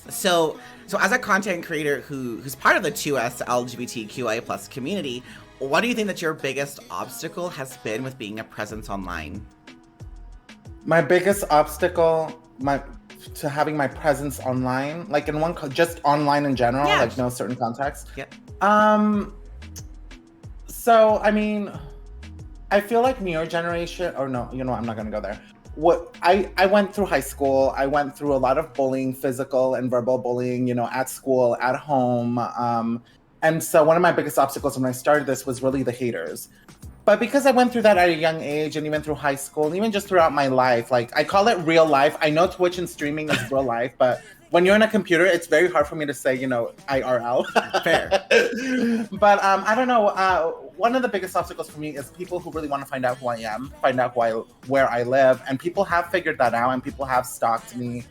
So as a content creator who's part of the 2S LGBTQIA plus community, what do you think that your biggest obstacle has been with being a presence online? My biggest obstacle to having my presence online, like just online in general, like no certain context. Yep. So I mean, I feel like newer generation, or no, you know, I'm not gonna go there. I went through high school. I went through a lot of bullying, physical and verbal bullying, you know, at school, at home. And so one of my biggest obstacles when I started this was really the haters. But because I went through that at a young age, and even through high school, and even just throughout my life, like, I call it real life. I know Twitch and streaming is real life, but when you're on a computer, it's very hard for me to say, you know, IRL. Fair. But I don't know. One of the biggest obstacles for me is people who really want to find out who I am, find out where I live. And people have figured that out, and people have stalked me,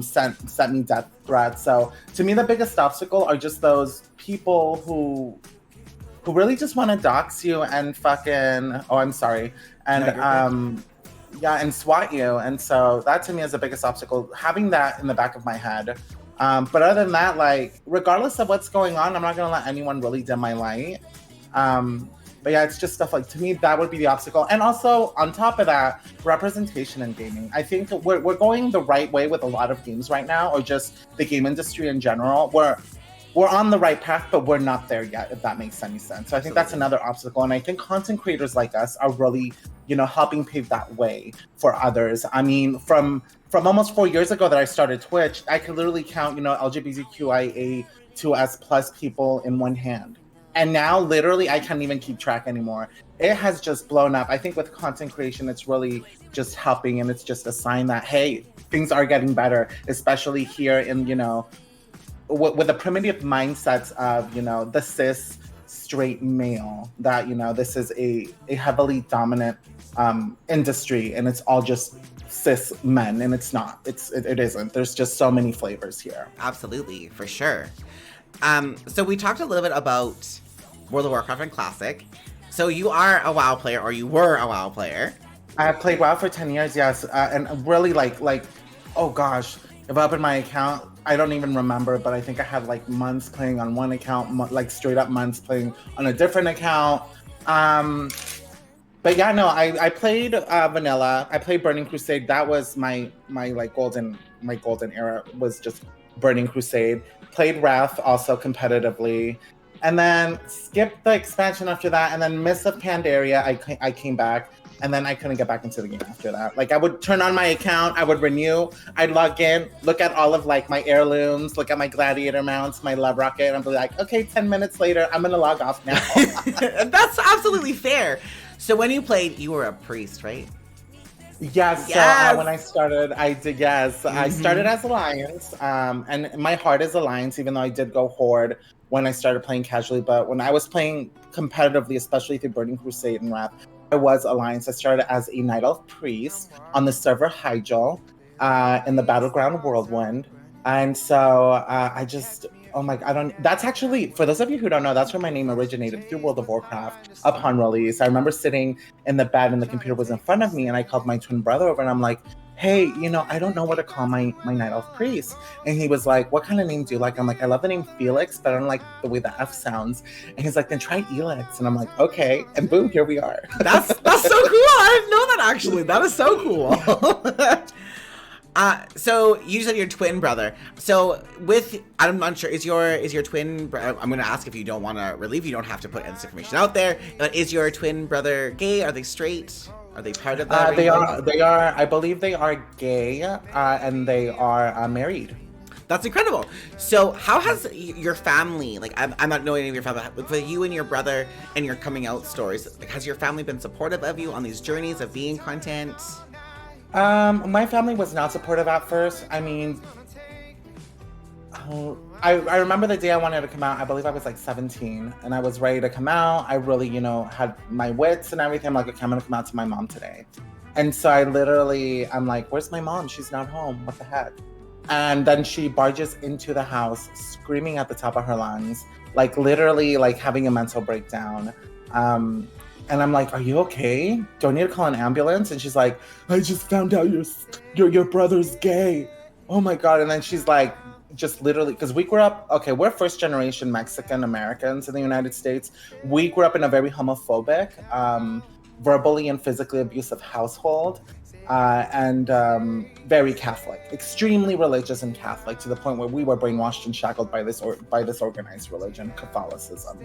sent me death threats. So to me, the biggest obstacle are just those people who really just want to dox you and fucking, oh, I'm sorry. And and swat you. And so that to me is the biggest obstacle, having that in the back of my head. But other than that, like, regardless of what's going on, I'm not going to let anyone really dim my light. But yeah, it's just stuff like, to me, that would be the obstacle. And also, on top of that, representation in gaming. I think we're going the right way with a lot of games right now, or just the game industry in general. We're on the right path, but we're not there yet, if that makes any sense. So I think that's another obstacle. And I think content creators like us are really, you know, helping pave that way for others. I mean, from almost 4 years ago that I started Twitch, I could literally count, you know, LGBTQIA2S plus people in one hand. And now, literally, I can't even keep track anymore. It has just blown up. I think with content creation, it's really just helping, and it's just a sign that, hey, things are getting better, especially here in, you know, with the primitive mindsets of, you know, the cis straight male, that, you know, this is a heavily dominant industry, and it's all just cis men, and it's not. It isn't. There's just so many flavors here. Absolutely, for sure. So we talked a little bit about World of Warcraft and Classic. So you are a WoW player, or you were a WoW player. I have played WoW for 10 years, yes. And really, like, oh gosh, if I open my account, I don't even remember, but I think I had like months playing on one account, like straight up months playing on a different account. But yeah, no, I played vanilla. I played Burning Crusade. That was my like golden era was just Burning Crusade. Played Wrath also competitively, and then skipped the expansion after that, and then Mists of Pandaria. I came back, and then I couldn't get back into the game after that. Like I would turn on my account, I would renew, I'd log in, look at all of like my heirlooms, look at my gladiator mounts, my love rocket, and I'd be like, okay, 10 minutes later, I'm gonna log off now. That's absolutely fair. So when you played, you were a priest, right? Yes. Yes. So when I started, I did. Yes, I started as Alliance, and my heart is Alliance, even though I did go Horde when I started playing casually. But when I was playing competitively, especially through Burning Crusade and Wrath, I was Alliance. I started as a Night Elf priest on the server Hyjal, in the Battleground Whirlwind, and so I just. Oh my! That's actually, for those of you who don't know, that's where my name originated, through World of Warcraft upon release. I remember sitting in the bed and the computer was in front of me, and I called my twin brother over, and I'm like, "Hey, I don't know what to call my Night Elf priest." And he was like, "What kind of name do you like?" I'm like, "I love the name Felix, but I don't like the way the F sounds." And he's like, "Then try Elix." And I'm like, "Okay." And boom, here we are. That's so cool. I didn't know that actually. That is so cool. So you said your twin brother. So I'm not sure, is your twin, I'm going to ask if you don't want to relieve, you don't have to put this information out there, but is your twin brother gay? Are they straight? Are they part of that? They are, I believe they are gay, and they are married. That's incredible. So how has your family, like I'm not knowing any of your family, but for you and your brother and your coming out stories, like, has your family been supportive of you on these journeys of being content? My family was not supportive at first. I mean, I remember the day I wanted to come out. I believe I was like 17, and I was ready to come out. I really, had my wits and everything. I'm like, okay, I'm gonna come out to my mom today. And so I'm like, where's my mom? She's not home. What the heck? And then she barges into the house, screaming at the top of her lungs, like literally, like having a mental breakdown. And I'm like, are you okay? Do I need to call an ambulance? And she's like, I just found out your brother's gay. Oh my God. And then she's like, just literally, because we grew up, okay, we're first generation Mexican Americans in the United States. We grew up in a very homophobic, verbally and physically abusive household, and very Catholic, extremely religious and Catholic, to the point where we were brainwashed and shackled by this organized religion, Catholicism.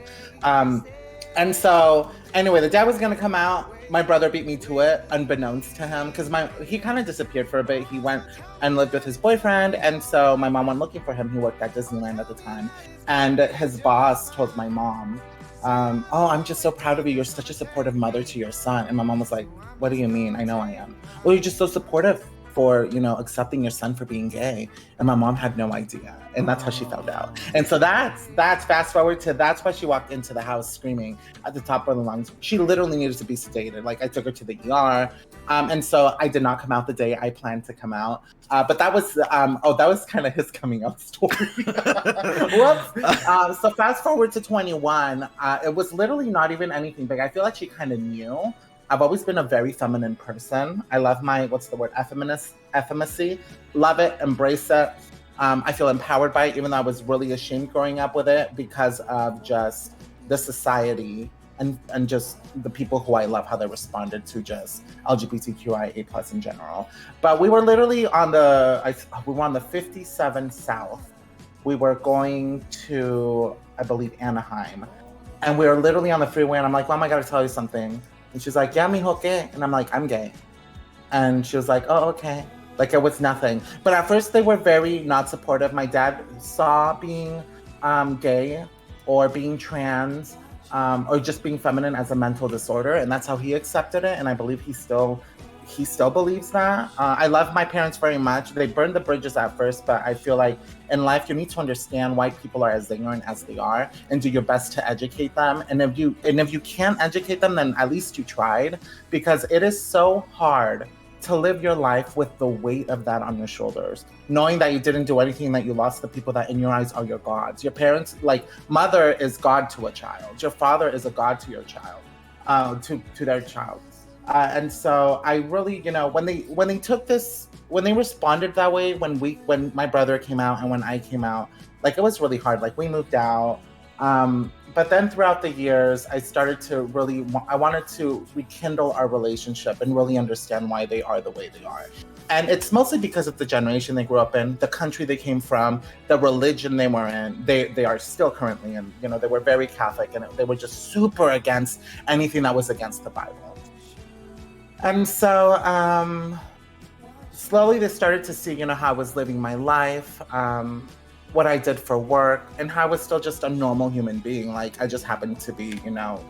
And so, anyway, the dad was gonna come out. My brother beat me to it, unbeknownst to him, because he kind of disappeared for a bit. He went and lived with his boyfriend, and so my mom went looking for him. He worked at Disneyland at the time, and his boss told my mom, "Oh, I'm just so proud of you. You're such a supportive mother to your son." And my mom was like, "What do you mean? I know I am." "Well, you're just so supportive for accepting your son for being gay." And my mom had no idea, and that's how she found out. And so that's fast forward to, that's why she walked into the house screaming at the top of the lungs. She literally needed to be sedated. Like, I took her to the ER, and so I did not come out the day I planned to come out. But that was that was kind of his coming out story. Whoops. So fast forward to 21. It was literally not even anything big. I feel like she kind of knew. I've always been a very feminine person. I love my, effeminacy. Love it, embrace it. I feel empowered by it, even though I was really ashamed growing up with it, because of just the society and just the people who I love, how they responded to just LGBTQIA+ in general. But we were literally on the 57 South. We were going to, I believe, Anaheim. And we were literally on the freeway, and I'm like, Mom, I gotta tell you something. And she's like, yeah, mijo, ¿qué? And I'm like, I'm gay. And she was like, oh, okay. Like, it was nothing. But at first they were very not supportive. My dad saw being gay or being trans or just being feminine as a mental disorder. And that's how he accepted it. And I believe he still believes that. I love my parents very much. They burned the bridges at first, but I feel like in life you need to understand why people are as ignorant as they are and do your best to educate them. And if you can't educate them, then at least you tried, because it is so hard to live your life with the weight of that on your shoulders, knowing that you didn't do anything, that you lost the people that in your eyes are your gods. Your parents, like, mother is God to a child. Your father is a God to your child, to their child. And so I really, when they took this when they responded that way, when my brother came out and when I came out, like it was really hard. Like we moved out. But then throughout the years, I started to really, I wanted to rekindle our relationship and really understand why they are the way they are. And it's mostly because of the generation they grew up in, the country they came from, the religion they were in. They are still currently in, you know, they were very Catholic and they were just super against anything that was against the Bible. And so slowly they started to see, you know, how I was living my life, what I did for work, and how I was still just a normal human being. Like I just happened to be, you know,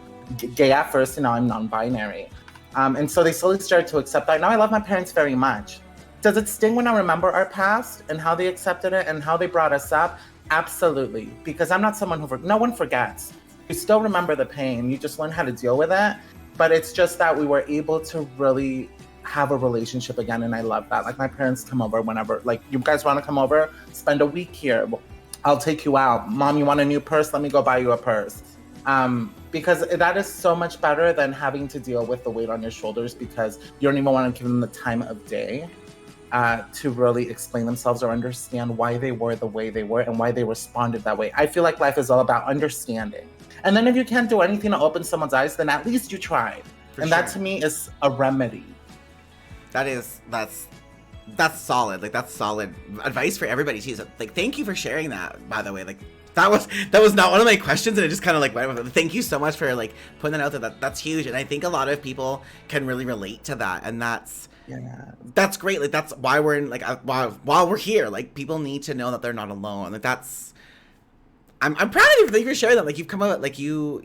gay at first, and now I'm non-binary. And so they slowly started to accept that. Now I love my parents very much. Does it sting when I remember our past and how they accepted it and how they brought us up? Absolutely, because I'm not someone who, no one forgets. You still remember the pain, you just learn how to deal with it. But it's just that we were able to really have a relationship again, and I love that. Like my parents come over whenever, like you guys want to come over, spend a week here, I'll take you out. Mom, you want a new purse? Let me go buy you a purse. Because that is so much better than having to deal with the weight on your shoulders because you don't even want to give them the time of day to really explain themselves or understand why they were the way they were and why they responded that way. I feel like life is all about understanding. And then if you can't do anything to open someone's eyes, then at least you tried. That to me is a remedy. That's solid. Like that's solid advice for everybody too. So, like, thank you for sharing that. By the way, like that was not one of my questions, and it just kind of like went with it. Thank you so much for like putting that out there. That's huge, and I think a lot of people can really relate to that, and that's great. Like that's why we're in like while we're here. Like people need to know that they're not alone. Like that's. I'm proud of you. Thank you for sharing that. Like you've come out, like you're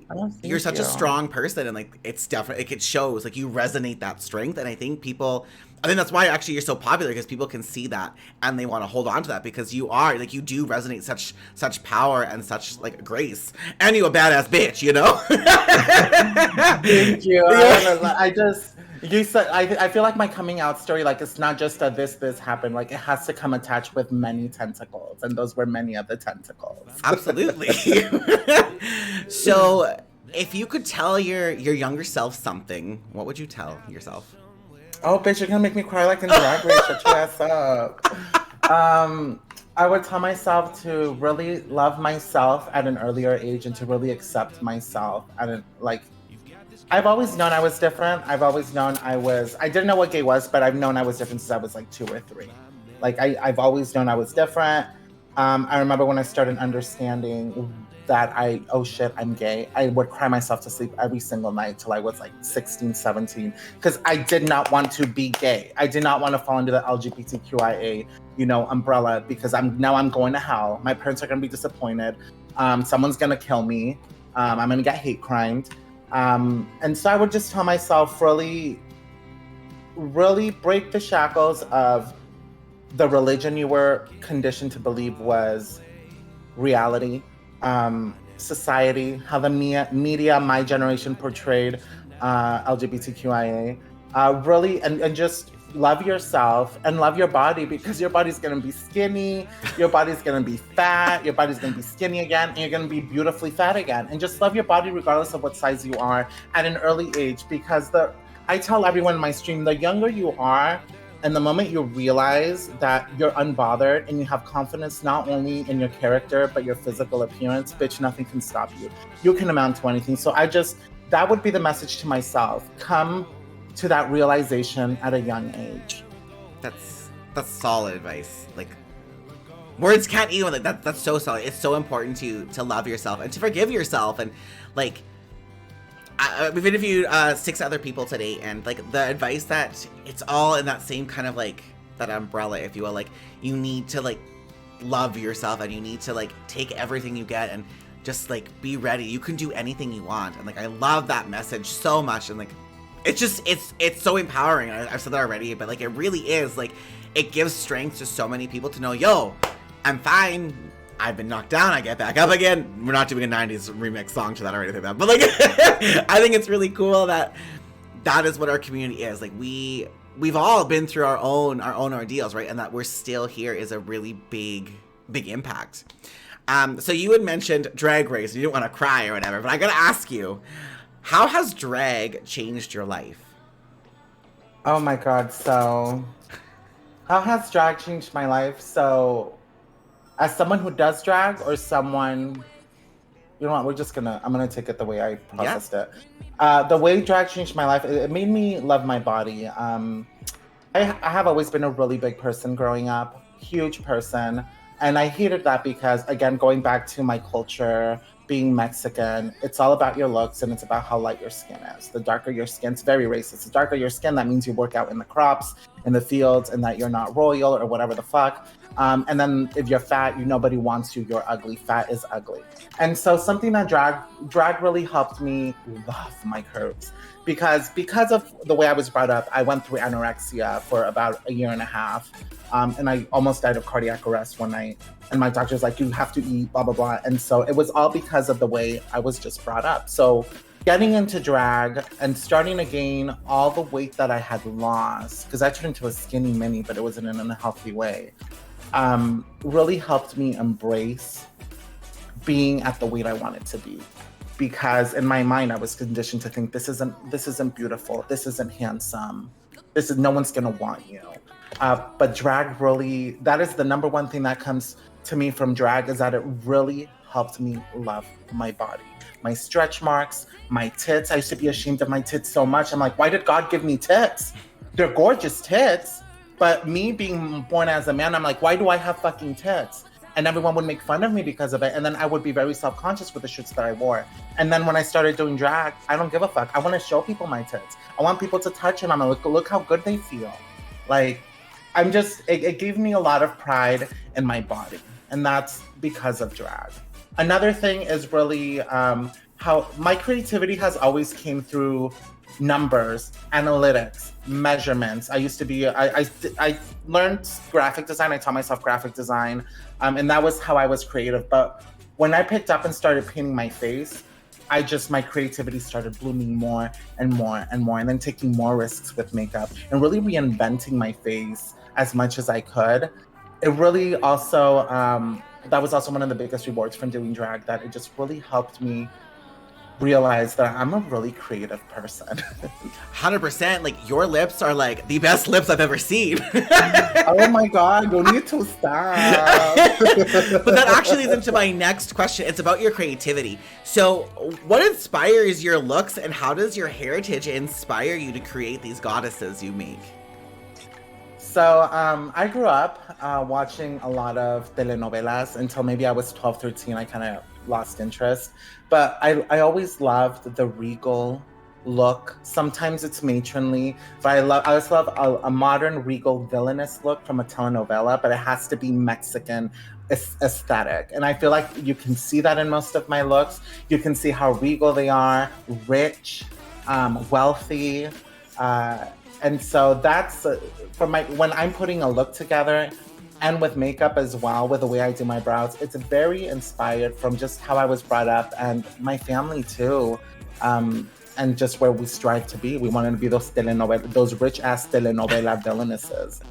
such a strong person, and like it's definitely like it shows. Like you resonate that strength, and I think that's why actually you're so popular because people can see that and they want to hold on to that because you are like you do resonate such power and such like grace, and you a badass bitch, you know. Thank you. I feel like my coming out story, like it's not just a this happened, like it has to come attached with many tentacles, and those were many of the tentacles. Absolutely. So if you could tell your younger self something, what would you tell yourself? Oh bitch, you're gonna make me cry like in Drag Race. Shut your ass up. I would tell myself to really love myself at an earlier age and to really accept myself I've always known I was different. I've always known I didn't know what gay was, but I've known I was different since I was like 2 or 3. Like I've always known I was different. I remember when I started understanding that oh shit, I'm gay. I would cry myself to sleep every single night till I was like 16, 17, because I did not want to be gay. I did not want to fall into the LGBTQIA, umbrella because I'm going to hell. My parents are going to be disappointed. Someone's going to kill me. I'm going to get hate crimed. And so I would just tell myself really, really break the shackles of the religion you were conditioned to believe was reality, society, how the media, my generation portrayed LGBTQIA, really, and just love yourself and love your body because your body's going to be skinny, your body's going to be fat, your body's going to be skinny again, and you're going to be beautifully fat again. And just love your body regardless of what size you are at an early age because I tell everyone in my stream, the younger you are, and the moment you realize that you're unbothered and you have confidence not only in your character, but your physical appearance, bitch, nothing can stop you. You can amount to anything. So that would be the message to myself. Come to that realization at a young age. That's solid advice. Like words can't even like that's so solid. It's so important to love yourself and to forgive yourself. And like we've interviewed 6 other people today, and like the advice that it's all in that same kind of like that umbrella, if you will. Like you need to like love yourself, and you need to like take everything you get and just like be ready. You can do anything you want, and like I love that message so much. And like it's just it's so empowering. I've said that already, but like it really is like it gives strength to so many people to know, yo, I'm fine. I've been knocked down, I get back up again. We're not doing a 90s remix song to that or anything like that, but like I think it's really cool that is what our community is. Like we've all been through our own ordeals, right? And that we're still here is a really big impact. So you had mentioned Drag Race, you didn't want to cry or whatever, but I gotta ask you, how has drag changed your life? Oh my God, so How has drag changed my life? So, as someone who does drag or someone, you know what, I'm gonna take it the way I processed it. The way drag changed my life, it made me love my body. I have always been a really big person growing up, huge person. And I hated that because, again, going back to my culture, being Mexican, it's all about your looks and it's about how light your skin is. The darker your skin, it's very racist. The darker your skin, that means you work out in the crops, in the fields, and that you're not royal or whatever the fuck. And then if you're fat, nobody wants you, you're ugly. Fat is ugly. And so something that drag really helped me love my curves. Because of the way I was brought up, I went through anorexia for about a year and a half. And I almost died of cardiac arrest one night. And my doctor's like, you have to eat, blah, blah, blah. And so it was all because of the way I was just brought up. So getting into drag and starting to gain all the weight that I had lost, because I turned into a skinny mini, but it wasn't in a healthy way, really helped me embrace being at the weight I wanted to be. Because in my mind, I was conditioned to think this isn't beautiful, this isn't handsome, no one's gonna want you. But drag really, that is the number one thing that comes to me from drag, is that it really helped me love my body. My stretch marks, my tits. I used to be ashamed of my tits so much. I'm like, why did God give me tits? They're gorgeous tits. But me being born as a man, I'm like, why do I have fucking tits? And everyone would make fun of me because of it. And then I would be very self-conscious with the shirts that I wore. And then when I started doing drag, I don't give a fuck. I want to show people my tits. I want people to touch them. I'm like, look how good they feel. Like, it gave me a lot of pride in my body. And that's because of drag. Another thing is really how my creativity has always came through numbers, analytics, measurements. I learned graphic design. I taught myself graphic design. And that was how I was creative. But when I picked up and started painting my face, my creativity started blooming more and more and more, and then taking more risks with makeup and really reinventing my face as much as I could. It really also, that was also one of the biggest rewards from doing drag, that it just really helped me realize that I'm a really creative person. 100%. Like, your lips are like the best lips I've ever seen. Oh my God, you need to stop. But that actually leads into my next question. It's about your creativity. So what inspires your looks, and how does your heritage inspire you to create these goddesses you make? So I grew up watching a lot of telenovelas until maybe I was 12, 13. I kind of lost interest. But I always loved the regal look. Sometimes it's matronly, but I also love a modern regal villainous look from a telenovela, but it has to be Mexican aesthetic. And I feel like you can see that in most of my looks. You can see how regal they are, rich, wealthy. And so that's when I'm putting a look together, and with makeup as well, with the way I do my brows, it's very inspired from just how I was brought up and my family too. And just where we strive to be. We wanted to be those rich ass telenovela villainesses.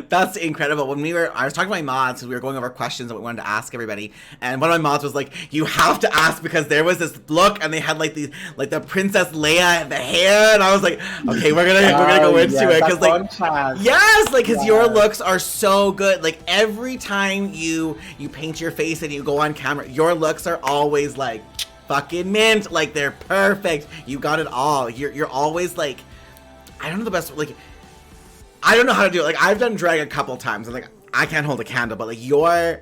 That's incredible. I was talking to my mods, we were going over questions that we wanted to ask everybody, and one of my mods was like, you have to ask, because there was this look and they had like the Princess Leia and the hair, and I was like, okay, we're gonna go into it, because because your looks are so good. Like, every time you paint your face and you go on camera, your looks are always like fucking mint. Like, they're perfect. You got it all. You're always like, I don't know the best, like, I don't know how to do it. Like, I've done drag a couple times, and like, I can't hold a candle, but like your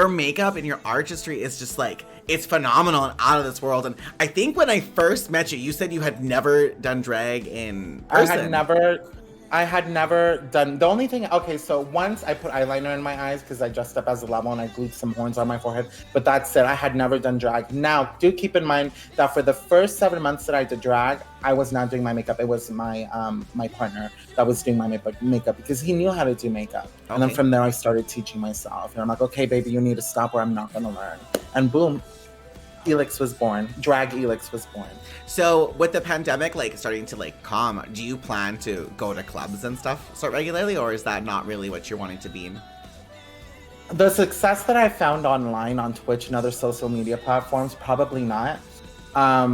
makeup and your artistry is just like, it's phenomenal and out of this world. And I think when I first met you, you said you had never done drag in person. I had never done, the only thing, okay, so once I put eyeliner in my eyes because I dressed up as a llama and I glued some horns on my forehead, but that's it. I had never done drag. Now, do keep in mind that for the first 7 months that I did drag, I was not doing my makeup. It was my my partner that was doing my makeup because he knew how to do makeup. Okay. And then from there, I started teaching myself. And I'm like, okay, baby, you need to stop or I'm not gonna learn. And boom, Elix was born. Drag Elix was born. So with the pandemic like starting to like calm, do you plan to go to clubs and stuff so regularly, or is that not really what you're wanting to be in? The success that I found online on Twitch and other social media platforms, probably not. I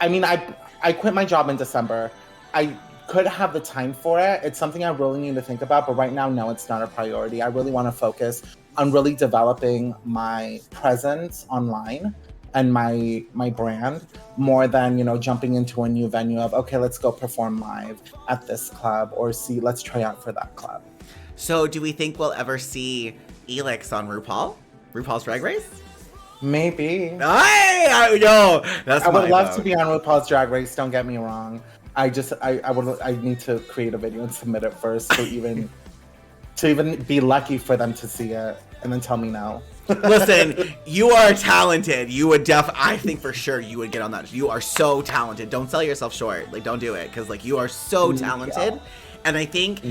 mean, I quit my job in December. I could have the time for it. It's something I really need to think about, but right now, no, it's not a priority. I really want to focus on really developing my presence online and my brand more than, you know, jumping into a new venue of, okay, let's go perform live at this club, or let's try out for that club. So do we think we'll ever see Elix on RuPaul's Drag Race? Maybe. I would love to be on RuPaul's Drag Race, don't get me wrong. I need to create a video and submit it first to even be lucky for them to see it and then tell me no. Listen, you are talented. You would I think for sure you would get on that. You are so talented. Don't sell yourself short. Like, don't do it, because like you are so talented. Yeah. And I think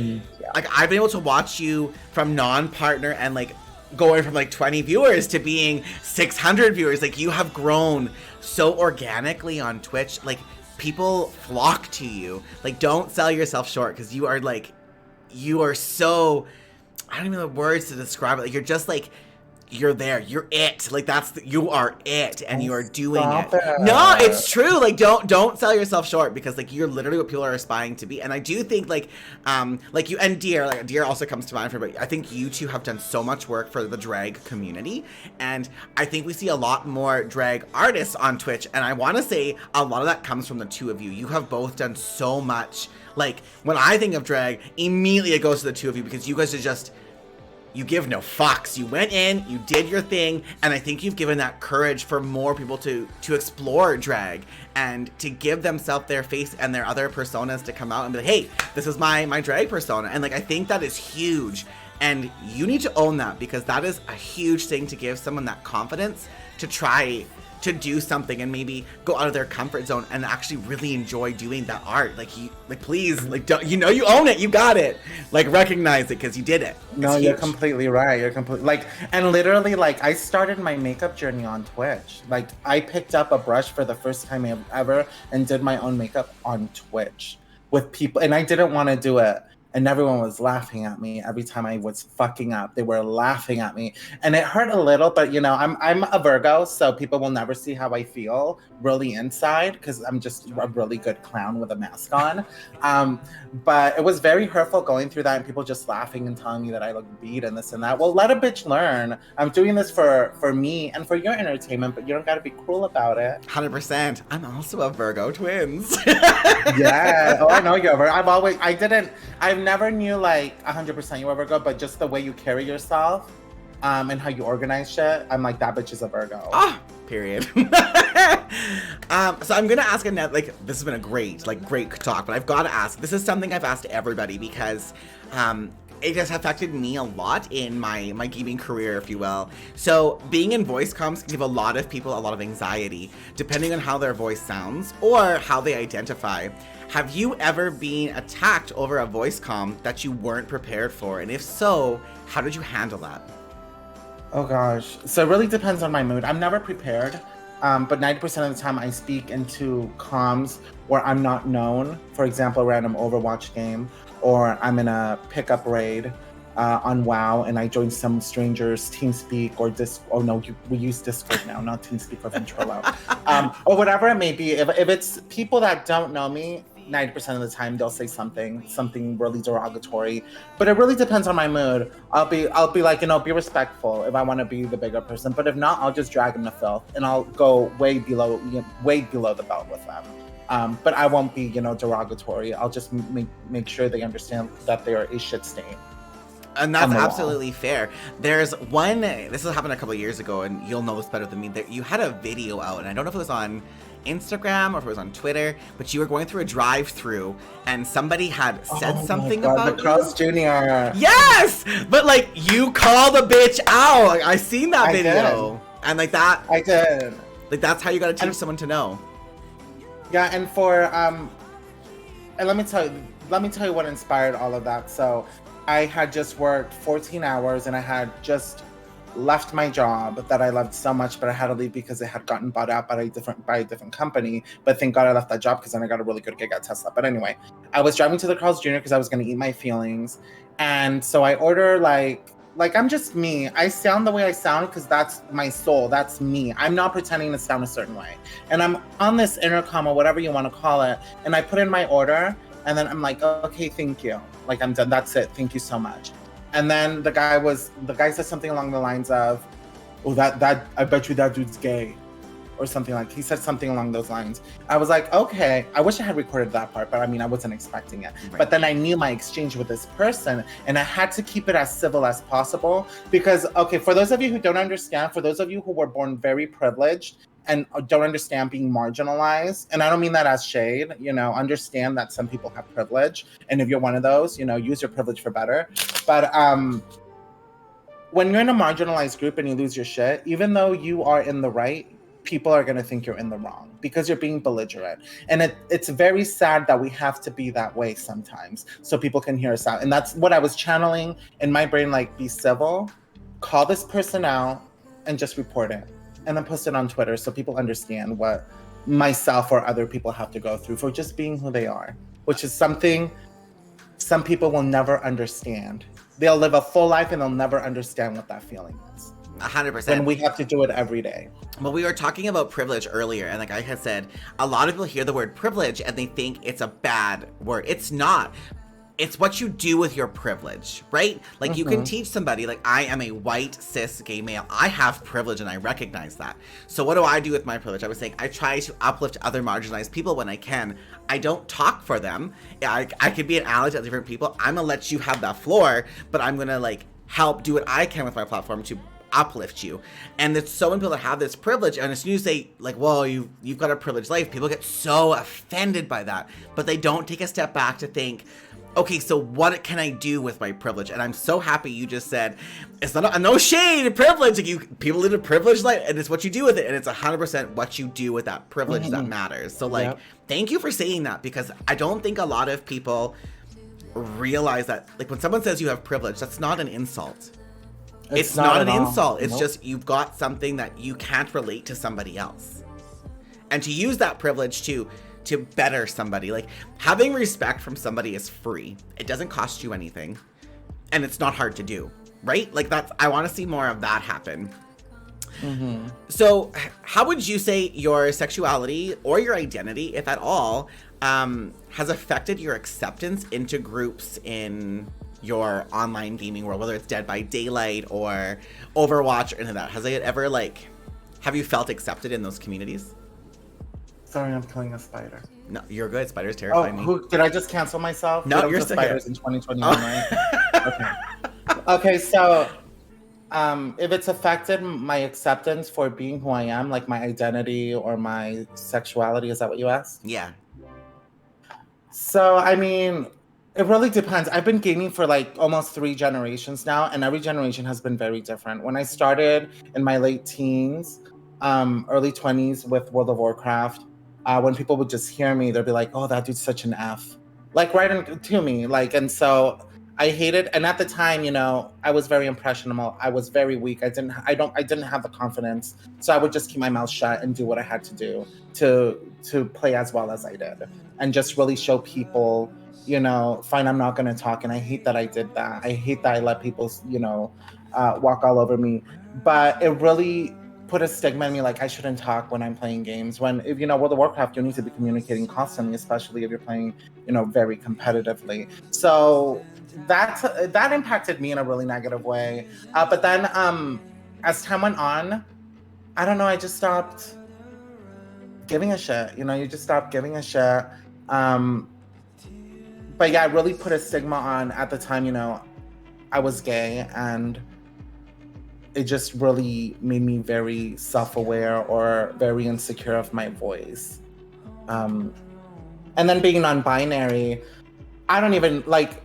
like I've been able to watch you from non-partner and like going from like 20 viewers to being 600 viewers. Like, you have grown so organically on Twitch. Like, people flock to you. Like, don't sell yourself short, because you are so, I don't even know the words to describe it. Like, you're just like, you're there. You're it. Like, you are it, and you are doing it. No, it's true. Like, don't sell yourself short, because like you're literally what people are aspiring to be. And I do think like you and Dear also comes to mind for, but I think you two have done so much work for the drag community, and I think we see a lot more drag artists on Twitch, and I want to say a lot of that comes from the two of you. You have both done so much. Like, when I think of drag, immediately it goes to the two of you, because you guys are just, you give no fucks. You went in, you did your thing, and I think you've given that courage for more people to explore drag and to give themselves their face and their other personas to come out and be like, hey, this is my drag persona. And like, I think that is huge, and you need to own that, because that is a huge thing to give someone that confidence to try to do something and maybe go out of their comfort zone and actually really enjoy doing that art. Like, please, like, don't, you know, you own it, you got it. Like, recognize it, because you did it. No, you're completely right. You're completely, like, and literally, like, I started my makeup journey on Twitch. Like, I picked up a brush for the first time ever and did my own makeup on Twitch with people, and I didn't want to do it. And everyone was laughing at me every time I was fucking up. They were laughing at me, and it hurt a little. But you know, I'm a Virgo, so people will never see how I feel really inside, because I'm just a really good clown with a mask on. But it was very hurtful going through that, and people just laughing and telling me that I look beat and this and that. Well, let a bitch learn. I'm doing this for me and for your entertainment, but you don't got to be cruel about it. 100%. I'm also a Virgo, twins. Yeah. Oh, I know you're a Virgo. I've never knew like 100% you were a Virgo, but just the way you carry yourself and how you organize shit, I'm like, that bitch is a Virgo. Period. So I'm gonna ask Annette, like, this has been a great talk, but I've got to ask, this is something I've asked everybody, because it has affected me a lot in my gaming career, if you will. So being in voice comms can give a lot of people a lot of anxiety, depending on how their voice sounds or how they identify. Have you ever been attacked over a voice comm that you weren't prepared for? And if so, how did you handle that? Oh gosh. So it really depends on my mood. I'm never prepared, but 90% of the time I speak into comms where I'm not known. For example, a random Overwatch game, or I'm in a pickup raid on WoW, and I join some strangers TeamSpeak or we use Discord now, not TeamSpeak or Ventrilo, or whatever it may be. If it's people that don't know me, 90% of the time they'll say something really derogatory, but it really depends on my mood. I'll be like, you know, be respectful if I want to be the bigger person, but if not, I'll just drag them to filth, and I'll go way below the belt with them. But I won't be, you know, derogatory. I'll just make sure they understand that they are a shit stain. And that's absolutely fair. There's one, this has happened a couple of years ago, and you'll know this better than me, that you had a video out, and I don't know if it was on Instagram or if it was on Twitter, but you were going through a drive-through and somebody had said something about the Carl's Jr. Yes! But like, you called the bitch out. Like, I seen that video. Did. And like that. I did. Like, that's how you gotta teach someone to know. Yeah, and for and let me tell you what inspired all of that. So I had just worked 14 hours, and I had just left my job that I loved so much, but I had to leave because it had gotten bought out by a different company. But thank God I left that job, because then I got a really good gig at Tesla. But anyway, I was driving to the Carl's Jr. because I was going to eat my feelings. And so I order like I'm just me. I sound the way I sound because that's my soul. That's me. I'm not pretending to sound a certain way. And I'm on this intercom or whatever you want to call it. And I put in my order, And then I'm like, okay, thank you. Like, I'm done. That's it. Thank you so much. And then the guy said something along the lines of, oh, that I bet you that dude's gay. Or something like, he said something along those lines. I was like, okay, I wish I had recorded that part, but I mean, I wasn't expecting it. Right. But then I knew my exchange with this person, and I had to keep it as civil as possible because, okay, for those of you who don't understand, for those of you who were born very privileged and don't understand being marginalized, and I don't mean that as shade, you know, understand that some people have privilege, and if you're one of those, you know, use your privilege for better. But when you're in a marginalized group and you lose your shit, even though you are in the right, people are going to think you're in the wrong because you're being belligerent. And it's very sad that we have to be that way sometimes so people can hear us out. And that's what I was channeling in my brain, like, be civil, call this person out, and just report it. And then post it on Twitter so people understand what myself or other people have to go through for just being who they are, which is something some people will never understand. They'll live a full life and they'll never understand what that feeling is. 100%. And we have to do it every day. Well, we were talking about privilege earlier, and like I had said, a lot of people hear the word privilege and they think it's a bad word. It's not. It's what you do with your privilege, right? Like, you can teach somebody, like, I am a white, cis, gay male. I have privilege and I recognize that. So what do I do with my privilege? I was saying, I try to uplift other marginalized people when I can. I don't talk for them. I could be an ally to different people. I'm gonna let you have that floor, but I'm gonna, like, help do what I can with my platform to uplift you. And there's so many people that have this privilege, and as soon as they like, well, you've got a privileged life, people get so offended by that, but they don't take a step back to think, okay, so what can I do with my privilege? And I'm so happy you just said it's not a no shade privilege. Like, people live a privileged life, and it's what you do with it, and it's 100% what you do with that privilege that matters. So, like, thank you for saying that, because I don't think a lot of people realize that, like, when someone says you have privilege, that's not an insult. It's not an insult. It's just you've got something that you can't relate to somebody else. And to use that privilege to better somebody, like, having respect from somebody is free. It doesn't cost you anything. And it's not hard to do, right? Like, I want to see more of that happen. So how would you say your sexuality or your identity, if at all, has affected your acceptance into groups in your online gaming world, whether it's Dead by Daylight or Overwatch or anything like that? Has it ever, like, have you felt accepted in those communities? Sorry, I'm killing a spider. No, you're good. Spiders terrify me. Did I just cancel myself? No, you're still spiders here. In 2021, right? Okay, so if it's affected my acceptance for being who I am, like my identity or my sexuality, is that what you asked? Yeah. So, I mean, it really depends. I've been gaming for like almost 3 generations now, and every generation has been very different. When I started in my late teens, early 20s with World of Warcraft, when people would just hear me, they'd be like, oh, that dude's such an F. Like, right into me. Like, and so I hated, and at the time, you know, I was very impressionable. I was very weak. I didn't have the confidence. So I would just keep my mouth shut and do what I had to do to play as well as I did. And just really show people, you know, fine, I'm not going to talk. And I hate that I did that. I hate that I let people, you know, walk all over me. But it really put a stigma in me, like I shouldn't talk when I'm playing games. When, if you know, World of Warcraft, you need to be communicating constantly, especially if you're playing, you know, very competitively. So that impacted me in a really negative way. But then as time went on, I don't know, I just stopped giving a shit. You know, you just stop giving a shit. But yeah, it really put a stigma on, at the time, you know, I was gay, and it just really made me very self-aware or very insecure of my voice. And then being non-binary, I don't even like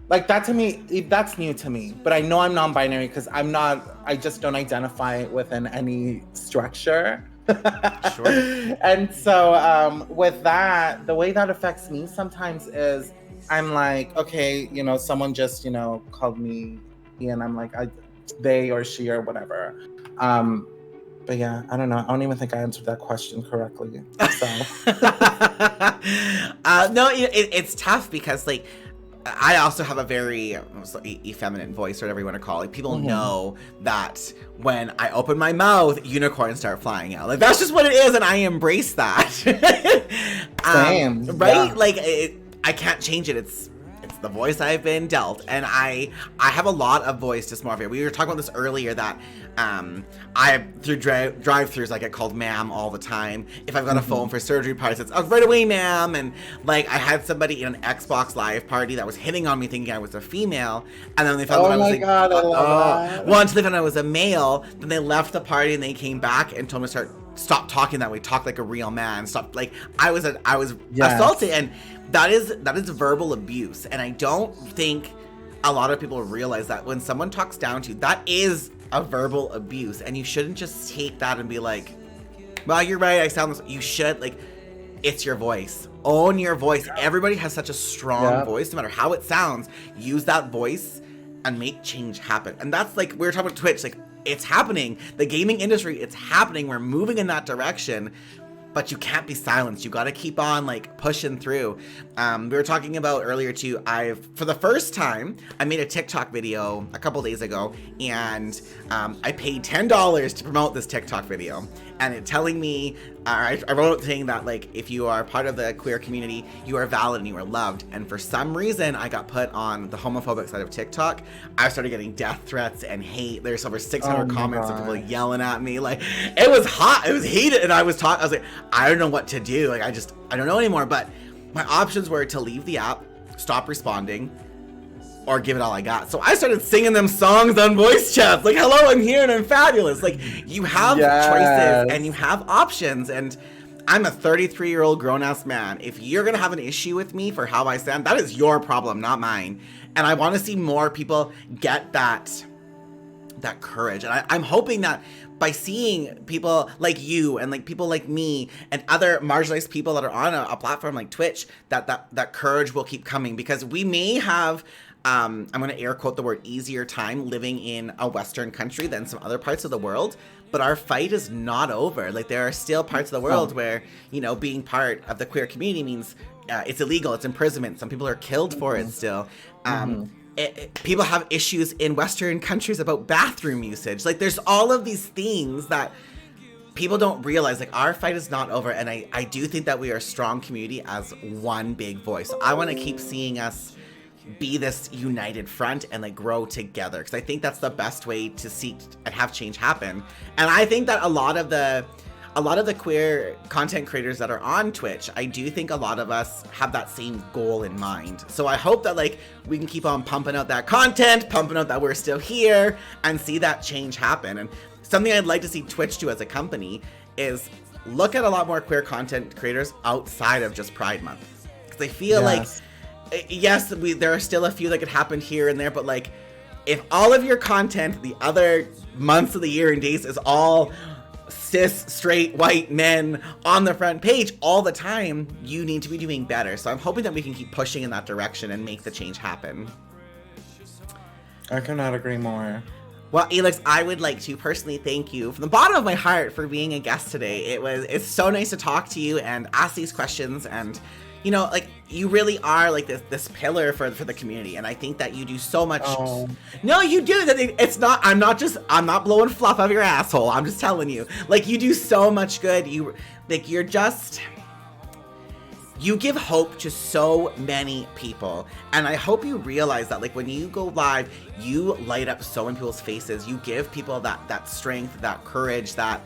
that. To me, that's new to me, but I know I'm non-binary because I just don't identify within any structure. Sure. And so with that, the way that affects me sometimes is I'm like, okay, you know, someone just, you know, called me and I'm like, they or she or whatever. But yeah, I don't know. I don't even think I answered that question correctly. So no, it's tough because, like, I also have a very effeminate voice, or whatever you want to call it. People know that when I open my mouth, unicorns start flying out. Like, that's just what it is, and I embrace that. Same. Right? Yeah. Like, I can't change it. It's the voice I've been dealt, and I have a lot of voice dysmorphia. We were talking about this earlier that I through drive-throughs I get called ma'am all the time. If I've got a phone for surgery parties, it's right away ma'am. And like I had somebody in an Xbox Live party that was hitting on me thinking I was a female, and then they found out I was like, God, I love that. once they found out I was a male, then they left the party and they came back and told me to stop talking that way, talk like a real man, stop. Like I was assaulted, and that is verbal abuse. And I don't think a lot of people realize that when someone talks down to you, that is a verbal abuse, and you shouldn't just take that and be like, well, you're right, I sound this. You should, like, it's your voice. Own your voice. Everybody has such a strong voice, no matter how it sounds. Use that voice and make change happen. And that's like, we were talking about Twitch, like, it's happening. The gaming industry, it's happening. We're moving in that direction. But you can't be silenced. You got to keep on like pushing through. We were talking about earlier too. For the first time, I made a TikTok video a couple days ago, and I paid $10 to promote this TikTok video. And it telling me, I wrote saying that like if you are part of the queer community, you are valid and you are loved. And for some reason, I got put on the homophobic side of TikTok. I started getting death threats and hate. There's over 600 comments of people yelling at me. Like it was hot. It was heated, and I was like, I don't know what to do. Like I don't know anymore. But my options were to leave the app, stop responding, or give it all I got. So I started singing them songs on voice chats. Like, hello, I'm here and I'm fabulous. Like, you have choices and you have options. And I'm a 33-year-old grown-ass man. If you're going to have an issue with me for how I sound, that is your problem, not mine. And I want to see more people get that courage. And I'm hoping that by seeing people like you and like people like me and other marginalized people that are on a platform like Twitch, that courage will keep coming, because we may have I'm going to air quote the word easier time living in a Western country than some other parts of the world, but our fight is not over. Like there are still parts of the world where, you know, being part of the queer community means it's illegal, it's imprisonment. Some people are killed for it still. People have issues in Western countries about bathroom usage. Like there's all of these things that people don't realize. Like our fight is not over, and I do think that we are a strong community as one big voice. So I want to keep seeing us be this united front and like grow together, because I think that's the best way to seek and have change happen. And I think that a lot of the queer content creators that are on Twitch, I do think a lot of us have that same goal in mind. So I hope that like we can keep on pumping out that content, pumping out that we're still here, and see that change happen. And something I'd like to see Twitch do as a company is look at a lot more queer content creators outside of just Pride Month, because I feel like yes, there are still a few that could happen here and there, but like if all of your content the other months of the year and days is all cis straight white men on the front page all the time, you need to be doing better. So I'm hoping that we can keep pushing in that direction and make the change happen. I cannot agree more. Well, Elix, I would like to personally thank you from the bottom of my heart for being a guest today. It's so nice to talk to you and ask these questions, and you know, like you really are like this pillar for the community, and I think that you do so much. No, you do. It's not. I'm not blowing fluff out of your asshole. I'm just telling you, like you do so much good. You give hope to so many people, and I hope you realize that like when you go live, you light up so many people's faces. You give people that strength, that courage, that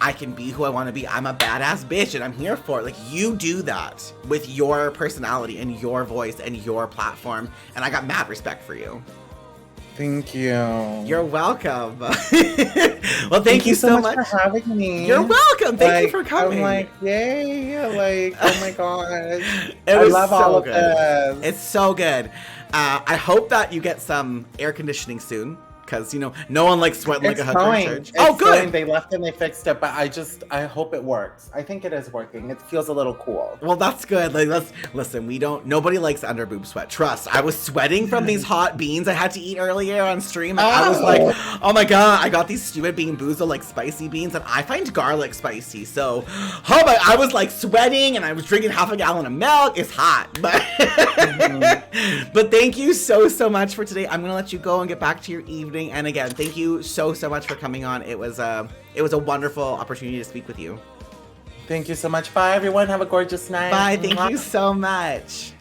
I can be who I want to be. I'm a badass bitch and I'm here for it. Like you do that with your personality and your voice and your platform, and I got mad respect for you. Thank you. You're welcome. Well, thank you so much for having me. You're welcome. Thank you for coming. I'm like, yay! Like, oh my gosh, I love so all of good. This. It's so good. I hope that you get some air conditioning soon, because you know no one likes sweating like a hooker in church. Oh, good. Fine. They left and they fixed it, but I hope it works. I think it is working. It feels a little cool. Well, that's good. Like, listen. Nobody likes under boob sweat. Trust. I was sweating from these hot beans I had to eat earlier on stream. And I was like, oh my god, I got these stupid Bean Boozled like spicy beans, and I find garlic spicy. So, I was like sweating, and I was drinking half a gallon of milk. It's hot, but but thank you so much for today. I'm gonna let you go and get back to your evening. And again, thank you so much for coming on. It was a wonderful opportunity to speak with you. Thank you so much. Bye, everyone. Have a gorgeous night. Bye. Thank you so much.